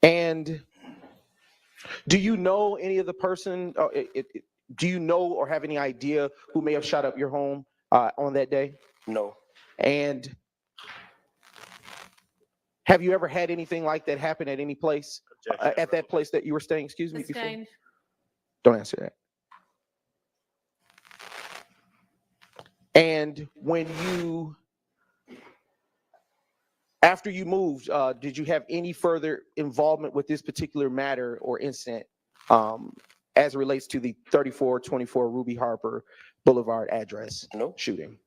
And do you know any of the person, do you know or have any idea who may have shot up your home on that day? No. And have you ever had anything like that happen at any place, at that place that you were staying? Excuse me. Before? Sustained. Don't answer that. And when you, after you moved, did you have any further involvement with this particular matter or incident as it relates to the 3424 Ruby Harper Boulevard address shooting?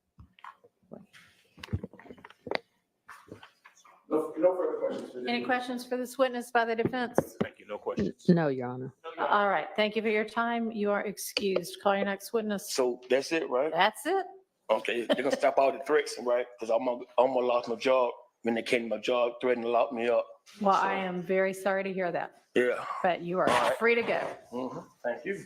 No further questions. Any questions for this witness by the defense? Thank you. No questions. No, Your Honor. All right. Thank you for your time. You are excused. Call your next witness. So that's it, right? That's it. Okay, they're gonna stop all the threats, right? Because I'm gonna lost my job when they came to my job, threatened to lock me up. Well, I am very sorry to hear that, Yeah. but you are free to go. Thank you.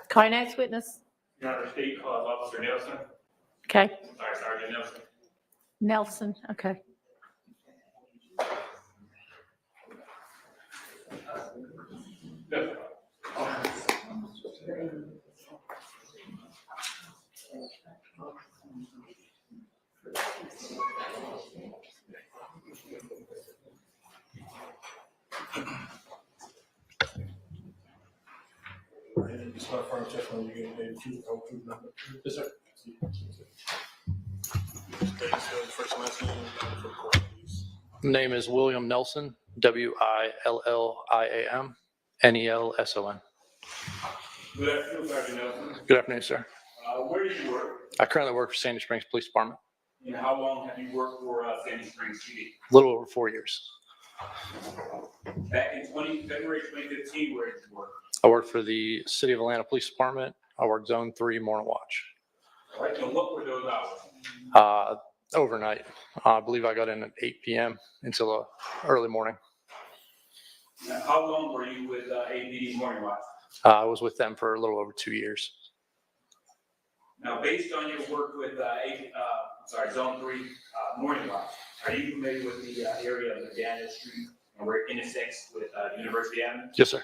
Call your next witness. Your Honor, State Clause Officer Nelson. Okay. Sorry, Sergeant Nelson. Nelson. Okay. It's not firm testimony, you get a truth, no truth, nothing. Yes, sir. First and last name for the court, please. Name is William Nelson, WILLIAM NELSON. Good afternoon, Sergeant Nelson. Good afternoon, sir. Where do you work? I currently work for Sandy Springs Police Department. And how long have you worked for Sandy Springs PD? A little over 4 years. Back in February 2015, where did you work? I worked for the City of Atlanta Police Department. I worked Zone 3 Morning Watch. All right, and what were those hours? Overnight. I believe I got in at 8 p.m. until early morning. Now, how long were you with APD Morning Watch? I was with them for a little over 2 years. Now, based on your work with Zone 3 Morning Watch, are you familiar with the area of Daniel Street and where it intersects with University Avenue? Yes, sir.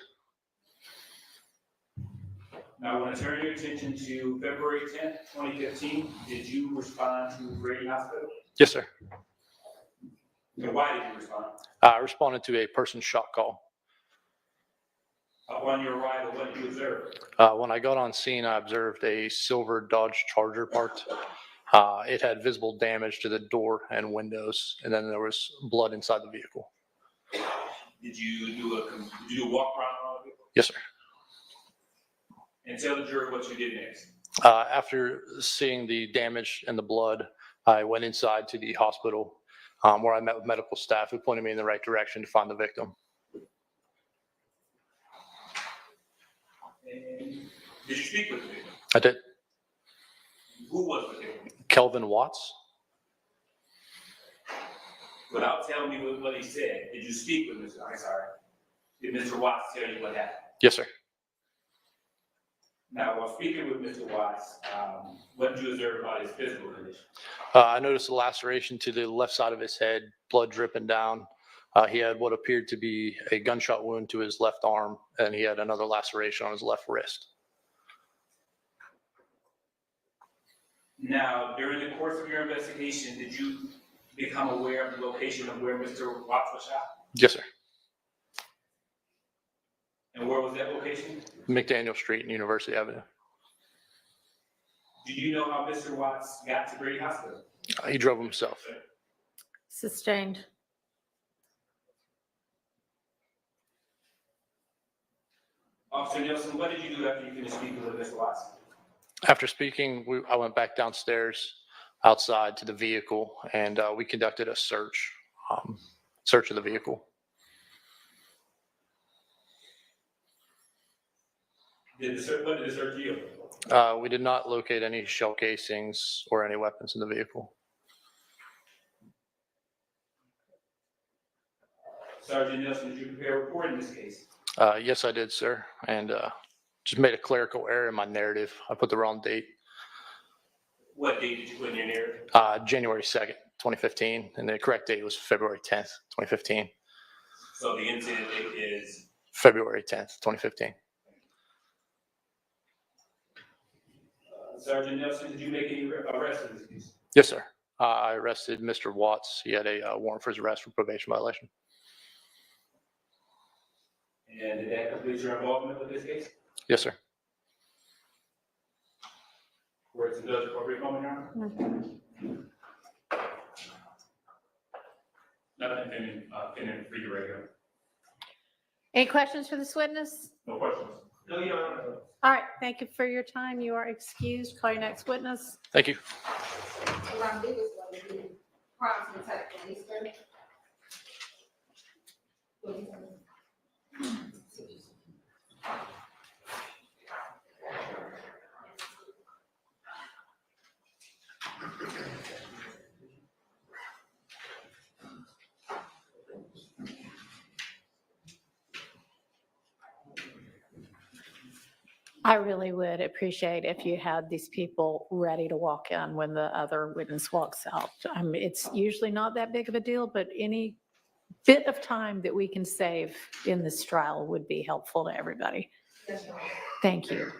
Now, I want to turn your attention to February 10th, 2015. Did you respond to Grady Hospital? Yes, sir. And why did you respond? I responded to a person shot call. Upon your arrival, what did you observe? When I got on scene, I observed a silver Dodge Charger parked. It had visible damage to the door and windows, and then there was blood inside the vehicle. Did you do a walk around on the vehicle? Yes, sir. And tell the jury what you did next. After seeing the damage and the blood, I went inside to the hospital where I met with medical staff who pointed me in the right direction to find the victim. And did you speak with the victim? I did. Who was the victim? Kelvin Watts. Without telling me what he said, did you speak with Mr. Did Mr. Watts tell you what happened? Yes, sir. Now, while speaking with Mr. Watts, what did you observe about his physical condition? I noticed a laceration to the left side of his head, blood dripping down. He had what appeared to be a gunshot wound to his left arm, and he had another laceration on his left wrist. Now, during the course of your investigation, did you become aware of the location of where Mr. Watts was shot? Yes, sir. And where was that location? McDaniel Street and University Avenue. Do you know how Mr. Watts got to Grady Hospital? He drove himself. Sustained. Officer Nelson, what did you do after you finished speaking with Mr. Watts? After speaking, I went back downstairs outside to the vehicle, and we conducted a search of the vehicle. What did the search yield? We did not locate any shell casings or any weapons in the vehicle. Sergeant Nelson, did you prepare a report in this case? Yes, I did, sir. And just made a clerical error in my narrative. I put the wrong date. What date did you put in your narrative? January 2nd, 2015. And the correct date was February 10th, 2015. So the incident date is? February 10th, 2015. Sergeant Nelson, did you make any arrests in this case? Yes, sir. I arrested Mr. Watts. He had a warrant for his arrest for probation violation. And did that complete your involvement with this case? Yes, sir. Court's indulged appropriate moment, Your Honor. Nothing pending for your regular. Any questions for this witness? No questions. No, Your Honor. All right, thank you for your time. You are excused. Call your next witness. Thank you. I really would appreciate if you had these people ready to walk in when the other witness walks out. It's usually not that big of a deal, but any bit of time that we can save in this trial would be helpful to everybody. Thank you.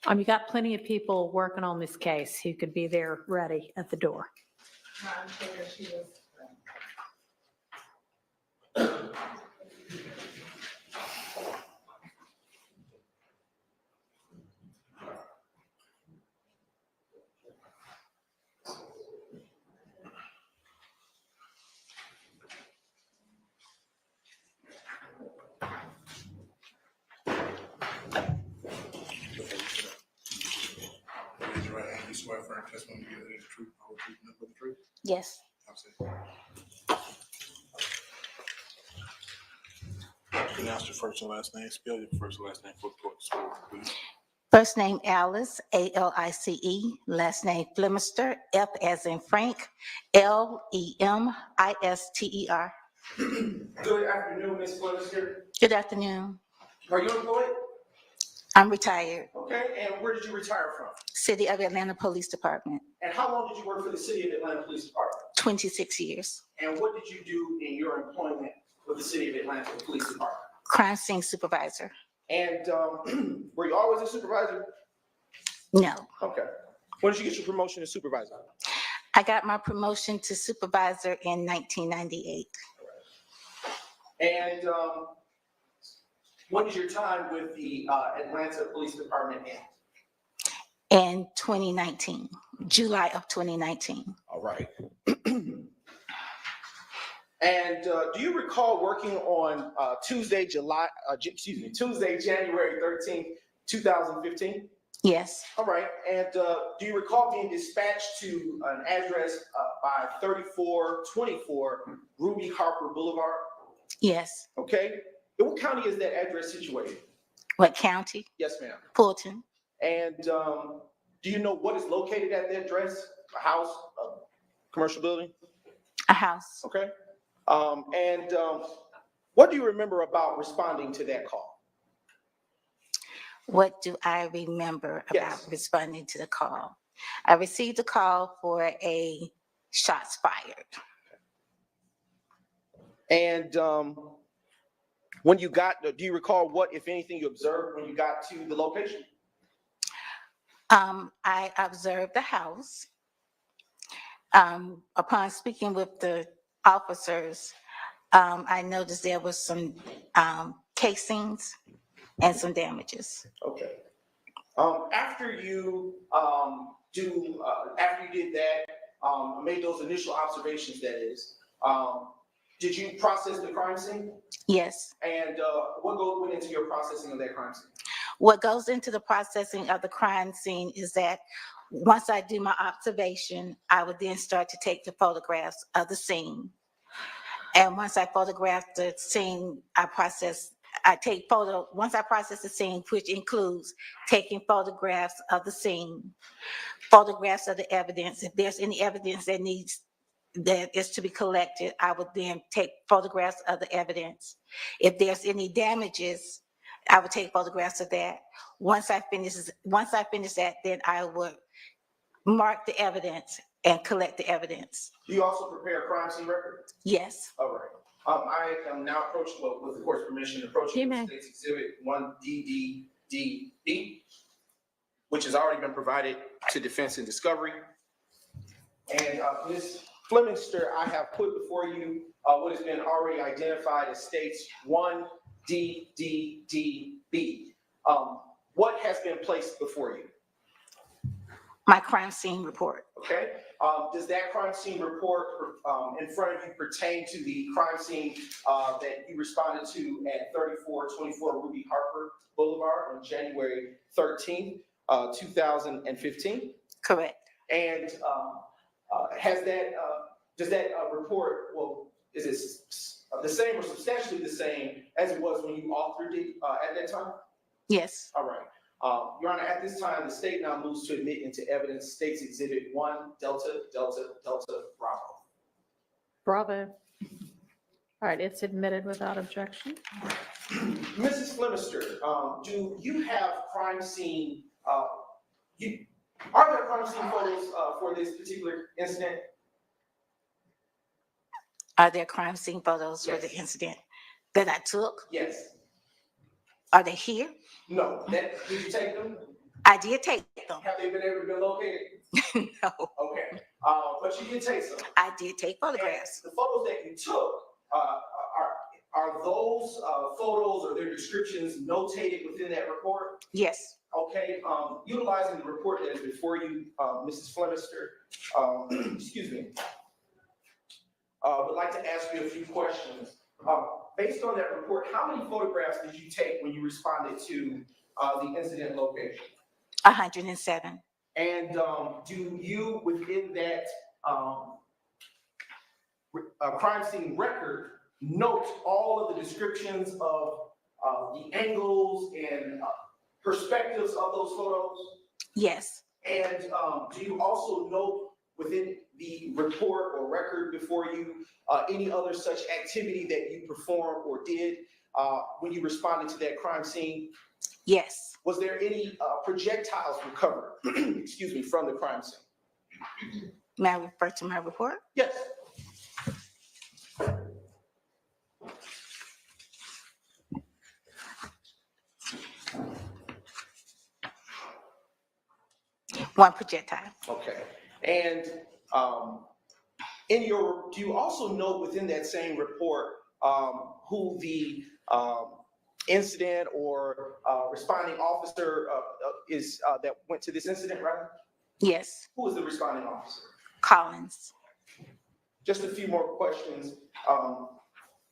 You got plenty of people working on this case who could be there ready at the door. You swear firm testimony to give the truth, the whole truth, nothing but the truth? Yes. Pronounce your first and last name. Spell your first and last name for the court, please. First name Alice, Alice. Last name Flemister, F as in Frank, Lemister. Good afternoon, Ms. Flemister. Good afternoon. Are you employed? I'm retired. Okay, and where did you retire from? City of Atlanta Police Department, And how long did you work for the City of Atlanta Police Department? 26 years. And what did you do in your employment with the City of Atlanta Police Department? Crime scene supervisor. And were you always a supervisor? No. Okay. When did you get your promotion to supervisor? I got my promotion to supervisor in 1998. And when did your time with the Atlanta Police Department end? In 2019, July of 2019. All right. And do you recall working on Tuesday, January 13th, 2015? Yes. All right. And do you recall being dispatched to an address by 3424 Ruby Harper Boulevard? Yes. Okay. In what county is that address situated? What county? Yes, ma'am. Fulton. And do you know what is located at that address? A house, a commercial building? A house. Okay. And what do you remember about responding to that call? What do I remember about responding to the call? I received a call for a shots fired. And when you got, do you recall what, if anything, you observed when you got to the location? I observed the house. Upon speaking with the officers, I noticed there was some casings and some damages. Okay. After you did that, made those initial observations, that is, did you process the crime scene? Yes. And what went into your processing of that crime scene? What goes into the processing of the crime scene is that once I do my observation, I would then start to take the photographs of the scene. And once I photograph the scene, I process I take once I process the scene, which includes taking photographs of the scene, photographs of the evidence. If there's any evidence that is to be collected, I would then take photographs of the evidence. If there's any damages, I would take photographs of that. Once I finish that, then I would mark the evidence and collect the evidence. Do you also prepare a crime scene record? Yes. All right. I am now approaching, with the court's permission, approaching the State's Exhibit 1DDDB, which has already been provided to defense and discovery. And Ms. Flemister, I have put before you what has been already identified as State's 1DDDB. What has been placed before you? My crime scene report. Okay. Does that crime scene report in front of you pertain to the crime scene that you responded to at 3424 Ruby Harper Boulevard on January 13th, 2015? Correct. And does that report, well, is it the same or substantially the same as it was when you authored it at that time? Yes. All right. Your Honor, at this time, the state now moves to admit into evidence State's Exhibit 1 Delta Delta Delta Bravo. Bravo. All right, it's admitted without objection. Mrs. Flemister, do you have crime scene, are there crime scene photos for this particular incident? Are there crime scene photos for the incident that I took? Yes. Are they here? No. Did you take them? I did take them. Have they been able to be located? No. Okay. But you did take some. I did take photographs. And the photos that you took, are those photos or their descriptions notated within that report? Yes. Okay. Utilizing the report that is before you, Mrs. Flemister, excuse me, would like to ask you a few questions. Based on that report, how many photographs did you take when you responded to the incident location? 107. And do you, within that crime scene record, note all of the descriptions of the angles and perspectives of those photos? Yes. And do you also note within the report or record before you any other such activity that you performed or did when you responded to that crime scene? Yes. Was there any projectiles recovered, excuse me, from the crime scene? May I refer to my report? Yes. One projectile. Okay. And do you also note within that same report who the incident or responding officer is that went to this incident, right? Yes. Who was the responding officer? Collins. Just a few more questions.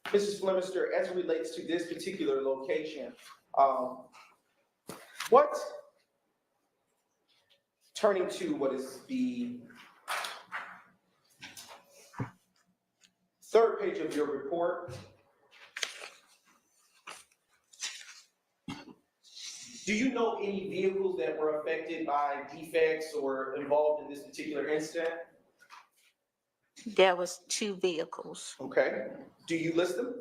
Mrs. Flemister, as it relates to this particular location, turning to what is the third page of your report, do you know any vehicles that were affected by defects or involved in this particular incident? There was 2 vehicles. Okay. Do you list them?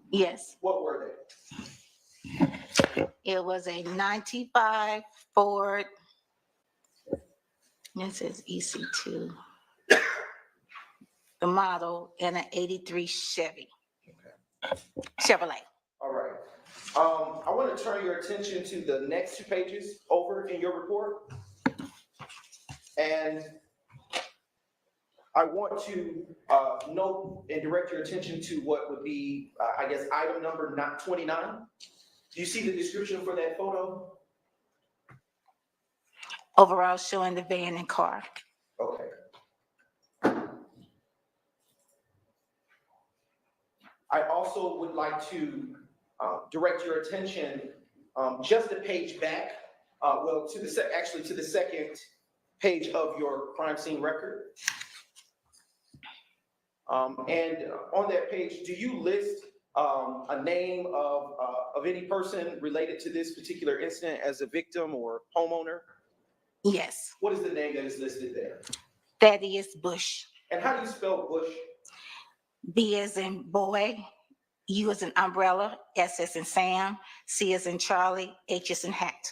Yes. What were they? It was a 95 Ford. It says EC2. The model, and an 83 Chevy. Okay. Chevrolet. All right. I want to turn your attention to the next 2 pages over in your report. And I want to note and direct your attention to what would be, I guess, item number 29. Do you see the description for that photo? Overall showing the van and car. Okay. I also would like to direct your attention just a page back, to the second page of your crime scene record. And on that page, do you list a name of any person related to this particular incident as a victim or homeowner? Yes. What is the name that is listed there? Thaddeus Bush. And how do you spell Bush? B as in boy, U as in umbrella, S as in Sam, C as in Charlie, H as in hat.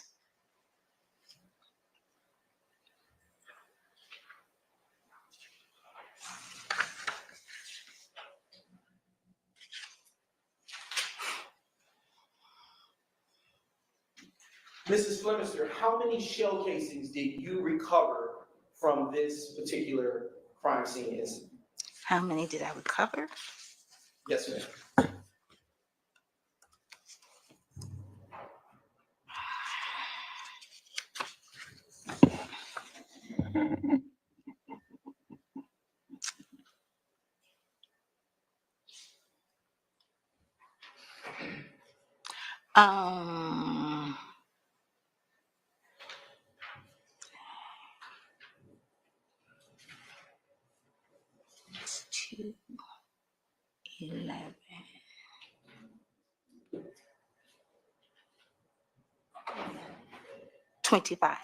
Mrs. Flemister, how many shell casings did you recover from this particular crime scene incident? How many did I recover? Yes, ma'am. Um, 2, 11. 25.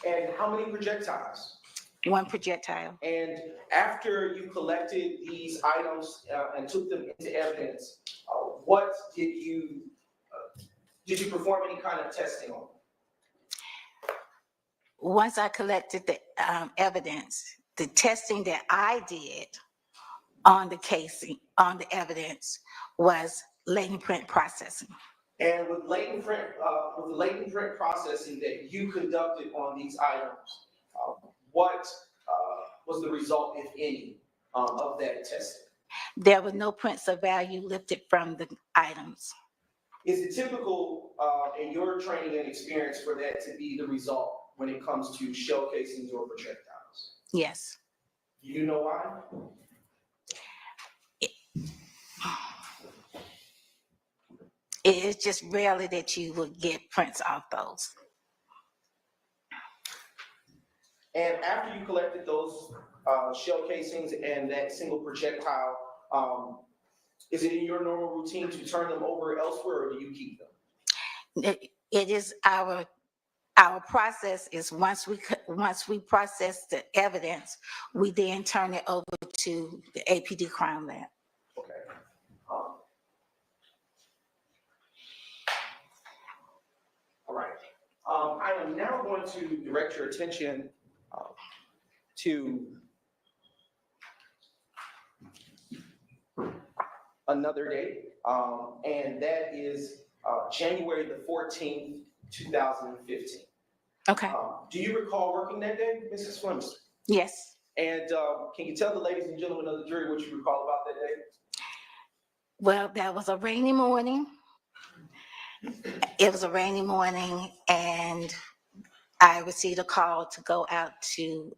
And how many projectiles? 1 projectile. And after you collected these items and took them into evidence, what did you perform any kind of testing on? Once I collected the evidence, the testing that I did on the casing, on the evidence, was latent print processing. And with latent print processing that you conducted on these items, what was the result, if any, of that testing? There were no prints of value lifted from the items. Is it typical in your training and experience for that to be the result when it comes to shell casings or projectiles? Yes. Do you know why? It is just rarely that you would get prints off those. And after you collected those shell casings and that single projectile, is it in your normal routine to turn them over elsewhere, or do you keep them? It is our process is once we process the evidence, we then turn it over to the APD crime lab. Okay. All right. I am now going to direct your attention to another date, and that is January the 14th, 2015. Okay. Do you recall working that day, Mrs. Flemister? Yes. And can you tell the ladies and gentlemen of the jury what you recall about that day? Well, that was a rainy morning. It was a rainy morning, and I received a call to go out to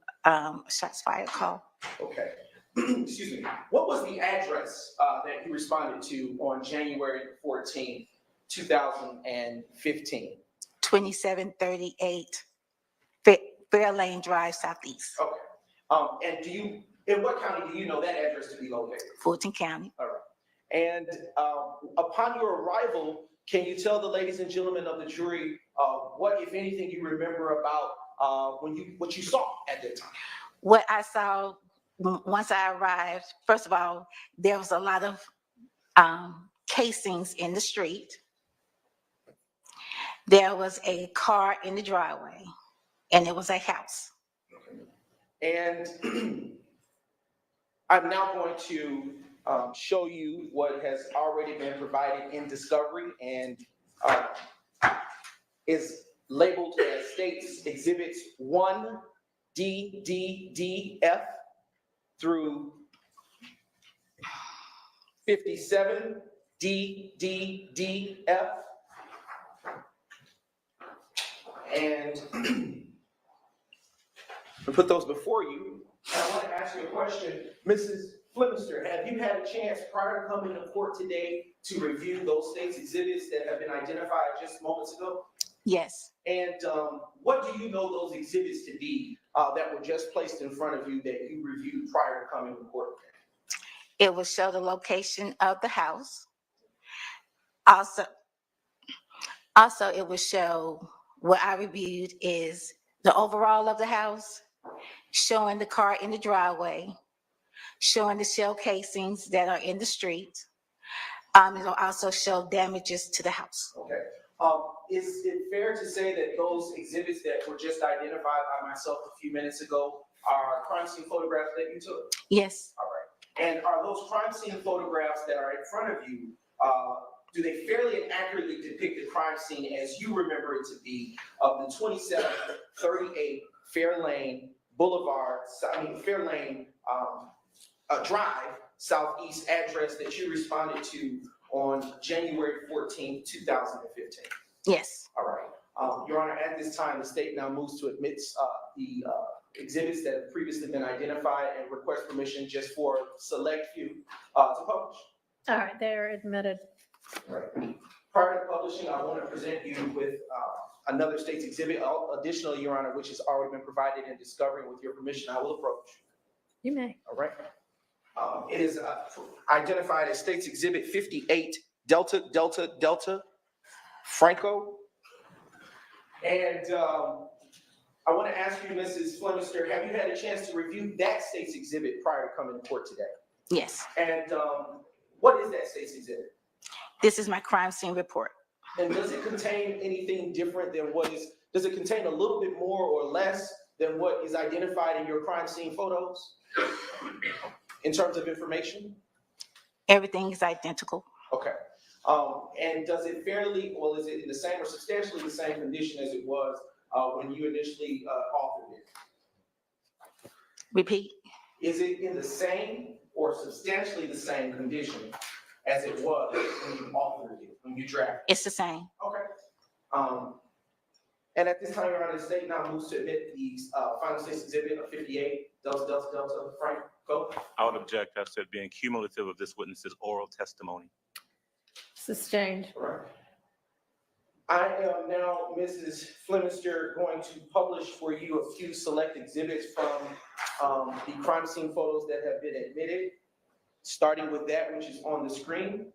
shots fired call. Okay. Excuse me. What was the address that you responded to on January 14th, 2015? 2738 Fair Lane Drive, Southeast. Okay. And in what county do you know that address to be located? Fulton County. All right. And upon your arrival, can you tell the ladies and gentlemen of the jury what, if anything, you remember about what you saw at that time? What I saw once I arrived, first of all, there was a lot of casings in the street. There was a car in the driveway, and it was a house. And I'm now going to show you what has already been provided in discovery and is labeled as States Exhibits 1, D, D, D, F through 57, D, D, D, F. And to put those before you, I want to ask you a question. Mrs. Flemister, have you had a chance prior to coming to court today to review those state's exhibits that have been identified just moments ago? Yes. And what do you know those exhibits to be that were just placed in front of you that you reviewed prior to coming to court? It will show the location of the house. Also, it will show what I reviewed is the overall of the house, showing the car in the driveway, showing the shell casings that are in the street. It'll also show damages to the house. Okay. Is it fair to say that those exhibits that were just identified by myself a few minutes ago are crime scene photographs that you took? Yes. All right. And are those crime scene photographs that are in front of you, do they fairly and accurately depict the crime scene as you remember it to be of the 2738 Fairlane Drive, Southeast address that you responded to on January 14, 2015? Yes. All right. Your Honor, at this time, the state now moves to admit the exhibits that have previously been identified and request permission just for select few to publish. All right, they're admitted. Right. Prior to publishing, I want to present you with another state's exhibit. Additionally, Your Honor, which has already been provided in discovery. With your permission, I will approach. You may. All right. It is identified as State's Exhibit 58, Delta, Delta, Delta, Franco. And I want to ask you, Mrs. Flemister, have you had a chance to review that State's Exhibit prior to coming to court today? Yes. And what is that State's Exhibit? This is my crime scene report. And does it contain anything different than does it contain a little bit more or less than what is identified in your crime scene photos in terms of information? Everything is identical. Okay. And does it is it in the same or substantially the same condition as it was when you initially authored it? Repeat. Is it in the same or substantially the same condition as it was when you authored it, when you drafted it? It's the same. Okay. And at this time, Your Honor, the state now moves to admit the final State's Exhibit of 58, Delta, Delta, Delta, Frank, go. I would object as to it being cumulative of this witness's oral testimony. Sustained. Correct. I am now, Mrs. Flemister, going to publish for you a few select exhibits from the crime scene photos that have been admitted, starting with that which is on the screen.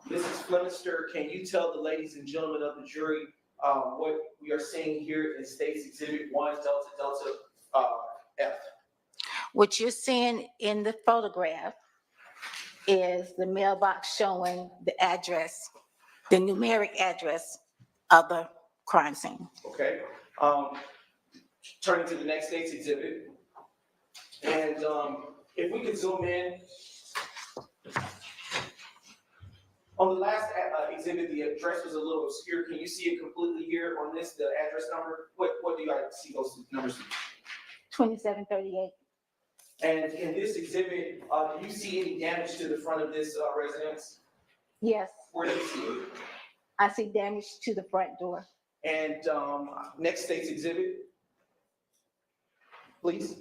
Mrs. Flemister, can you tell the ladies and gentlemen of the jury what we are seeing here in State's Exhibit 1, Delta, Delta, F? What you're seeing in the photograph is the mailbox showing the address, the numeric address of the crime scene. Okay. Turning to the next State's Exhibit. And if we could zoom in. On the last exhibit, the address was a little obscure. Can you see it completely here on this, the address number? What do you guys see those numbers? 2738. And in this exhibit, do you see any damage to the front of this residence? Yes. Where do you see it? I see damage to the front door. And next State's Exhibit, please.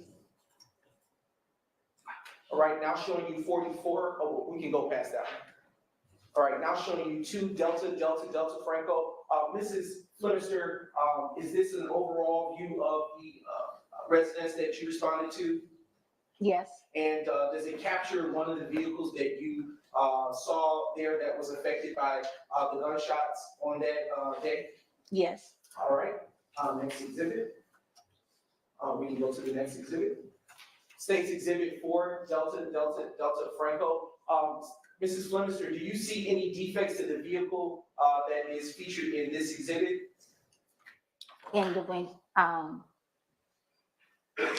All right, now showing you 44. Oh, we can go past that one. All right, now showing you 2 Delta, Delta, Delta, Franco. Mrs. Flemister, is this an overall view of the residence that you responded to? Yes. And does it capture one of the vehicles that you saw there that was affected by the gunshots on that day? Yes. All right, next exhibit. We can go to the next exhibit. State's Exhibit 4, Delta, Delta, Delta, Franco. Mrs. Flemister, do you see any defects to the vehicle that is featured in this exhibit? In the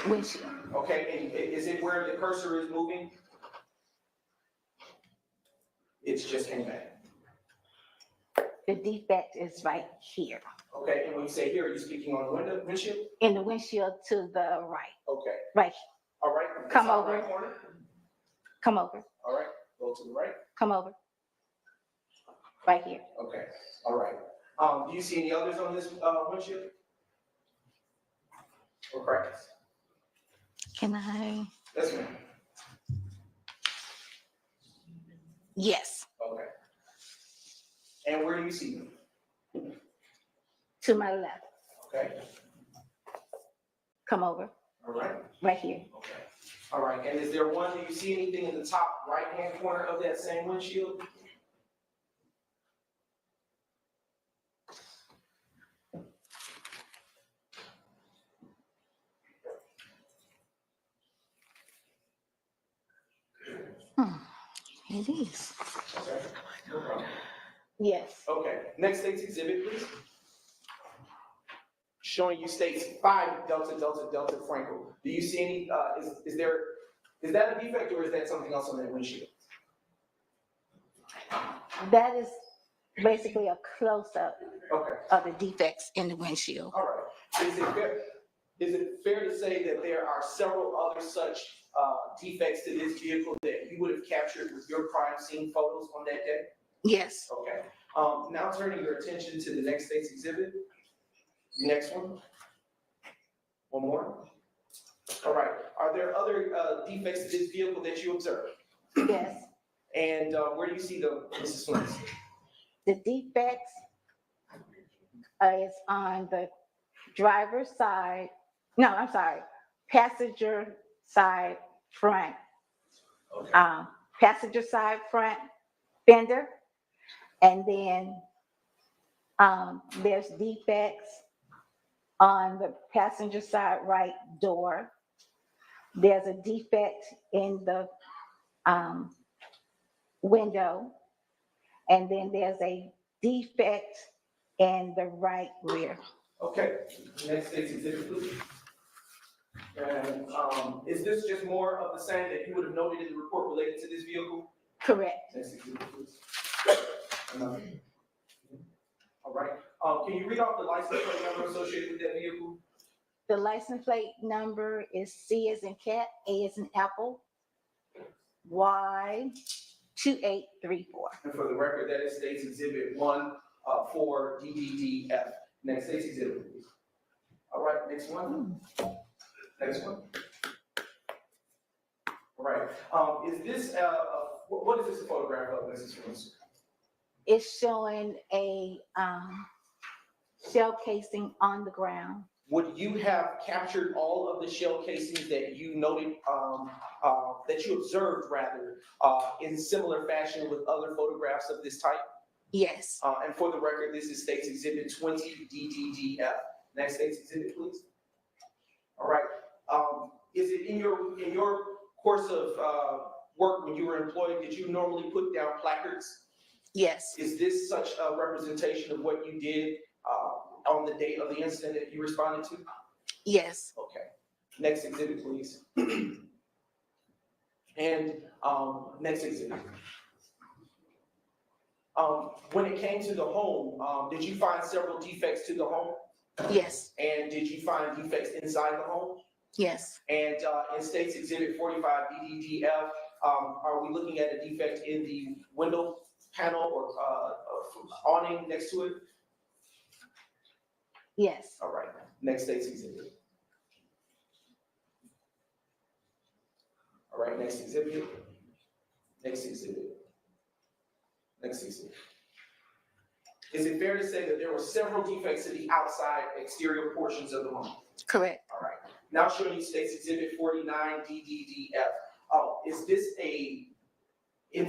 windshield. Okay, and is it where the cursor is moving? It's just came back. The defect is right here. Okay, and when you say here, are you speaking on the windshield? In the windshield to the right. Okay. Right. All right. Come Top over. right corner. Come over. All right. Go to the right. Come over. Right here. Okay. All right. Do you see any others on this windshield? Or cracks? Can I? Yes, ma'am. Yes. Okay. And where do you see them? To my left. Okay. Come over. All right. Right here. Okay. All right, and is there one, do you see anything in the top right-hand corner of that same windshield? It is. Okay, no problem. Yes. Okay, next state's exhibit, please. Showing you states 5 Delta Delta Delta Franco. Do you see any, is that a defect or is that something else on that windshield? That is basically a close-up Okay. of the defects in the windshield. All right. Is it fair to say that there are several other such defects to this vehicle that you would have captured with your crime scene photos on that day? Yes. Okay. Now turning your attention to the next state's exhibit. Next one. One more. All right. Are there other defects to this vehicle that you observed? Yes. And where do you see them, Mrs. Flemister? The defects is on the driver's side, no, I'm sorry, passenger side front. Okay. Passenger side front fender. And then there's defects on the passenger side right door. There's a defect in the window. And then there's a defect in the right rear. Okay. Next state's exhibit, please. And is this just more of the same that you would have noted in the report related to this vehicle? Correct. Next exhibit, please. All right. Can you read off the license plate number associated with that vehicle? The license plate number is C as in cat, A as in apple, Y2834. And for the record, that is state's exhibit 1-4-DDDF. Next state's exhibit, please. All right, next one. Next one. All right. Is this, what is this a photograph of, Mrs. Flemister? It's showing a shell casing on the ground. Would you have captured all of the shell casings that you noted, that you observed rather, in similar fashion with other photographs of this type? Yes. And for the record, this is state's exhibit 20-DDDF. Next state's exhibit, please. All right. Is it in your course of work when you were employed, did you normally put down placards? Yes. Is this such a representation of what you did on the date of the incident that you responded to? Yes. Okay. Next exhibit, please. And next exhibit. When it came to the home, did you find several defects to the home? Yes. And did you find defects inside the home? Yes. And in state's exhibit 45-DDDF, are we looking at a defect in the window panel or awning next to it? Yes. All right. Next state's exhibit. All right. Next exhibit. Next exhibit. Next exhibit. Is it fair to say that there were several defects in the outside exterior portions of the home? Correct. All right. Now showing you state's exhibit 49-DDDF. Is this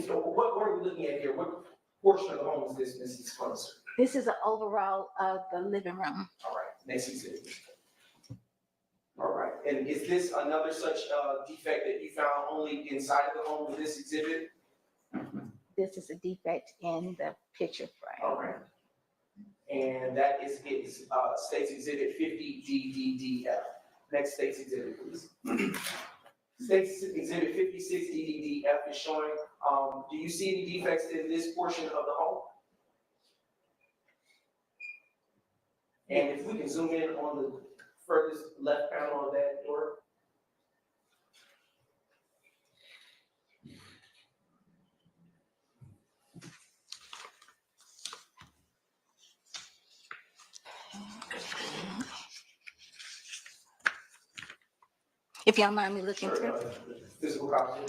what are we looking at here? What portion of the home is this, Mrs. Flemister? This is an overall of the living room. All right. Next exhibit. All right. And is this another such defect that you found only inside of the home in this exhibit? This is a defect in the picture frame. All right. And that is state's exhibit 50-DDDF. Next state's exhibit, please. State's exhibit 56-DDDF is showing, do you see any defects in this portion of the home? And if we can zoom in on the furthest left panel of that door. If y'all mind me looking through. Physical copy.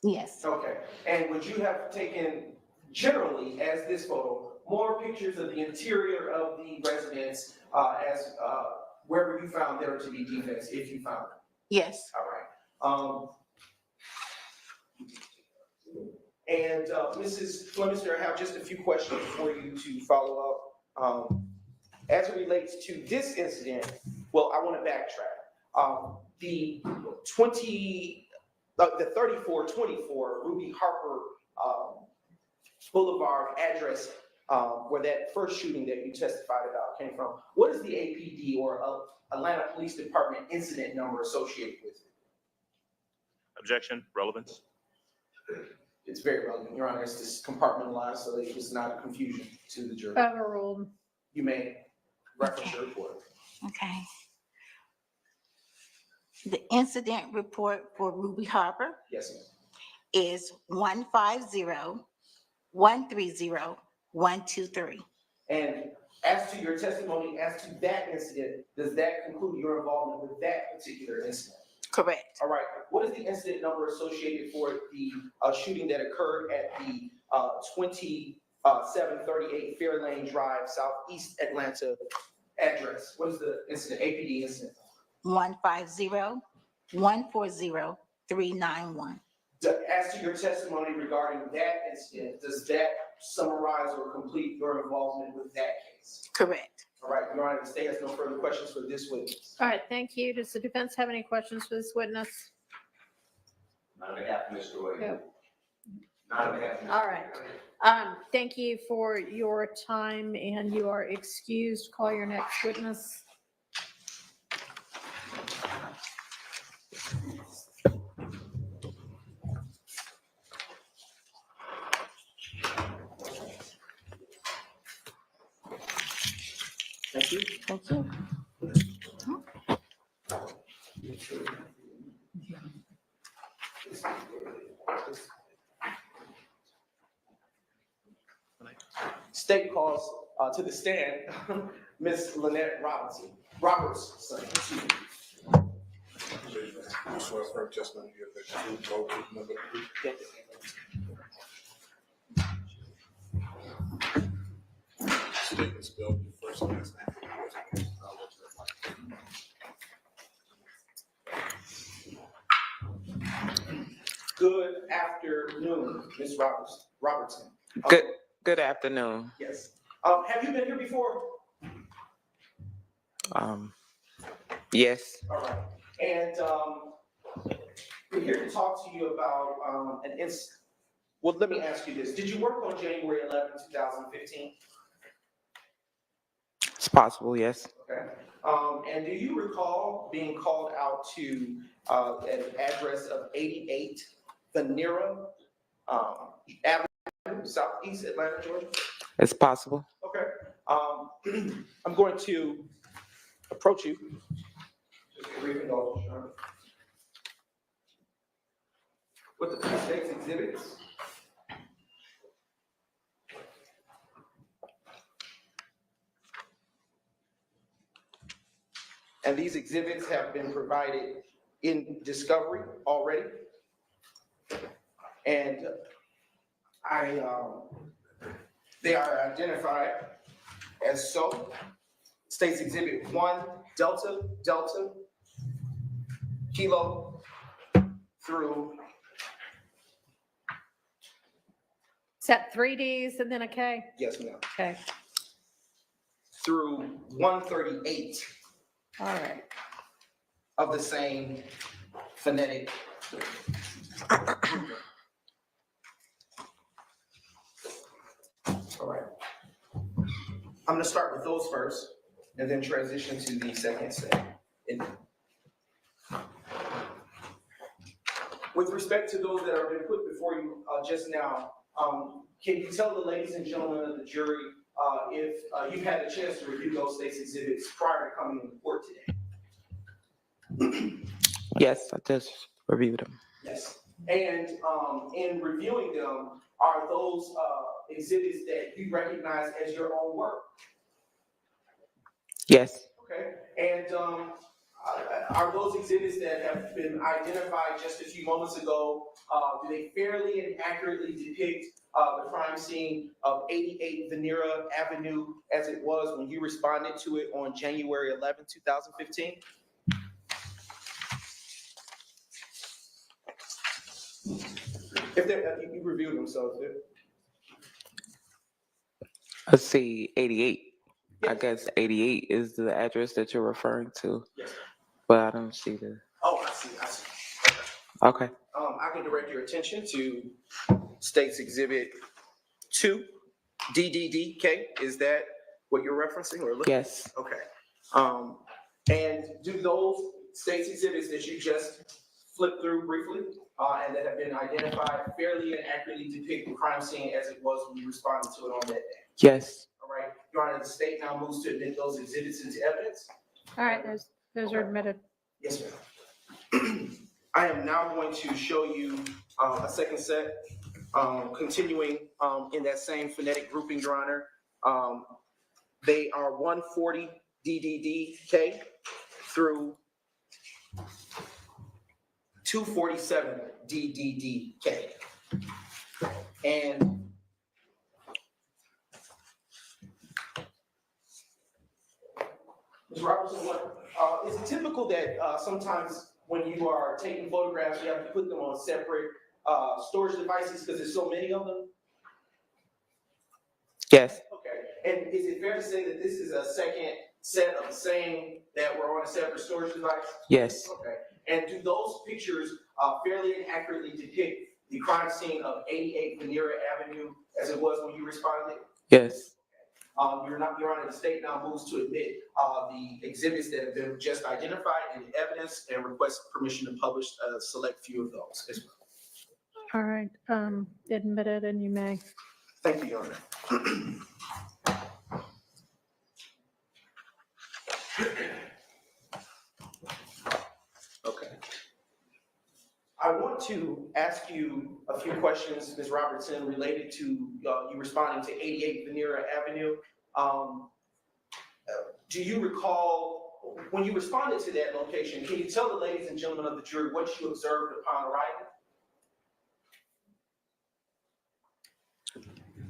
Yes. Okay, and would you have taken, generally, as this photo, more pictures of the interior of the residence as wherever you found there to be defects, if you found them? Yes. All right. And Mrs. Flemister, I have just a few questions for you to follow up. As it relates to this incident, well, I want to backtrack. The 3424 Ruby Harper Boulevard address where that first shooting that you testified about came from, what is the APD or Atlanta Police Department incident number associated with it? Objection, relevance. It's very relevant, Your Honor. It's just compartmentalized so that it's not a confusion to the jury. Overruled. You may reference your report. Okay. The incident report for Ruby Harper Yes, ma'am. is 150-130-123. And as to your testimony, as to that incident, does that conclude your involvement with that particular incident? Correct. All right. What is the incident number associated for the shooting that occurred at the 2738 Fairlane Drive, Southeast Atlanta address? What is the incident, APD incident? 150-140-391. As to your testimony regarding that incident, does that summarize or complete your involvement with that case? Correct. All right, Your Honor, the state has no further questions for this witness. All right, thank you. Does the defense have any questions for this witness? On behalf of Mr. Williams. No. Not on behalf of Mr. All right. Thank you for your time, and you are excused. Call your next witness. Thank you. Thank you. State calls to the stand Ms. Lynette Robertson. Robertson. Excuse me. You swear firm testimony you give the truth, no truth, no but the truth. Statement spelled your first and last name. Good afternoon, Ms. Robertson. Good afternoon. Yes. Have you been here before? Yes. All right. And we're here to talk to you about an incident. Well, let me ask you this. Did you work on January 11, 2015? It's possible, yes. Okay. And do you recall being called out to an address of 88 Venera Avenue, Southeast Atlanta, Georgia? It's possible. Okay. I'm going to approach you. Just a brief indulgence, Your Honor. With the two state's exhibits. And these exhibits have been provided in discovery already. And they are identified as so. State's Exhibit 1, Delta, Delta, Kilo, through. Is that 3 Ds and then a K? Yes, ma'am. Okay. Through 138. All right. Of the same phonetic. All right. I'm going to start with those first and then transition to the second set. With with respect to those that have been put before you just now, can you tell the ladies and gentlemen of the jury if you've had a chance to review those state's exhibits prior to coming to court today? Yes, I just reviewed them. Yes. And in reviewing them, are those exhibits that you recognize as your own work? Yes. Okay. And are those exhibits that have been identified just a few moments ago, do they fairly and accurately depict the crime scene of 88 Venera Avenue as it was when you responded to it on January 11, 2015? If you reviewed them, so Let's see, 88. I guess 88 is the address that you're referring to. Yes. But I don't see the. Oh, I see. Okay. I can direct your attention to State's Exhibit 2, DDDK. Is that what you're referencing or looking? Yes. Okay. And do those State's exhibits that you just flipped through briefly and that have been identified fairly and accurately depict the crime scene as it was when you responded to it on that day? Yes. All right. Your Honor, the state now moves to admit those exhibits into evidence. All right, those are admitted. Yes, ma'am. I am now going to show you a second set, continuing in that same phonetic grouping, Your Honor. They are 140 DDDK through 247 DDDK. And Ms. Robertson, is it typical that sometimes when you are taking photographs, you have to put them on separate storage devices because there's so many of them? Yes. Okay. And is it fair to say that this is a second set of the same that were on a separate storage device? Yes. Okay. And do those pictures fairly and accurately depict the crime scene of 88 Venera Avenue as it was when you responded? Yes. Your Honor, the state now moves to admit the exhibits that have been just identified in evidence and request permission to publish a select few of those as well. All right, admitted, and you may. Thank you, Your Honor. Okay. I want to ask you a few questions, Ms. Robertson, related to you responding to 88 Venera Avenue. Do you recall, when you responded to that location, can you tell the ladies and gentlemen of the jury what you observed upon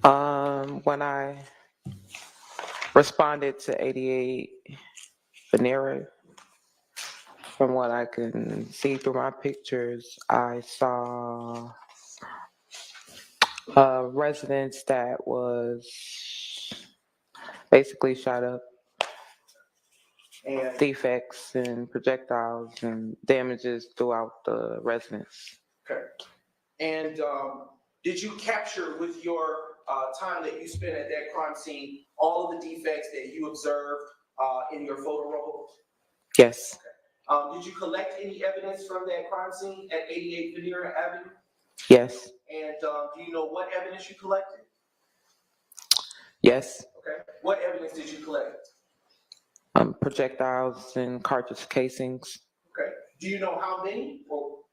arriving? When I responded to 88 Venera, from what I can see through my pictures, I saw a residence that was basically shot up, and defects and projectiles and damages throughout the residence. Okay. And did you capture with your time that you spent at that crime scene all of the defects that you observed in your photo roll? Yes. Okay. Did you collect any evidence from that crime scene at 88 Venera Avenue? Yes. And do you know what evidence you collected? Yes. Okay. What evidence did you collect? Projectiles and cartridge casings. Okay. Do you know how many? Or...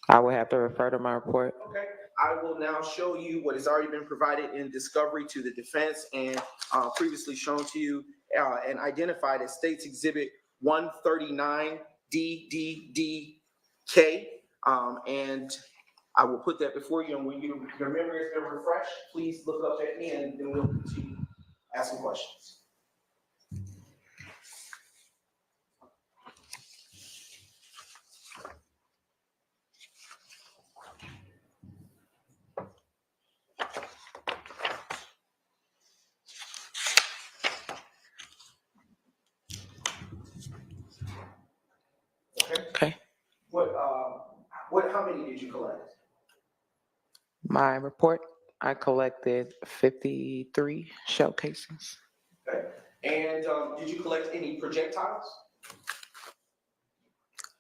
I would have to refer to my report. Okay. I will now show you what has already been provided in discovery to the defense and previously shown to you and identified as State's Exhibit 139 DDDK. And I will put that before you. And when your memory has been refreshed, please look up at me and then we'll continue asking questions. Okay. How many did you collect? My report, I collected 53 shell casings. Okay. And did you collect any projectiles?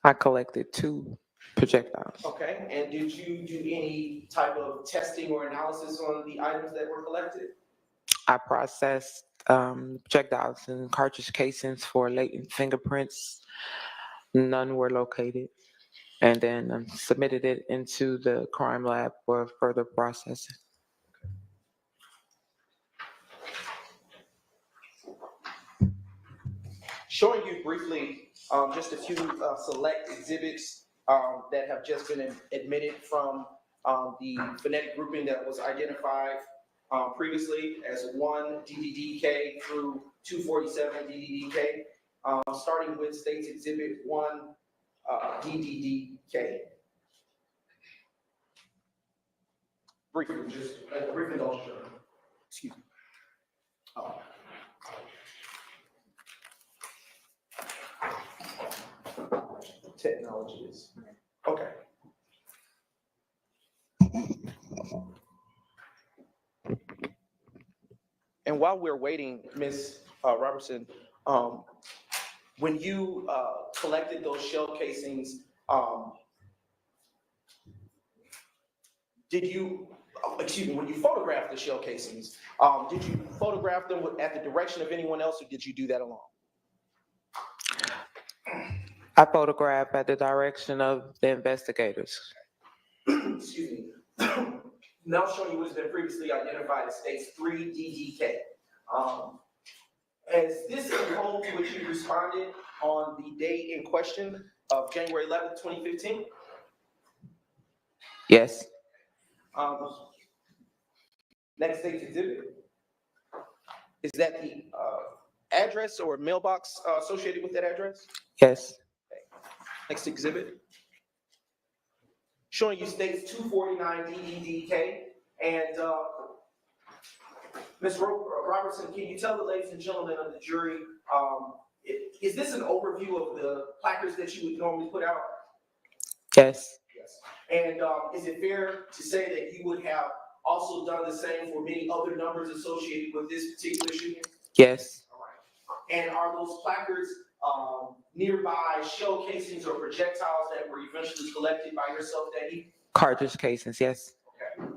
I collected 2 Projectiles. Okay, and did you do any type of testing or analysis on the items that were collected? I processed projectiles and cartridge casings for latent fingerprints. None were located. And then submitted it into the crime lab for further processing. Showing you briefly just a few select exhibits that have just been admitted from the phonetic grouping that was identified previously as 1 DDDK through 247 DDDK, starting with State's Exhibit 1 DDDK. Briefly, just a brief indulgence. Excuse me. Technology is okay. And while we're waiting, Ms. Robertson, when you collected those shell casings, did you, excuse me, when you photographed the shell casings, did you photograph them at the direction of anyone else, or did you do that alone? I photographed at the direction of the investigators. Excuse me. Now showing you what has been previously identified as State's 3 DDK. Is this the home to which you responded on the date in question of January 11th, 2015? Yes. Next State's exhibit. Is that the address or mailbox associated with that address? Yes. Next exhibit. Showing you State's 249 DDDK. And Ms. Robertson, can you tell the ladies and gentlemen of the jury, is this an overview of the placards that you would normally put out? Yes. Yes. And is it fair to say that you would have also done the same for many other numbers associated with this particular shooting? Yes. All right. And are those placards nearby shell casings or projectiles that were eventually collected by yourself that evening? Cartridge casings, yes. Okay.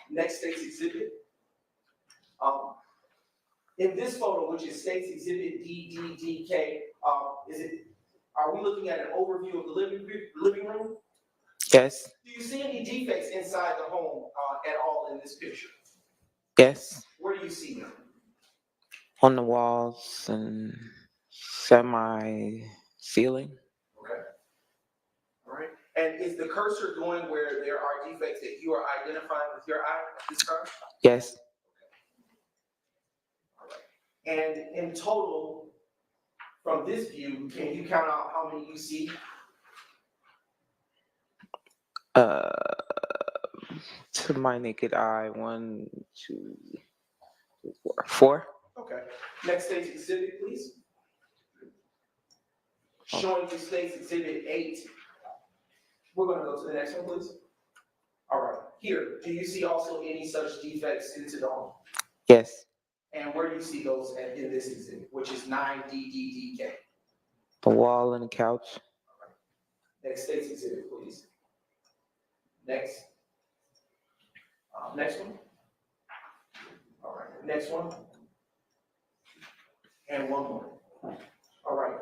Next State's exhibit. In this photo, which is State's Exhibit DDDK, are we looking at an overview of the living room? Yes. Do you see any defects inside the home at all in this picture? Yes. Where do you see them? On the walls and semi-ceiling. Okay. All right. And is the cursor going where there are defects that you are identifying with your eye at this time? Yes. And in total, from this view, can you count out how many you see? To my naked eye, 1, 2, 3, 4. 4. Okay. Next State's exhibit, please. Showing you State's Exhibit 8. We're going to go to the next one, please. All right. Here, do you see also any such defects into the home? Yes. And where do you see those in this exhibit, which is 9DDDK? The wall and the couch. All right. Next State's exhibit, please. Next. Next one. All right. Next one. And one more. All right.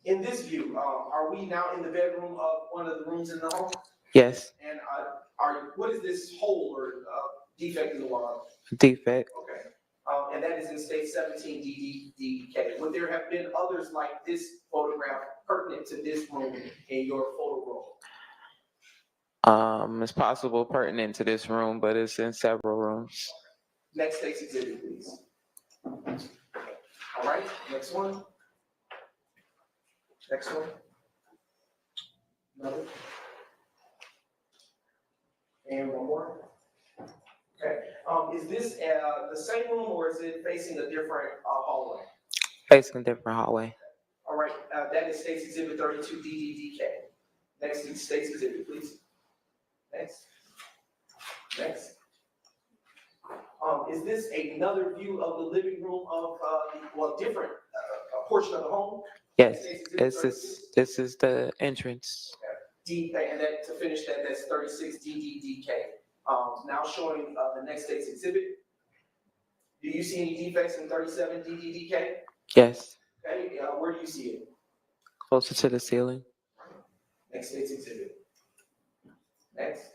In this view, are we now in the bedroom of one of the rooms in the home? Yes. And what is this hole or defect in the wall? Defect. Okay. And that is in State 17 DDDK. Would there have been others like this photograph pertinent to this room in your photo roll? It's possible pertinent to this room, but it's in several rooms. Next State's exhibit, please. All right, next one. Next one. Another. And one more. Okay. Is this the same room or is it facing a different hallway? Facing a different hallway. All right, that is State's Exhibit 32 DDDK. Next State's exhibit, please. Next. Next. Is this another view of the living room of different portion of the home? Yes, this is the entrance. Okay. D, and that to finish that, that's 36 DDDK. Now showing the next state's exhibit. Do you see any defects in 37 DDDK? Yes, Okay, where do you see it? closer to the ceiling. Next state's exhibit. Next.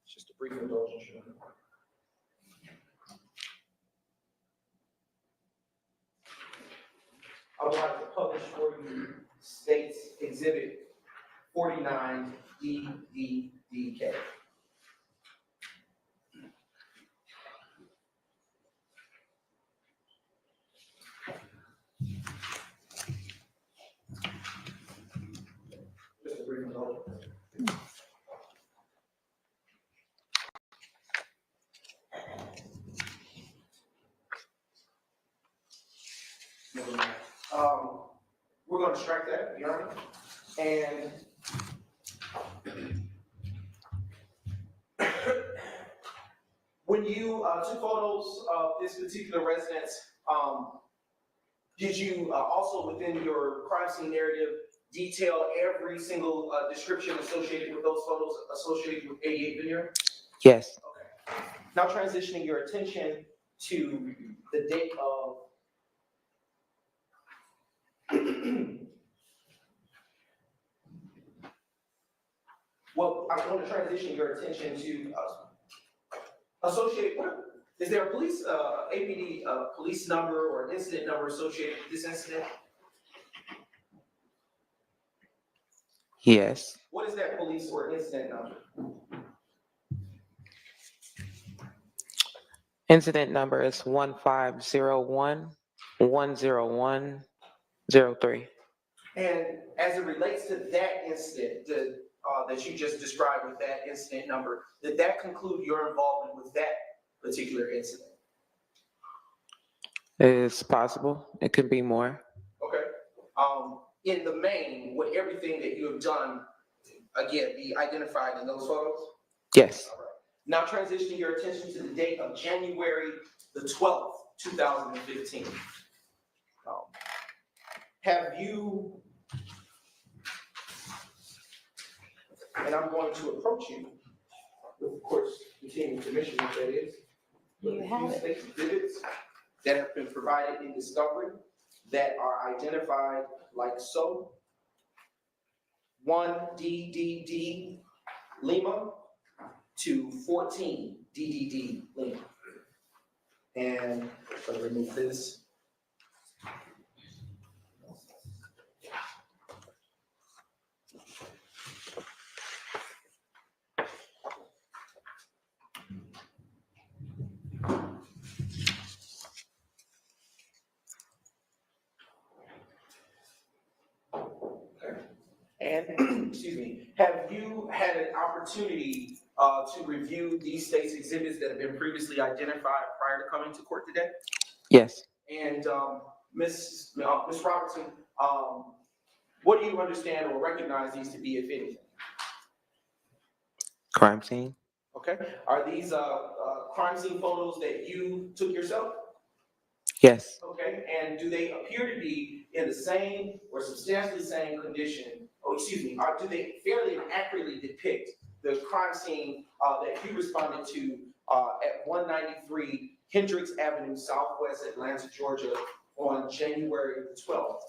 Just a brief indulgence. I would like to publish for you States Exhibit 49 DDDK. Just a brief indulgence. We're going to strike that, Your Honor. And when you took photos of this particular residence, did you also within your crime scene narrative detail every single description associated with those photos associated with 88 Veneer? Yes. Okay. Now transitioning your attention to the date of well, I want to transition your attention to associate. Is there a police APD police number or an incident number associated with this incident? Yes. What is that police or incident number? Incident number is 1501-101-03. And as it relates to that incident that you just described with that incident number, did that conclude your involvement with that particular incident? It's possible. It could be more. Okay. In the main, would everything that you have done, again, be identified in those photos? Yes. All right. Now transitioning your attention to the date of January the 12th, 2015. Have you, and I'm going to approach you with, of course, continuing permission, if that is. You have it. Exhibits that have been provided in discovery that are identified like so. 1 DDD Lima to 14 DDD Lima. And let me remove this. And, excuse me, have you had an opportunity to review these state's exhibits that have been previously identified prior to coming to court today? Yes. And Ms. Robertson, what do you understand or recognize these to be, if anything? Crime scene. Okay. Are these crime scene photos that you took yourself? Yes. Okay. And do they appear to be in the same or substantially same condition? Oh, excuse me. Do they fairly and accurately depict the crime scene that you responded to at 193 Hendricks Avenue, Southwest Atlanta, Georgia, on January 12th,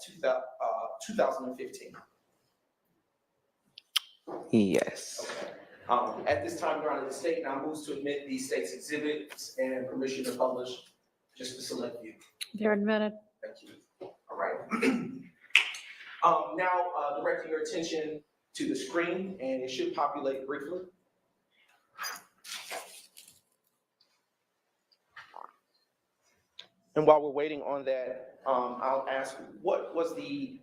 2015? Yes. Okay. At this time, Your Honor, the state now moves to admit these state's exhibits and permission to publish just to select view. They're admitted. Thank you. All right. Now, directing your attention to the screen, and it should populate briefly. And while we're waiting on that, I'll ask, what was the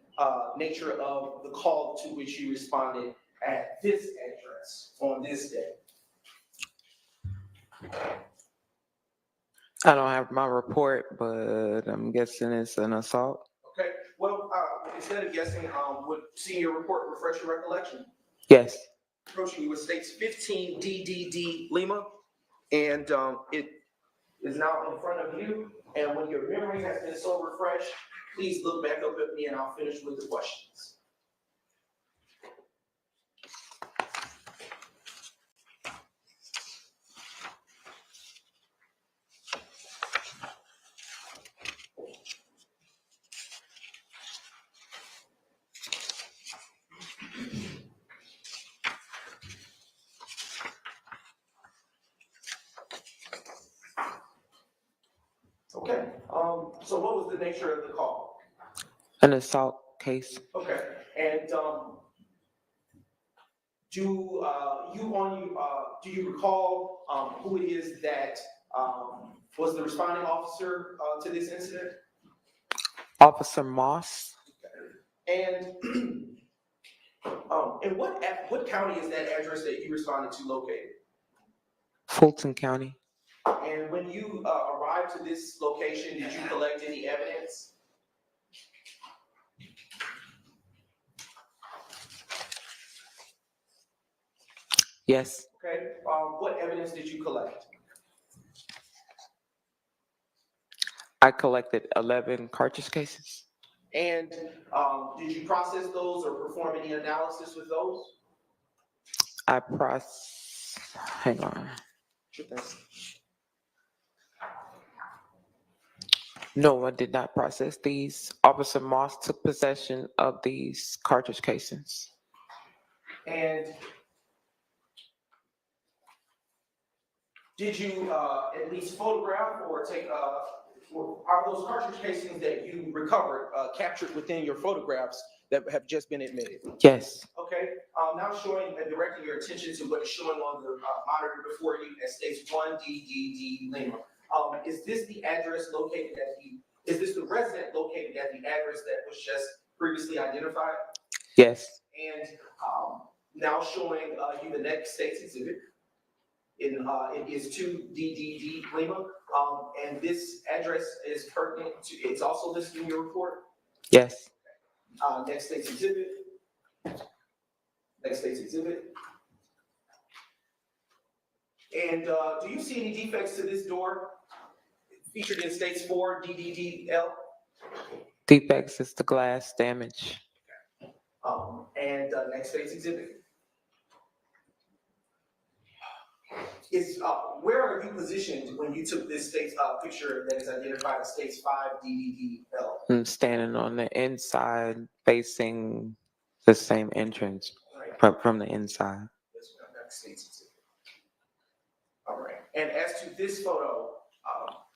nature of the call to which you responded at this address on this day? I don't have my report, but I'm guessing it's an assault. Okay, well, instead of guessing, would seeing your report refresh your recollection? Yes. Approaching you with states 15 DDD Lima, and it is now in front of you. And when your memory has been so refreshed, please look back up at me and I'll finish with the questions. Okay, so what was the nature of the call? An assault case. Okay, and do you recall who it is that was the responding officer to this incident? Officer Moss. And in what county is that address that you responded to located? Fulton County. And when you arrived to this location, did you collect any evidence? Yes. Okay, what evidence did you collect? I collected 11 cartridge cases. And did you process those or perform any analysis with those? Hang on. No, I did not process these. Officer Moss took possession of these cartridge casings. And did you at least photograph or take, are those cartridge casings that you recovered captured within your photographs that have just been admitted? Yes. Okay, now showing and directing your attention to what is showing on the monitor before you that states 1DDD Lima. Is this the address located at is this the resident located at the address that was just previously identified? Yes. And now showing you the next state's exhibit. It is 2DDD Lima, and this address is pertinent to, it's also listed in your report? Yes. Next state's exhibit. Next state's exhibit. And do you see any defects to this door featured in states 4 DDDL? Defects is the glass damage. And next state's exhibit. Where are you positioned when you took this state's picture that is identified as states 5 DDDL? I'm standing on the inside facing the same entrance from the inside. All right. And as to this photo,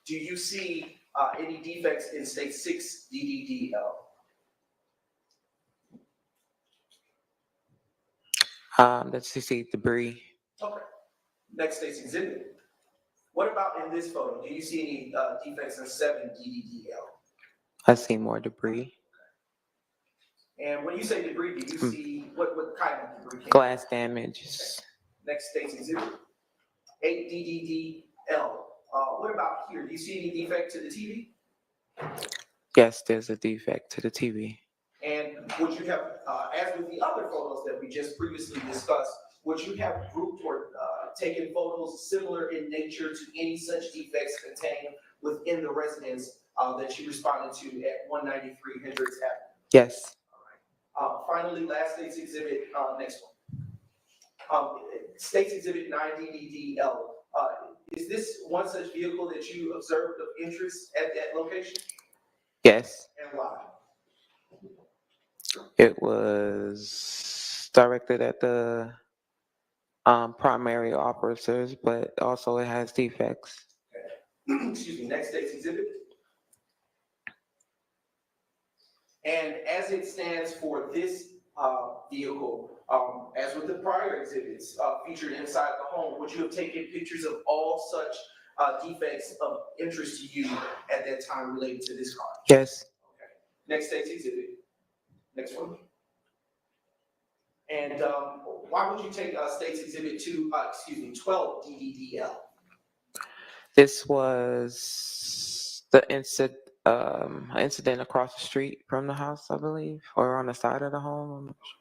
do you see any defects in state 6 DDDL? Let's see debris. Okay. Next state's exhibit. What about in this photo? Do you see any defects in 7 DDDL? I see more debris. And when you say debris, do you see what kind of debris? Glass damage. Okay. Next state's exhibit. 8 DDDL. What about here? Do you see any defect to the TV? Yes, there's a defect to the TV. And would you have, as with the other photos that we just previously discussed, would you have grouped or taken photos similar in nature to any such defects contained within the residence that you responded to at 193 Hendricks Avenue? Yes. All right. Finally, last state's exhibit, next one. State's exhibit 9DDDL. Is this one such vehicle that you observed of interest at that location? Yes. And why? It was directed at the primary officers, but also it has defects. Okay. Excuse me, next state's exhibit. And as it stands for this vehicle, as with the prior exhibits featured inside the home, would you have taken pictures of all such defects of interest to you at that time related to this car? Yes. Okay. Next state's exhibit. Next one. And why would you take state's exhibit 12 DDDL? This was the incident across the street from the house, I believe, or on the side of the home. I'm not sure.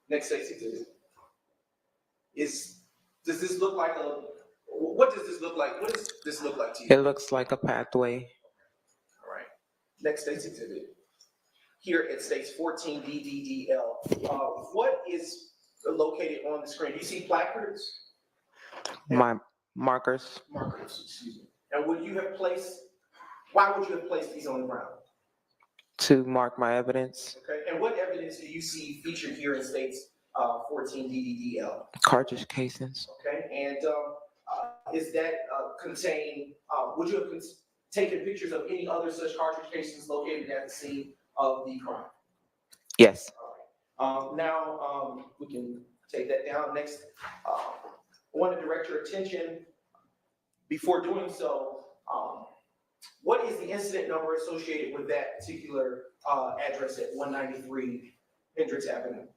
Next state's exhibit. Does this look like what does this look like? What does this look like to you? It looks like a pathway. All right. Next state's exhibit. Here it states 14 DDDL. What is located on the screen? Do you see placards? My markers. Markers, excuse me. And why would you have placed these on the ground? To mark my evidence. Okay. And what evidence do you see featured here in states 14 DDDL? Cartridge casings. Okay. And is that contain? Would you have taken pictures of any other such cartridge casings located at the scene of the crime? Yes. Now, we can take that down. Next, I want to direct your attention, before doing so, what is the incident number associated with that particular address at 193 Hendricks Avenue?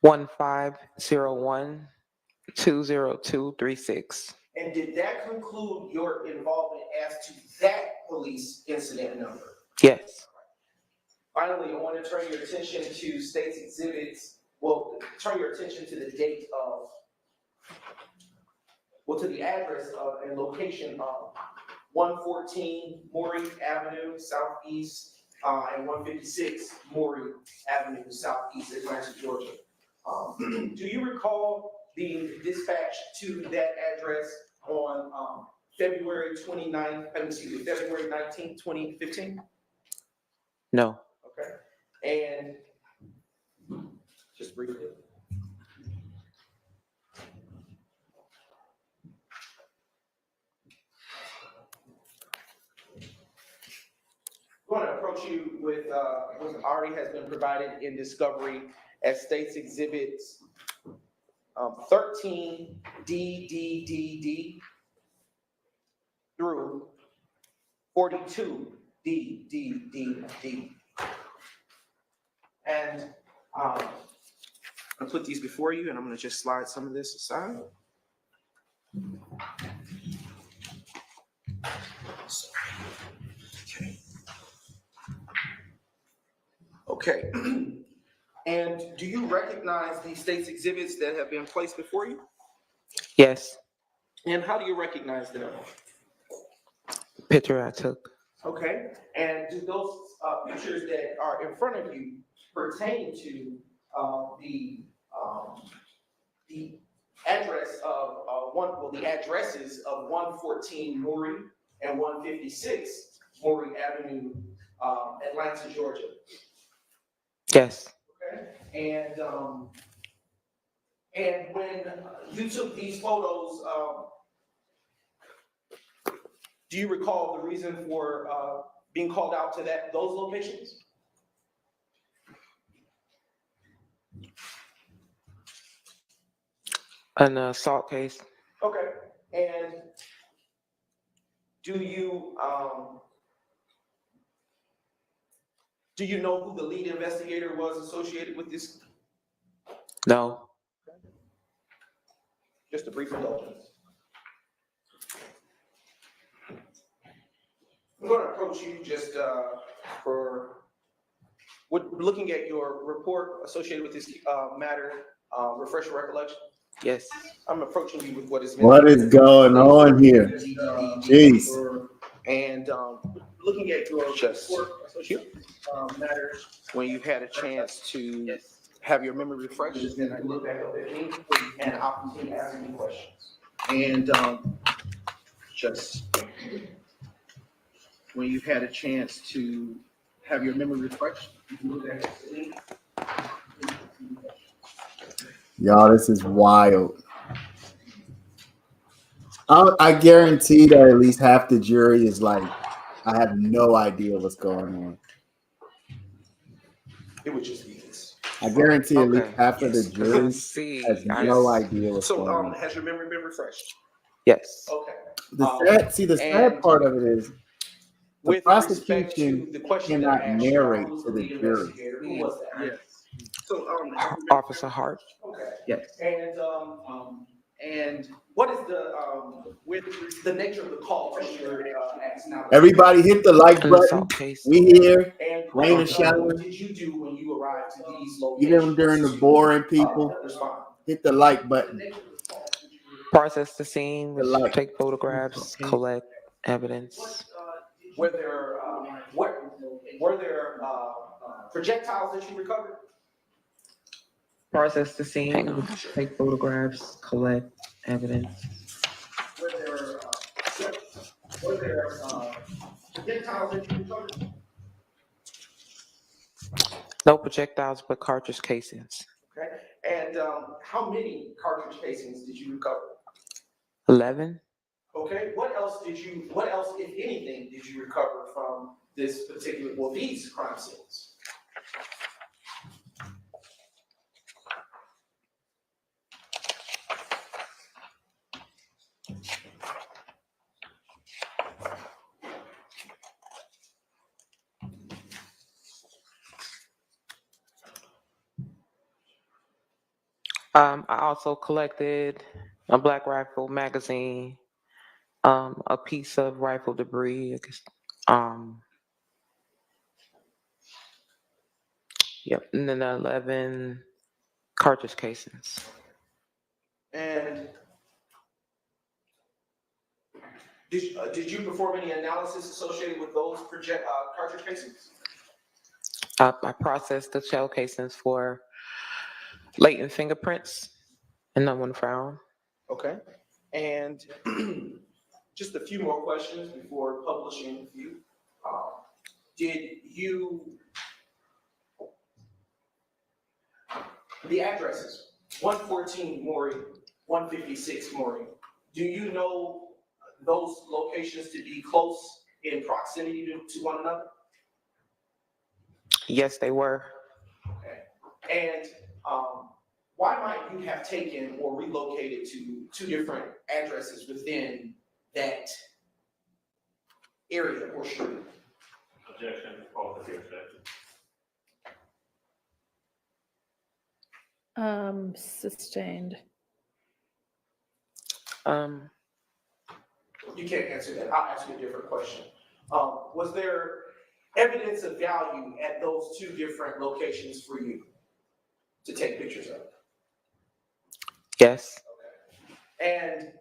1501-20236. And did that conclude your involvement as to that police incident number? Yes. Finally, I want to turn your attention to state's exhibits. Well, turn your attention to the date of, well, to the address of and location of 114 Maury Avenue Southeast and 156 Maury Avenue Southeast, Atlanta, Georgia. Do you recall being dispatched to that address on February 19th, 2015? No. Okay. And just briefly. I'm going to approach you with what already has been provided in discovery as States Exhibits 13DDDD through 42DDDD. And I'm going to put these before you, and I'm going to just slide some of this aside. Okay. And do you recognize the state's exhibits that have been placed before you? Yes. And how do you recognize them? Picture I took. Okay. And do those pictures that are in front of you pertain to the address of the addresses of 114 Maury and 156 Maury Avenue, Atlanta, Georgia? Yes. Okay. And when you took these photos, do you recall the reason for being called out to those locations? An assault case. Okay. And do you know who the lead investigator was associated with this? No. Just a brief indulgence. I'm going to approach you just for looking at your report associated with this matter. Refresh your recollection. Yes. I'm approaching you with What is going on here? Jeez. And looking at your report associated with matters when you've had a chance to have your memory refreshed, and I look back up at me and I'll continue asking you questions. And just when you've had a chance to have your memory refreshed, you can look back at me. Y'all, this is wild. I guarantee that at least half the jury is like, I have no idea what's going on. It would just be this. I guarantee at least half of the jury has no idea what's going on. Has your memory been refreshed? Yes. Okay. The sad part of it is the with prosecution the question cannot that I asked narrate you, to the jury. who was that? Yes. So, Officer Hart. Okay. Yes. And what is the nature of the call question you're asking now? Everybody hit the like button. We here. And Rain and shower. what did you do when you arrived to these locations? Even during the boring people, hit the like button. Process the scene, take photographs, collect evidence. Were there projectiles that you recovered? Process the scene, take photographs, collect evidence. Were there projectiles that you recovered? No projectiles, but cartridge casings. Okay. And how many cartridge casings did you recover? 11. Okay, what else, if anything, did you recover from this particular, well, these crime scenes? I also collected a black rifle magazine, a piece of rifle debris, yep, and then 11 cartridge casings. And did you perform any analysis associated with those cartridge casings? I processed the shell casings for latent fingerprints, and no one found. Okay, and just a few more questions before publishing with you. The addresses, 114 Maury, 156 Maury, do you know those locations to be close in proximity to one another? Yes, they were. Okay, and why might you have taken or relocated to two different addresses within that area or street? Objection, all of the objection. Sustained. You can't answer that. I'll ask you a different question. Was there evidence of value at those two different locations for you to take pictures of? Yes. Okay. And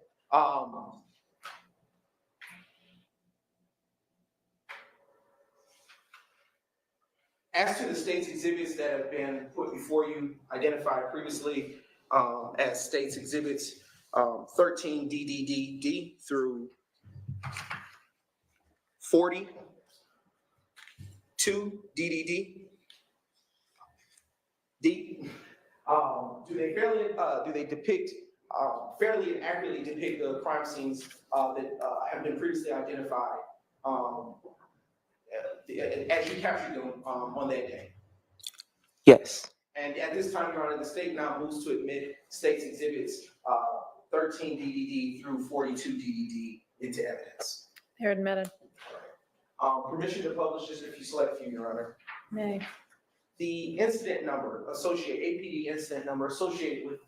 as to the state's exhibits that have been put before you, identified previously as state's exhibits 13 DDD through 42 DDD D, do they depict fairly and accurately depict the crime scenes that have been previously identified as you captured them on that day? Yes. And at this time, Your Honor, the state now moves to admit state's exhibits 13 DDD through 42 DDD into evidence. They're admitted. Permission to publish this if you select a few, Your Honor. May. The incident number APD incident number associated with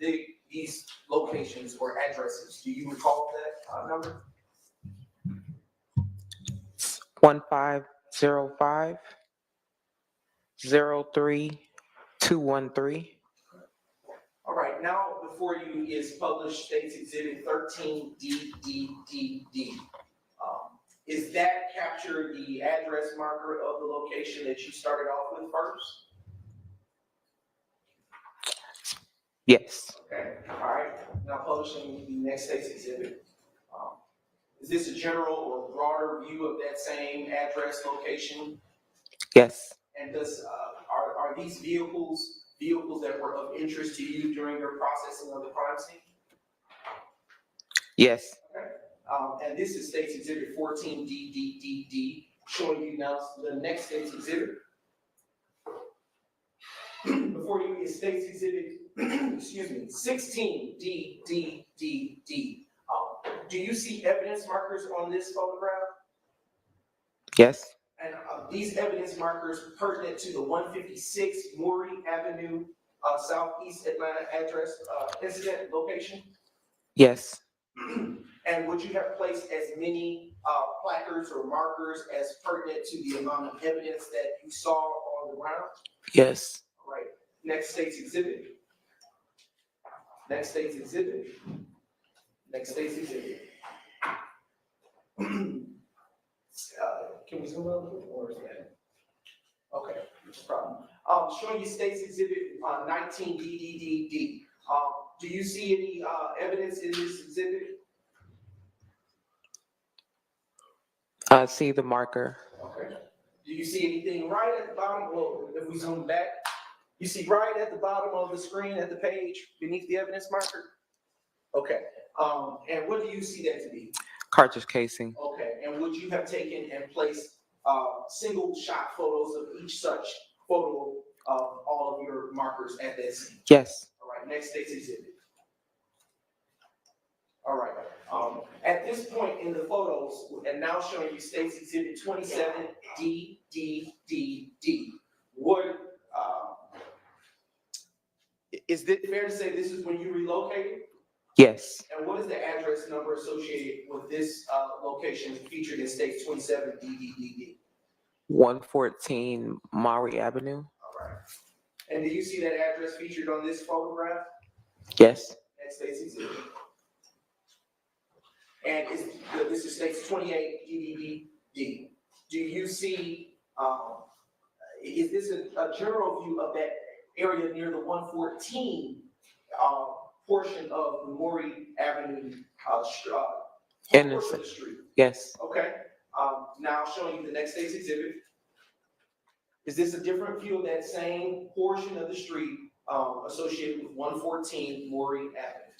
these locations or addresses, do you recall that number? 1505 03213. All right, now before you is published state's exhibit 13 DDD. Is that capture the address marker of the location that you started off with first? Yes. Okay, all right. Now publishing the next state's exhibit. Is this a general or broader view of that same address location? Yes. And does are these vehicles that were of interest to you during your processing of the crime scene? Yes. Okay. And this is state's exhibit 14 DDD, showing you now the next state's exhibit. Before you is state's exhibit, excuse me, 16 DDD. Do you see evidence markers on this photograph? Yes. And these evidence markers pertinent to the 156 Maury Avenue, Southeast Atlanta address incident location? Yes. And would you have placed as many placards or markers as pertinent to the amount of evidence that you saw on the ground? Yes. All right. Next state's exhibit. Next state's exhibit. Next state's exhibit. Can we zoom out a little bit more? Is that? Okay, no problem. Showing you state's exhibit 19 DDD. Do you see any evidence in this exhibit? I see the marker. Okay. Do you see anything right at the bottom? Well, if we zoom back, you see right at the bottom of the screen at the page beneath the evidence marker? Okay. And what do you see that to be? Cartridge casing. Okay, and would you have taken and placed single shot photos of each such photo of all of your markers at that scene? Yes. All right, next state's exhibit. All right, at this point in the photos, and now showing you state's exhibit 27D. Would, is it fair to say this is when you relocated? Yes. And what is the address number associated with this location featured in states 27D? 114 Maury Avenue. All right. And do you see that address featured on this photograph? Yes. Next state's exhibit. And this is states 28 DDD. Do you see, is this a general view of that area near the 114 portion of the Maury Avenue portion of the street? Yes. Okay. Now showing you the next state's exhibit. Is this a different view of that same portion of the street associated with 114 Maury Avenue?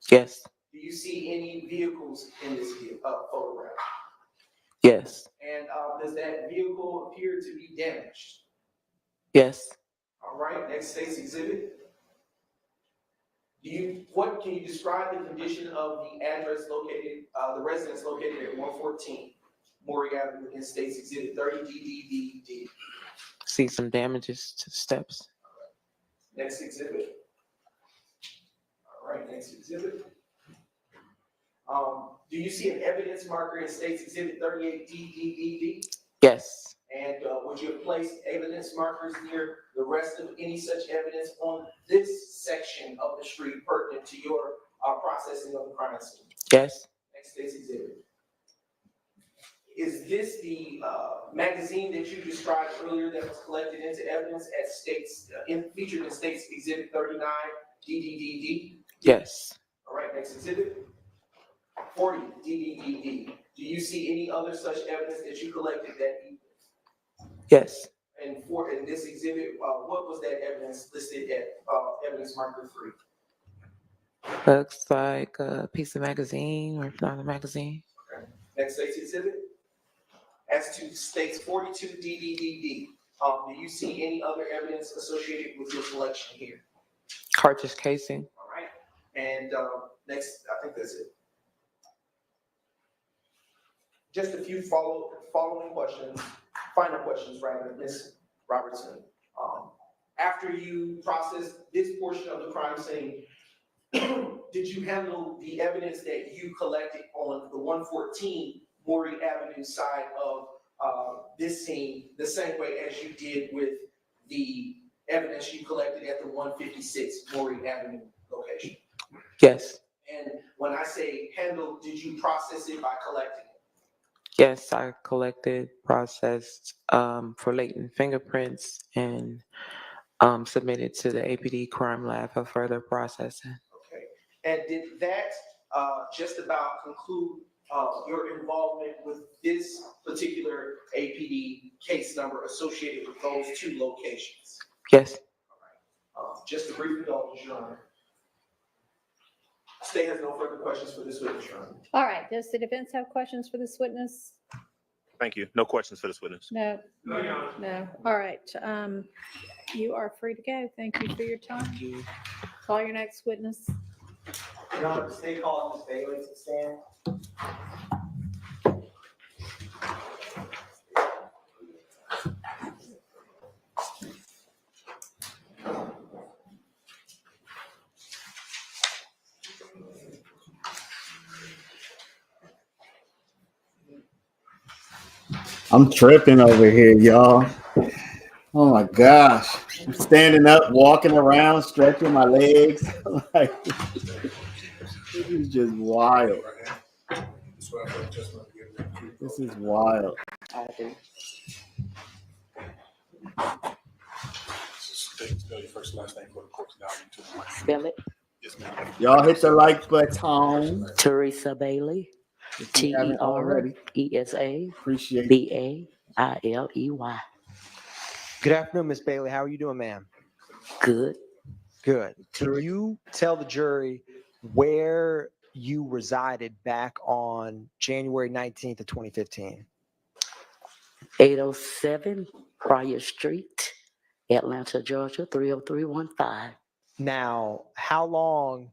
Yes. Do you see any vehicles in this photograph? Yes. And does that vehicle appear to be damaged? Yes. All right, next state's exhibit. What can you describe the condition of the address located, the residence located at 114 Maury Avenue in state's exhibit 30D? See some damages to the steps. Next exhibit. All right, next exhibit. Do you see an evidence marker in state's exhibit 38D? Yes. And would you have placed evidence markers near the rest of any such evidence on this section of the street pertinent to your processing of the crime scene? Yes. Next state's exhibit. Is this the magazine that you described earlier that was collected into evidence at states, featured in state's exhibit 39 DDD? Yes. All right, next exhibit. 40 DDD. Do you see any other such evidence that you collected that evening? Yes. And in this exhibit, what was that evidence listed at evidence marker 3? Looks like a piece of magazine, or if not a magazine. Okay. Next state's exhibit. As to states 42 DDD, do you see any other evidence associated with your collection here? Cartridge casing. All right. And next, I think that's it. Just a few following questions, final questions rather, Ms. Robertson. After you processed this portion of the crime scene, did you handle the evidence that you collected on the 114 Maury Avenue side of this scene the same way as you did with the evidence you collected at the 156 Maury Avenue location? Yes. And when I say handle, did you process it by collecting it? Yes, I collected, processed for latent fingerprints, and submitted to the APD crime lab for further processing. Okay. And did that just about conclude your involvement with this particular APD case number associated with those two locations? Yes. All right. Just a brief indulgence, Your Honor. State has no further questions for this witness, Your Honor. All right, does the defense have questions for this witness? Thank you. No questions for this witness. No. No. All right, you are free to go. Thank you for your time. Call your next witness. Your Honor, the state calls Ms. Bailey to stand. I'm tripping over here, y'all. Oh my gosh. I'm standing up, walking around, stretching my legs. Like, this is just wild. This is wild. Spell your first and last name for the court's now. Spell it. Yes, ma'am. Y'all hit the like button. Teresa Bailey. TERESA. Appreciate BAILEY. Good afternoon, Miss Bailey. How are you doing, ma'am? Good. Good. Can you tell the jury where you resided back on January 19th of 2015? 807 Prior Street, Atlanta, Georgia, 30315. Now, how long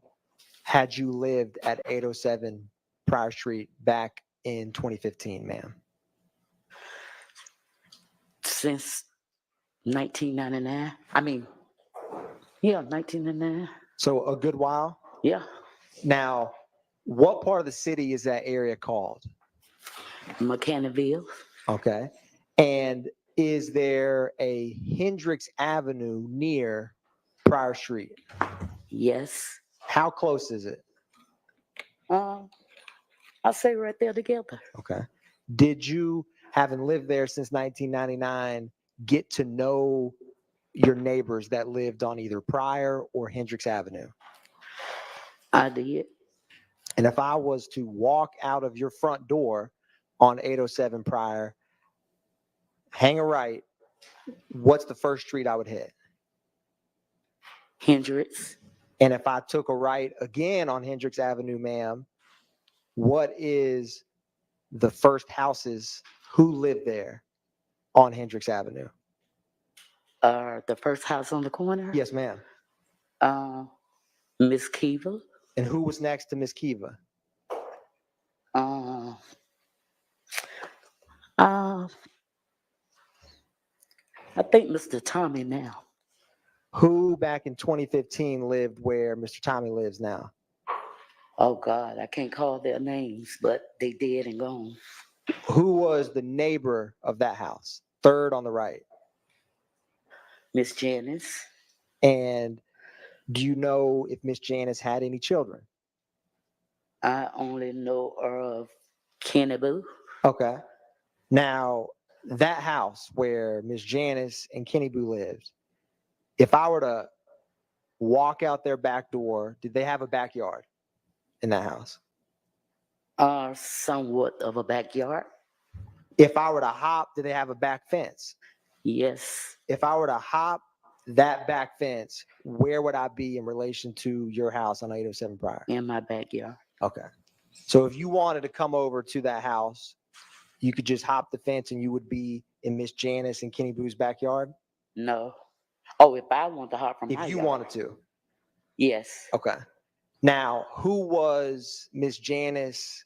had you lived at 807 Prior Street back in 2015, ma'am? Since 1999. I mean, yeah, 1999. So a good while? Yeah. Now, what part of the city is that area called? McCannaville. Okay. And is there a Hendricks Avenue near Prior Street? Yes. How close is it? I'll say right there together. Okay. Did you, having lived there since 1999, get to know your neighbors that lived on either Prior or Hendricks Avenue? I did. And if I was to walk out of your front door on 807 Prior, hang a right, what's the first street I would hit? Hendricks. And if I took a right again on Hendricks Avenue, ma'am, what is the first houses who live there on Hendricks Avenue? The first house on the corner? Yes, ma'am. Miss Kiva. And who was next to Miss Kiva? I think Mr. Tommy now. Who back in 2015 lived where Mr. Tommy lives now? Oh God, I can't call their names, but they dead and gone. Who was the neighbor of that house? Third on the right. Miss Janice. And do you know if Miss Janice had any children? I only know of Kenny Boo. Okay. Now, that house where Miss Janice and Kenny Boo lived, if I were to walk out their back door, did they have a backyard in that house? Somewhat of a backyard. If I were to hop, did they have a back fence? Yes. If I were to hop that back fence, where would I be in relation to your house on 807 Prior? In my backyard. Okay. So if you wanted to come over to that house, you could just hop the fence and you would be in Miss Janice and Kenny Boo's backyard? No. Oh, if I want to hop from my If you yard. wanted to. Yes. Okay. Now, who was Miss Janice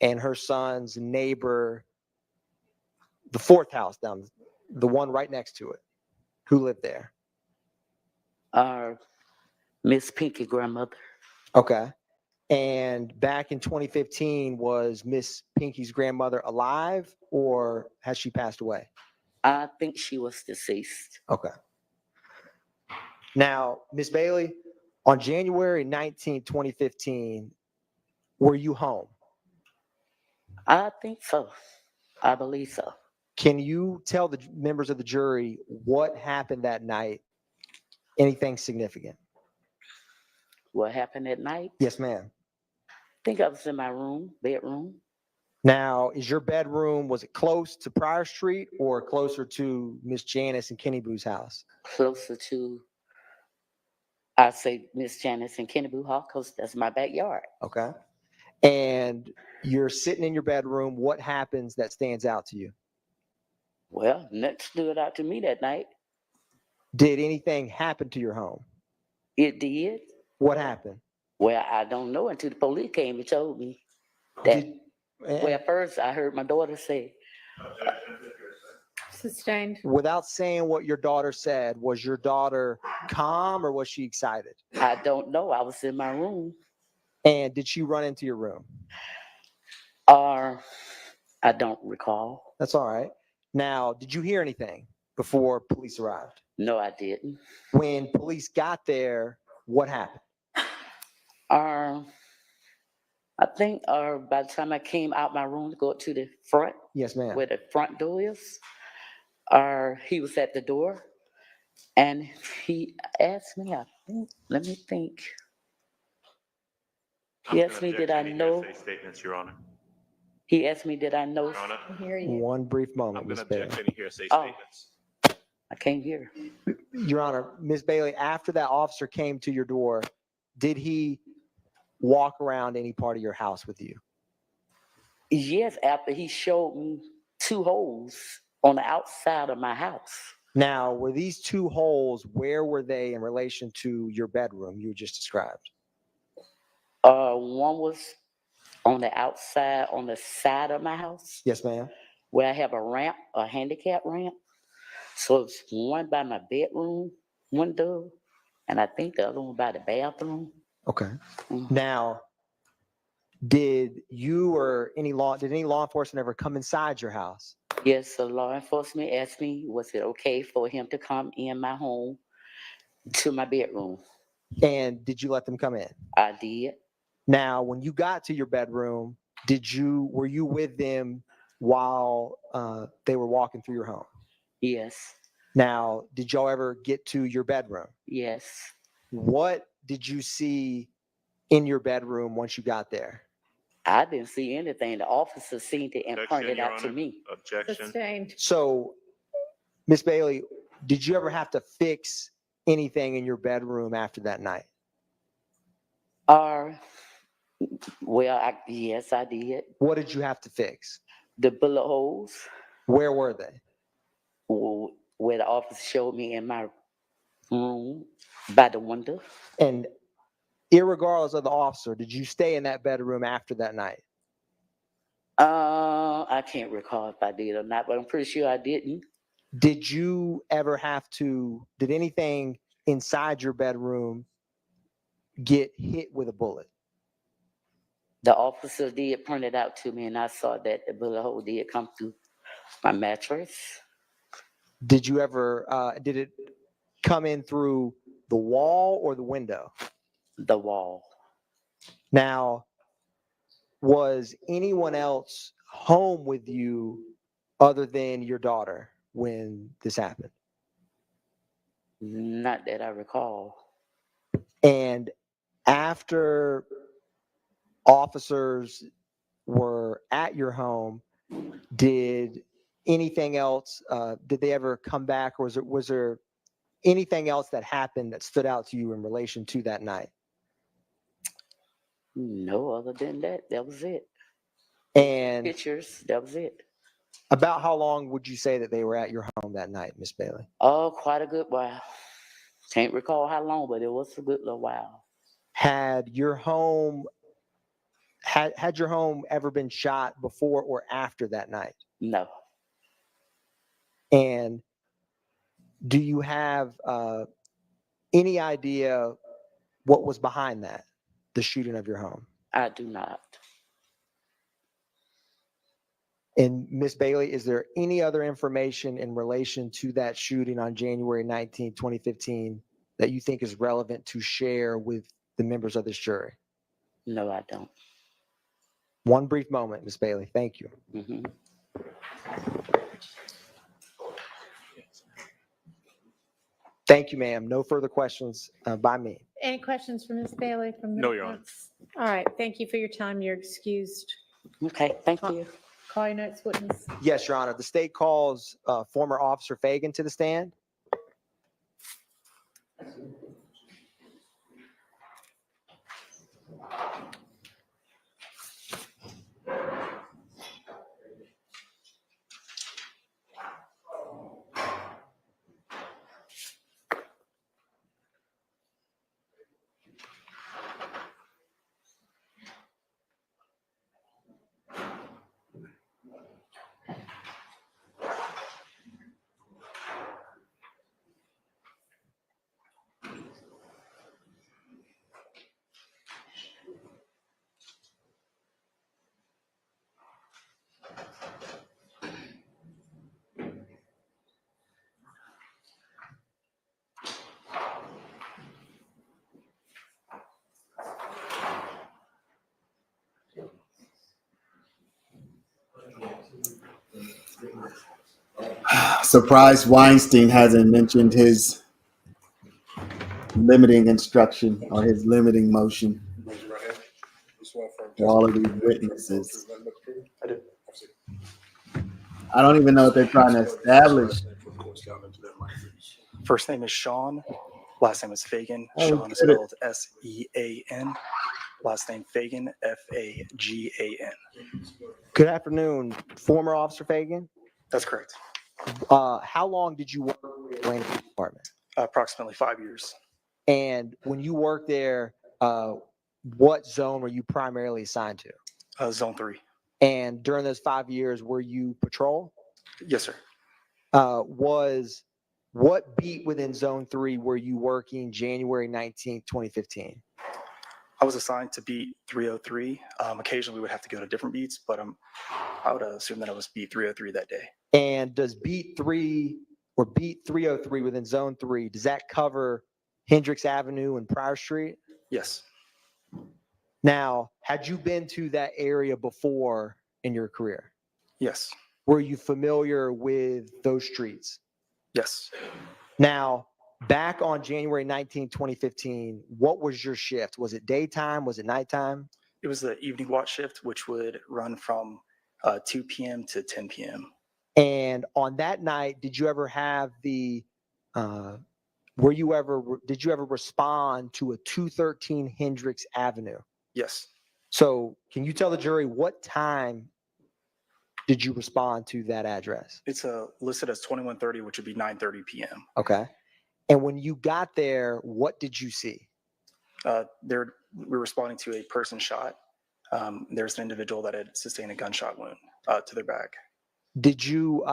and her son's neighbor, the fourth house down, the one right next to it? Who lived there? Miss Pinky grandmother. Okay. And back in 2015, was Miss Pinky's grandmother alive or has she passed away? I think she was deceased. Okay. Now, Miss Bailey, on January 19, 2015, were you home? I think so. I believe so. Can you tell the members of the jury what happened that night? Anything significant? What happened at night? Yes, ma'am. I think I was in my bedroom. Now, is your bedroom, was it close to Prior Street or closer to Miss Janice and Kenny Boo's house? Closer to, I say Miss Janice and Kenny Boo Hall, because that's my backyard. Okay. And you're sitting in your bedroom. What happens that stands out to you? Well, nothing stood out to me that night. Did anything happen to your home? It did. What happened? Well, I don't know until the police came and told me that. Well, first I heard my daughter say. Sustained. Without saying what your daughter said, was your daughter calm or was she excited? I don't know. I was in my room. And did she run into your room? I don't recall. That's all right. Now, did you hear anything before police arrived? No, I didn't. When police got there, what happened? I think by the time I came out my room to go up to the front, yes, ma'am, where the front door is, he was at the door, and he asked me, I think, let me think. He asked me, did I know? Statements, Your Honor. He asked me, did I know? Your Honor. One brief moment, I'm Ms. going to Bailey. object any hearsay statements. I can't hear. Your Honor, Ms. Bailey, after that officer came to your door, did he walk around any part of your house with you? Yes, after he showed me 2 holes on the outside of my house. Now, were these 2 holes, where were they in relation to your bedroom you just described? One was on the outside, on the side of my house, Yes, ma'am. where I have a ramp, a handicap ramp. So it's one by my bedroom window, and I think the other one by the bathroom. Okay. Mhm. Now, did any law enforcement ever come inside your house? Yes, the law enforcement asked me, was it okay for him to come in my home to my bedroom? And did you let them come in? I did. Now, when you got to your bedroom, were you with them while they were walking through your home? Yes. Now, did y'all ever get to your bedroom? Yes. What did you see in your bedroom once you got there? I didn't see anything. The officer seen it and Objection, pointed Your out to Honor. me. Objection. Sustained. So, Miss Bailey, did you ever have to fix anything in your bedroom after that night? Well, yes, I did. What did you have to fix? The bullet holes. Where were they? Where the officer showed me in my room by the window. And irregardless of the officer, did you stay in that bedroom after that night? I can't recall if I did or not, but I'm pretty sure I didn't. Did anything inside your bedroom get hit with a bullet? The officer did point it out to me, and I saw that the bullet hole did come through my mattress. Did it come in through the wall or the window? The wall. Now, was anyone else home with you other than your daughter when this happened? Not that I recall. And after officers were at your home, did anything else, did they ever come back, or was there anything else that happened that stood out to you in relation to that night? No, other than that, that was it. And Pictures, that was it. About how long would you say that they were at your home that night, Miss Bailey? Oh, quite a good while. Can't recall how long, but it was a good little while. Had your home ever been shot before or after that night? No. And do you have any idea what was behind that, the shooting of your home? I do not. And Miss Bailey, is there any other information in relation to that shooting on January 19, 2015 that you think is relevant to share with the members of this jury? No, I don't. One brief moment, Miss Bailey. Thank you. Mm-hmm. Thank you, ma'am. No further questions by me. Any questions for Ms. Bailey? No, Your Honor. All right, thank you for your time. You're excused. Okay, thank you. Call your next witness. Yes, Your Honor. The state calls former Officer Fagan to the stand. Surprised Weinstein hasn't mentioned his limiting instruction or his limiting motion for all of these witnesses. I don't even know what they're trying to establish. First name is Sean. Last name is Fagan. Oh, Sean is get it. spelled S-E-A-N. Last name Fagan, Fagan. Good afternoon, former Officer Fagan. That's correct. How long did you work for the Atlanta Police Department? Approximately 5 years. And when you worked there, what zone were you primarily assigned to? Zone 3. And during those 5 years, were you patrol? Yes, sir. What beat within Zone 3 were you working January 19th, 2015? I was assigned to beat 303. Occasionally, we would have to go to different beats, but I would assume that it was beat 303 that day. And does beat 3 or beat 303 within Zone 3, does that cover Hendricks Avenue and Pryor Street? Yes. Now, had you been to that area before in your career? Yes. Were you familiar with those streets? Yes. Now, back on January 19, 2015, what was your shift? Was it daytime? Was it nighttime? It was the evening watch shift, which would run from 2 p.m. to 10 p.m. And on that night, did you ever have did you ever respond to a 213 Hendricks Avenue? Yes. So can you tell the jury what time did you respond to that address? It's listed as 2130, which would be 9:30 p.m. Okay. And when you got there, what did you see? We're responding to a person shot. There's an individual that had sustained a gunshot wound to their back. Did you,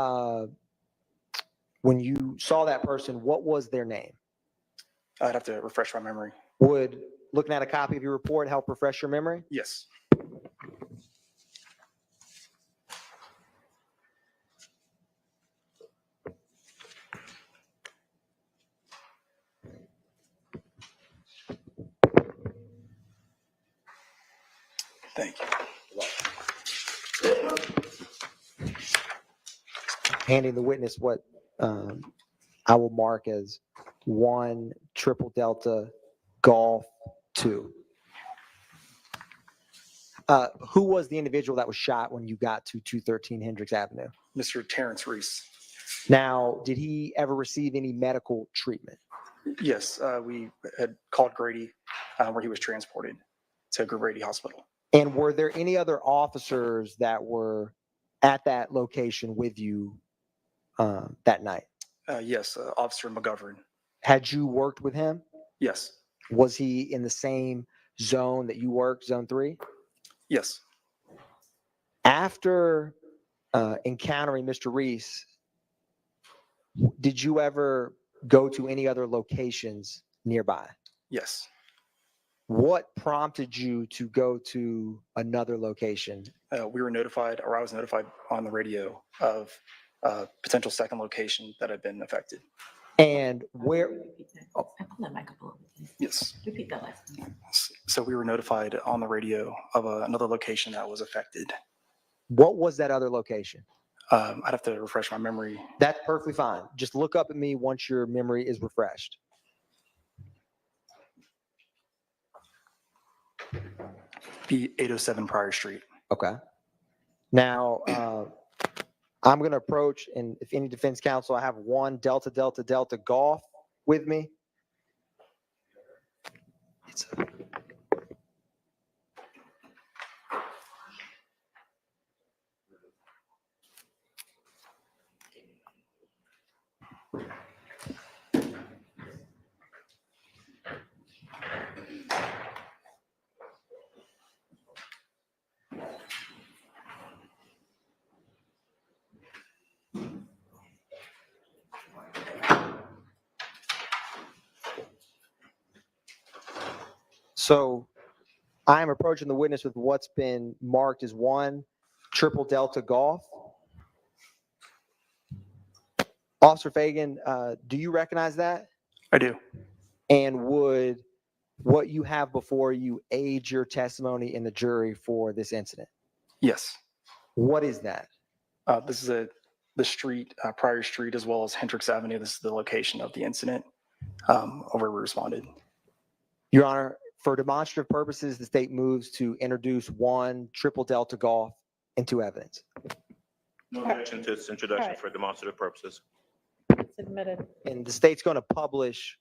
when you saw that person, what was their name? I'd have to refresh my memory. Would looking at a copy of your report help refresh your memory? Yes. Thank you. Handing the witness what I will mark as 1 Triple Delta Golf 2. Who was the individual that was shot when you got to 213 Hendricks Avenue? Mr. Terrence Reese. Now, did he ever receive any medical treatment? Yes, we had called Grady where he was transported to Grady Hospital. And were there any other officers that were at that location with you that night? Yes, Officer McGovern. Had you worked with him? Yes. Was he in the same zone that you worked, Zone 3? Yes. After encountering Mr. Reese, did you ever go to any other locations nearby? Yes. What prompted you to go to another location? We were notified, or I was notified on the radio of a potential second location that had been affected. And where? Oh, Yes. repeat that last one. So we were notified on the radio of another location that was affected. What was that other location? I'd have to refresh my memory. That's perfectly fine. Just look up at me once your memory is refreshed. The 807 Pryor Street. Okay. Now, I'm going to approach, and if any defense counsel, I have 1 Delta Delta Delta Golf with me. So I'm approaching the witness with what's been marked as 1 Triple Delta Golf. Officer Fagan, do you recognize that? I do. And would what you have before you aid your testimony in the jury for this incident? Yes. What is that? This is the street, Pryor Street, as well as Hendricks Avenue. This is the location of the incident where we responded. Your Honor, for demonstrative purposes, the state moves to introduce 1 Triple Delta Golf into evidence. No objection to its introduction for demonstrative purposes. Submitted. And the state's going to publish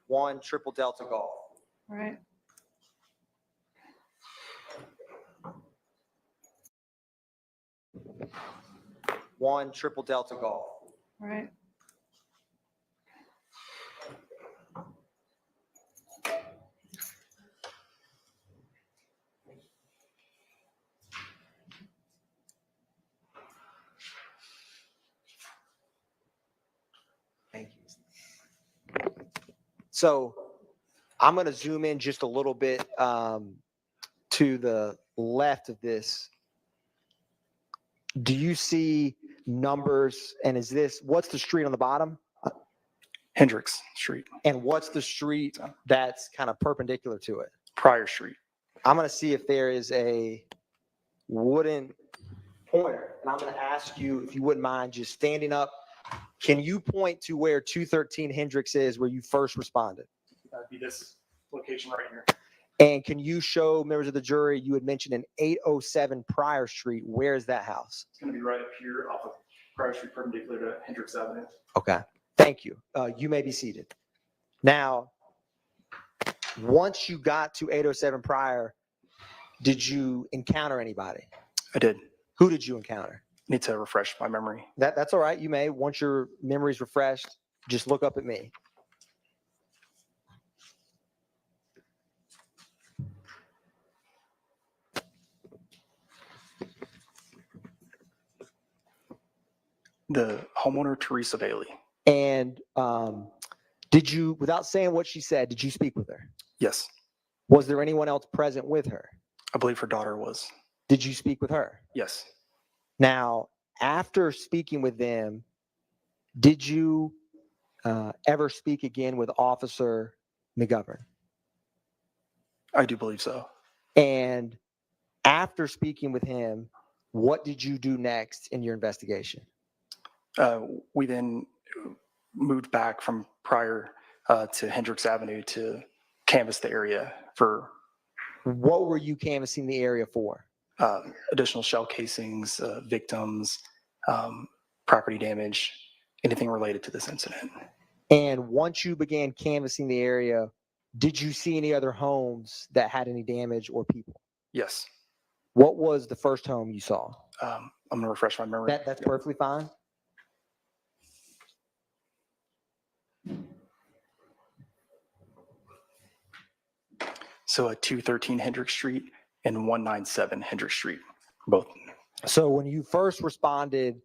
1 Triple Delta Golf. All right. 1 Triple Delta Golf. All right. Thank you. So I'm going to zoom in just a little bit to the left of this. Do you see numbers? And what's the street on the bottom? Hendricks Street. And what's the street that's kind of perpendicular to it? Pryor Street. I'm going to see if there is a wooden pointer. And I'm going to ask you, if you wouldn't mind just standing up. Can you point to where 213 Hendricks is, where you first responded? That'd be this location right here. And can you show members of the jury, you had mentioned an 807 Pryor Street. Where is that house? It's going to be right up here off of Pryor Street, perpendicular to Hendricks Avenue. Okay. Thank you. You may be seated. Now, once you got to 807 Pryor, did you encounter anybody? I did. Who did you encounter? Need to refresh my memory. That's all right. You may. Once your memory's refreshed, just look up at me. The homeowner, Teresa Bailey. And did you, without saying what she said, did you speak with her? Yes. Was there anyone else present with her? I believe her daughter was. Did you speak with her? Yes. Now, after speaking with them, did you ever speak again with Officer McGovern? I do believe so. And after speaking with him, what did you do next in your investigation? We then moved back from Pryor to Hendricks Avenue to canvass the area for. What were you canvassing the area for? Additional shell casings, victims, property damage, anything related to this incident. And once you began canvassing the area, did you see any other homes that had any damage or people? Yes. What was the first home you saw? I'm going to refresh my memory. That's perfectly fine. So at 213 Hendricks Street and 197 Hendricks Street, both. So when you first responded,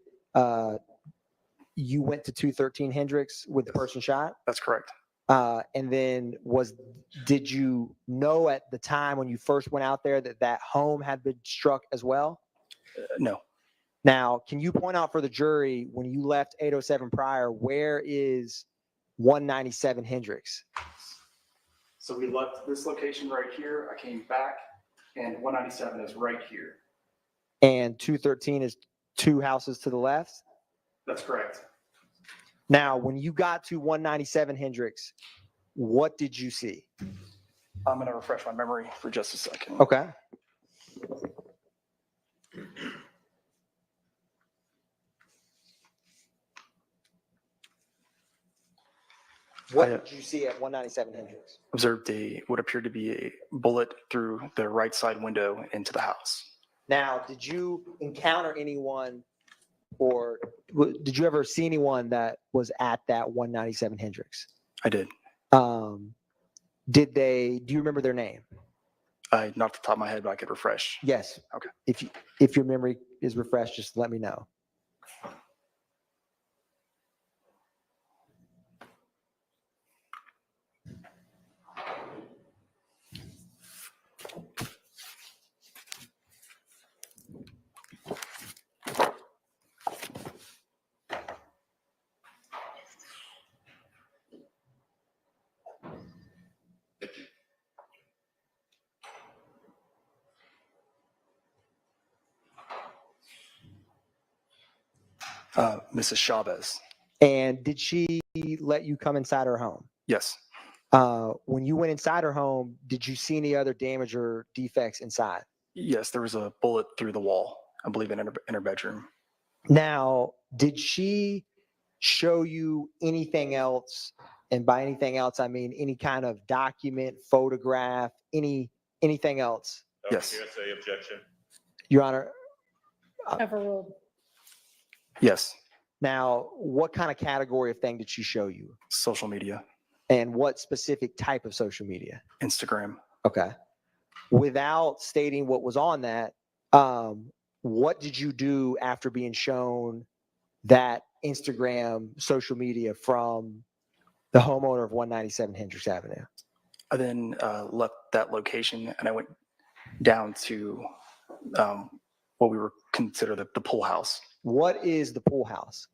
you went to 213 Hendricks with the person shot? That's correct. And then did you know at the time when you first went out there that home had been struck as well? No. Now, can you point out for the jury, when you left 807 Pryor, where is 197 Hendricks? So we left this location right here. I came back, and 197 is right here. And 213 is 2 houses to the left? That's correct. Now, when you got to 197 Hendricks, what did you see? I'm going to refresh my memory for just a second. Okay. What did you see at 197 Hendricks? Observed what appeared to be a bullet through the right side window into the house. Now, did you encounter anyone or did you ever see anyone that was at that 197 Hendricks? I did. Do you remember their name? Not off the top of my head, but I could refresh. Yes. Okay. If your memory is refreshed, just let me know. Mrs. Chavez. And did she let you come inside her home? Yes. When you went inside her home, did you see any other damage or defects inside? Yes, there was a bullet through the wall, I believe, in her bedroom. Now, did she show you anything else? And by anything else, I mean any kind of document, photograph, anything else? Yes. Hearsay objection. Your Honor. Overruled. Yes. Now, what kind of category of thing did she show you? Social media. And what specific type of social media? Instagram. Okay. Without stating what was on that, what did you do after being shown that Instagram social media from the homeowner of 197 Hendricks Avenue? I then left that location and I went down to what we were considered the pool house. What is the pool house?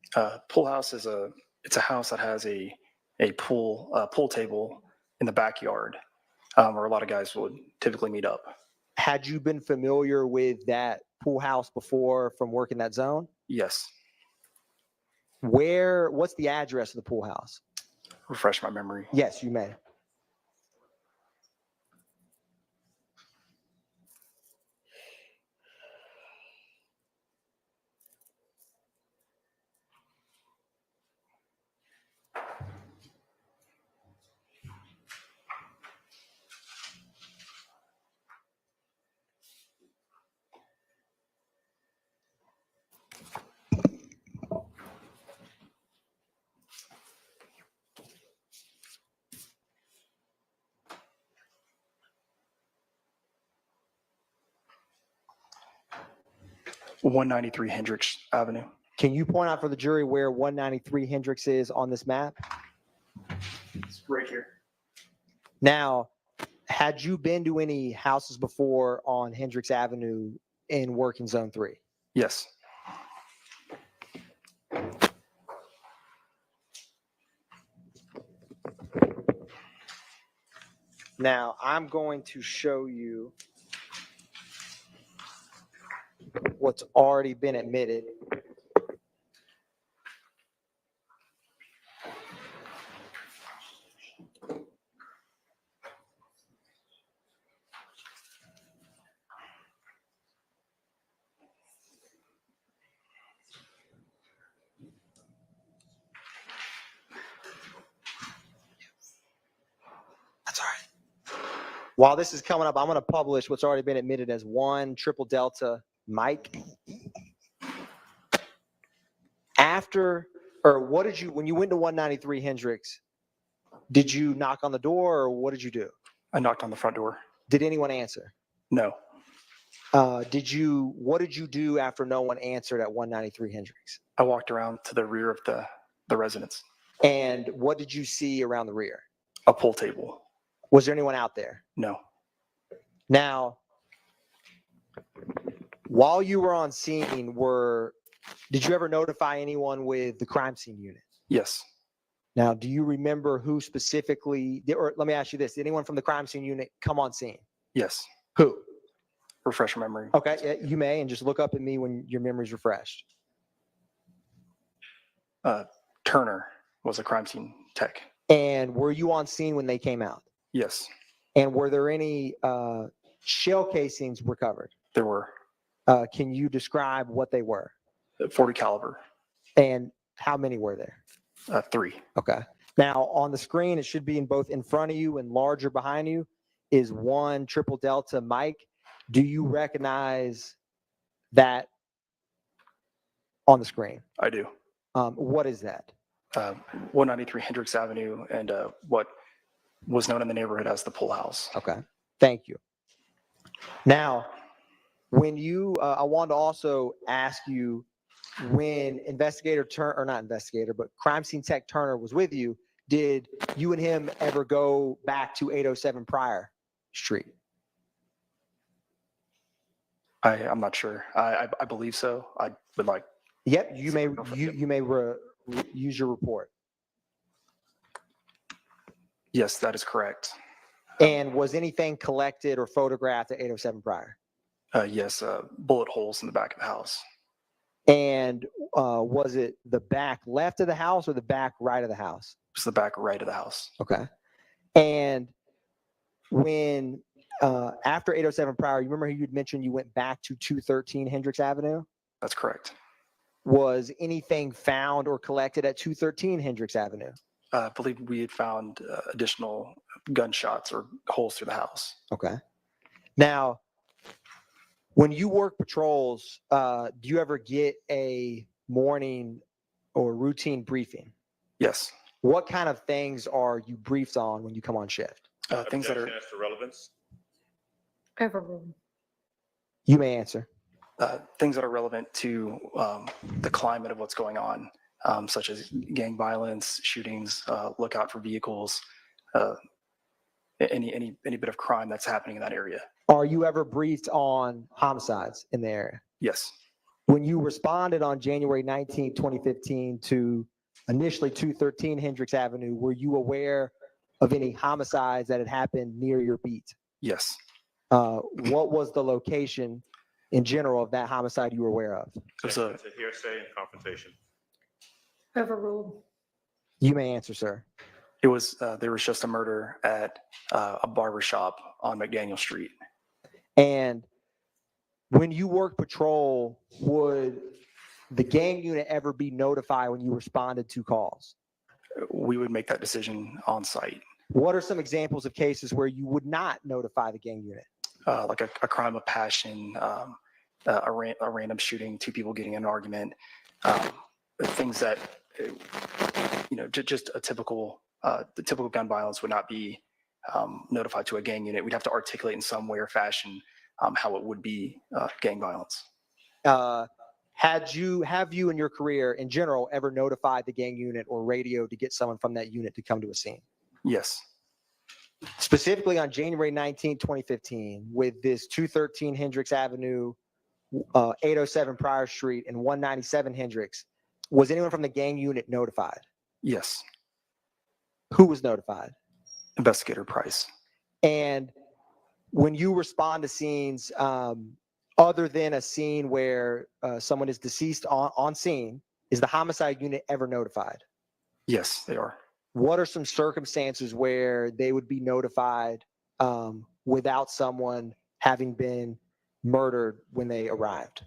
Pool house is it's a house that has a pool table in the backyard where a lot of guys would typically meet up. Had you been familiar with that pool house before from working that zone? Yes. What's the address of the pool house? Refresh my memory. Yes, you may. – 193 Hendricks Avenue. Can you point out for the jury where 193 Hendricks is on this map? It's right here. Now, had you been to any houses before on Hendricks Avenue in working zone 3? Yes. Now, I'm going to show you what's already been admitted. That's all right. While this is coming up, I'm going to publish what's already been admitted as 1 Triple Delta Mike. When you went to 193 Hendricks, did you knock on the door or what did you do? I knocked on the front door. Did anyone answer? No. What did you do after no one answered at 193 Hendricks? I walked around to the rear of the residence. And what did you see around the rear? A pool table. Was there anyone out there? No. Now, while you were on scene, did you ever notify anyone with the crime scene unit? Yes. Now, do you remember who specifically, or let me ask you this, did anyone from the crime scene unit come on scene? Yes. Who? Refresh your memory. Okay, yeah, you may, and just look up at me when your memory's refreshed. Turner was a crime scene tech. And were you on scene when they came out? Yes. And were there any shell casings recovered? There were. Can you describe what they were? 40 caliber. And how many were there? 3. Okay. Now on the screen, it should be both in front of you and larger behind you is 1 Triple Delta Mike. Do you recognize that on the screen? I do. What is that? 193 Hendricks Avenue and what was known in the neighborhood as the pool house. Okay. Thank you. Now, when I wanted to also ask you, when crime scene tech Turner was with you, did you and him ever go back to 807 Prior Street? I'm not sure. I believe so. I would like. Yep, you may use your report. Yes, that is correct. And was anything collected or photographed at 807 Prior? Yes, bullet holes in the back of the house. And was it the back left of the house or the back right of the house? It's the back right of the house. Okay. And when after 807 Prior, you remember you'd mentioned you went back to 213 Hendricks Avenue? That's correct. Was anything found or collected at 213 Hendricks Avenue? I believe we had found additional gunshots or holes through the house. Okay. Now, when you work patrols, do you ever get a morning or routine briefing? Yes. What kind of things are you briefed on when you come on shift? Things that are Objection as to relevance. Overruled. You may answer. things that are relevant to the climate of what's going on, such as gang violence, shootings, look out for vehicles, any bit of crime that's happening in that area. Are you ever briefed on homicides in the area? Yes. When you responded on January 19, 2015 to initially 213 Hendricks Avenue, were you aware of any homicides that had happened near your beat? Yes. What was the location in general of that homicide you were aware of? It's a hearsay and confrontation. Overruled. You may answer, sir. It was, there was just a murder at a barber shop on McDaniel Street. And when you work patrol, would the gang unit ever be notified when you responded to calls? We would make that decision on site. What are some examples of cases where you would not notify the gang unit? Like a crime of passion, a random shooting, two people getting in an argument, things that, just a typical, the typical gun violence would not be notified to a gang unit. We'd have to articulate in some way or fashion how it would be gang violence. Have you in your career in general ever notified the gang unit or radio to get someone from that unit to come to a scene? Yes. Specifically on January 19, 2015, with this 213 Hendricks Avenue, 807 Pryor Street, and 197 Hendricks, was anyone from the gang unit notified? Yes. Who was notified? Investigator Price. And when you respond to scenes, other than a scene where someone is deceased on scene, is the homicide unit ever notified? Yes, they are. What are some circumstances where they would be notified without someone having been murdered when they arrived?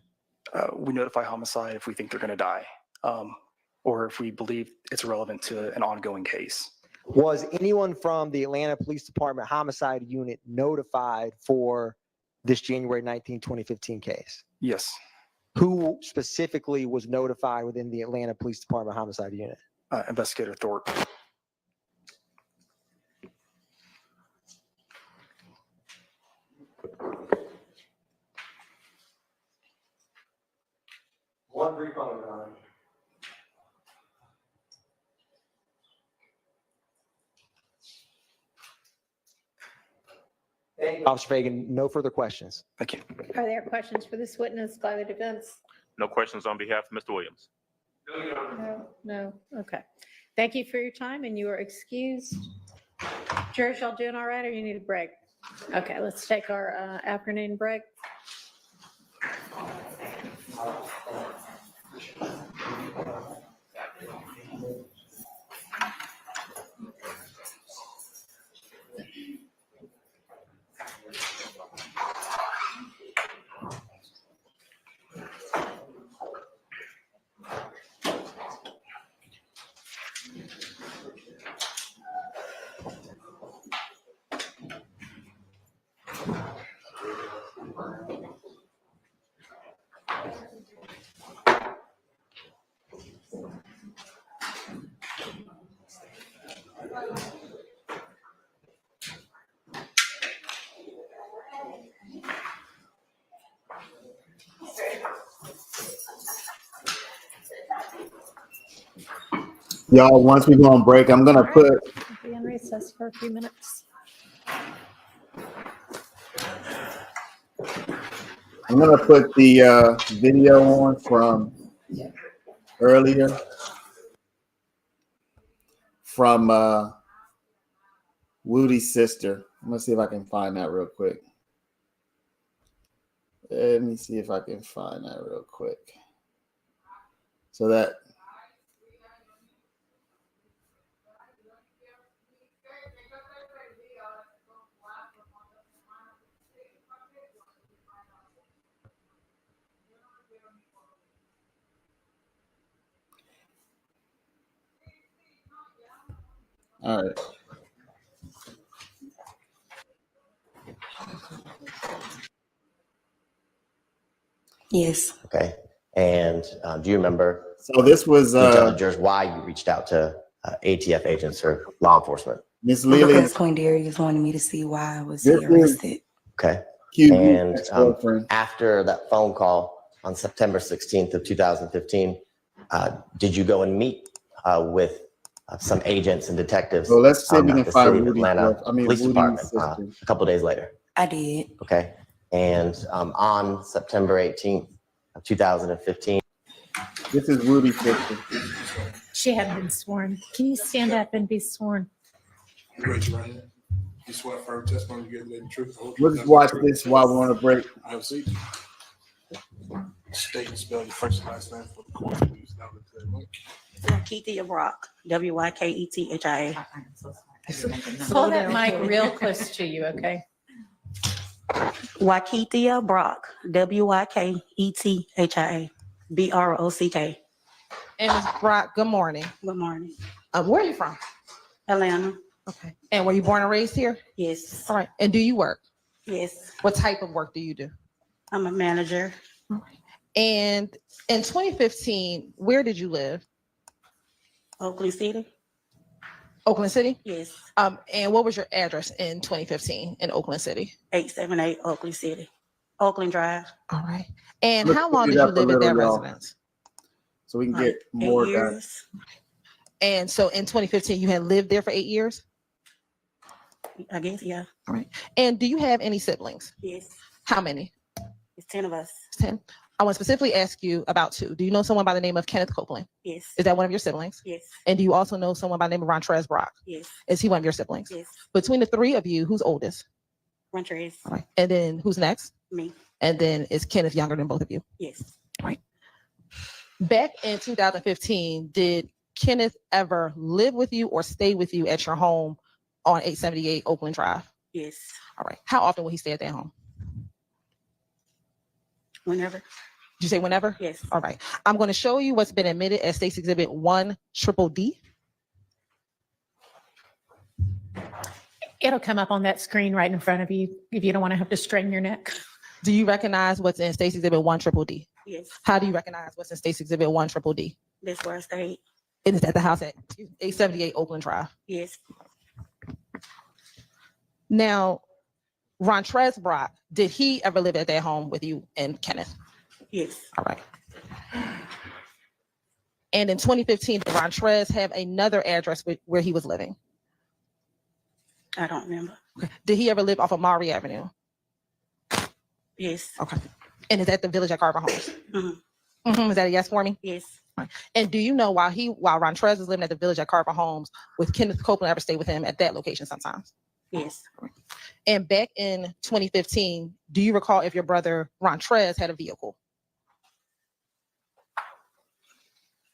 We notify homicide if we think they're going to die, or if we believe it's relevant to an ongoing case. Was anyone from the Atlanta Police Department homicide unit notified for this January 19, 2015 case? Yes. Who specifically was notified within the Atlanta Police Department homicide unit? Investigator Thorpe. One brief moment, Your Honor. Thank you, Officer Fagan. No further questions. Thank you. Are there questions for this witness by the defense? No questions on behalf of Mr. Williams. No. Okay. Thank you for your time, and you are excused. Jurors, y'all doing all right, or you need a break? Okay, let's take our afternoon break. Y'all, once we go on break, I'm going to put Be in recess for a few minutes. the video on from earlier from Woody's sister. I'm going to see if I can find that real quick. Let me see if I can find that real quick. So that all right. Yes. Okay. And do you remember So this was Can you tell the jurors why you reached out to ATF agents or law enforcement? Miss Lily. Because Queen Darius wanted me to see why I was This arrested. Okay. QB, And ex-girlfriend. after that phone call on September 16th of 2015, did you go and meet with some agents and detectives So let's see if we at can the find City of Rudy's Atlanta Police Woody's Department sister. a couple days later? I did. Okay. And on September 18th of 2015, This is Rudy's sister. She hadn't been sworn. Can you stand up and be sworn? You raise your right hand. You swear firm testimony you give the truth. the whole truth, We'll just nothing but watch the truth. this while we're on a break. I have seen. State and spell your first and last name for the court. Use now the mic. Wakethia Brock, Wykethia. Pull that mic real close to you, okay? Wakethia Brock, Wykethia, Brock. And Ms. Brock, good morning. Good morning. Where are you from? Atlanta. Okay. And were you born and raised here? Yes. All right. And do you work? Yes. What type of work do you do? I'm a manager. And in 2015, where did you live? Oakland City. Oakland City? Yes. And what was your address in 2015 in Oakland City? 878 Oakland City. Oakland Drive. All right. And Let's how long speed did it you up a live at that little, y'all, residence? so we can get more done. years. And so in 2015, you had lived there for 8 years? I guess, yeah. All right. And do you have any siblings? Yes. How many? It's 10 of us. 10. I want to specifically ask you about 2. Do you know someone by the name of Kenneth Copeland? Yes. Is that one of your siblings? Yes. And do you also know someone by the name of Rontrez Brock? Yes. Is he one of your siblings? Yes. Between the 3 of you, who's oldest? Rontrez. All right. And then who's next? Me. And then is Kenneth younger than both of you? Yes. Right. Back in 2015, did Kenneth ever live with you or stay with you at your home on 878 Oakland Drive? Yes. All right. How often will he stay at that home? Whenever. Did you say whenever? Yes. All right. I'm going to show you what's been admitted as State's Exhibit 1 Triple D. It'll come up on that screen right in front of you if you don't want to have to strain your neck. Do you recognize what's in State's Exhibit 1 Triple D? Yes. How do you recognize what's in State's Exhibit 1 Triple D? That's where I stayed. It is at the house at 878 Oakland Drive. Yes. Now, Rontrez Brock, did he ever live at that home with you and Kenneth? Yes. All right. And in 2015, did Rontrez have another address where he was living? I don't remember. Okay. Did he ever live off of Maury Avenue? Yes. Okay. And is that the Village at Carver Homes? Mm-hmm. Is that a yes for me? Yes. All right. And do you know while Rontrez was living at the Village at Carver Homes, with Kenneth Copeland ever stayed with him at that location sometimes? Yes. And back in 2015, do you recall if your brother Rontrez had a vehicle?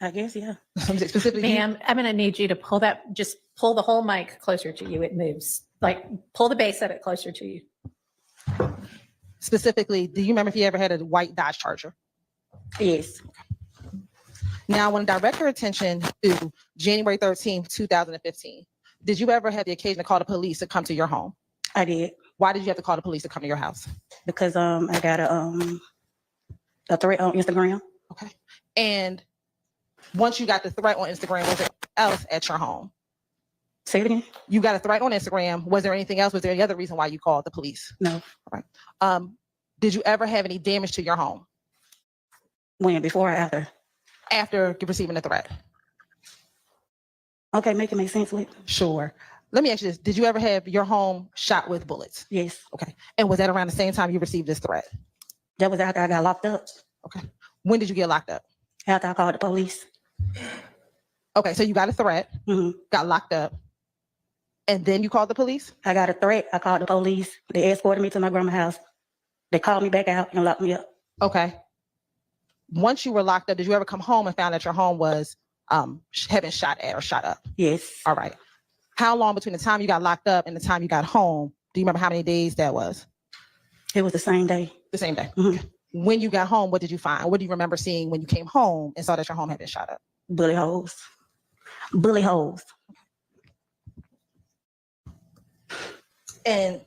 I guess, yeah. Specifically, Ma'am, I'm going to need you to just pull the whole mic closer to you. It moves. Like, pull the base of it closer to you. Specifically, do you remember if he ever had a white Dodge Charger? Yes. Now, I want to direct your attention to January 13th, 2015. Did you ever have the occasion to call the police to come to your home? I did. Why did you have to call the police to come to your house? Because I got a threat on Instagram. Okay. And once you got the threat on Instagram, was there else at your home? Say it again. You got a threat on Instagram. Was there anything else? Was there any other reason why you called the police? No. All right. Did you ever have any damage to your home? When? Before or after? After receiving the threat. Okay, make it make sense. Sure. Let me ask you this. Did you ever have your home shot with bullets? Yes. Okay. And was that around the same time you received this threat? That was after I got locked up. Okay. When did you get locked up? After I called the police. Okay, so you got a threat, got locked up, and then you called the police? I got a threat. I called the police. They escorted me to my grandma's house. They called me back out and locked me up. Okay. Once you were locked up, did you ever come home and found that your home was having shot at or shot up? Yes. All right. How long between the time you got locked up and the time you got home? Do you remember how many days that was? It was the same day. The same day. Okay. When you got home, what did you find? What do you remember seeing when you came home and saw that your home had been shot up? Bullet holes. Bullet holes. And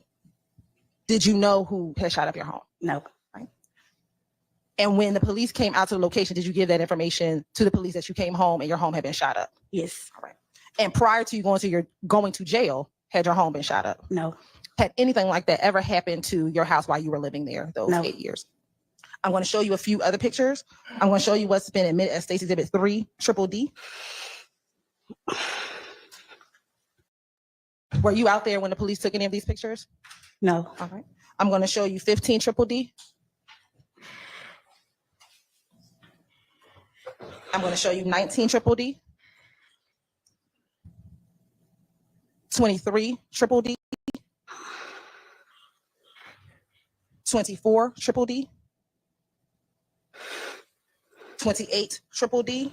did you know who had shot up your home? No. Right. And when the police came out to the location, did you give that information to the police that you came home and your home had been shot up? Yes. All right. And prior to you going to jail, had your home been shot up? No. Had anything like that ever happened to your house while you were living there those No. 8 years? I'm going to show you a few other pictures. I'm going to show you what's been admitted as State's Exhibit 3, Triple D. Were you out there when the police took any of these pictures? No. All right. I'm going to show you 15 Triple D. I'm going to show you 19 Triple D. 23 Triple D. 24 Triple D. 28 Triple D.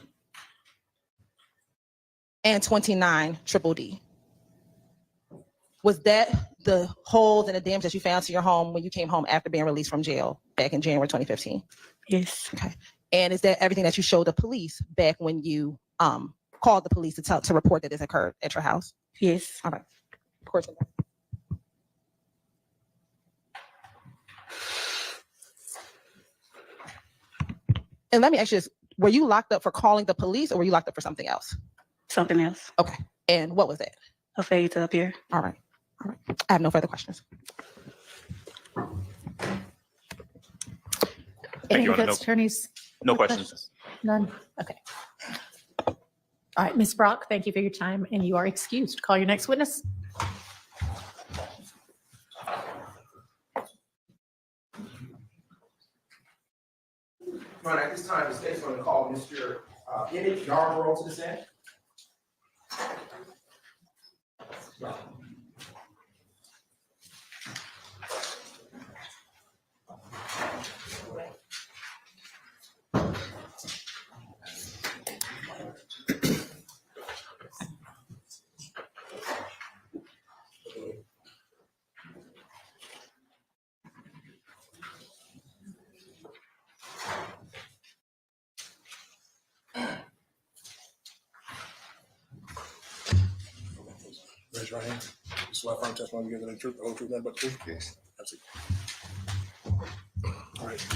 And 29 Triple D. Was that the holes and the damage that you found to your home when you came home after being released from jail back in January 2015? Yes. Okay. And is that everything that you showed the police back when you called the police to report that this occurred at your house? Yes. All right. Of course. And let me ask you this. Were you locked up for calling the police or were you locked up for something else? Something else. Okay. And what was that? A failure to appear. All right. All right. I have no further questions. Thank Any you, Your Honor. defense attorneys? No More questions. None? Okay. All right, Ms. Brock, thank you for your time, and you are excused. Call your next witness. Right, at this time, the state's going to call Mr. Yarborough to the stand. Raise your hand. This is why firm testimony gives the truth, the whole truth, nothing but the truth. Yes. That's it. All right.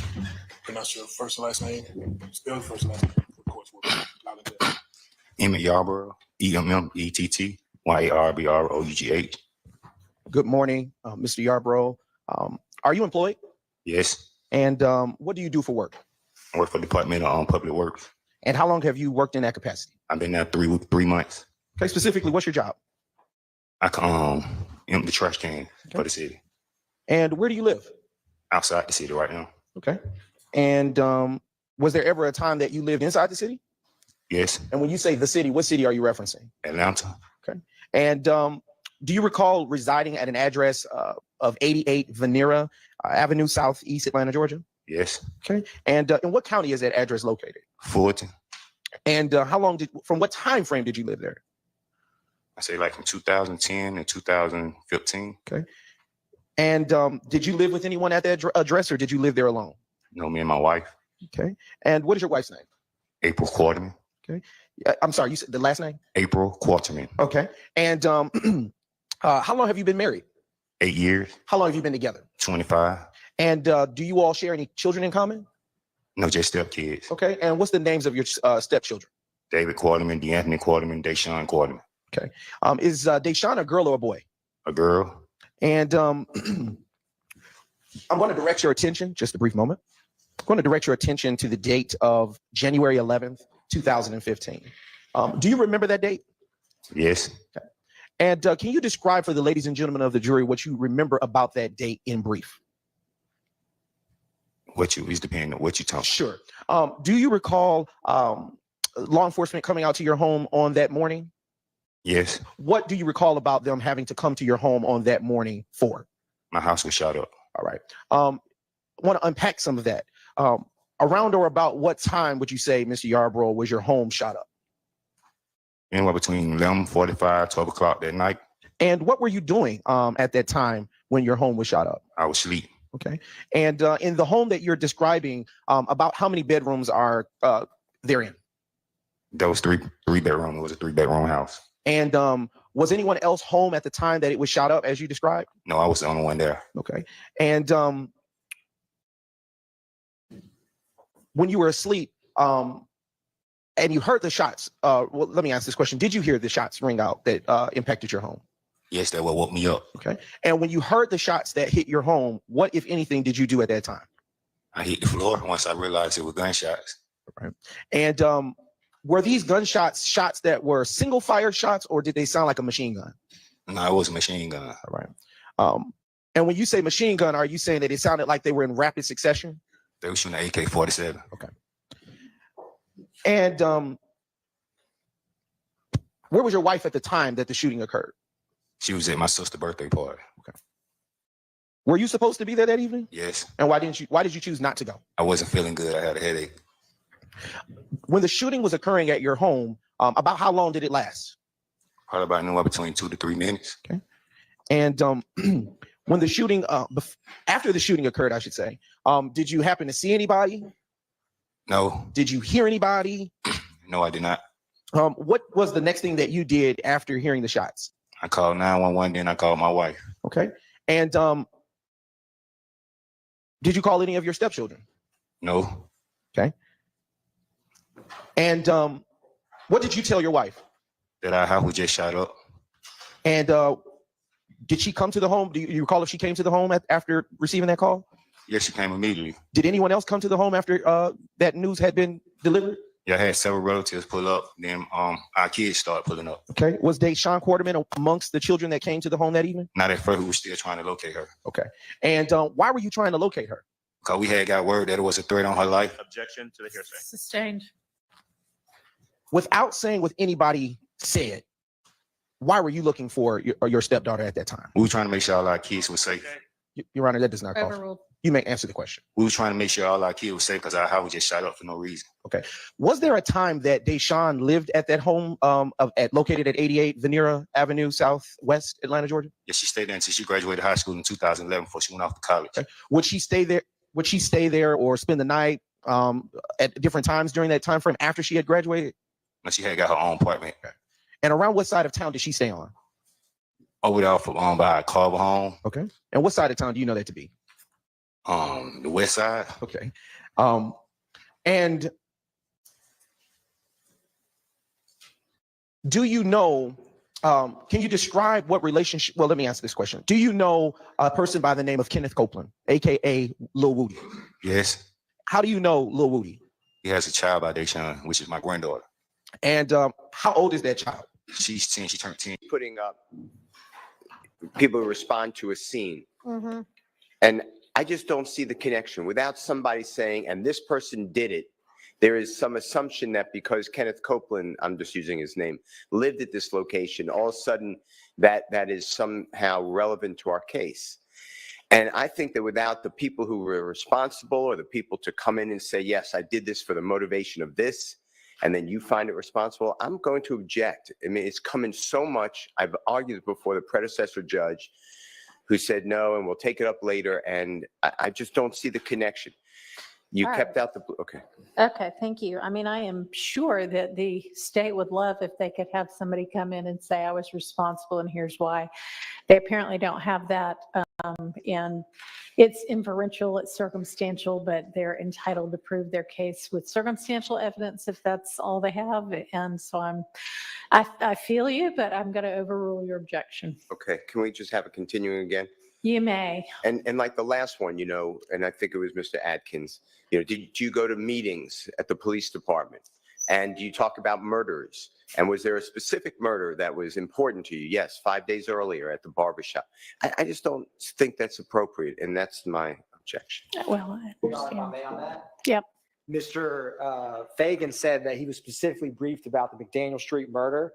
Pronounce your first and last name. Spell the first and last name for the court's work. Loud and clear. Emmett Yarborough, EMMETT, YARBROUGH. Good morning, Mr. Yarborough. Are you employed? Yes. And what do you do for work? I work for the Department of Public Works. And how long have you worked in that capacity? I've been there 3 months. Okay, specifically, what's your job? I can empty the trash can for the city. And where do you live? Outside the city right now. Okay. And was there ever a time that you lived inside the city? Yes. And when you say the city, what city are you referencing? Atlanta. Okay. And do you recall residing at an address of 88 Venera Avenue, Southeast Atlanta, Georgia? Yes. Okay. And in what county is that address located? Fulton. And from what time frame did you live there? I say like from 2010 and 2015. Okay. And did you live with anyone at that address or did you live there alone? No, me and my wife. Okay. And what is your wife's name? April Quarterman. Okay. I'm sorry, you said the last name? April Quarterman. Okay. And how long have you been married? 8 years. How long have you been together? 25. And do you all share any children in common? No, just stepkids. Okay. And what's the names of your stepchildren? David Quarterman, DeAnthony Quarterman, Deshaun Quarterman. Okay. Is Deshaun a girl or a boy? A girl. And I'm going to direct your attention, just a brief moment. I'm going to direct your attention to the date of January 11th, 2015. Do you remember that date? Yes. Okay. And can you describe for the ladies and gentlemen of the jury what you remember about that date in brief? It's depending on what you talk. Sure. Do you recall law enforcement coming out to your home on that morning? Yes. What do you recall about them having to come to your home on that morning for? My house was shot up. All right. I want to unpack some of that. Around or about what time would you say, Mr. Yarborough, was your home shot up? Anywhere between 11:45, 12 o'clock that night. And what were you doing at that time when your home was shot up? I was asleep. Okay. And in the home that you're describing, about how many bedrooms are therein? That was three bedroom. It was a 3-bedroom house. And was anyone else home at the time that it was shot up as you described? No, I was the only one there. Okay. And when you were asleep, and you heard the shots, well, let me ask this question. Did you hear the shots ring out that impacted your home? Yes, that what woke me up. Okay. And when you heard the shots that hit your home, what, if anything, did you do at that time? I hit the floor once I realized it was gunshots. Right. And were these gunshots shots that were single fire shots, or did they sound like a machine gun? No, it was a machine gun. All right. And when you say machine gun, are you saying that it sounded like they were in rapid succession? They were shooting an AK-47. Okay. And where was your wife at the time that the shooting occurred? She was at my sister's birthday party. Okay. Were you supposed to be there that evening? Yes. And why did you choose not to go? I wasn't feeling good. I had a headache. When the shooting was occurring at your home, about how long did it last? Probably about anywhere between 2 to 3 minutes. Okay. And when the shooting, after the shooting occurred, I should say, did you happen to see anybody? No. Did you hear anybody? No, I did not. What was the next thing that you did after hearing the shots? I called 911, then I called my wife. Okay. And did you call any of your stepchildren? No. Okay. And what did you tell your wife? That our house was just shot up. And did she come to the home? Do you recall if she came to the home after receiving that call? Yes, she came immediately. Did anyone else come to the home after that news had been delivered? Yeah, I had several relatives pull up. Then our kids started pulling up. Okay. Was Deshaun Quarterman amongst the children that came to the home that evening? Not at first, we were still trying to locate her. Okay. And why were you trying to locate her? Because we had got word that it was a threat on her life. Objection to the hearsay. Sustained. Without saying what anybody said, why were you looking for your stepdaughter at that time? We were trying to make sure all our kids were safe. Your Honor, that does not call. Overruled. You may answer the question. We were trying to make sure all our kids were safe because our house was just shot up for no reason. Okay. Was there a time that Deshaun lived at that home located at 88 Venera Avenue, Southwest Atlanta, Georgia? Yes, she stayed there until she graduated high school in 2011 before she went off to college. Okay. Would she stay there or spend the night at different times during that time frame after she had graduated? No, she had got her own apartment. Okay. And around what side of town did she stay on? Over there by Carver home. Okay. And what side of town do you know that to be? The west side. Okay. And do you know, can you describe what relationship, well, let me ask this question. Do you know a person by the name of Kenneth Copeland, AKA Lil Woody? Yes. How do you know Lil Woody? He has a child by Deshaun, which is my granddaughter. And how old is that child? She's 10, she turned 10. Putting up, people respond to a scene. Mm-hmm. And I just don't see the connection without somebody saying, and this person did it. There is some assumption that because Kenneth Copeland, I'm just using his name, lived at this location, all of a sudden that is somehow relevant to our case. And I think that without the people who were responsible or the people to come in and say, yes, I did this for the motivation of this, and then you find it responsible, I'm going to object. I mean, it's coming so much. I've argued before the predecessor judge who said no, and we'll take it up later. And I just don't see the connection. You All kept right. out the, okay. Okay, thank you. I mean, I am sure that the state would love if they could have somebody come in and say, I was responsible and here's why. They apparently don't have that. And it's inferential, it's circumstantial, but they're entitled to prove their case with circumstantial evidence if that's all they have. And so I feel you, but I'm going to overrule your objection. Okay, can we just have it continuing again? You may. And like the last one, and I think it was Mr. Atkins, did you go to meetings at the police department? And do you talk about murders? And was there a specific murder that was important to you? Yes, 5 days earlier at the barbershop. I just don't think that's appropriate, and that's my objection. Well, I understand. On that? Yep. Mr. Fagan said that he was specifically briefed about the McDaniel Street murder.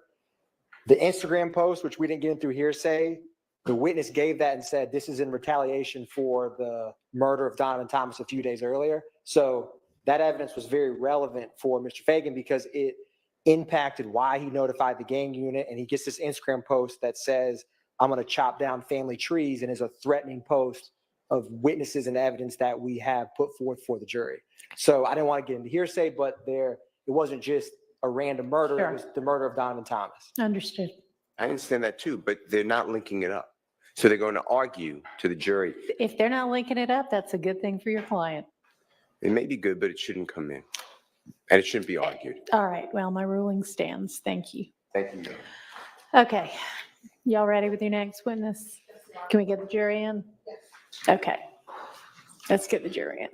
The Instagram post, which we didn't get in through hearsay, the witness gave that and said this is in retaliation for the murder of Donovan Thomas a few days earlier. So that evidence was very relevant for Mr. Fagan because it impacted why he notified the gang unit. And he gets this Instagram post that says, I'm going to chop down family trees, and is a threatening post of witnesses and evidence that we have put forth for the jury. So I didn't want to get into hearsay, but it wasn't just a random murder. Sure. It was the murder of Donovan Thomas. Understood. I understand that too, but they're not linking it up. So they're going to argue to the jury. If they're not linking it up, that's a good thing for your client. It may be good, but it shouldn't come in. And it shouldn't be argued. All right, well, my ruling stands. Thank you. Thank you. Okay, y'all ready with your next witness? Can we get the jury in? Okay, let's get the jury in.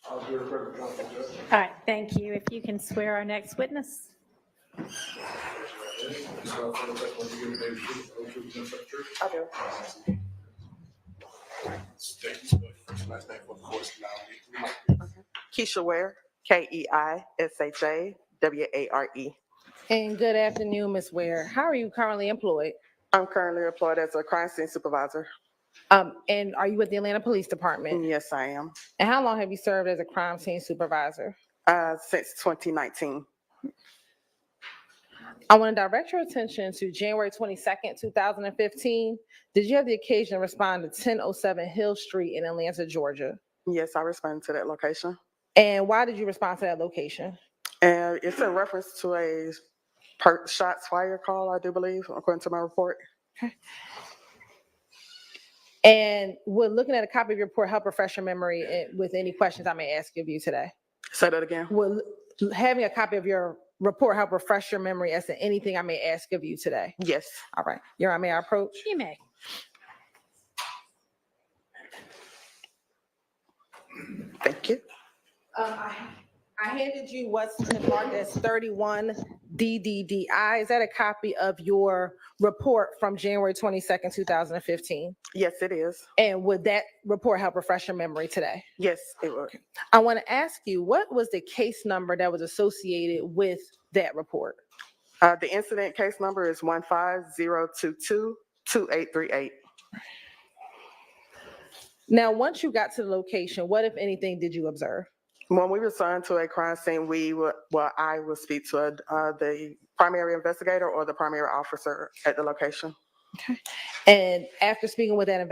I'll do it for the council, Judge. All right, thank you. If you can swear our next witness. I do. State your first last name for the course now. Keisha Ware, KEISHAWARE. And good afternoon, Ms. Ware. How are you currently employed? I'm currently employed as a crime scene supervisor. And are you with the Atlanta Police Department? Yes, I am. And how long have you served as a crime scene supervisor? Since 2019. I want to direct your attention to January 22nd, 2015. Did you have the occasion to respond to 1007 Hill Street in Atlanta, Georgia? Yes, I responded to that location. And why did you respond to that location? And it's in reference to a shots fired call, I do believe, according to my report. Okay. And would looking at a copy of your report help refresh your memory with any questions I may ask of you today? Say that again. Would having a copy of your report help refresh your memory as to anything I may ask of you today? Yes. All right. Your Honor, may I approach? You may. Thank you. I handed you what's been marked as 31 DDDI. Is that a copy of your report from January 22nd, 2015? Yes, it is. And would that report help refresh your memory today? Yes, it would. I want to ask you, what was the case number that was associated with that report? The incident case number is 150222838. Now, once you got to the location, what, if anything, did you observe? When we returned to a crime scene, I would speak to the primary investigator or the primary officer at the location. Okay. And after speaking with that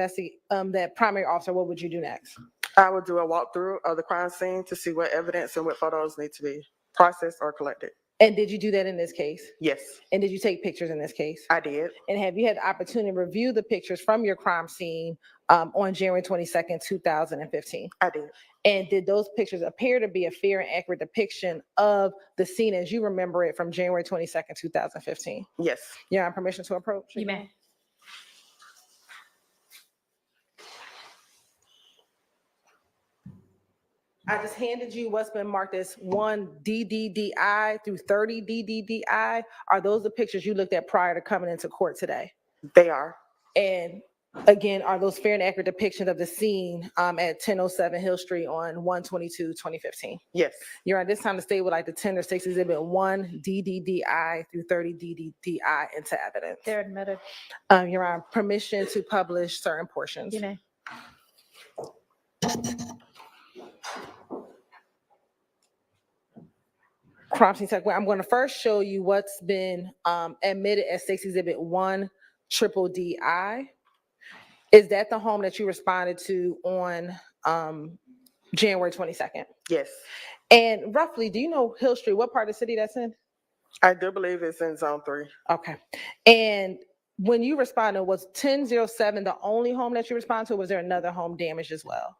primary officer, what would you do next? I would do a walkthrough of the crime scene to see what evidence and what photos need to be processed or collected. And did you do that in this case? Yes. And did you take pictures in this case? I did. And have you had the opportunity to review the pictures from your crime scene on January 22nd, 2015? I did. And did those pictures appear to be a fair and accurate depiction of the scene as you remember it from January 22nd, 2015? Yes. You're on permission to approach? You may. I just handed you what's been marked as 1 DDDI through 30 DDDI. Are those the pictures you looked at prior to coming into court today? They are. And again, are those fair and accurate depictions of the scene at 1007 Hill Street on 1/22/2015? Yes. You're on this time the state would like to tender State's Exhibit 1 DDDI through 30 DDDI into evidence. They're admitted. You're on permission to publish certain portions. You may. Crime scene tech. Well, I'm going to first show you what's been admitted as State's Exhibit 1 triple DI. Is that the home that you responded to on January 22nd? Yes. And roughly, do you know Hill Street, what part of the city that's in? I do believe it's in Zone 3. Okay. And when you responded, was 1007 the only home that you responded to, or was there another home damaged as well?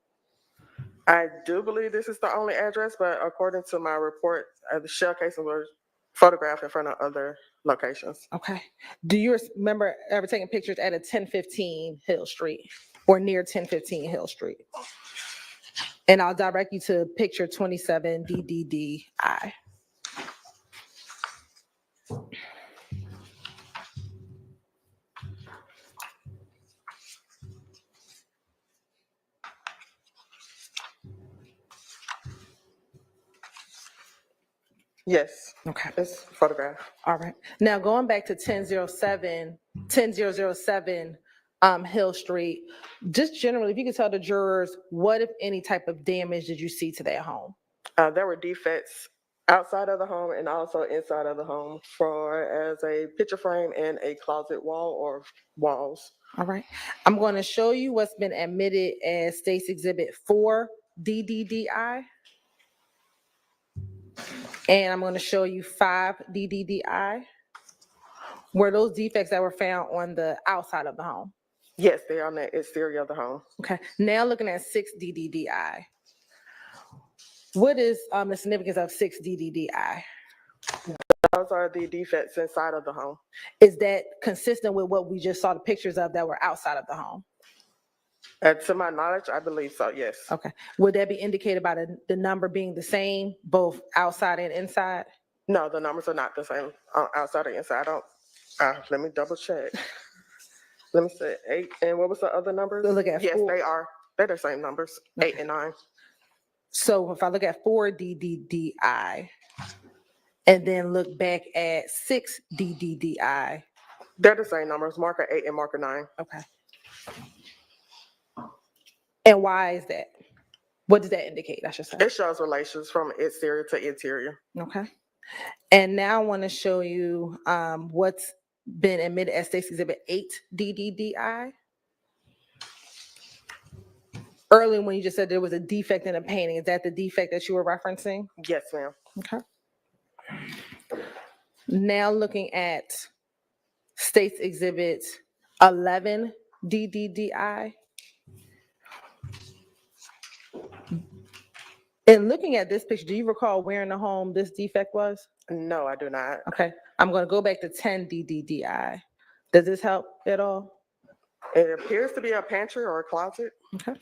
I do believe this is the only address, but according to my report, the shell casings were photographed in front of other locations. Okay. Do you remember ever taking pictures at a 1015 Hill Street or near 1015 Hill Street? And I'll direct you to picture 27 DDDI. Yes. Okay. It's photographed. All right. Now going back to 10007 Hill Street, just generally, if you could tell the jurors, what, if any, type of damage did you see to that home? There were defects outside of the home and also inside of the home as a picture frame and a closet wall or walls. All right. I'm going to show you what's been admitted as State's Exhibit 4 DDDI. And I'm going to show you 5 DDDI. Were those defects that were found on the outside of the home? Yes, they're on the exterior of the home. Okay. Now looking at 6 DDDI. What is the significance of 6 DDDI? Those are the defects inside of the home. Is that consistent with what we just saw the pictures of that were outside of the home? To my knowledge, I believe so, yes. Okay. Would that be indicated by the number being the same, both outside and inside? No, the numbers are not the same outside or inside. Let me double check. Let me say 8. And what was the other numbers? Look at yes, 4. they are. They're the same numbers, Okay. 8 and 9. So if I look at 4 DDDI and then look back at 6 DDDI. They're the same numbers, marker 8 and marker 9. Okay. And why is that? What does that indicate, I should say? It shows relations from exterior to interior. Okay. And now I want to show you what's been admitted as State's Exhibit 8 DDDI. Earlier when you just said there was a defect in a painting, is that the defect that you were referencing? Yes, ma'am. Okay. Now looking at State's Exhibit 11 DDDI. And looking at this picture, do you recall where in the home this defect was? No, I do not. Okay, I'm going to go back to 10 DDDI. Does this help at all? It appears to be a pantry or a closet. Okay.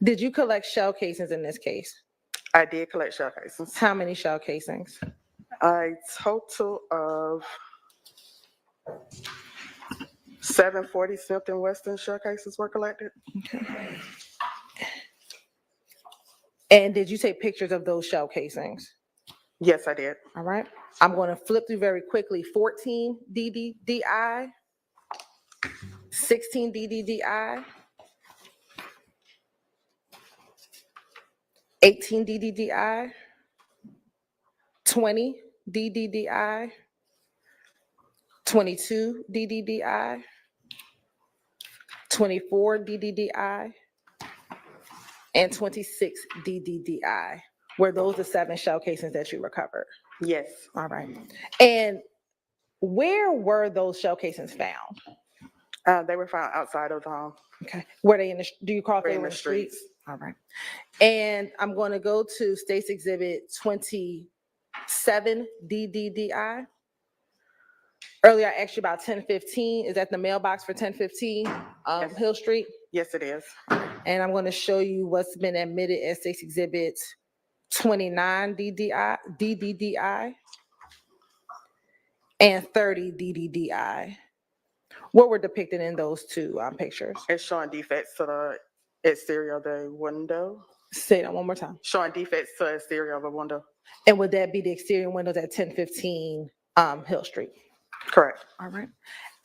Did you collect shell casings in this case? I did collect shell casings. How many shell casings? A total of 740 Smith & Wesson shell cases were collected. Okay. And did you take pictures of those shell casings? Yes, I did. All right. I'm going to flip through very quickly. 14 DDDI, 16 DDDI, 18 DDDI, 20 DDDI, 22 DDDI, 24 DDDI, and 26 DDDI. Were those the 7 shell casings that you recovered? Yes. All right. And where were those shell casings found? They were found outside of the home. Okay. Were they in the, do you call They they in were the in the streets? streets. All right. And I'm going to go to State's Exhibit 27 DDDI. Earlier, I asked you about 1015. Is that the mailbox for 1015 Yes. Hill Street? Yes, it is. And I'm going to show you what's been admitted as State's Exhibit 29 DDDI and 30 DDDI. What were depicted in those two pictures? It's showing defects to the exterior of the window. Say that one more time. Showing defects to the exterior of a window. And would that be the exterior windows at 1015 Hill Street? Correct. All right.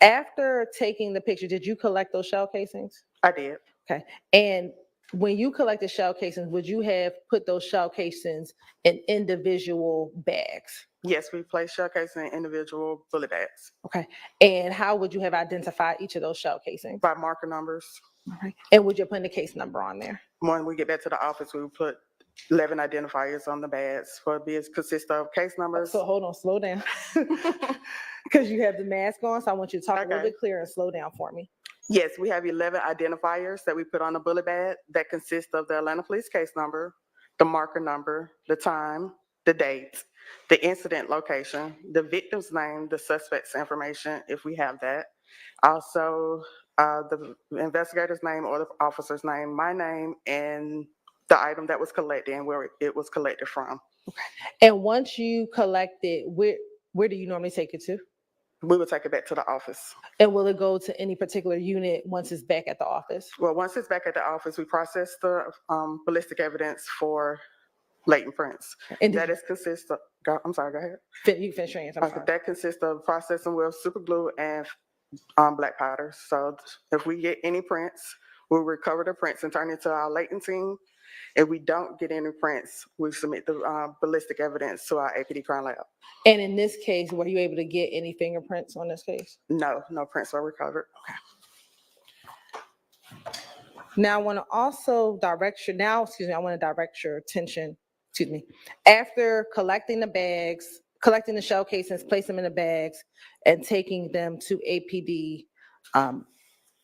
After taking the picture, did you collect those shell casings? I did. Okay. And when you collected shell casings, would you have put those shell casings in individual bags? Yes, we place shell casing in individual bullet bags. Okay. And how would you have identified each of those shell casings? By marker numbers. Okay. And would you put the case number on there? When we get back to the office, we would put 11 identifiers on the bags. For it consists of case numbers. So hold on, slow down. Because you have the mask on, so I want you to talk a little bit clearer and slow down for me. Yes, we have 11 identifiers that we put on the bullet bag that consist of the Atlanta Police case number, the marker number, the time, the date, the incident location, the victim's name, the suspect's information, if we have that. Also, the investigator's name or the officer's name, my name, and the item that was collected and where it was collected from. Okay. And once you collect it, where do you normally take it to? We will take it back to the office. And will it go to any particular unit once it's back at the office? Well, once it's back at the office, we process the ballistic evidence for latent prints. And that consists of, I'm sorry, go ahead. You finish your answer, I'm sorry. That consists of processing with super glue and black powder. So if we get any prints, we'll recover the prints and turn it to our latent team. If we don't get any prints, we submit the ballistic evidence to our APD crime lab. And in this case, were you able to get any fingerprints on this case? No, no prints were recovered. Okay. Now I want to also direct your attention, after collecting the bags, collecting the shell casings, place them in the bags, and taking them to APD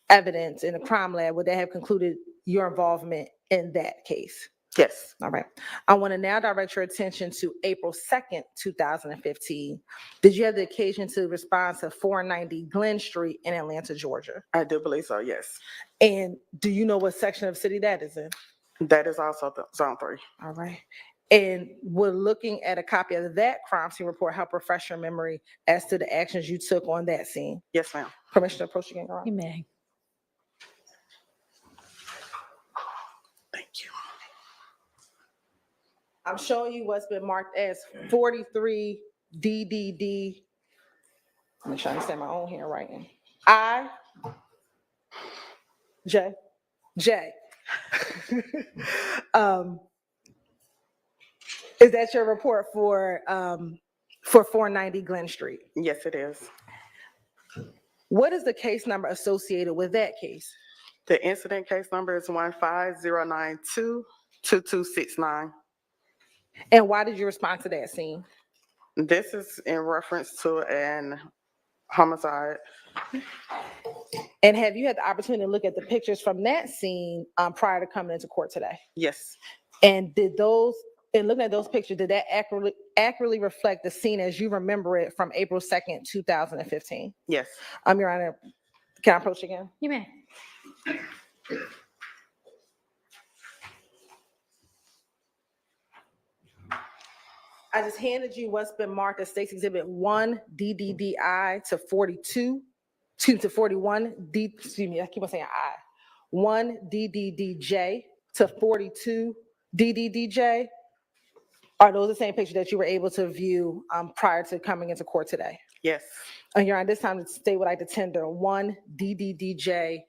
evidence in the crime lab, would that have concluded your involvement in that case? Yes. All right. I want to now direct your attention to April 2nd, 2015. Did you have the occasion to respond to 490 Glen Street in Atlanta, Georgia? I do believe so, yes. And do you know what section of the city that is in? That is also the Zone 3. All right. And we're looking at a copy of that crime scene report, help refresh your memory as to the actions you took on that scene. Yes, ma'am. Permission to approach again, Your Honor? You may. Thank you. I'm showing you what's been marked as 43 DDD. Make sure I understand my own handwriting. J. Is that your report for 490 Glen Street? Yes, it is. What is the case number associated with that case? The incident case number is 150922269. And why did you respond to that scene? This is in reference to an homicide. And have you had the opportunity to look at the pictures from that scene prior to coming into court today? Yes. And looking at those pictures, did that accurately reflect the scene as you remember it from April 2nd, 2015? Yes. Your Honor, can I approach again? You may. I just handed you what's been marked as State's Exhibit 1 DDDI to 42, to 41 I keep on saying I. 1 DDDJ to 42 DDDJ. Are those the same pictures that you were able to view prior to coming into court today? Yes. Your Honor, this time the state would like to tender 1 DDDJ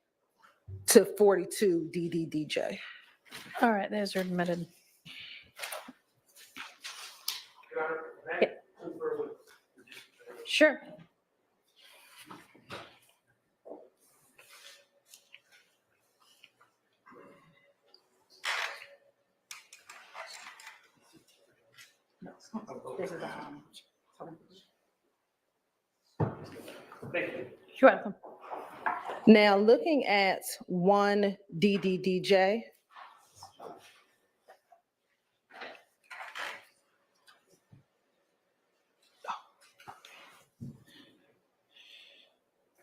to 42 DDDJ. All right, those are admitted. Yeah. Sure. You're welcome. Now, looking at 1 DDDJ,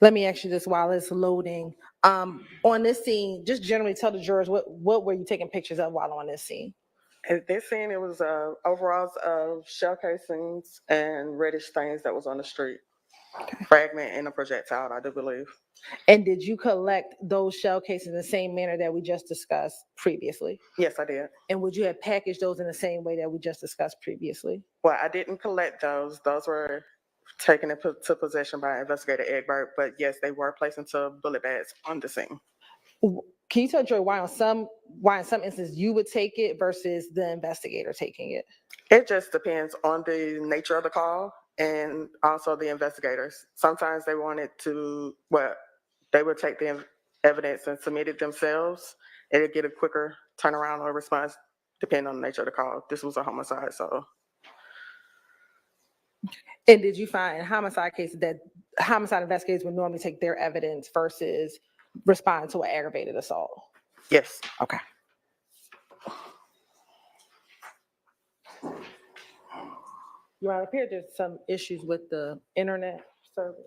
let me ask you this while it's loading. On this scene, just generally tell the jurors what were you taking pictures of while on this scene? At this scene, it was overalls of shell casings and reddish stains that was on the street. Fragment and a projectile, I do believe. And did you collect those shell cases in the same manner that we just discussed previously? Yes, I did. And would you have packaged those in the same way that we just discussed previously? Well, I didn't collect those. Those were taken into possession by Investigator Egbert, but yes, they were placed into bullet bags on the scene. Can you tell Joy why in some instances you would take it versus the investigator taking it? It just depends on the nature of the call and also the investigators. Sometimes they wanted to, they would take the evidence and submit it themselves. It'd get a quicker turnaround or response depending on the nature of the call. This was a homicide, so. And did you find in homicide cases that homicide investigators would normally take their evidence versus respond to an aggravated assault? Yes. Okay. You know, it appears there's some issues with the internet service.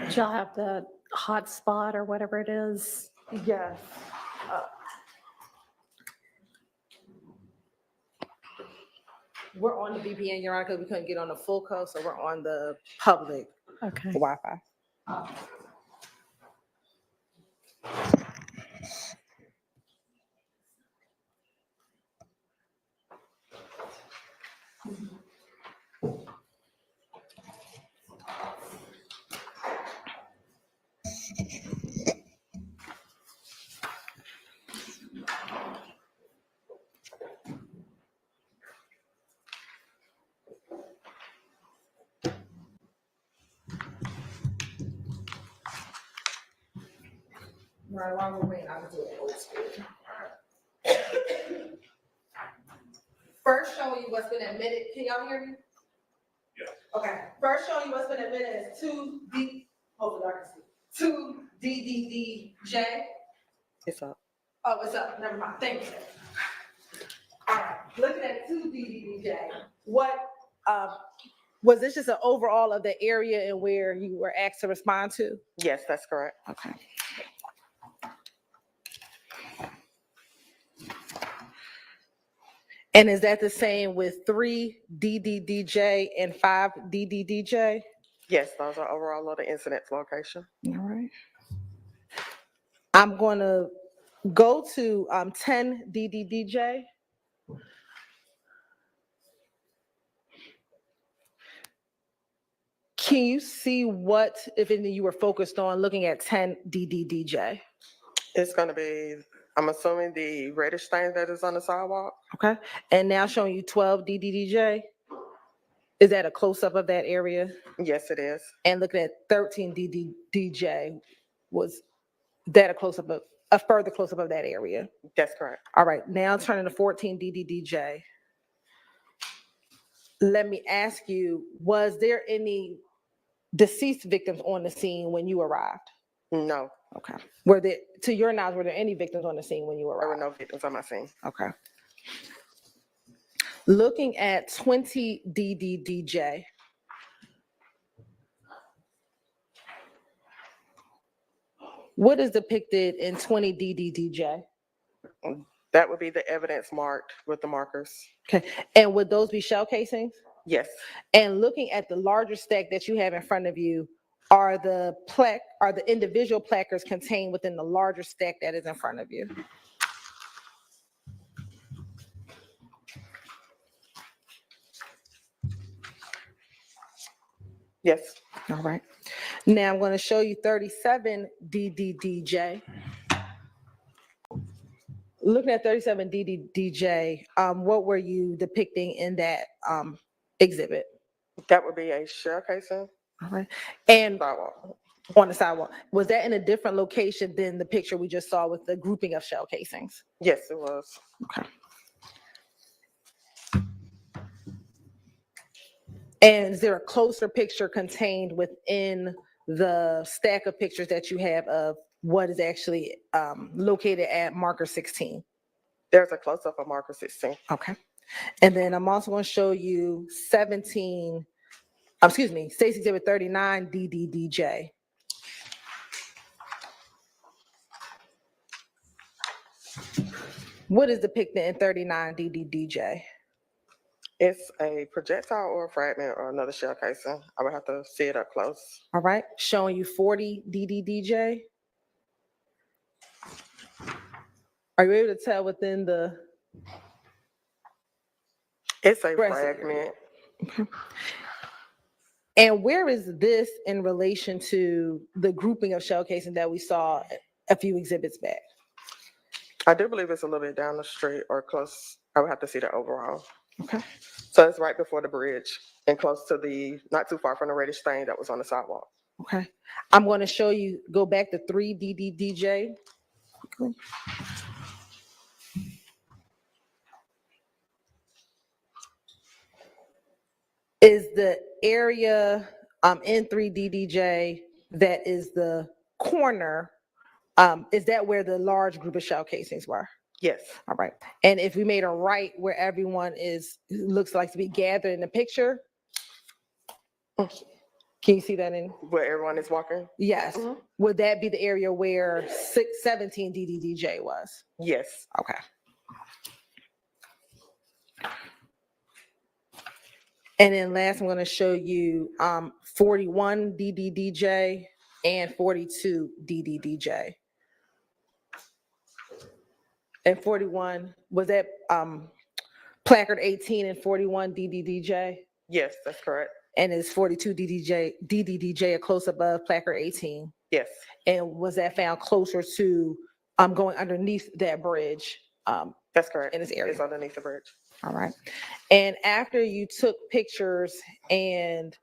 Do y'all have the hotspot or whatever it is? Yes. We're on the VPN, Your Honor, because we couldn't get on the full code, so we're on the public Wi-Fi. Right, while we're waiting, I'll do it old school. First showing you what's been admitted. Can y'all hear me? Yeah. Okay. First showing you what's been admitted is 2DDDJ. It's up. Oh, it's up. Never mind. Thank you. All right. Looking at 2DDDJ, what was this just an overall of the area and where you were asked to respond to? Yes, that's correct. Okay. And is that the same with 3DDDJ and 5DDDJ? Yes, those are overall of the incident location. All right. I'm going to go to 10DDDJ. Can you see what, if anything, you were focused on looking at 10DDDJ? It's going to be, I'm assuming, the reddish stain that is on the sidewalk. Okay. And now showing you 12DDDJ. Is that a close-up of that area? Yes, it is. And looking at 13DDJ, was that a close-up of, a further close-up of that area? That's correct. All right, now turning to 14DDDJ. Let me ask you, was there any deceased victims on the scene when you arrived? No. Okay. Were there, to your knowledge, were there any victims on the scene when you arrived? There were no victims on my scene. Okay. Looking at 20DDDJ. What is depicted in 20DDDJ? That would be the evidence marked with the markers. Okay, and would those be shell casings? Yes. And looking at the larger stack that you have in front of you, are the individual placards contained within the larger stack that is in front of you? Yes. All right. Now I'm going to show you 37DDDJ. Looking at 37DDDJ, what were you depicting in that exhibit? That would be a shell casing. All right. And sidewalk. On the sidewalk. Was that in a different location than the picture we just saw with the grouping of shell casings? Yes, it was. Okay. And is there a closer picture contained within the stack of pictures that you have of what is actually located at marker 16? There's a close-up of marker 16. Okay. And then I'm also going to show you Stacey Exhibit 39 DDDJ. What is depicted in 39 DDDJ? It's a projectile or a fragment or another shell casing. I would have to see it up close. All right, showing you 40 DDDJ. Are you able to tell within the? It's a fragment. And where is this in relation to the grouping of shell casing that we saw a few exhibits back? I do believe it's a little bit down the street or close. I would have to see that overall. Okay. So it's right before the bridge and close to not too far from the reddish stain that was on the sidewalk. Okay. I'm going to show you, go back to 3DDDJ. quickly. Is the area in 3DDJ that is the corner, is that where the large group of shell casings were? Yes. All right. And if we made a right where everyone looks like to be gathered in the picture, can you see that in? Where everyone is walking? Yes. Would that be the area where 17 DDDJ was? Yes. Okay. And then last, I'm going to show you 41 DDDJ and 42 DDDJ. And 41, was that placard 18 and 41 DDDJ? Yes, that's correct. And is 42 DDDJ a close above placard 18? Yes. And was that found closer to going underneath that bridge? That's correct. In this area? It's underneath the bridge. All right. And after you took pictures and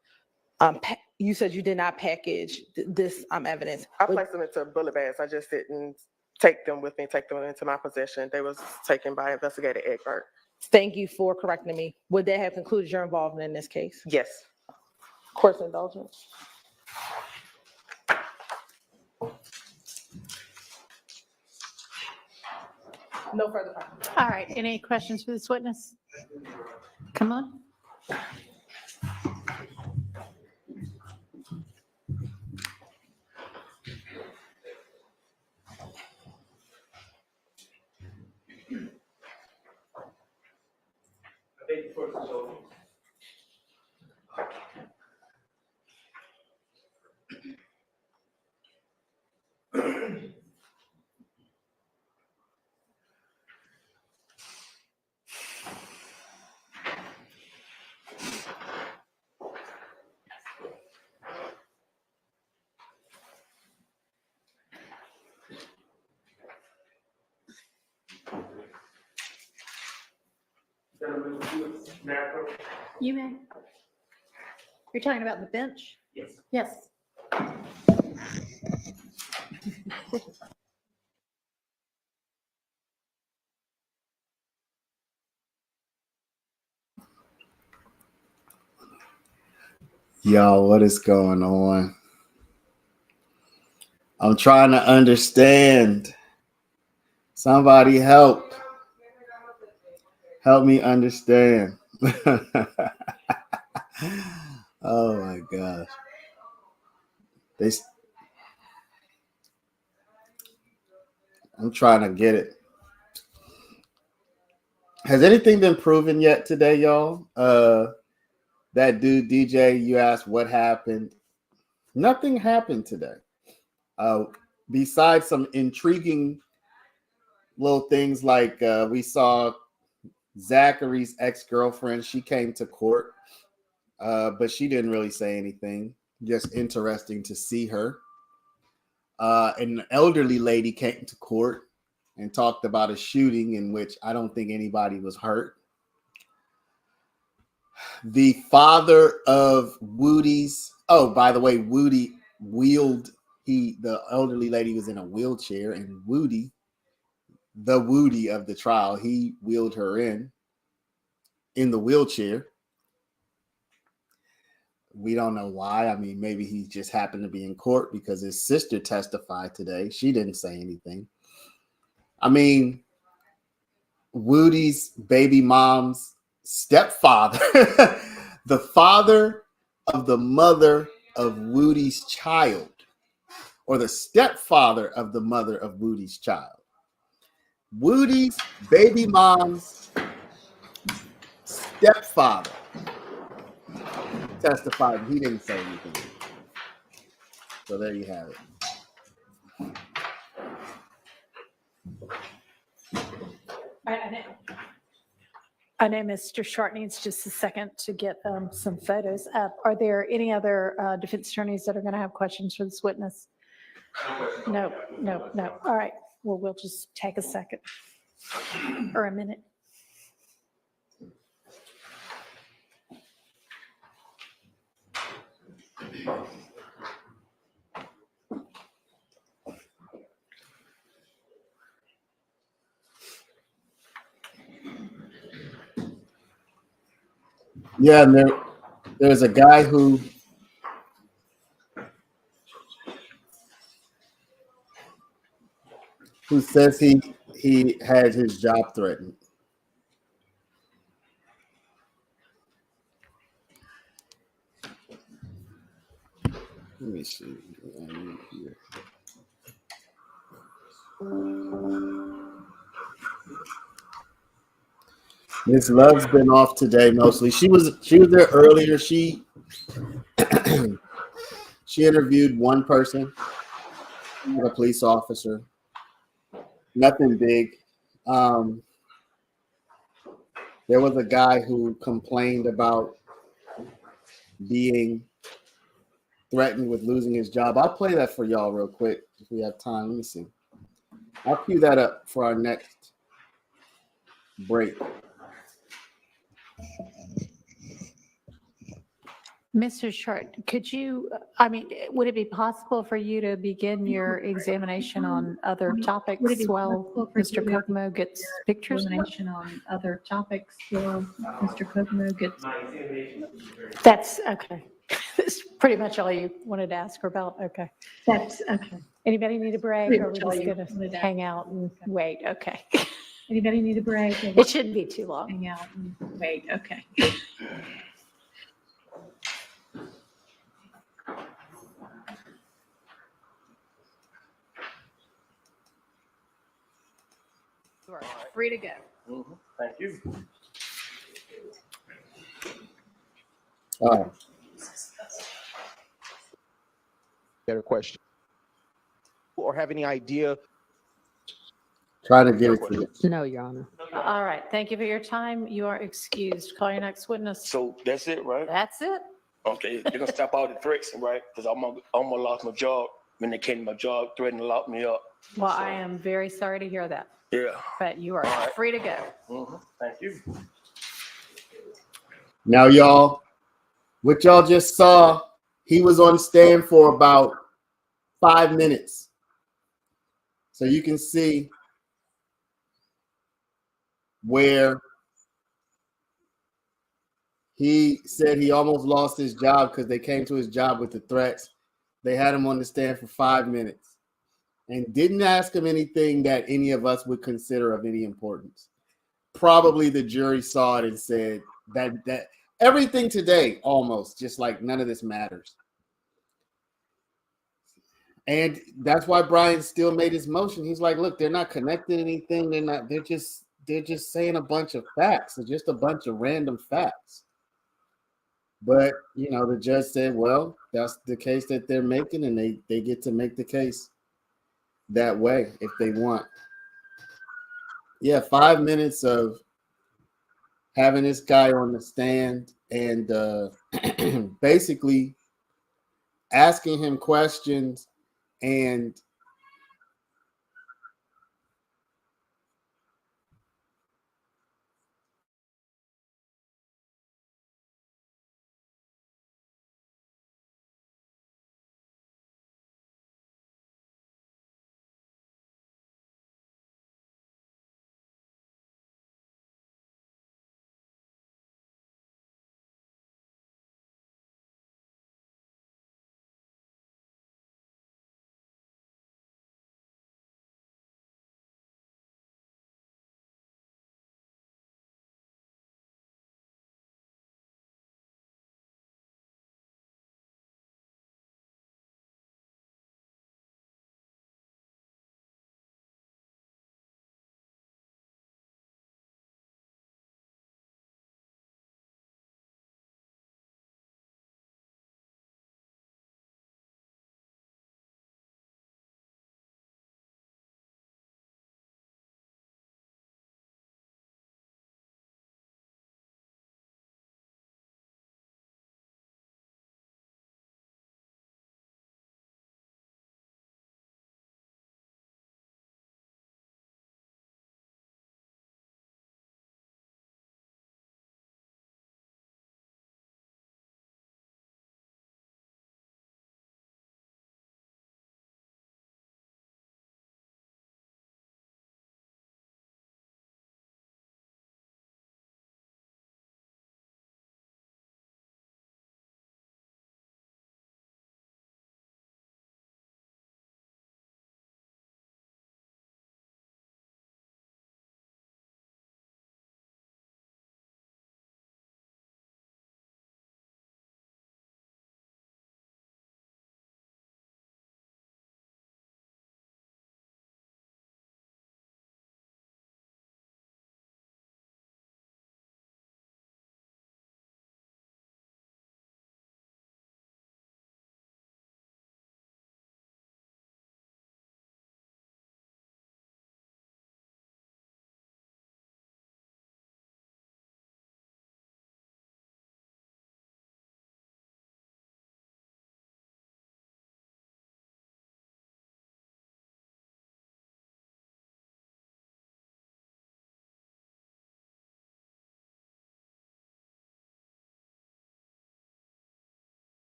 you said you did not package this evidence. I placed them into bullet bags. I just didn't take them with me, take them into my possession. They was taken by investigator Egbert. Thank you for correcting me. Would that have concluded your involvement in this case? Yes. Court's indulgence. No further comments. All right, any questions for this witness? Come on. You may. You're talking about the bench? Yes. Yes. Y'all, what is going on? I'm trying to understand. Somebody help. Help me understand. Oh my gosh. I'm trying to get it. Has anything been proven yet today, y'all? That dude, DJ, you asked what happened. Nothing happened today. Besides some intriguing little things like we saw Zachary's ex-girlfriend. She came to court, but she didn't really say anything. Just interesting to see her. An elderly lady came to court and talked about a shooting in which I don't think anybody was hurt. The father of Woody's, oh, by the way, Woody the elderly lady was in a wheelchair, and Woody, the Woody of the trial, he wheeled her in the wheelchair. We don't know why. I mean, maybe he just happened to be in court because his sister testified today. She didn't say anything. I mean, Woody's baby mom's stepfather, the father of the mother of Woody's child, or the stepfather of the mother of Woody's child. Woody's baby mom's stepfather testified. He didn't say anything. So there you have it. All right, I know Mr. Short needs just a second to get some photos up. Are there any other defense attorneys that are going to have questions for this witness? No, no, no. All right. Well, we'll just take a second or a minute. Yeah, and there's a guy who says he had his job threatened. Let me see. Miss Love's been off today mostly. She was there earlier. She interviewed one person, a police officer. Nothing big. There was a guy who complained about being threatened with losing his job. I'll play that for y'all real quick if we have time. Let me see. I'll cue that up for our next break. Mr. Short, would it be possible for you to begin your examination on other topics while Mr. Kokomo gets pictures? On other topics while Mr. Kokomo gets. That's okay. That's pretty much all you wanted to ask her about. Okay. That's okay. Anybody need a break, or are we just gonna hang out and wait? Okay. Anybody need a break? It shouldn't be too long. Hang out and wait. Okay. You are free to go. Thank you. All right. Better question. Or have any idea? Try to get it to you. No, Your Honor. All right. Thank you for your time. You are excused. Call your next witness. So that's it, right? That's it. Okay, they're gonna stop all the threats, right? Because I'm gonna lost my job when they came to my job, threatened to lock me up. Well, I am very sorry to hear that, Yeah. but you are free to go. Thank you. Now, y'all, what y'all just saw, he was on stand for about 5 minutes. So you can see where he said he almost lost his job because they came to his job with the threats. They had him on the stand for 5 minutes and didn't ask him anything that any of us would consider of any importance. Probably the jury saw it and said that everything today, almost just like none of this matters. And that's why Brian still made his motion. He's like, look, they're not connecting anything. They're just saying a bunch of facts. They're just a bunch of random facts. But, the judge said, well, that's the case that they're making, and they get to make the case that way if they want. Yeah, 5 minutes of having this guy on the stand and basically asking him questions and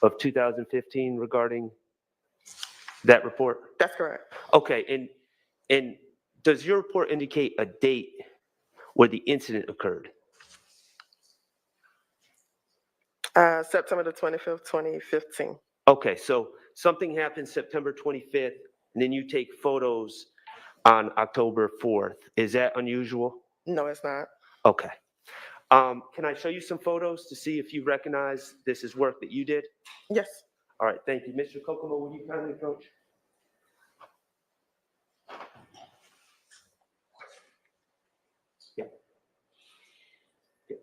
of 2015 regarding that report? That's correct. Okay, and does your report indicate a date where the incident occurred? September the 25th, 2015. Okay, so something happened September 25th, and then you take photos on October 4th. Is that unusual? No, it's not. Okay. Can I show you some photos to see if you recognize this is work that you did? Yes. All right, thank you. Mr. Kokomo, will you kindly approach? Yeah. Yeah.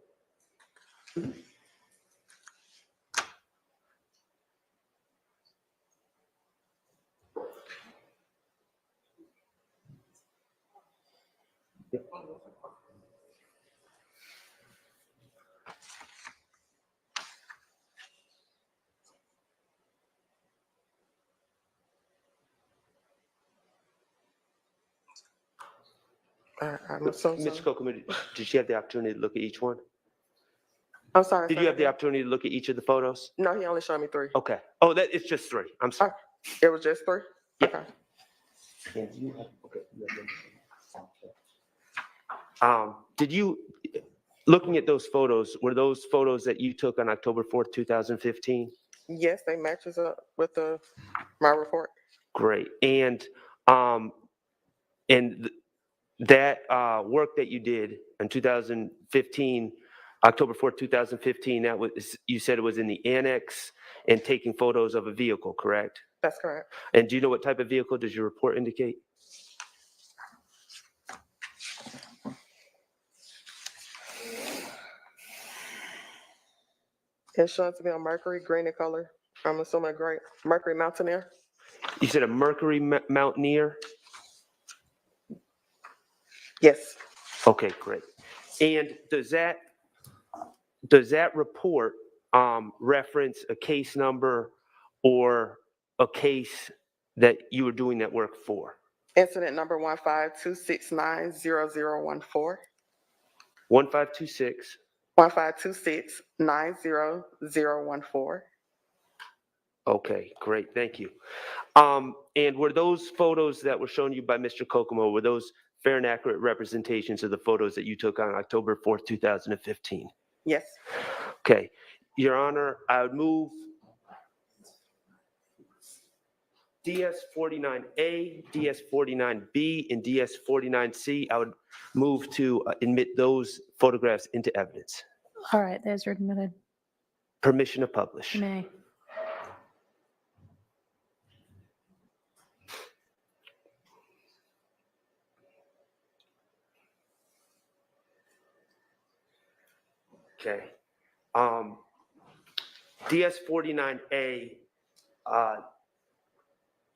I'm so Mr. Kokomo, did you have the opportunity to look at each one? I'm sorry. Did you have the opportunity to look at each of the photos? No, he only showed me 3. Okay. Oh, that it's just 3. I'm sorry. It was just 3? Yeah. Okay. And you have, okay. Did you, looking at those photos, were those photos that you took on October 4th, 2015? Yes, they matches up with my report. Great. And that work that you did in 2015, October 4th, 2015, that was, you said it was in the annex and taking photos of a vehicle, correct? That's correct. And do you know what type of vehicle does your report indicate? It's shown to be a Mercury, green in color. I'm assuming gray. Mercury Mountaineer. You said a Mercury Mountaineer? Yes. Okay, great. And does that report reference a case number or a case that you were doing that work for? Incident number 152690014. 1526. 152690014. Okay, great, thank you. And were those photos that were shown you by Mr. Kokomo, were those fair and accurate representations of the photos that you took on October 4th, 2015? Yes. Okay, Your Honor, I would move DS49A, DS49B, and DS49C. I would move to admit those photographs into evidence. All right, those are admitted. Permission to publish. You may. Okay. DS49A,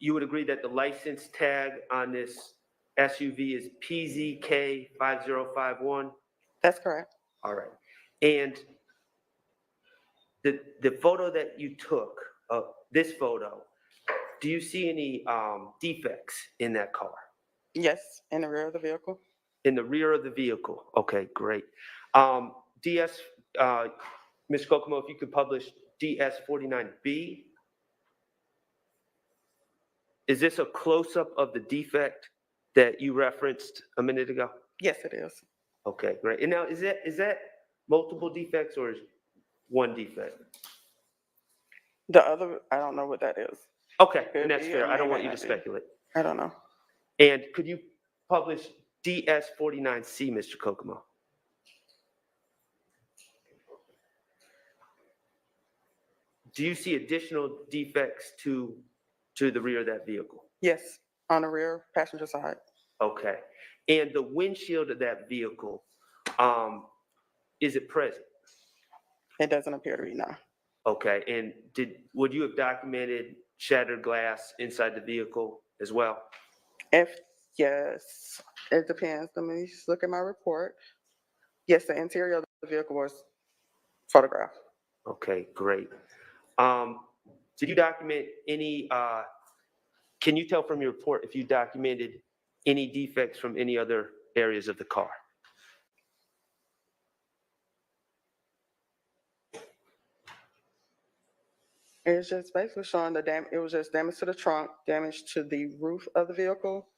you would agree that the license tag on this SUV is PZK5051? That's correct. All right. And the photo that you took, this photo, do you see any defects in that car? Yes, in the rear of the vehicle. In the rear of the vehicle. Okay, great. DS, Ms. Kokomo, if you could publish DS49B. Is this a close-up of the defect that you referenced a minute ago? Yes, it is. Okay, great. And now, is that multiple defects or is one defect? The other, I don't know what that is. Okay, and that's fair. I don't want you to speculate. I don't know. And could you publish DS49C, Mr. Kokomo? Do you see additional defects to the rear of that vehicle? Yes, on the rear passenger side. Okay. And the windshield of that vehicle, is it present? It doesn't appear to be, no. Okay. And would you have documented shattered glass inside the vehicle as well? Yes, it depends. Let me just look at my report. Yes, the interior of the vehicle was photographed. Okay, great. Did you document any, can you tell from your report if you documented any defects from any other areas of the car? It's just basically showing it was just damage to the trunk, damage to the roof of the vehicle.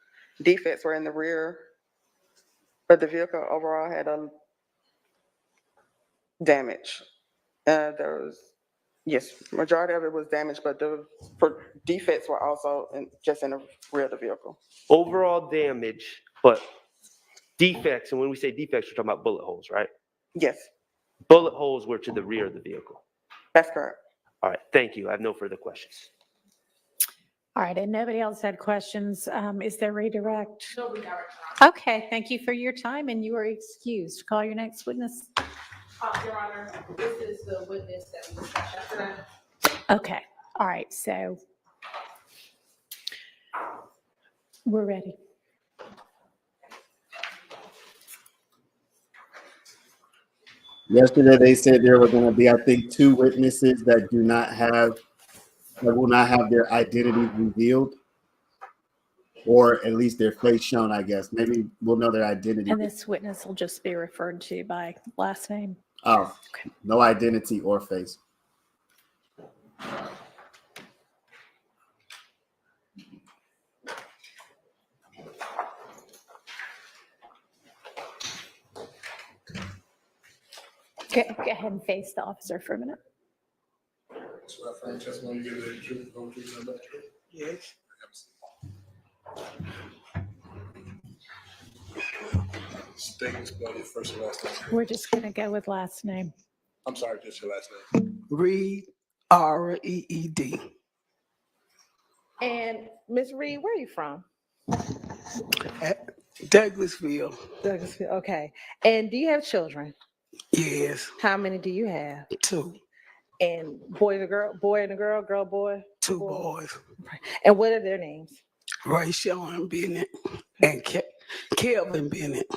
Defects were in the rear, but the vehicle overall had a damage. Yes, majority of it was damaged, but the defects were also just in the rear of the vehicle. Overall damage, but defects, and when we say defects, we're talking about bullet holes, right? Yes, Bullet holes were to the rear of the vehicle. that's correct. All right, thank you. I have no further questions. All right, and nobody else had questions. Is there redirect? No redirect. Okay, thank you for your time, and you are excused. Call your next witness. Your Honor, this is the witness that we discussed yesterday. Okay, all right, so we're ready. Yesterday, they said there were going to be, I think, 2 witnesses that will not have their identities revealed, or at least their face shown, I guess. Maybe we'll know their identity. And this witness will just be referred to by last name. Oh, okay. No identity or face. Go ahead and face the officer for a minute. So I find testimony you give the truth, the whole truth, and nothing but the truth? Yes. Statements about your first and last name. We're just going to go with last name. I'm sorry, just your last name. Reed, R-E-E-D. And Ms. Reed, where are you from? Douglasville. Douglasville, okay. And do you have children? Yes. How many do you have? 2. And boy and a girl, girl, boy? 2 boys. And what are their names? Rayshawn Bennett and Kelvin Bennett.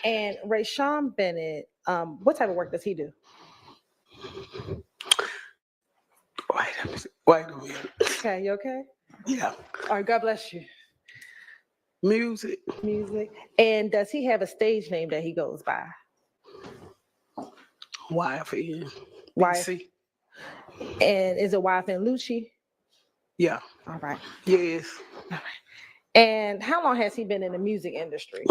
And Rayshawn Bennett, what type of work does he do? Wait a minute. Okay, you okay? Yeah. All right, God bless you. Music. Music. And does he have a stage name that he goes by? YFN. YFN. And is it YFN Lucci? Yeah. All right. Yes. All right. And how long has he been in the music industry?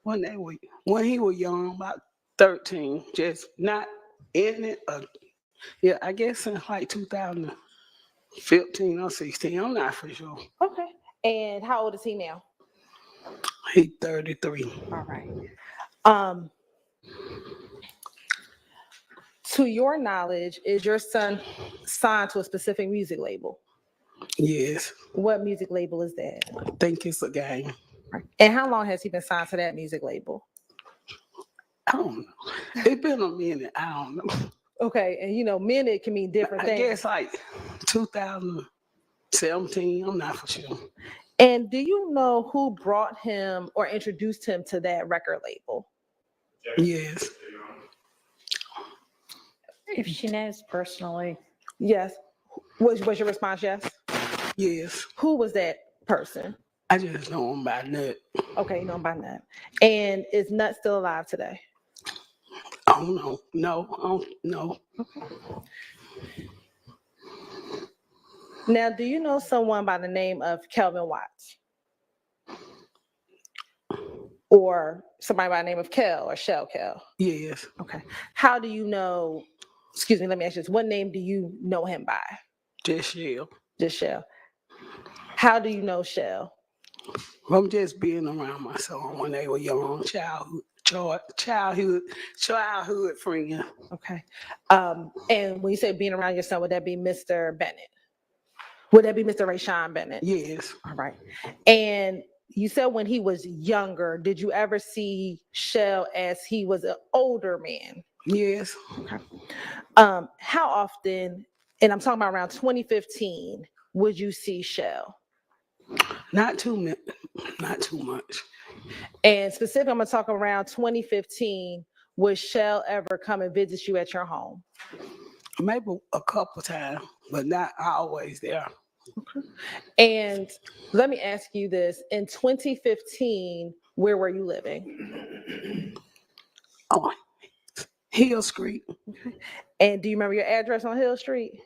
When he was young, about 13, just not in it. Yeah, I guess since like 2015 or 16. I'm not for sure. Okay. And how old is he now? He's 33. All right. To your knowledge, is your son signed to a specific music label? Yes. What music label is that? I think it's a game. And how long has he been signed to that music label? I don't know. It's been a minute. I don't know. Okay, and minute can mean different things. I guess like 2017. I'm not for sure. And do you know who brought him or introduced him to that record label? Yes. If she knows personally. Yes. Was your response yes? Yes. Who was that person? I just know him by Nut. Okay, you know him by Nut. And is Nut still alive today? I don't know. No. Okay. Now, do you know someone by the name of Kelvin Watts? Or somebody by the name of Kel or Shell Kel? Yes. Okay. How do you know, excuse me, let me ask you this. What name do you know him by? Just Shell. Just Shell. How do you know Shell? I'm just being around my son when they were young, childhood friend. Okay. And when you say being around your son, would that be Mr. Bennett? Would that be Mr. Rayshawn Bennett? Yes. All right. And you said when he was younger, did you ever see Shell as he was an older man? Yes. Okay. How often, and I'm talking about around 2015, would you see Shell? Not too much. And specifically, I'm gonna talk around 2015. Would Shell ever come and visit you at your home? Maybe a couple times, but not always there. Okay. And let me ask you this: in 2015, where were you living? Oh, Hill Street. Okay. And do you remember your address on Hill Street?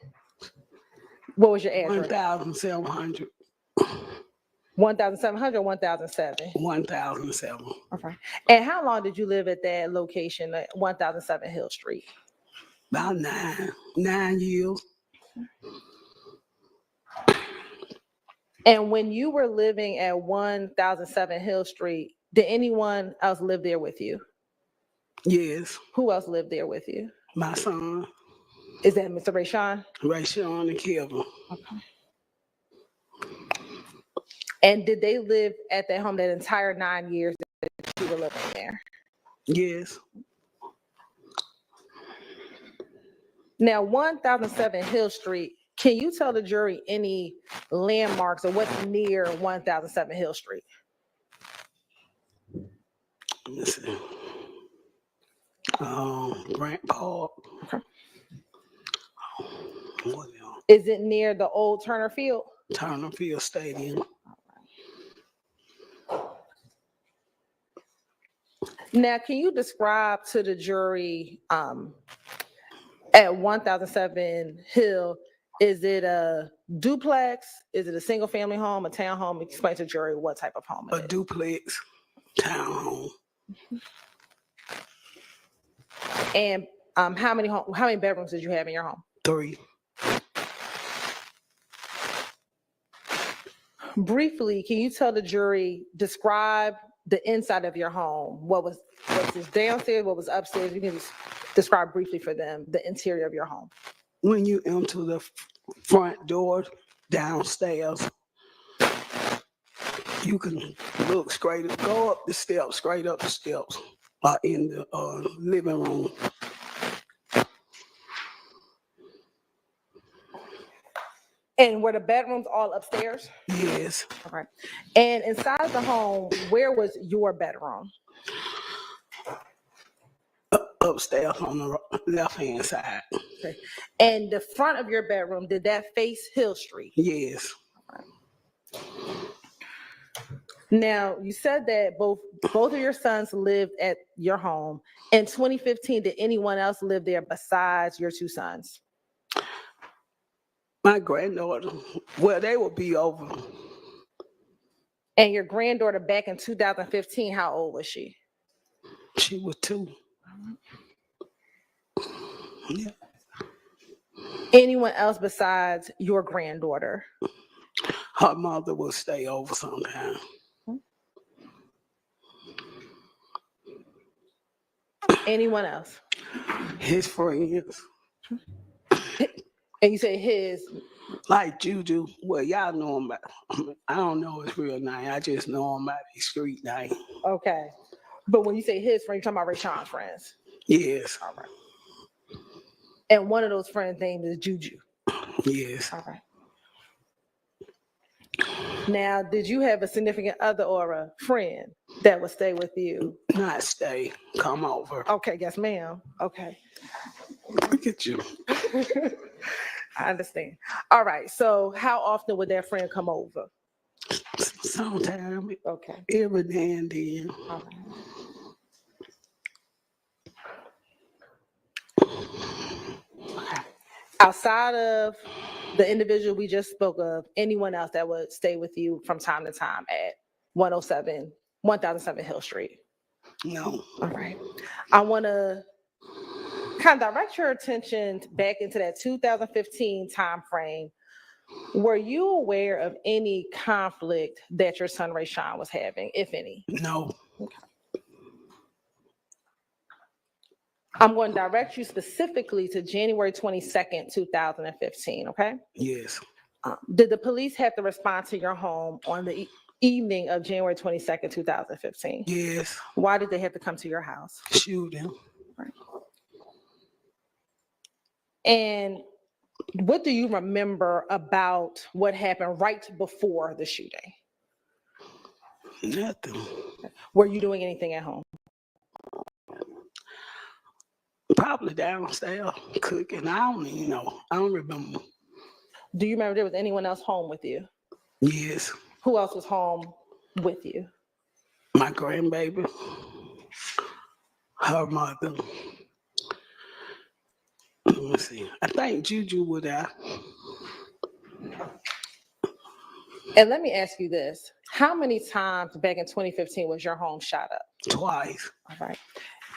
What was your address? 1,700. 1,700 or 1,007? 1,007. Okay. And how long did you live at that location at 1,007 Hill Street? About 9 years. And when you were living at 1,007 Hill Street, did anyone else live there with you? Yes. Who else lived there with you? My son. Is that Mr. Rayshawn? Rayshawn and Kevin. Okay. And did they live at that home that entire 9 years that you were living there? Yes. Now, 1,007 Hill Street, can you tell the jury any landmarks or what's near 1,007 Hill Street? Let's see. Grant Park. Okay. What else? Is it near the old Turner Field? Turner Field Stadium. Now, can you describe to the jury at 1,007 Hill, is it a duplex? Is it a single family home, a townhome? Explain to the jury what type of home it is. A duplex townhome. And how many bedrooms did you have in your home? 3. Briefly, can you tell the jury, describe the inside of your home? What's this downstairs? What was upstairs? You can just describe briefly for them the interior of your home. When you enter the front door downstairs, you can look go up the steps, straight up the steps, in the living room. And were the bedrooms all upstairs? Yes. Okay. And inside the home, where was your bedroom? Upstairs on the left-hand side. Okay. And the front of your bedroom, did that face Hill Street? Yes. Now, you said that both of your sons lived at your home. In 2015, did anyone else live there besides your 2 sons? My granddaughter, well, they will be over. And your granddaughter back in 2015, how old was she? She was 2. Yeah. Anyone else besides your granddaughter? Her mother will stay over sometime. Anyone else? His friends. And you say his? Like Juju. Well, y'all know him by, I don't know his real name. I just know him by his street name. Okay. But when you say his friend, you're talking about Rayshawn's friends? Yes. All right. And one of those friends' name is Juju? Yes. All right. Now, did you have a significant other or a friend that would stay with you? Not stay, come over. Okay, yes, ma'am. Okay. Look at you. I understand. All right, so how often would that friend come over? Sometime. Okay. Every now and then. All right. Outside of the individual we just spoke of, anyone else that would stay with you from time to time at 1,007 Hill Street? No. All right. I want to kind of direct your attention back into that 2015 time frame. Were you aware of any conflict that your son Rayshawn was having, if any? No. Okay. I'm going to direct you specifically to January 22nd, 2015, okay? Yes. Did the police have to respond to your home on the evening of January 22nd, 2015? Yes. Why did they have to come to your house? Shooting. Right. And what do you remember about what happened right before the shooting? Nothing. Were you doing anything at home? Probably downstairs cooking. I don't even know. I don't remember. Do you remember there was anyone else home with you? Yes. Who else was home with you? My grandbaby. Her mother. Let me see. I think Juju was there. And let me ask you this. How many times back in 2015 was your home shot up? Twice. All right.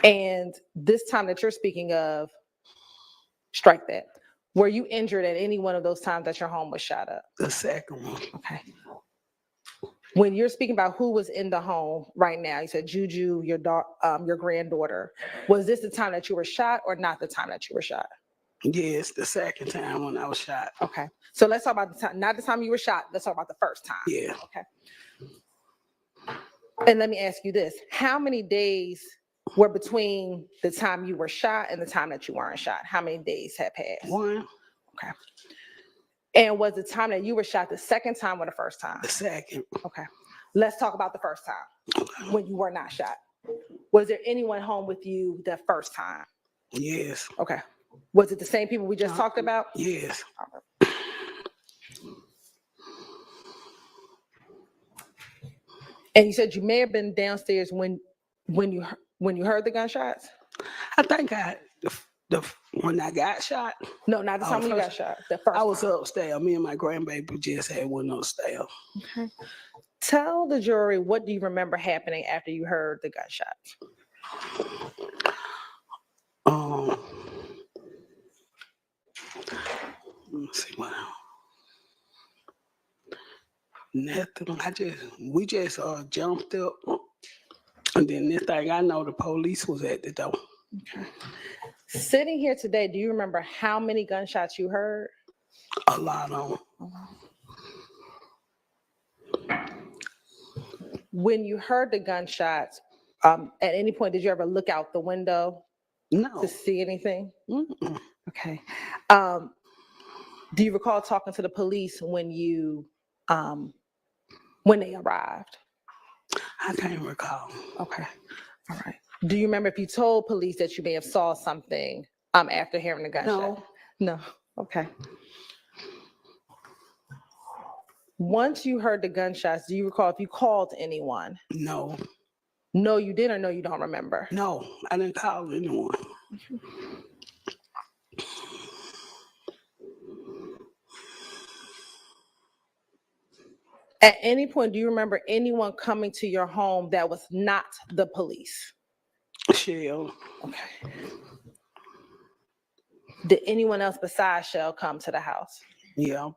And this time that you're speaking of, strike that. Were you injured at any one of those times that your home was shot up? The second one. Okay. When you're speaking about who was in the home right now, you said Juju, your granddaughter. Was this the time that you were shot or not the time that you were shot? Yes, the second time when I was shot. Okay. So let's talk about the time, not the time you were shot. Let's talk about the first time. Yeah. Okay. And let me ask you this. How many days were between the time you were shot and the time that you weren't shot? How many days had passed? 1. Okay. And was the time that you were shot the second time or the first time? The second. Okay. Let's talk about the first time when you were not shot. Was there anyone home with you the first time? Yes. Okay. Was it the same people we just talked about? Yes. And you said you may have been downstairs when you heard the gunshots? I think when I got shot. No, not the time you got shot. The first I was time. upstairs. Me and my grandbaby just had went upstairs. Okay. Tell the jury, what do you remember happening after you heard the gunshots? Let me see what else. Nothing. We just jumped up, and then this thing I know, the police was at the door. Okay. Sitting here today, do you remember how many gunshots you heard? A lot of them. When you heard the gunshots, at any point did you ever look out the window? No. To see anything? Mm-mm. Okay. Do you recall talking to the police when they arrived? I can't recall. Okay. All right. Do you remember if you told police that you may have saw something after hearing the gunshot? No. Okay. Once you heard the gunshots, do you recall if you called anyone? No. No, you didn't, or no, you don't remember? No, I didn't call anyone. At any point, do you remember anyone coming to your home that was not the police? Shell. Okay. Did anyone else besides Shell come to the house? Yeah.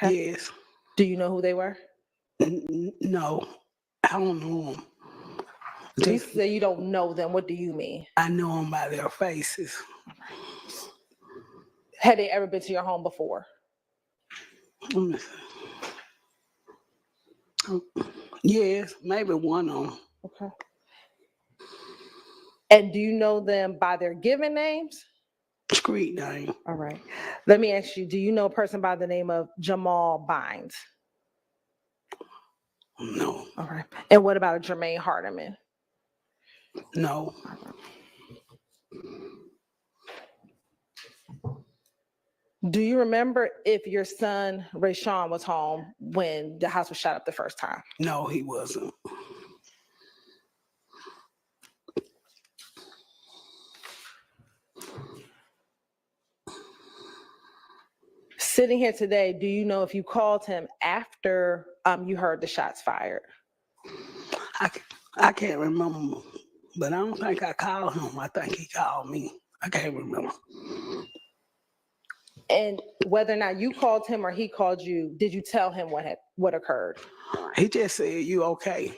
Okay. Yes. Do you know who they were? No, I don't know them. You say you don't know them. What do you mean? I know them by their faces. Had they ever been to your home before? Let me see. Yes, maybe one of them. Okay. And do you know them by their given names? Street name. All right. Let me ask you, do you know a person by the name of Jamal Bynes? No. All right. And what about a Jermaine Hardiman? No. Do you remember if your son, Rayshawn, was home when the house was shot up the first time? No, he wasn't. Sitting here today, do you know if you called him after you heard the shots fired? I can't remember, but I don't think I called him. I think he called me. I can't remember. And whether or not you called him or he called you, did you tell him what occurred? He just said, "You okay?"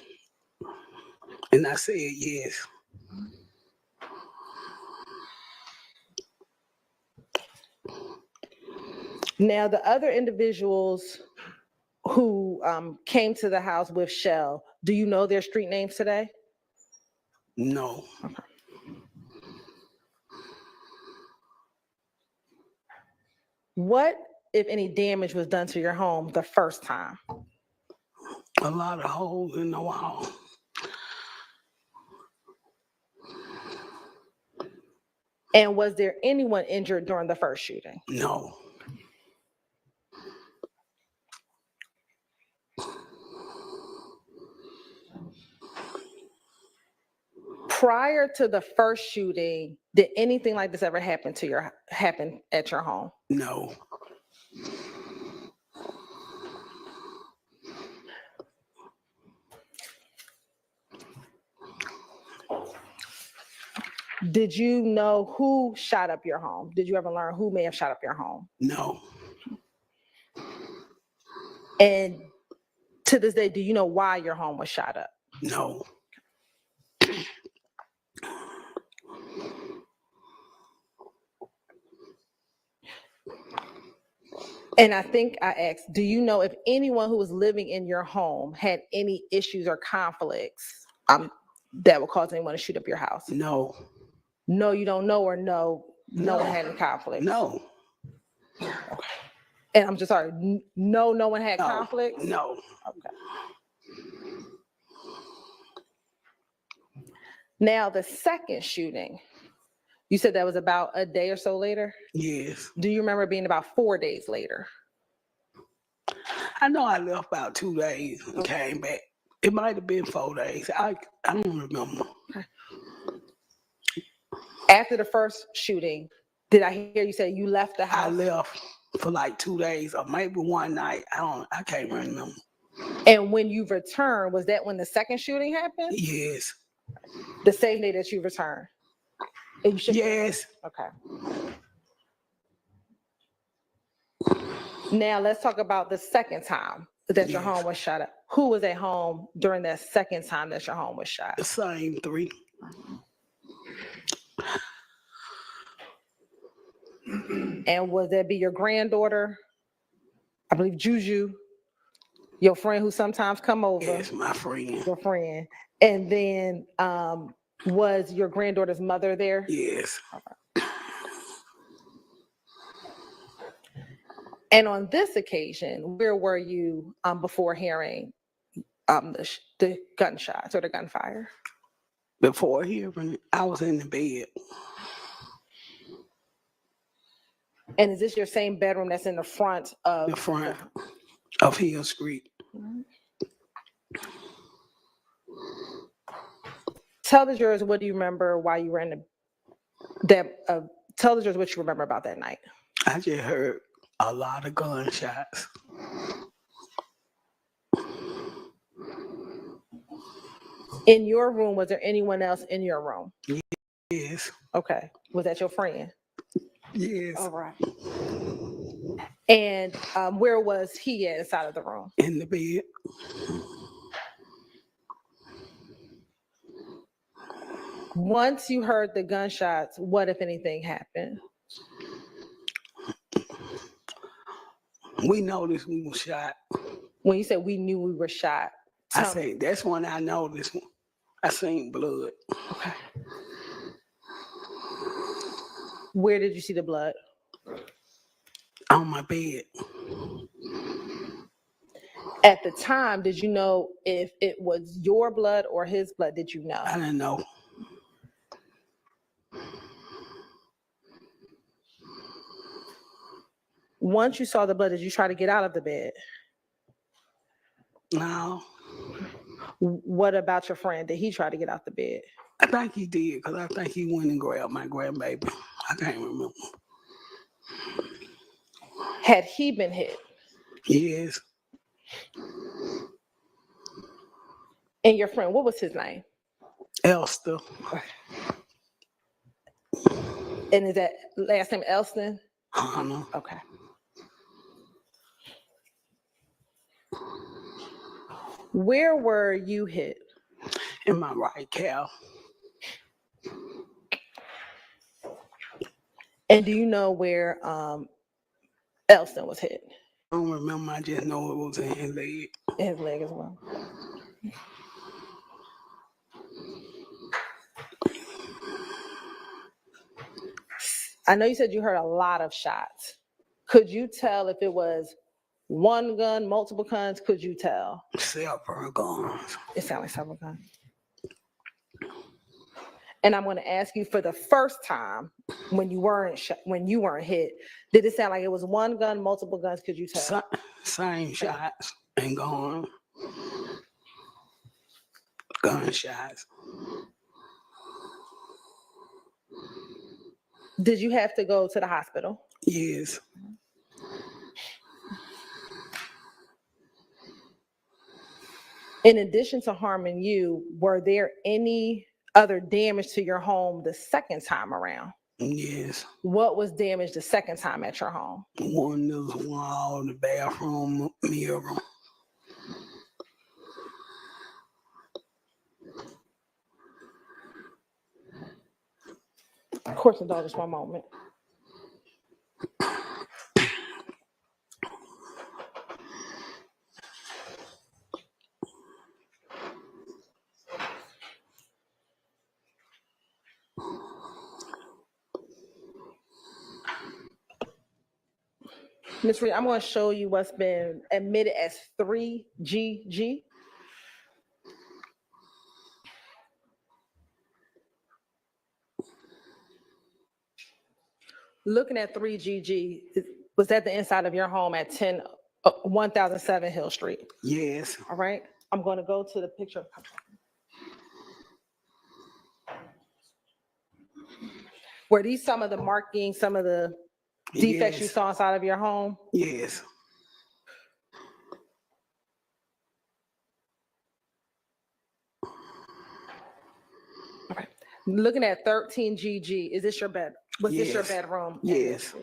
And I said, "Yes." Now, the other individuals who came to the house with Shell, do you know their street names today? No. Okay. What, if any, damage was done to your home the first time? A lot of holes in the wall. And was there anyone injured during the first shooting? No. Prior to the first shooting, did anything like this ever happen at your home? No. Did you know who shot up your home? Did you ever learn who may have shot up your home? No. And to this day, do you know why your home was shot up? No. And I think I asked, do you know if anyone who was living in your home had any issues or conflicts that would cause anyone to shoot up your house? No. No, you don't know, or no one had any conflicts? No. And I'm just sorry, no one had conflicts? No. Okay. Now, the second shooting, you said that was about a day or so later? Yes. Do you remember it being about 4 days later? I know I left about 2 days and came back. It might have been 4 days. I don't remember. After the first shooting, did I hear you say you left the house? I left for like 2 days or maybe one night. I can't remember. And when you returned, was that when the second shooting happened? Yes. The same day that you returned? Yes. Okay. Now let's talk about the second time that your home was shot up. Who was at home during that second time that your home was shot? The same three. And would that be your granddaughter? I believe Juju, your friend who sometimes come over. Yes, my friend. Your friend. And then was your granddaughter's mother there? Yes. And on this occasion, where were you before hearing the gunshots or the gunfire? Before hearing, I was in the bed. And is this your same bedroom that's in the front of? The front of Hill Street. Tell the jurors, what do you remember while you were in tell the jurors what you remember about that night. I just heard a lot of gunshots. In your room, was there anyone else in your room? Yes. Okay. Was that your friend? Yes. All right. And where was he at inside of the room? In the bed. Once you heard the gunshots, what, if anything, happened? We noticed we were shot. When you said we knew we were shot, I say that's when I noticed. I seen blood. Okay. Where did you see the blood? On my bed. At the time, did you know if it was your blood or his blood? Did you know? I didn't know. Once you saw the blood, did you try to get out of the bed? No. What about your friend? Did he try to get out the bed? I think he did, because I think he went and grabbed my grandbaby. I can't remember. Had he been hit? Yes. And your friend, what was his name? Elster. And is that last name Elston? Okay. Where were you hit? In my right calf. And do you know where Elston was hit? I don't remember. I just know it was in his leg. In his leg as well. I know you said you heard a lot of shots. Could you tell if it was one gun, multiple guns? Could you tell? Several guns. It sounded like several guns. And I'm going to ask you, for the first time when you weren't hit, did it sound like it was one gun, multiple guns? Could you tell? Same shots and gunshots. Did you have to go to the hospital? Yes. In addition to harming you, were there any other damage to your home the second time around? Yes. What was damaged the second time at your home? One of the wall, the bathroom mirror. Of course, indulge us one moment. Ms. Reed, I'm going to show you what's been admitted as 3GG. Looking at 3GG, was that the inside of your home at 1007 Hill Street? Yes. All right. I'm going to go to the picture. Were these some of the markings, some of the defects you saw inside of your home? Yes. All right. Looking at 13GG, is this your bed? Was this your bedroom? Yes.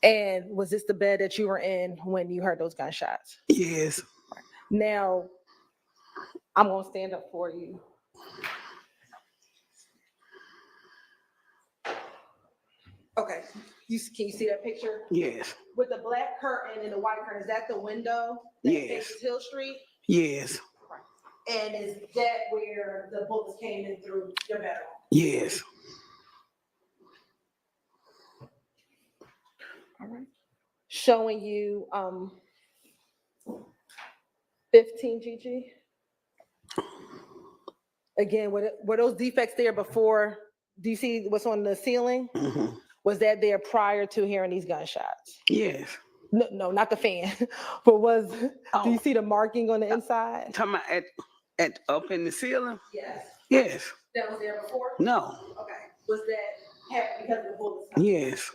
And was this the bed that you were in when you heard those gunshots? Yes. Now, I'm going to stand up for you. Okay. Can you see that picture? Yes. With the black curtain and the white curtain, is that the window that faces Hill Street? Yes. And is that where the bullets came in through your bedroom? Yes. All right. Showing you 15GG. Again, were those defects there before? Do you see what's on the ceiling? Mm-hmm. Was that there prior to hearing these gunshots? Yes. No, not the fan. But do you see the marking on the inside? Talking about at up in the ceiling? Yes. Yes. That was there before? No. Okay. Was that happened because of the bullets? Yes.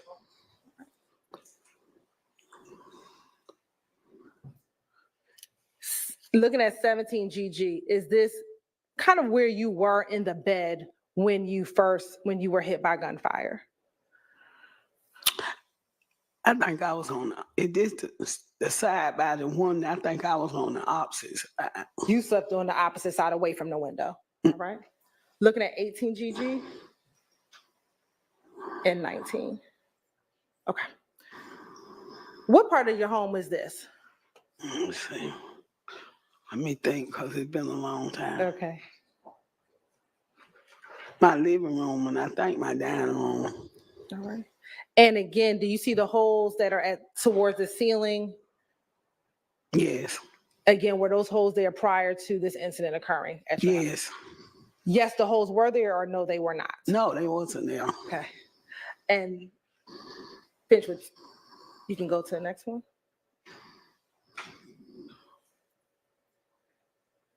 Looking at 17GG, is this kind of where you were in the bed when you were hit by gunfire? I think I was on the side by the one. I think I was on the opposite side. You slept on the opposite side away from the window. All right. Looking at 18GG and 19. Okay. What part of your home is this? Let's see. Let me think, because it's been a long time. Okay. My living room and I think my dining room. All right. And again, do you see the holes that are towards the ceiling? Yes. Again, were those holes there prior to this incident occurring? Yes. Yes, the holes were there, or no, they were not? No, they wasn't there. Okay. And Finchwood, you can go to the next one.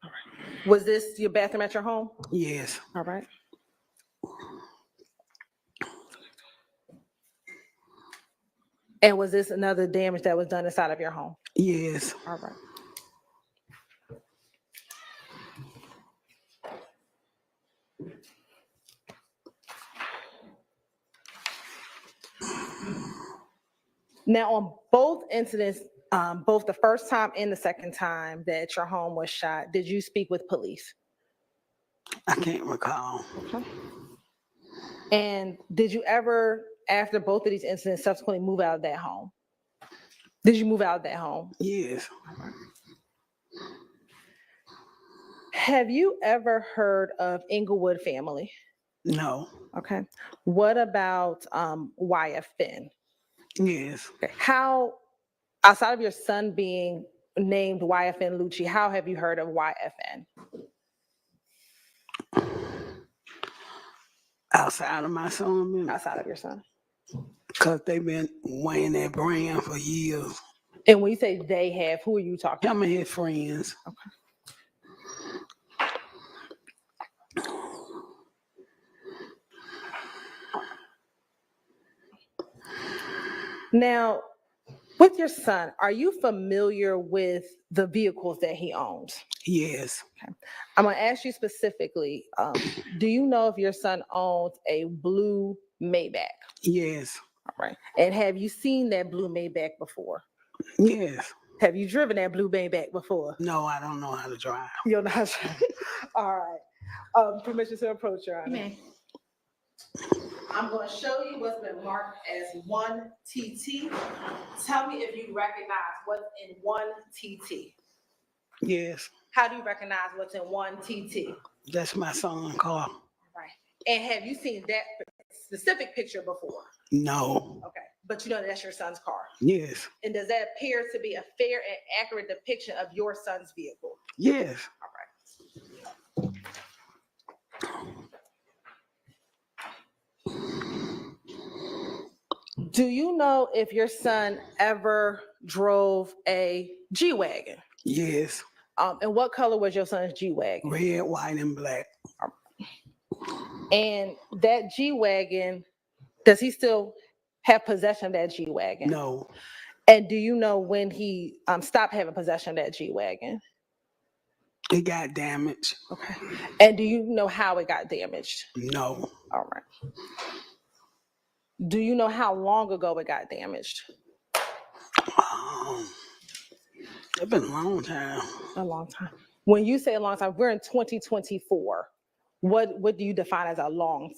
All right. Was this your bathroom at your home? Yes. All right. And was this another damage that was done inside of your home? Yes. All right. Now, on both incidents, both the first time and the second time that your home was shot, did you speak with police? I can't recall. Okay. And did you ever, after both of these incidents, subsequently move out of that home? Did you move out of that home? Yes. Have you ever heard of Inglewood family? No. Okay. What about YFN? Yes. Okay. How, outside of your son being named YFN Lucci, how have you heard of YFN? Outside of my son? Outside of your son. Because they've been weighing that brand for years. And when you say they have, who are you talking about? Him and his friends. Okay. Now, with your son, are you familiar with the vehicles that he owns? Yes. I'm gonna ask you specifically, do you know if your son owns a blue Maybach? Yes. All right. And have you seen that blue Maybach before? Yes. Have you driven that blue Maybach before? No, I don't know how to drive. You don't know how to drive? All right. Permission to approach, Your Honor. You may. I'm going to show you what's been marked as 1TT. Tell me if you recognize what's in 1TT. Yes. How do you recognize what's in 1TT? That's my son's car. Right. And have you seen that specific picture before? No. Okay. But you know that's your son's car. Yes. And does that appear to be a fair and accurate depiction of your son's vehicle? Yes. All right. Do you know if your son ever drove a G-Wagon? Yes. And what color was your son's G-Wagon? Red, white, and black. And that G-Wagon, does he still have possession of that G-Wagon? No. And do you know when he stopped having possession of that G-Wagon? It got damaged. Okay. And do you know how it got damaged? No. All right. Do you know how long ago it got damaged? It's been a long time. A long time. When you say a long time, we're in 2024. What do you define as a long?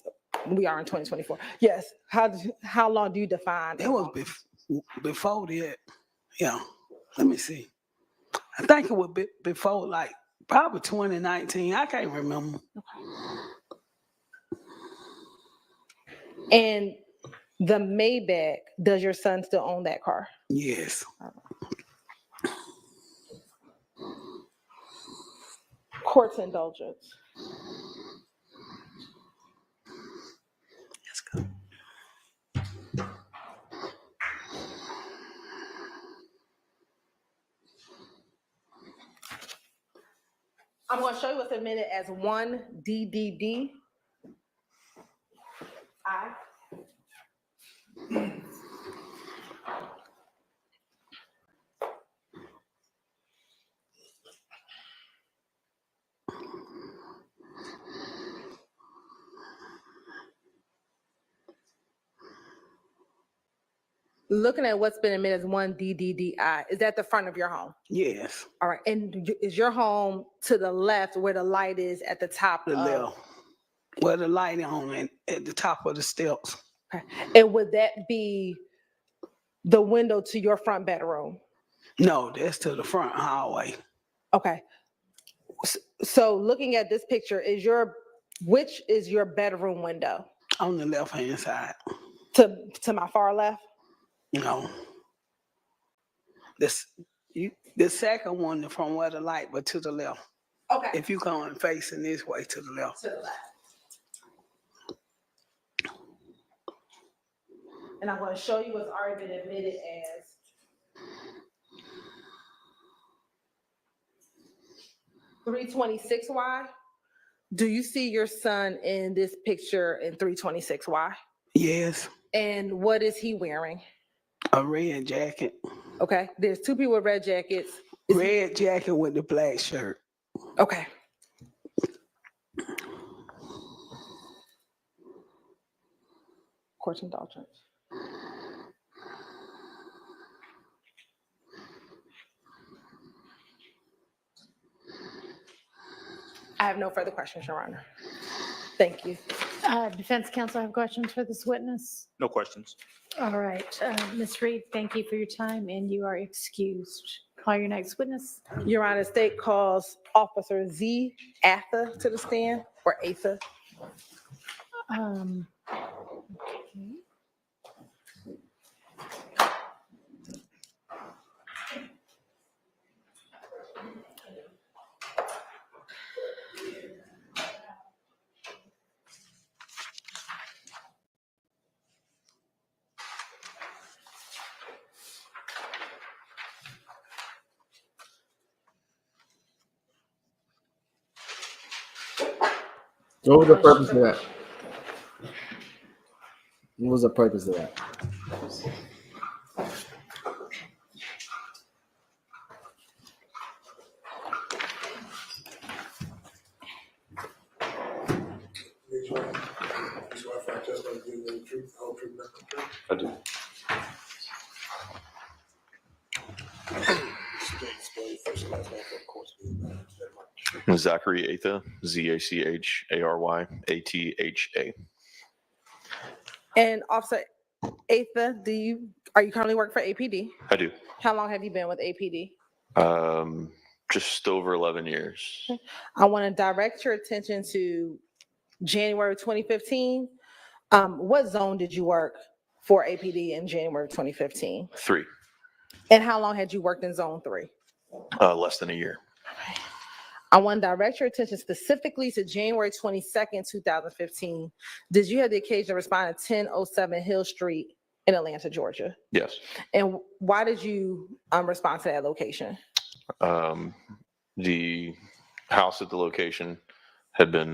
We are in 2024. Yes. How long do you define? It was before that. Yeah. Let me see. I think it was before, like, probably 2019. I can't remember. And the Maybach, does your son still own that car? Yes. Court's indulgence. Let's go. I'm going to show you what's admitted as 1DDD. Looking at what's been admitted as 1DDDI, is that the front of your home? Yes. All right. And is your home to the left where the light is at the top? The left. Where the light on at the top of the steps. Okay. And would that be the window to your front bedroom? No, that's to the front hallway. Okay. So looking at this picture, which is your bedroom window? On the left-hand side. To my far left? No. The second one from where the light, but to the left. Okay. If you come facing this way, to the left. To the left. And I'm going to show you what's already been admitted as 326Y. Do you see your son in this picture in 326Y? Yes. And what is he wearing? A red jacket. Okay. There's two people with red jackets. Red jacket with the black shirt. Okay. Court's indulgence. I have no further questions, Your Honor. Thank you. Defense counsel have questions for this witness? No questions. All right, Ms. Reed, thank you for your time and you are excused. Call your next witness. Your Honor, state calls Officer Z. Atha to the stand, or Atha. Okay. What was the purpose of that? What was the purpose of that? You swear affirm testimony to give the truth, the whole truth, nothing but the truth? I do. State, spell your first and last name for the course. Zachary Atha, Zachary And Officer Atha, are you currently working for APD? I do. How long have you been with APD? Just over 11 years. I want to direct your attention to January 2015. What zone did you work for APD in January 2015? 3. And how long had you worked in zone 3? Less than a year. I want to direct your attention specifically to January 22nd, 2015. Did you have the occasion to respond at 1007 Hill Street in Atlanta, Georgia? Yes. And why did you respond to that location? The house at the location had been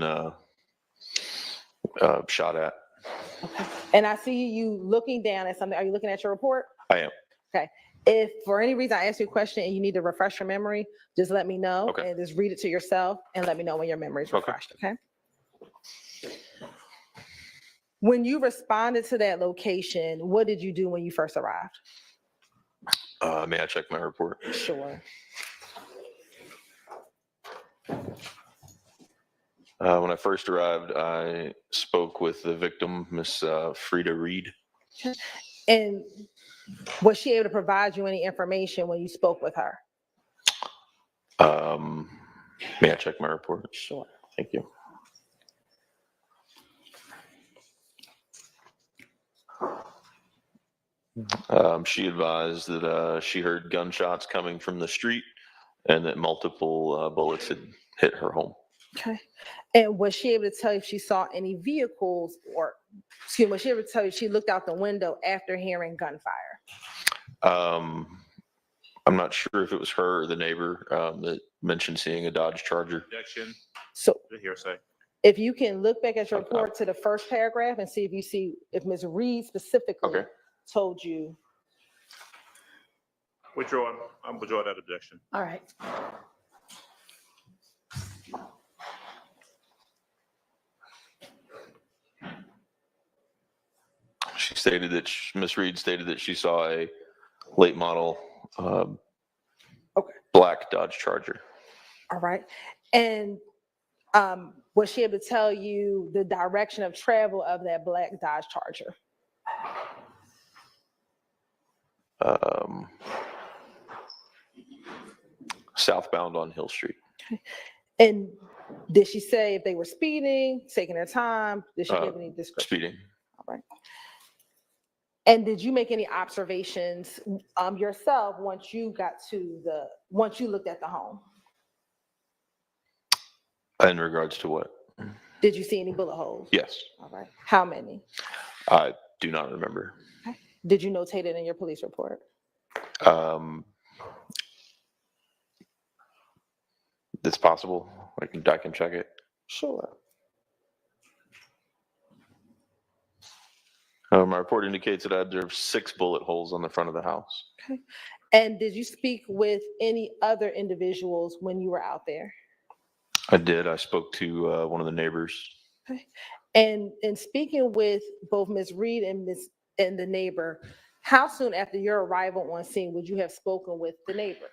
shot at. And I see you looking down at something. Are you looking at your report? I am. Okay. If for any reason I ask you a question and you need to refresh your memory, just let me know. Okay. And just read it to yourself and let me know when your memory is refreshed. Okay. When you responded to that location, what did you do when you first arrived? May I check my report? Sure. When I first arrived, I spoke with the victim, Miss Frida Reed. And was she able to provide you any information when you spoke with her? May I check my report? Sure. Thank you. She advised that she heard gunshots coming from the street and that multiple bullets had hit her home. Okay. And was she able to tell you if she saw any vehicles or, excuse me, was she able to tell you if she looked out the window after hearing gunfire? I'm not sure if it was her or the neighbor that mentioned seeing a Dodge Charger. Objection. So The hearsay. if you can look back at your report to the first paragraph and see if you see if Ms. Reed specifically told you. Withdraw. I'm withdraw that objection. All right. She stated that Miss Reed stated that she saw a late model black Dodge Charger. All right. And was she able to tell you the direction of travel of that black Dodge Charger? Southbound on Hill Street. And did she say if they were speeding, taking their time? Did she give any description? Speeding. All right. And did you make any observations yourself once you looked at the home? In regards to what? Did you see any bullet holes? Yes. All right. How many? I do not remember. Okay. Did you notate it in your police report? It's possible. I can check it. Sure. My report indicates that I observed 6 bullet holes on the front of the house. Okay. And did you speak with any other individuals when you were out there? I did. I spoke to one of the neighbors. Okay. And in speaking with both Ms. Reed and the neighbor, how soon after your arrival on scene would you have spoken with the neighbor?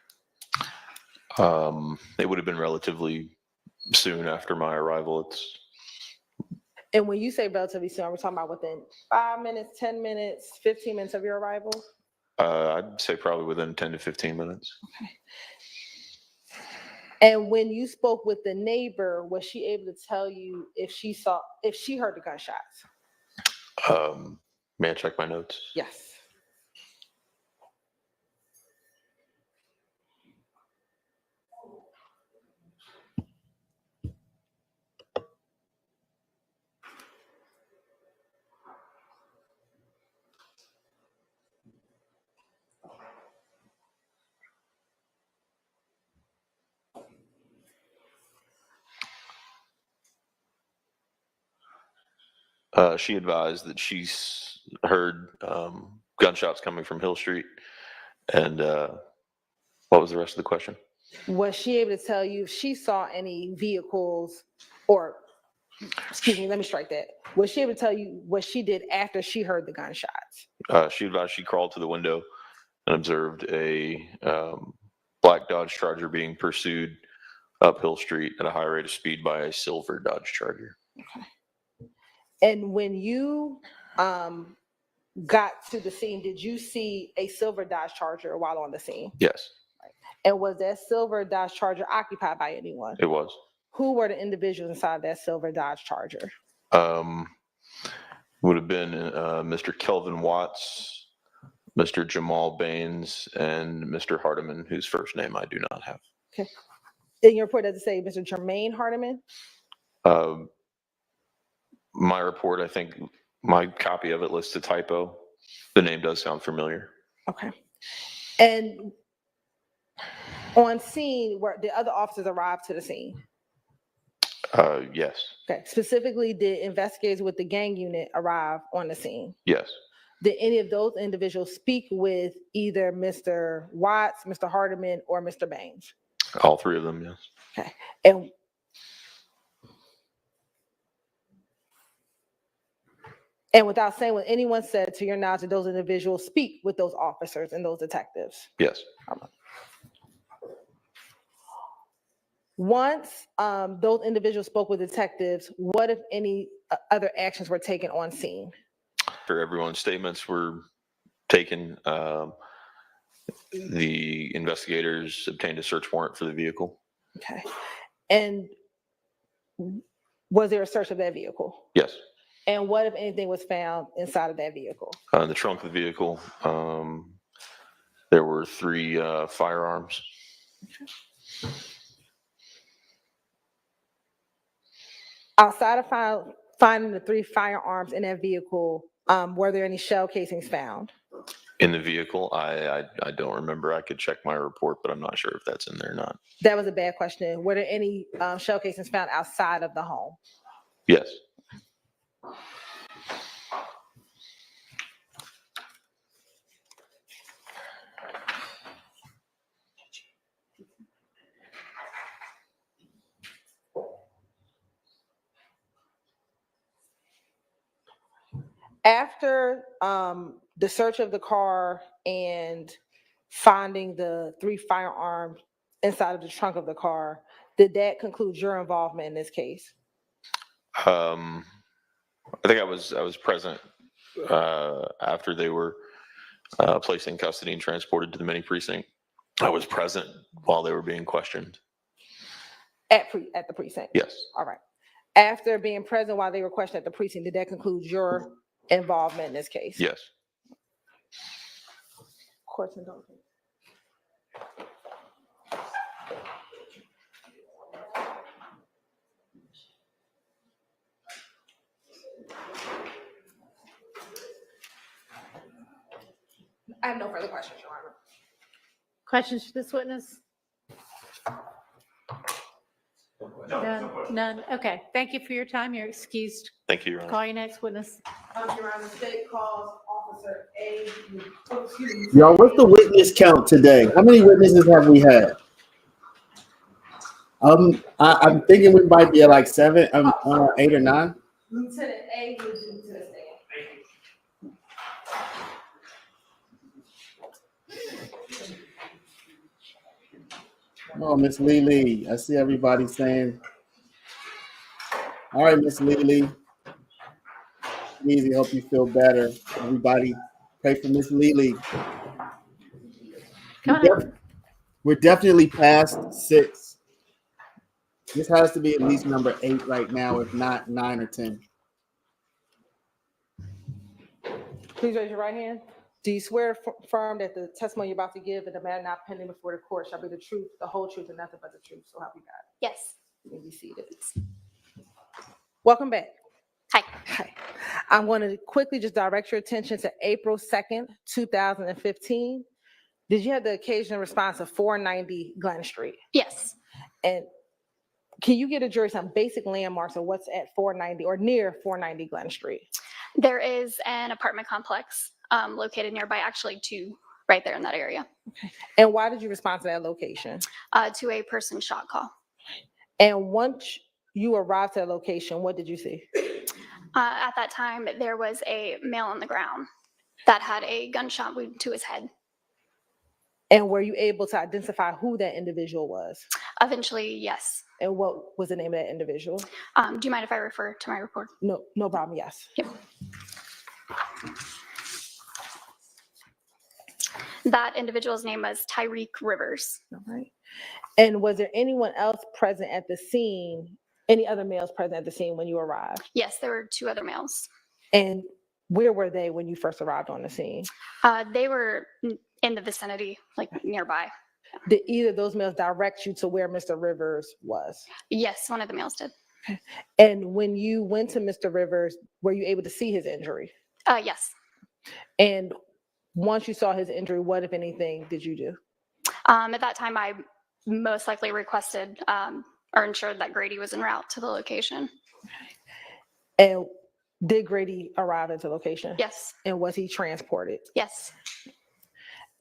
It would have been relatively soon after my arrival. And when you say relatively soon, are we talking about within 5 minutes, 10 minutes, 15 minutes of your arrival? I'd say probably within 10 to 15 minutes. Okay. And when you spoke with the neighbor, was she able to tell you if she heard the gunshots? May I check my notes? Yes. She advised that she's heard gunshots coming from Hill Street. And what was the rest of the question? Was she able to tell you if she saw any vehicles or excuse me, let me strike that. Was she able to tell you what she did after she heard the gunshots? She advised she crawled to the window and observed a black Dodge Charger being pursued up Hill Street at a high rate of speed by a silver Dodge Charger. And when you got to the scene, did you see a silver Dodge Charger while on the scene? Yes, And was that silver Dodge Charger occupied by anyone? it was. Who were the individuals inside that silver Dodge Charger? Would have been Mr. Kelvin Watts, Mr. Jamal Baines, and Mr. Hardiman, whose first name I do not have. Okay. In your report, does it say Mr. Jermaine Hardiman? My report, I think my copy of it lists a typo. The name does sound familiar. Okay. And on scene, where the other officers arrived to the scene? Yes. Okay. Specifically, did investigators with the gang unit arrive on the scene? Yes. Did any of those individuals speak with either Mr. Watts, Mr. Hardiman, or Mr. Baines? All three of them, yes. Okay. And without saying what anyone said, to your knowledge, did those individuals speak with those officers and those detectives? Yes. Once those individuals spoke with detectives, what, if any, other actions were taken on scene? After everyone's statements were taken, the investigators obtained a search warrant for the vehicle. Okay. And was there a search of that vehicle? Yes. And what, if anything, was found inside of that vehicle? In the trunk of the vehicle, there were 3 firearms. Okay. Outside of finding the 3 firearms in that vehicle, were there any shell casings found? In the vehicle, I don't remember. I could check my report, but I'm not sure if that's in there or not. That was a bad question. Were there any shell casings found outside of the home? Yes. After the search of the car and finding the 3 firearms inside of the trunk of the car, did that conclude your involvement in this case? I think I was present after they were placed in custody and transported to the mini precinct. I was present while they were being questioned. At the precinct? Yes. All right. After being present while they were questioned at the precinct, did that conclude your involvement in this case? Yes. Court's indulgence. I have no further questions, Your Honor. Questions for this witness? None. Okay. Thank you for your time. You're excused. Thank you, Your Honor. Call your next witness. Your Honor, state calls Officer A. Y'all, what's the witness count today? How many witnesses have we had? I'm thinking we might be at like 7, 8 or 9. Lieutenant A, you to the stand. Oh, Miss Lee. I see everybody saying. All right, Miss Lee. Easy, hope you feel better. Everybody, pray for Miss Lee. We're definitely past 6. This has to be at least number 8 right now, if not 9 or 10. Please raise your right hand. Do you swear firm that the testimony you're about to give and the matter not pending before the court shall be the truth, the whole truth, and nothing but the truth? So help you God. Yes. You may be seated. Welcome back. Hi. I'm going to quickly just direct your attention to April 2nd, 2015. Did you have the occasional response of 490 Glen Street? Yes. And can you get a jury some basic landmarks of what's at 490 or near 490 Glen Street? There is an apartment complex located nearby, actually 2 right there in that area. Okay. And why did you respond to that location? To a person shot call. And once you arrived to the location, what did you see? At that time, there was a male on the ground that had a gunshot wound to his head. And were you able to identify who that individual was? Eventually, yes. And what was the name of that individual? Do you mind if I refer to my report? No, no problem, yes. Yep. That individual's name was Tyreek Rivers. All right. And was there anyone else present at the scene, any other males present at the scene when you arrived? Yes, there were 2 other males. And where were they when you first arrived on the scene? They were in the vicinity, like nearby. Did either of those males direct you to where Mr. Rivers was? Yes, one of the males did. And when you went to Mr. Rivers, were you able to see his injury? Yes. And once you saw his injury, what, if anything, did you do? At that time, I most likely requested or ensured that Grady was en route to the location. And did Grady arrive at the location? Yes. And was he transported? Yes.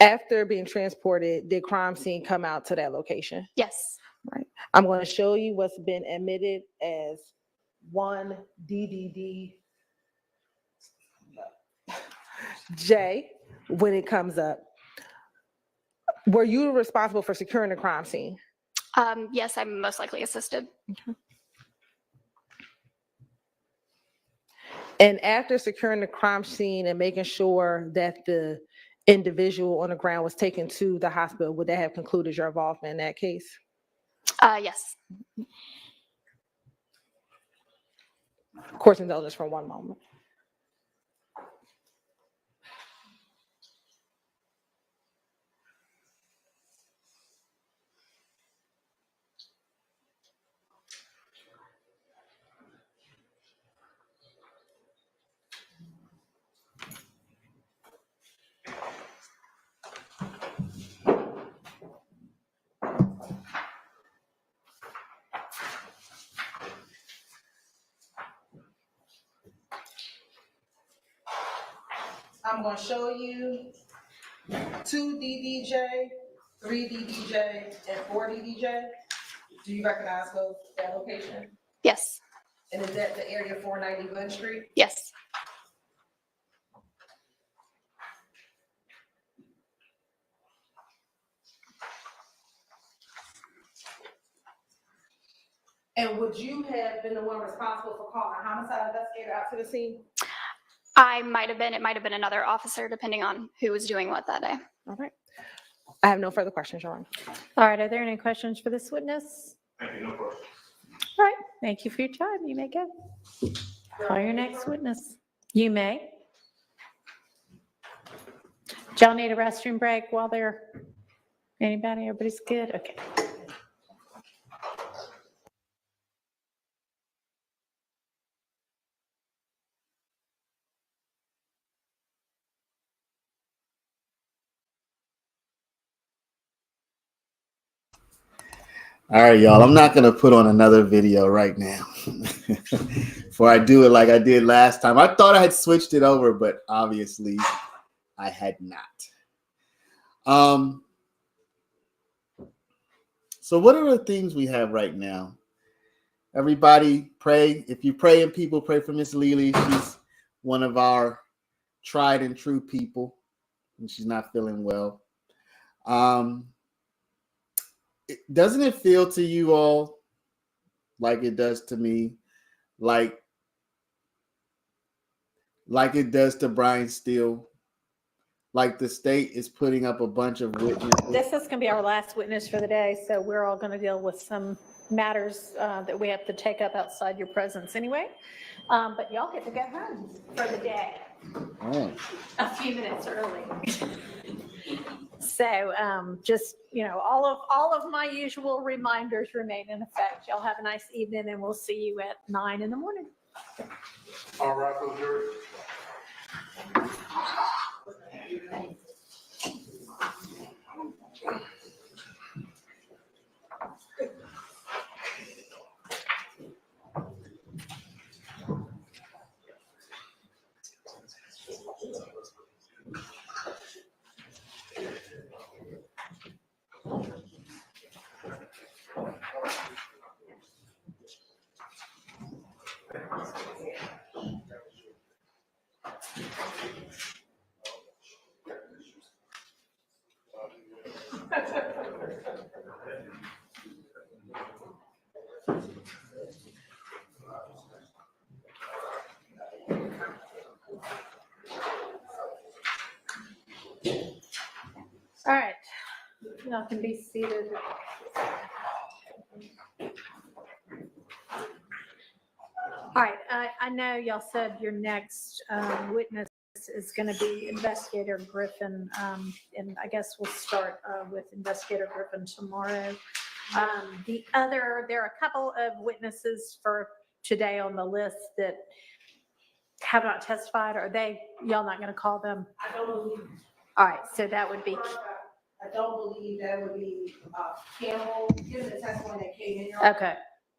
After being transported, did crime scene come out to that location? Yes. Right. I'm going to show you what's been admitted as 1 DDD J when it comes up. Were you responsible for securing the crime scene? Yes, I most likely assisted. And after securing the crime scene and making sure that the individual on the ground was taken to the hospital, would that have concluded your involvement in that case? Yes. Course indulgence for one moment. I'm going to show you 2 DDJ, 3 DDJ, and 4 DDJ. Do you recognize that location? Yes. And is that the area 490 Glen Street? Yes. And would you have been the one responsible for calling a homicide investigator out to the scene? I might have been. It might have been another officer, depending on who was doing what that day. All right. I have no further questions, Your Honor. All right, are there any questions for this witness? Thank you, no question. All right, thank you for your time. You may go. Call your next witness. You may. Do y'all need a restroom break while they're, anybody, everybody's good? Okay. All right, y'all. I'm not going to put on another video right now before I do it like I did last time. I thought I had switched it over, but obviously I had not. So what are the things we have right now? Everybody pray. If you pray and people, pray for Miss Lily. She's one of our tried and true people, and she's not feeling well. Doesn't it feel to you all like it does to me, like it does to Brian Steele? Like the state is putting up a bunch of witnesses. This is going to be our last witness for the day, so we're all going to deal with some matters that we have to take up outside your presence anyway. But y'all get to go home for the day. Oh. A few minutes early. So just, you know, all of my usual reminders remain in effect. Y'all have a nice evening, and we'll see you at 9 in the morning. All right, jury. All right, y'all can be seated. All right, I know y'all said your next witness is going to be Investigator Griffin, and I guess we'll start with Investigator Griffin tomorrow. There are a couple of witnesses for today on the list that have not testified. Are y'all not going to call them? I don't believe. All right, so that would be. I don't believe that would be Campbell, given the testimony that came in. Okay.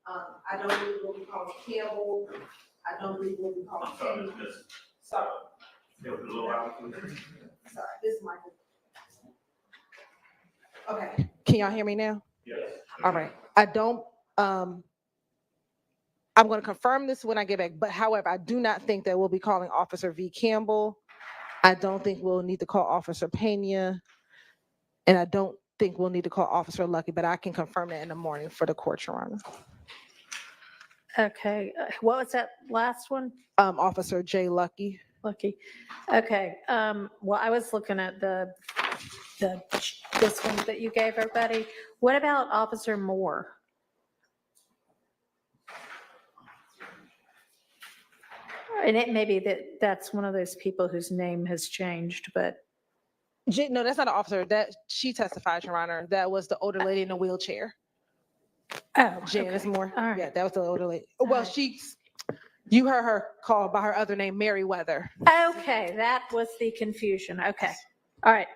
I don't believe we'll be calling Campbell. I don't believe we'll be calling Kenny. Sorry. Sorry, this is my. Okay, can y'all hear me now? Yes. All right, I don't, I'm going to confirm this when I get back, but however, I do not think that we'll be calling Officer V. Campbell. I don't think we'll need to call Officer Pena, and I don't think we'll need to call Officer Lucky, but I can confirm that in the morning for the court, Your Honor. Okay, what was that last one? Officer J. Lucky. Lucky. Okay, well, I was looking at this one that you gave everybody. What about Officer Moore? And it may be that's one of those people whose name has changed, but. No, that's not an officer. That she testified, Your Honor. That was the older lady in the wheelchair. Oh, Janice okay. Moore. All right. Yeah, that was the older lady. Well, you heard her called by her other name, Merryweather. Okay, that was the confusion. Okay, all right.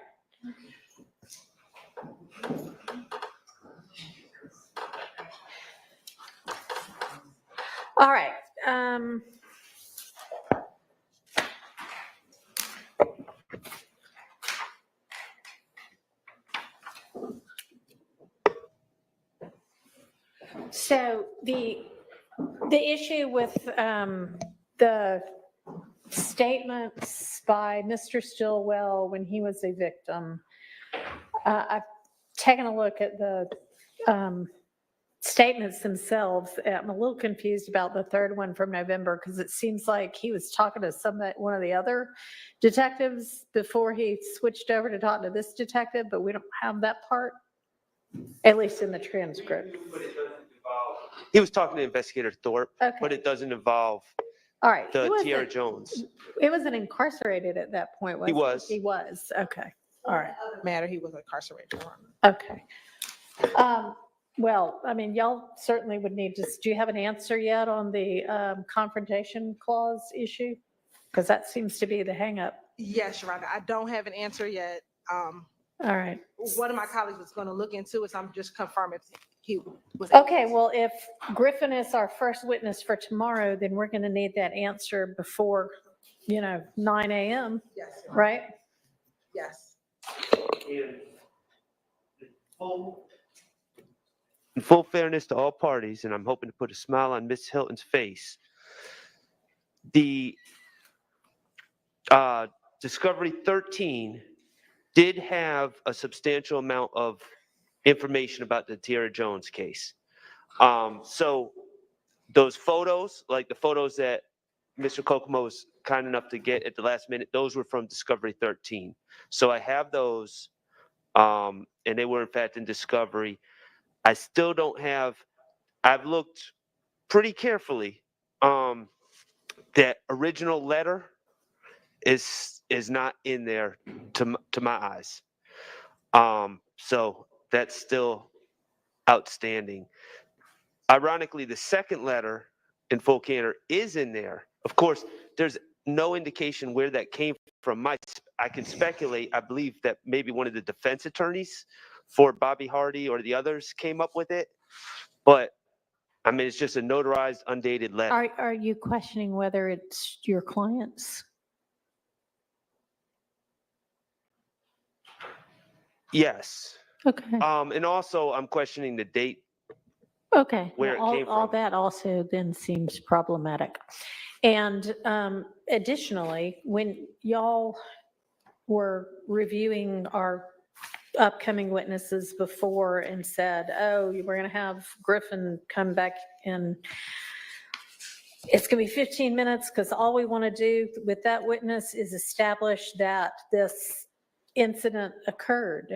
All right. So the issue with the statements by Mr. Stillwell when he was a victim, I've taken a look at the statements themselves. I'm a little confused about the third one from November because it seems like he was talking to one of the other detectives before he switched over to talk to this detective, but we don't have that part, at least in the transcript. He was talking to Investigator Thorpe, Okay. but it doesn't involve All right. the Tiara Jones. It wasn't incarcerated at that point, was He it? was. He was. Okay. All right. Matter, he was incarcerated. Your Honor. Okay. Well, I mean, y'all certainly would need to, do you have an answer yet on the Confrontation Clause issue? Because that seems to be the hangup. Yes, Your Honor. I don't have an answer yet. All right. One of my colleagues was going to look into it, so I'm just confirming he was. Okay, well, if Griffin is our first witness for tomorrow, then we're going to need that answer before, 9 a.m., Yes. right? Yes. In full fairness to all parties, and I'm hoping to put a smile on Miss Hilton's face, the Discovery 13 did have a substantial amount of information about the Tiara Jones case. So those photos, like the photos that Mr. Kokomo was kind enough to get at the last minute, those were from Discovery 13. So I have those, and they were in fact in Discovery. I still don't have, I've looked pretty carefully. That original letter is not in there to my eyes. So that's still outstanding. Ironically, the second letter in full candor is in there. Of course, there's no indication where that came from. I can speculate. I believe that maybe one of the defense attorneys for Bobby Hardy or the others came up with it. But I mean, it's just a notarized, undated letter. Are you questioning whether it's your client's? Yes. Okay. And also, I'm questioning the date. Okay. Where Well, it came all from. that also then seems problematic. And additionally, when y'all were reviewing our upcoming witnesses before and said, oh, we're going to have Griffin come back and it's going to be 15 minutes because all we want to do with that witness is establish that this incident occurred.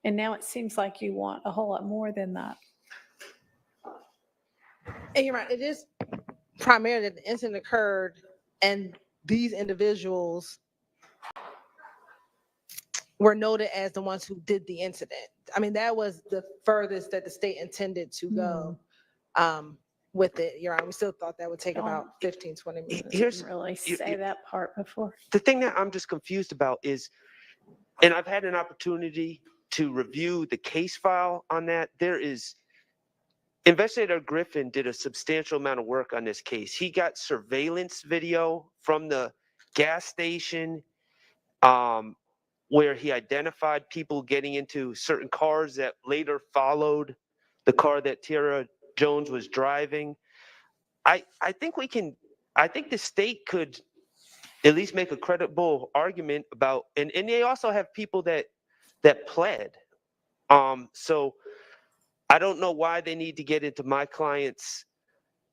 And now it seems like you want a whole lot more than that. And you're right, it is primarily that the incident occurred and these individuals were noted as the ones who did the incident. I mean, that was the furthest that the state intended to go with it. You're right, we still thought that would take about 15, 20 minutes. Here's Didn't really say that part before. the thing that I'm just confused about is, and I've had an opportunity to review the case file on that. There is, Investigator Griffin did a substantial amount of work on this case. He got surveillance video from the gas station where he identified people getting into certain cars that later followed the car that Tiara Jones was driving. I think the state could at least make a credible argument about, and they also have people that pled. So I don't know why they need to get into my client's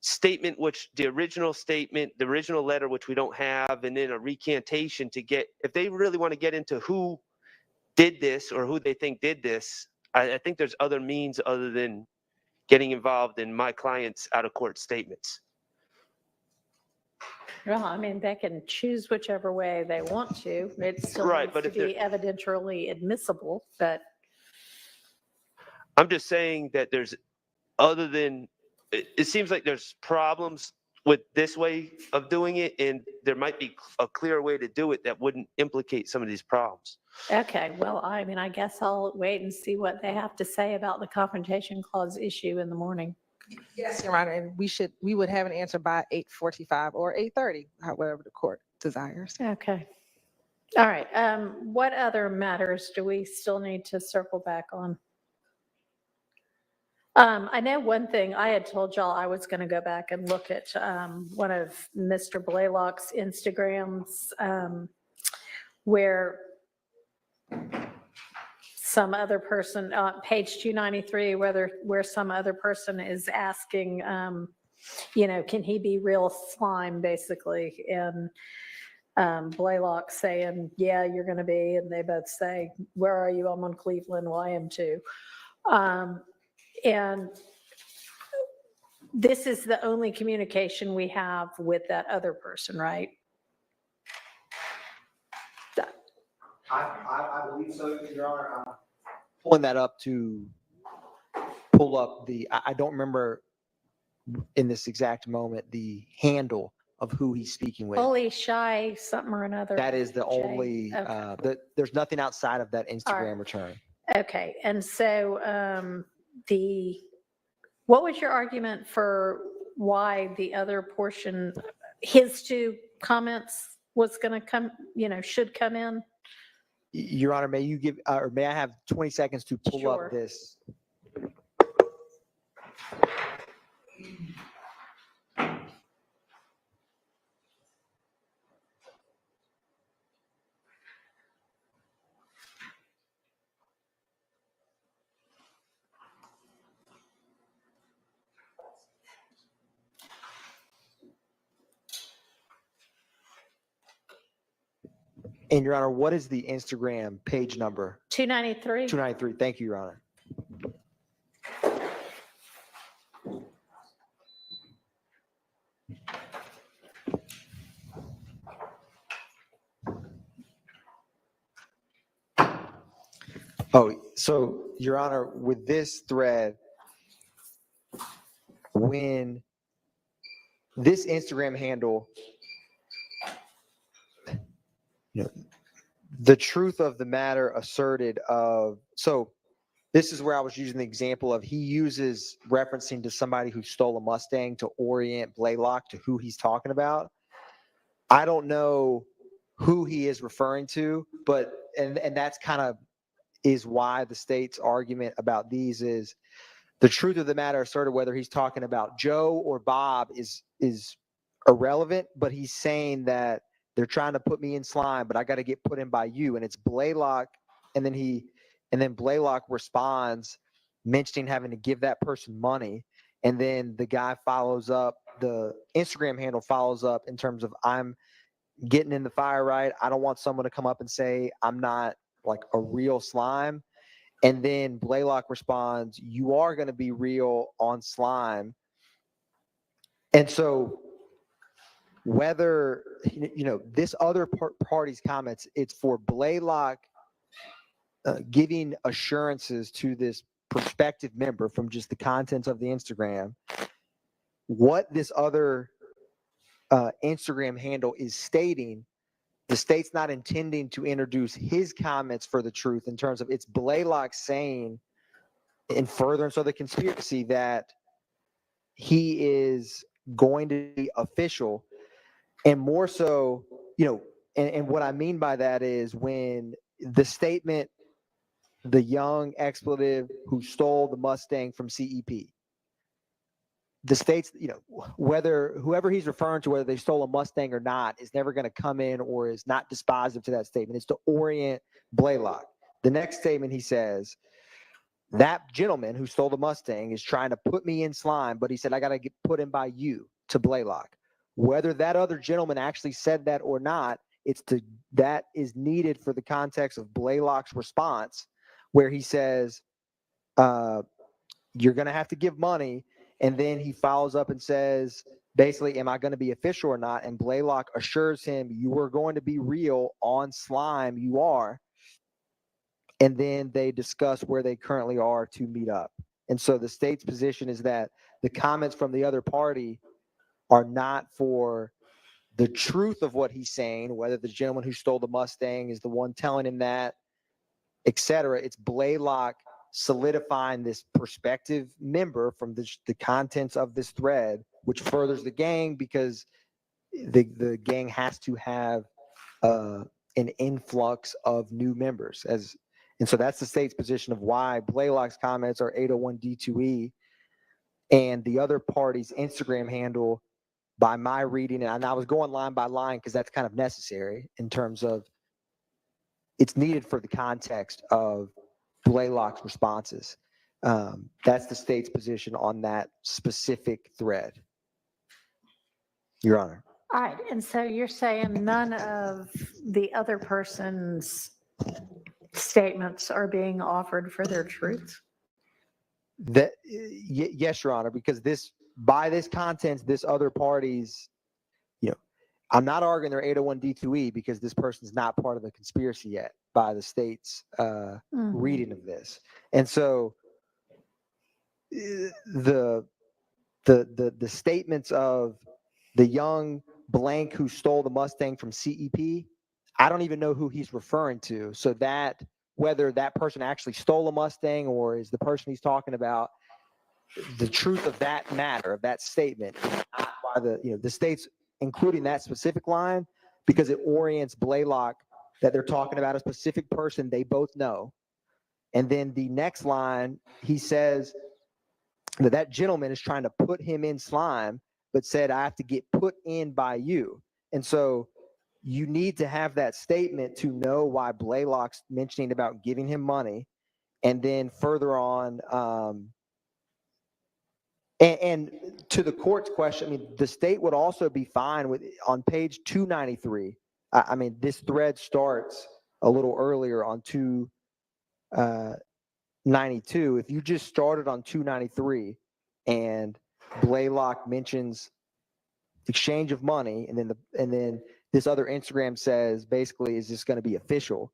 statement, which the original statement, the original letter, which we don't have, and then a recantation to get, if they really want to get into who did this or who they think did this, I think there's other means other than getting involved in my client's out of court statements. Well, I mean, they can choose whichever way they want to. It still Right, needs but to if they're- be evidentially admissible, but I'm just saying that there's other than, it seems like there's problems with this way of doing it, and there might be a clearer way to do it that wouldn't implicate some of these problems. okay. Well, I mean, I guess I'll wait and see what they have to say about the Confrontation Clause issue in the morning. Yes, Your Honor, and we would have an answer by 8:45 or 8:30, however the court desires. Okay. All right. What other matters do we still need to circle back on? I know one thing, I had told y'all I was going to go back and look at one of Mr. Blaylock's Instagrams where some other person, page 293, where some other person is asking, can he be real slime, basically? And Blaylock saying, yeah, you're going to be. And they both say, where are you? I'm on Cleveland. Well, I am too. And this is the only communication we have with that other person, right? I believe so, Your Honor. I'm pulling that up to pull up I don't remember in this exact moment the handle of who he's speaking with. Holy Shy something or another. That is the Jay. only, Okay. there's nothing outside of that Instagram right. return. Okay, and so what was your argument for why the other portion, his two comments was going to come, should come in? Your Honor, may you give, or may I have 20 seconds to pull Sure. up this? And Your Honor, what is the Instagram page number? 293. 293. Thank you, Your Honor. Oh, so Your Honor, with this thread, when this Instagram handle, the truth of the matter asserted so this is where I was using the example of he uses referencing to somebody who stole a Mustang to orient Blaylock to who he's talking about. I don't know who he is referring to, but, and that's kind of is why the state's argument about these is the truth of the matter asserted, whether he's talking about Joe or Bob is irrelevant, but he's saying that they're trying to put me in slime, but I got to get put in by you. And it's Blaylock. And then he and then Blaylock responds mentioning having to give that person money. And then the guy follows up, the Instagram handle follows up in terms of, I'm getting in the fire right. I don't want someone to come up and say I'm not like a real slime. And then Blaylock responds, you are going to be real on slime. And so whether, this other party's comments, it's for Blaylock giving assurances to this prospective member from just the contents of the Instagram, what this other Instagram handle is stating. The state's not intending to introduce his comments for the truth in terms of it's Blaylock saying in furtherance of the conspiracy that he is going to be official. And more so, and what I mean by that is when the statement, the young expletive who stole the Mustang from CEP, the state's, whether whoever he's referring to, whether they stole a Mustang or not, is never going to come in or is not dispositive to that statement. It's to orient Blaylock. The next statement he says, that gentleman who stole the Mustang is trying to put me in slime, but he said, I got to get put in by you, to Blaylock. Whether that other gentleman actually said that or not, that is needed for the context of Blaylock's response, where he says, you're going to have to give money. And then he follows up and says, basically, am I going to be official or not? And Blaylock assures him, you are going to be real on slime. You are. And then they discuss where they currently are to meet up. And so the state's position is that the comments from the other party are not for the truth of what he's saying, whether the gentleman who stole the Mustang is the one telling him that, et cetera. It's Blaylock solidifying this prospective member from the contents of this thread, which furthers the gang because the gang has to have an influx of new members. And so that's the state's position of why Blaylock's comments are 801 D2E, and the other party's Instagram handle, by my reading, and I was going line by line because that's kind of necessary in terms of it's needed for the context of Blaylock's responses. That's the state's position on that specific thread, Your Honor. All right, and so you're saying none of the other person's statements are being offered for their truth? Yes, Your Honor, because by this content, this other party's, I'm not arguing they're 801 D2E because this person's not part of the conspiracy yet by the state's reading of this. And so the statements of the young blank who stole the Mustang from CEP, I don't even know who he's referring to. So that whether that person actually stole a Mustang or is the person he's talking about, the truth of that matter, of that statement, is not why the state's including that specific line because it orients Blaylock that they're talking about a specific person they both know. And then the next line, he says that gentleman is trying to put him in slime, but said, I have to get put in by you. And so you need to have that statement to know why Blaylock's mentioning about giving him money. And then further on, and to the court's question, I mean, the state would also be fine with on page 293. I mean, this thread starts a little earlier on 292. If you just started on 293 and Blaylock mentions exchange of money, and then this other Instagram says basically, is this going to be official?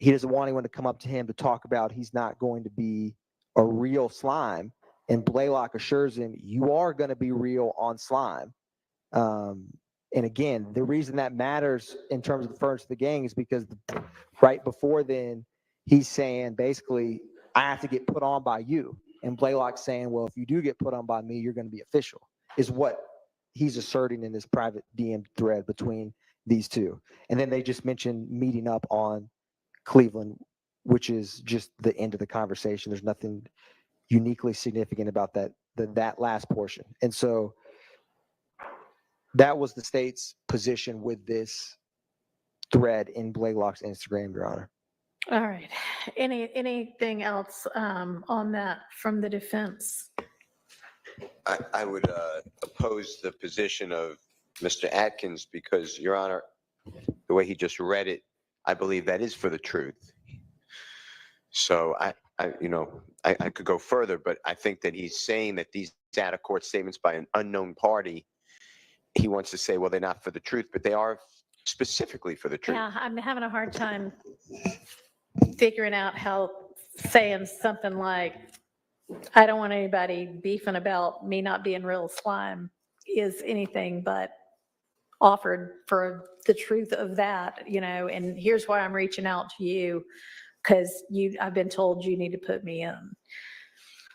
He doesn't want anyone to come up to him to talk about he's not going to be a real slime. And Blaylock assures him, you are going to be real on slime. And again, the reason that matters in terms of the first of the gang is because right before then, he's saying basically, I have to get put on by you. And Blaylock's saying, well, if you do get put on by me, you're going to be official, is what he's asserting in this private DM thread between these two. And then they just mentioned meeting up on Cleveland, which is just the end of the conversation. There's nothing uniquely significant about that last portion. And so that was the state's position with this thread in Blaylock's Instagram, Your Honor. All right. Anything else on that from the defense? I would oppose the position of Mr. Atkins because, Your Honor, the way he just read it, I believe that is for the truth. So I could go further, but I think that he's saying that these out-of-court statements by an unknown party, he wants to say, well, they're not for the truth, but they are specifically for the truth. Yeah, I'm having a hard time figuring out how saying something like, I don't want anybody beefing about me not being real slime is anything but offered for the truth of that, and here's why I'm reaching out to you, because I've been told you need to put me in.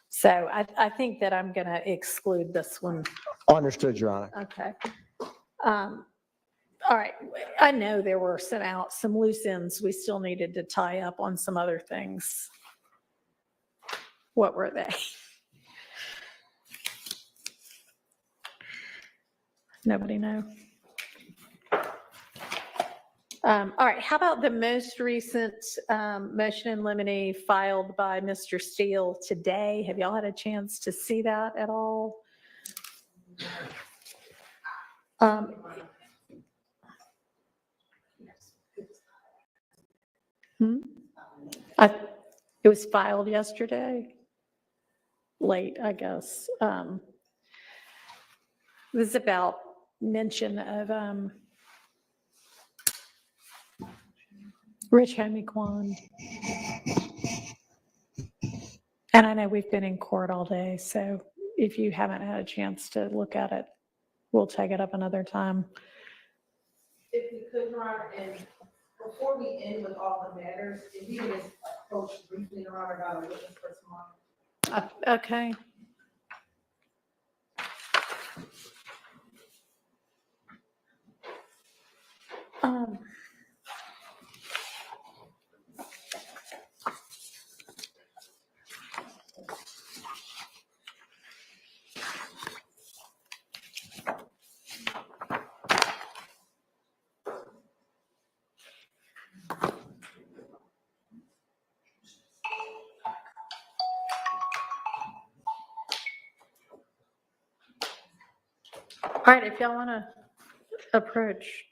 So I think that I'm going to exclude this one. Understood, Your Honor. Okay. All right. I know there were some loose ends we still needed to tie up on some other things. What were they? Nobody know. All right. How about the most recent motion in limine filed by Mr. Steele today? Have y'all had a chance to see that at all? It was filed yesterday, late, I guess. It was about mention of Rich Homie Kwan. And I know we've been in court all day, so if you haven't had a chance to look at it, we'll take it up another time. If we could, Your Honor, and before we end with all the matters, if you could just approach briefly, Your Honor, about a witness for tomorrow. Okay. All right, if y'all want to approach.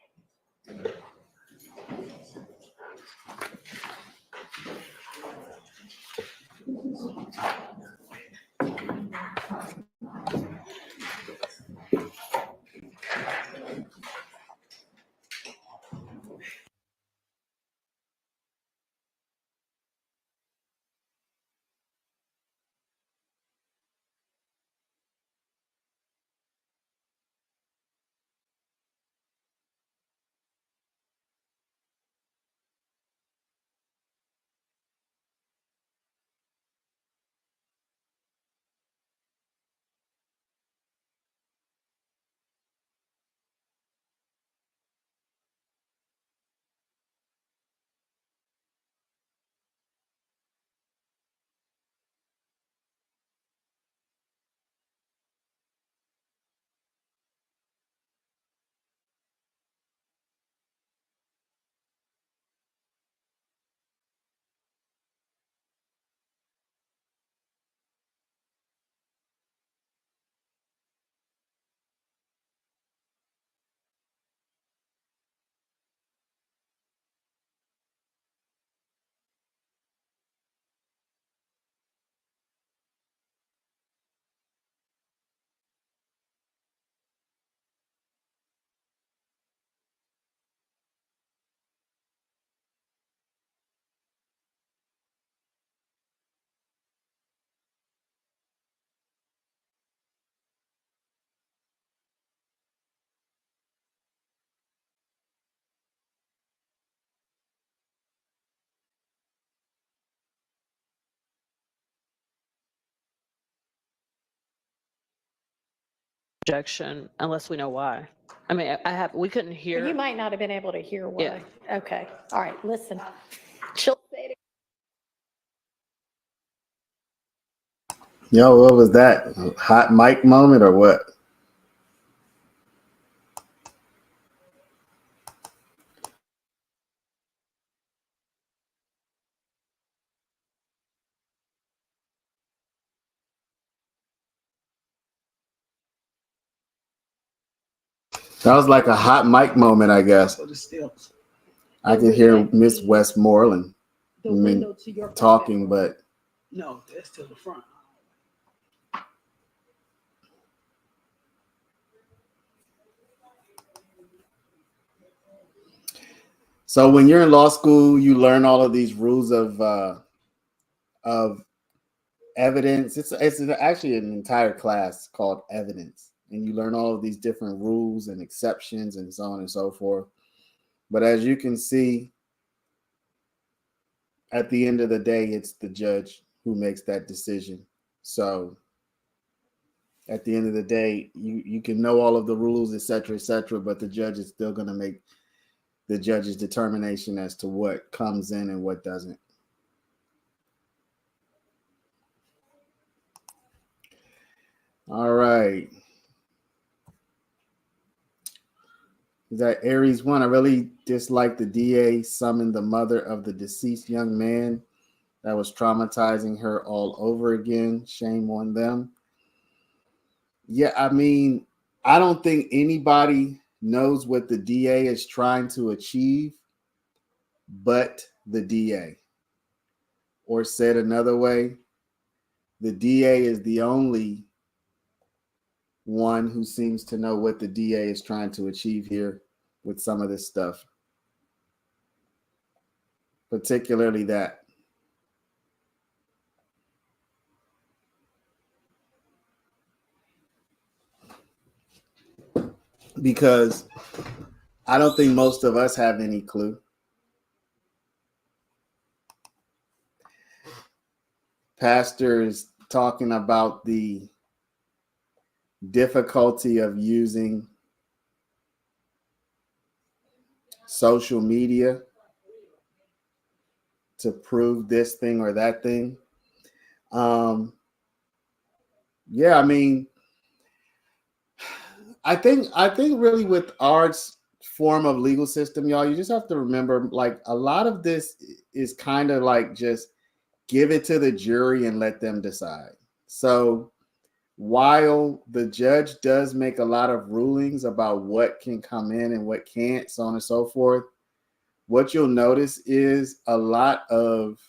Objection unless we know why. I mean, we couldn't hear. You might not have been able to hear why. Yeah. Okay. All right. Listen. She'll say it. Yo, what was that? Hot mic moment or what? That was like a hot mic moment, I guess. I could hear Miss Westmoreland talking, but No, that's to the front. so when you're in law school, you learn all of these rules of evidence. It's actually an entire class called evidence, and you learn all of these different rules and exceptions and so on and so forth. But as you can see, at the end of the day, it's the judge who makes that decision. So at the end of the day, you can know all of the rules, et cetera, but the judge is still going to make the judge's determination as to what comes in and what doesn't. All right. Is that Aries 1? I really dislike the DA summoned the mother of the deceased young man that was traumatizing her all over again. Shame on them. Yeah, I mean, I don't think anybody knows what the DA is trying to achieve but the DA. Or said another way, the DA is the only one who seems to know what the DA is trying to achieve here with some of this stuff. Particularly that. Because I don't think most of us have any clue. Pastor is talking about the difficulty of using social media to prove this thing or that thing. Yeah, I mean, I think really with our form of legal system, y'all, you just have to remember, like, a lot of this is kind of like just give it to the jury and let them decide. So while the judge does make a lot of rulings about what can come in and what can't, so on and so forth, what you'll notice is a lot of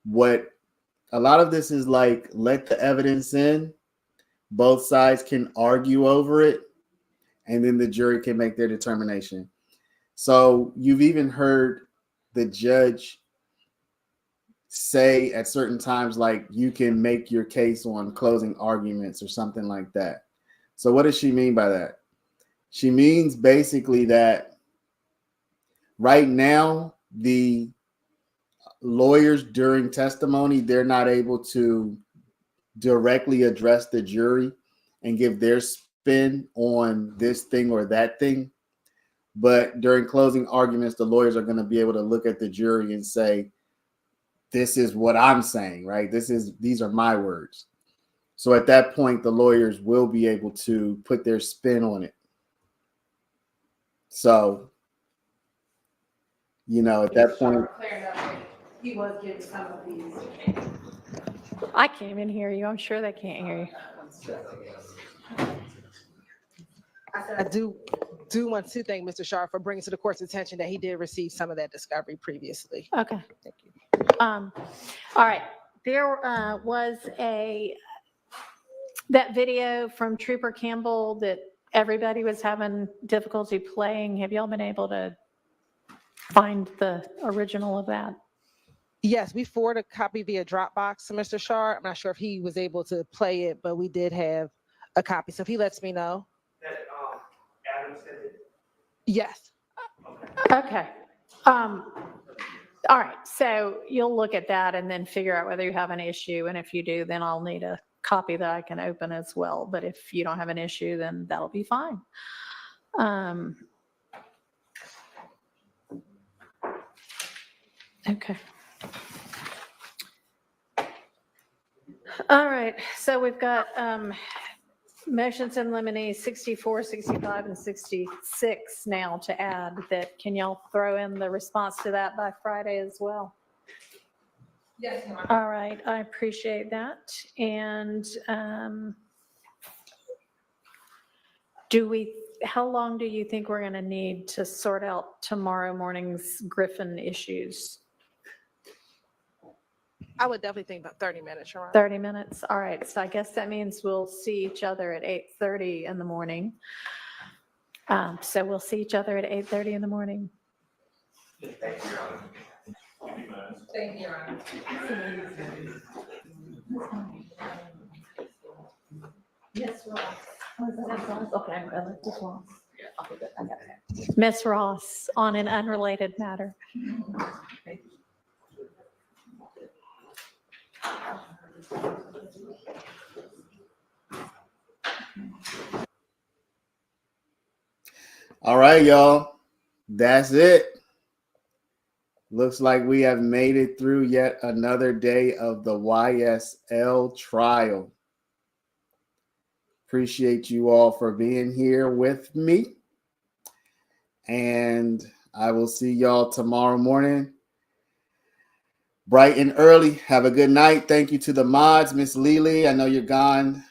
this is like, let the evidence in, both sides can argue over it, and then the jury can make their determination. So you've even heard the judge say at certain times, like, you can make your case on closing arguments or something like that. So what does she mean by that? She means basically that right now, the lawyers during testimony, they're not able to directly address the jury and give their spin on this thing or that thing. But during closing arguments, the lawyers are going to be able to look at the jury and say, this is what I'm saying, right? These are my words. So at that point, the lawyers will be able to put their spin on it. So, at that point, He was getting some of these. I can't even hear you. I'm sure they can't hear you. I do want to thank Mr. Sharp for bringing to the court's attention that he did receive some of that discovery previously. Okay. Thank you. All right. There was that video from Trooper Campbell that everybody was having difficulty playing. Have y'all been able to find the original of that? Yes, we forwarded a copy via Dropbox to Mr. Sharp. I'm not sure if he was able to play it, but we did have a copy. So if he lets me know. That Adam sent it? Yes. Okay. All right. So you'll look at that and then figure out whether you have an issue. And if you do, then I'll need a copy that I can open as well. But if you don't have an issue, then that'll be fine. Okay. All right. So we've got motions in limine 64, 65, and 66 now to add. That can y'all throw in the response to that by Friday as well? Yes, ma'am. All right, I appreciate that. And do we how long do you think we're going to need to sort out tomorrow morning's Griffin issues? I would definitely think about 30 minutes, Your Honor. 30 minutes. All right. So I guess that means we'll see each other at 8:30 in the morning. So we'll see each other at 8:30 in the morning. Thank you, Your Honor. Thank you, Your Honor. Miss Ross. Okay, I like this one. Miss Ross, on an unrelated matter. All right, y'all. That's it. Looks like we have made it through yet another day of the YSL trial. Appreciate you all for being here with me. And I will see y'all tomorrow morning, bright and early. Have a good night. Thank you to the mods, Miss Lily. I know you're gone.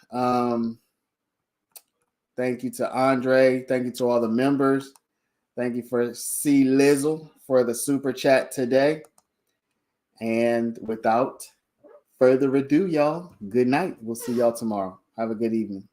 Thank you to Andre. Thank you to all the members. Thank you for C. Lizzle for the super chat today. And without further ado, y'all, good night. We'll see y'all tomorrow. Have a good evening.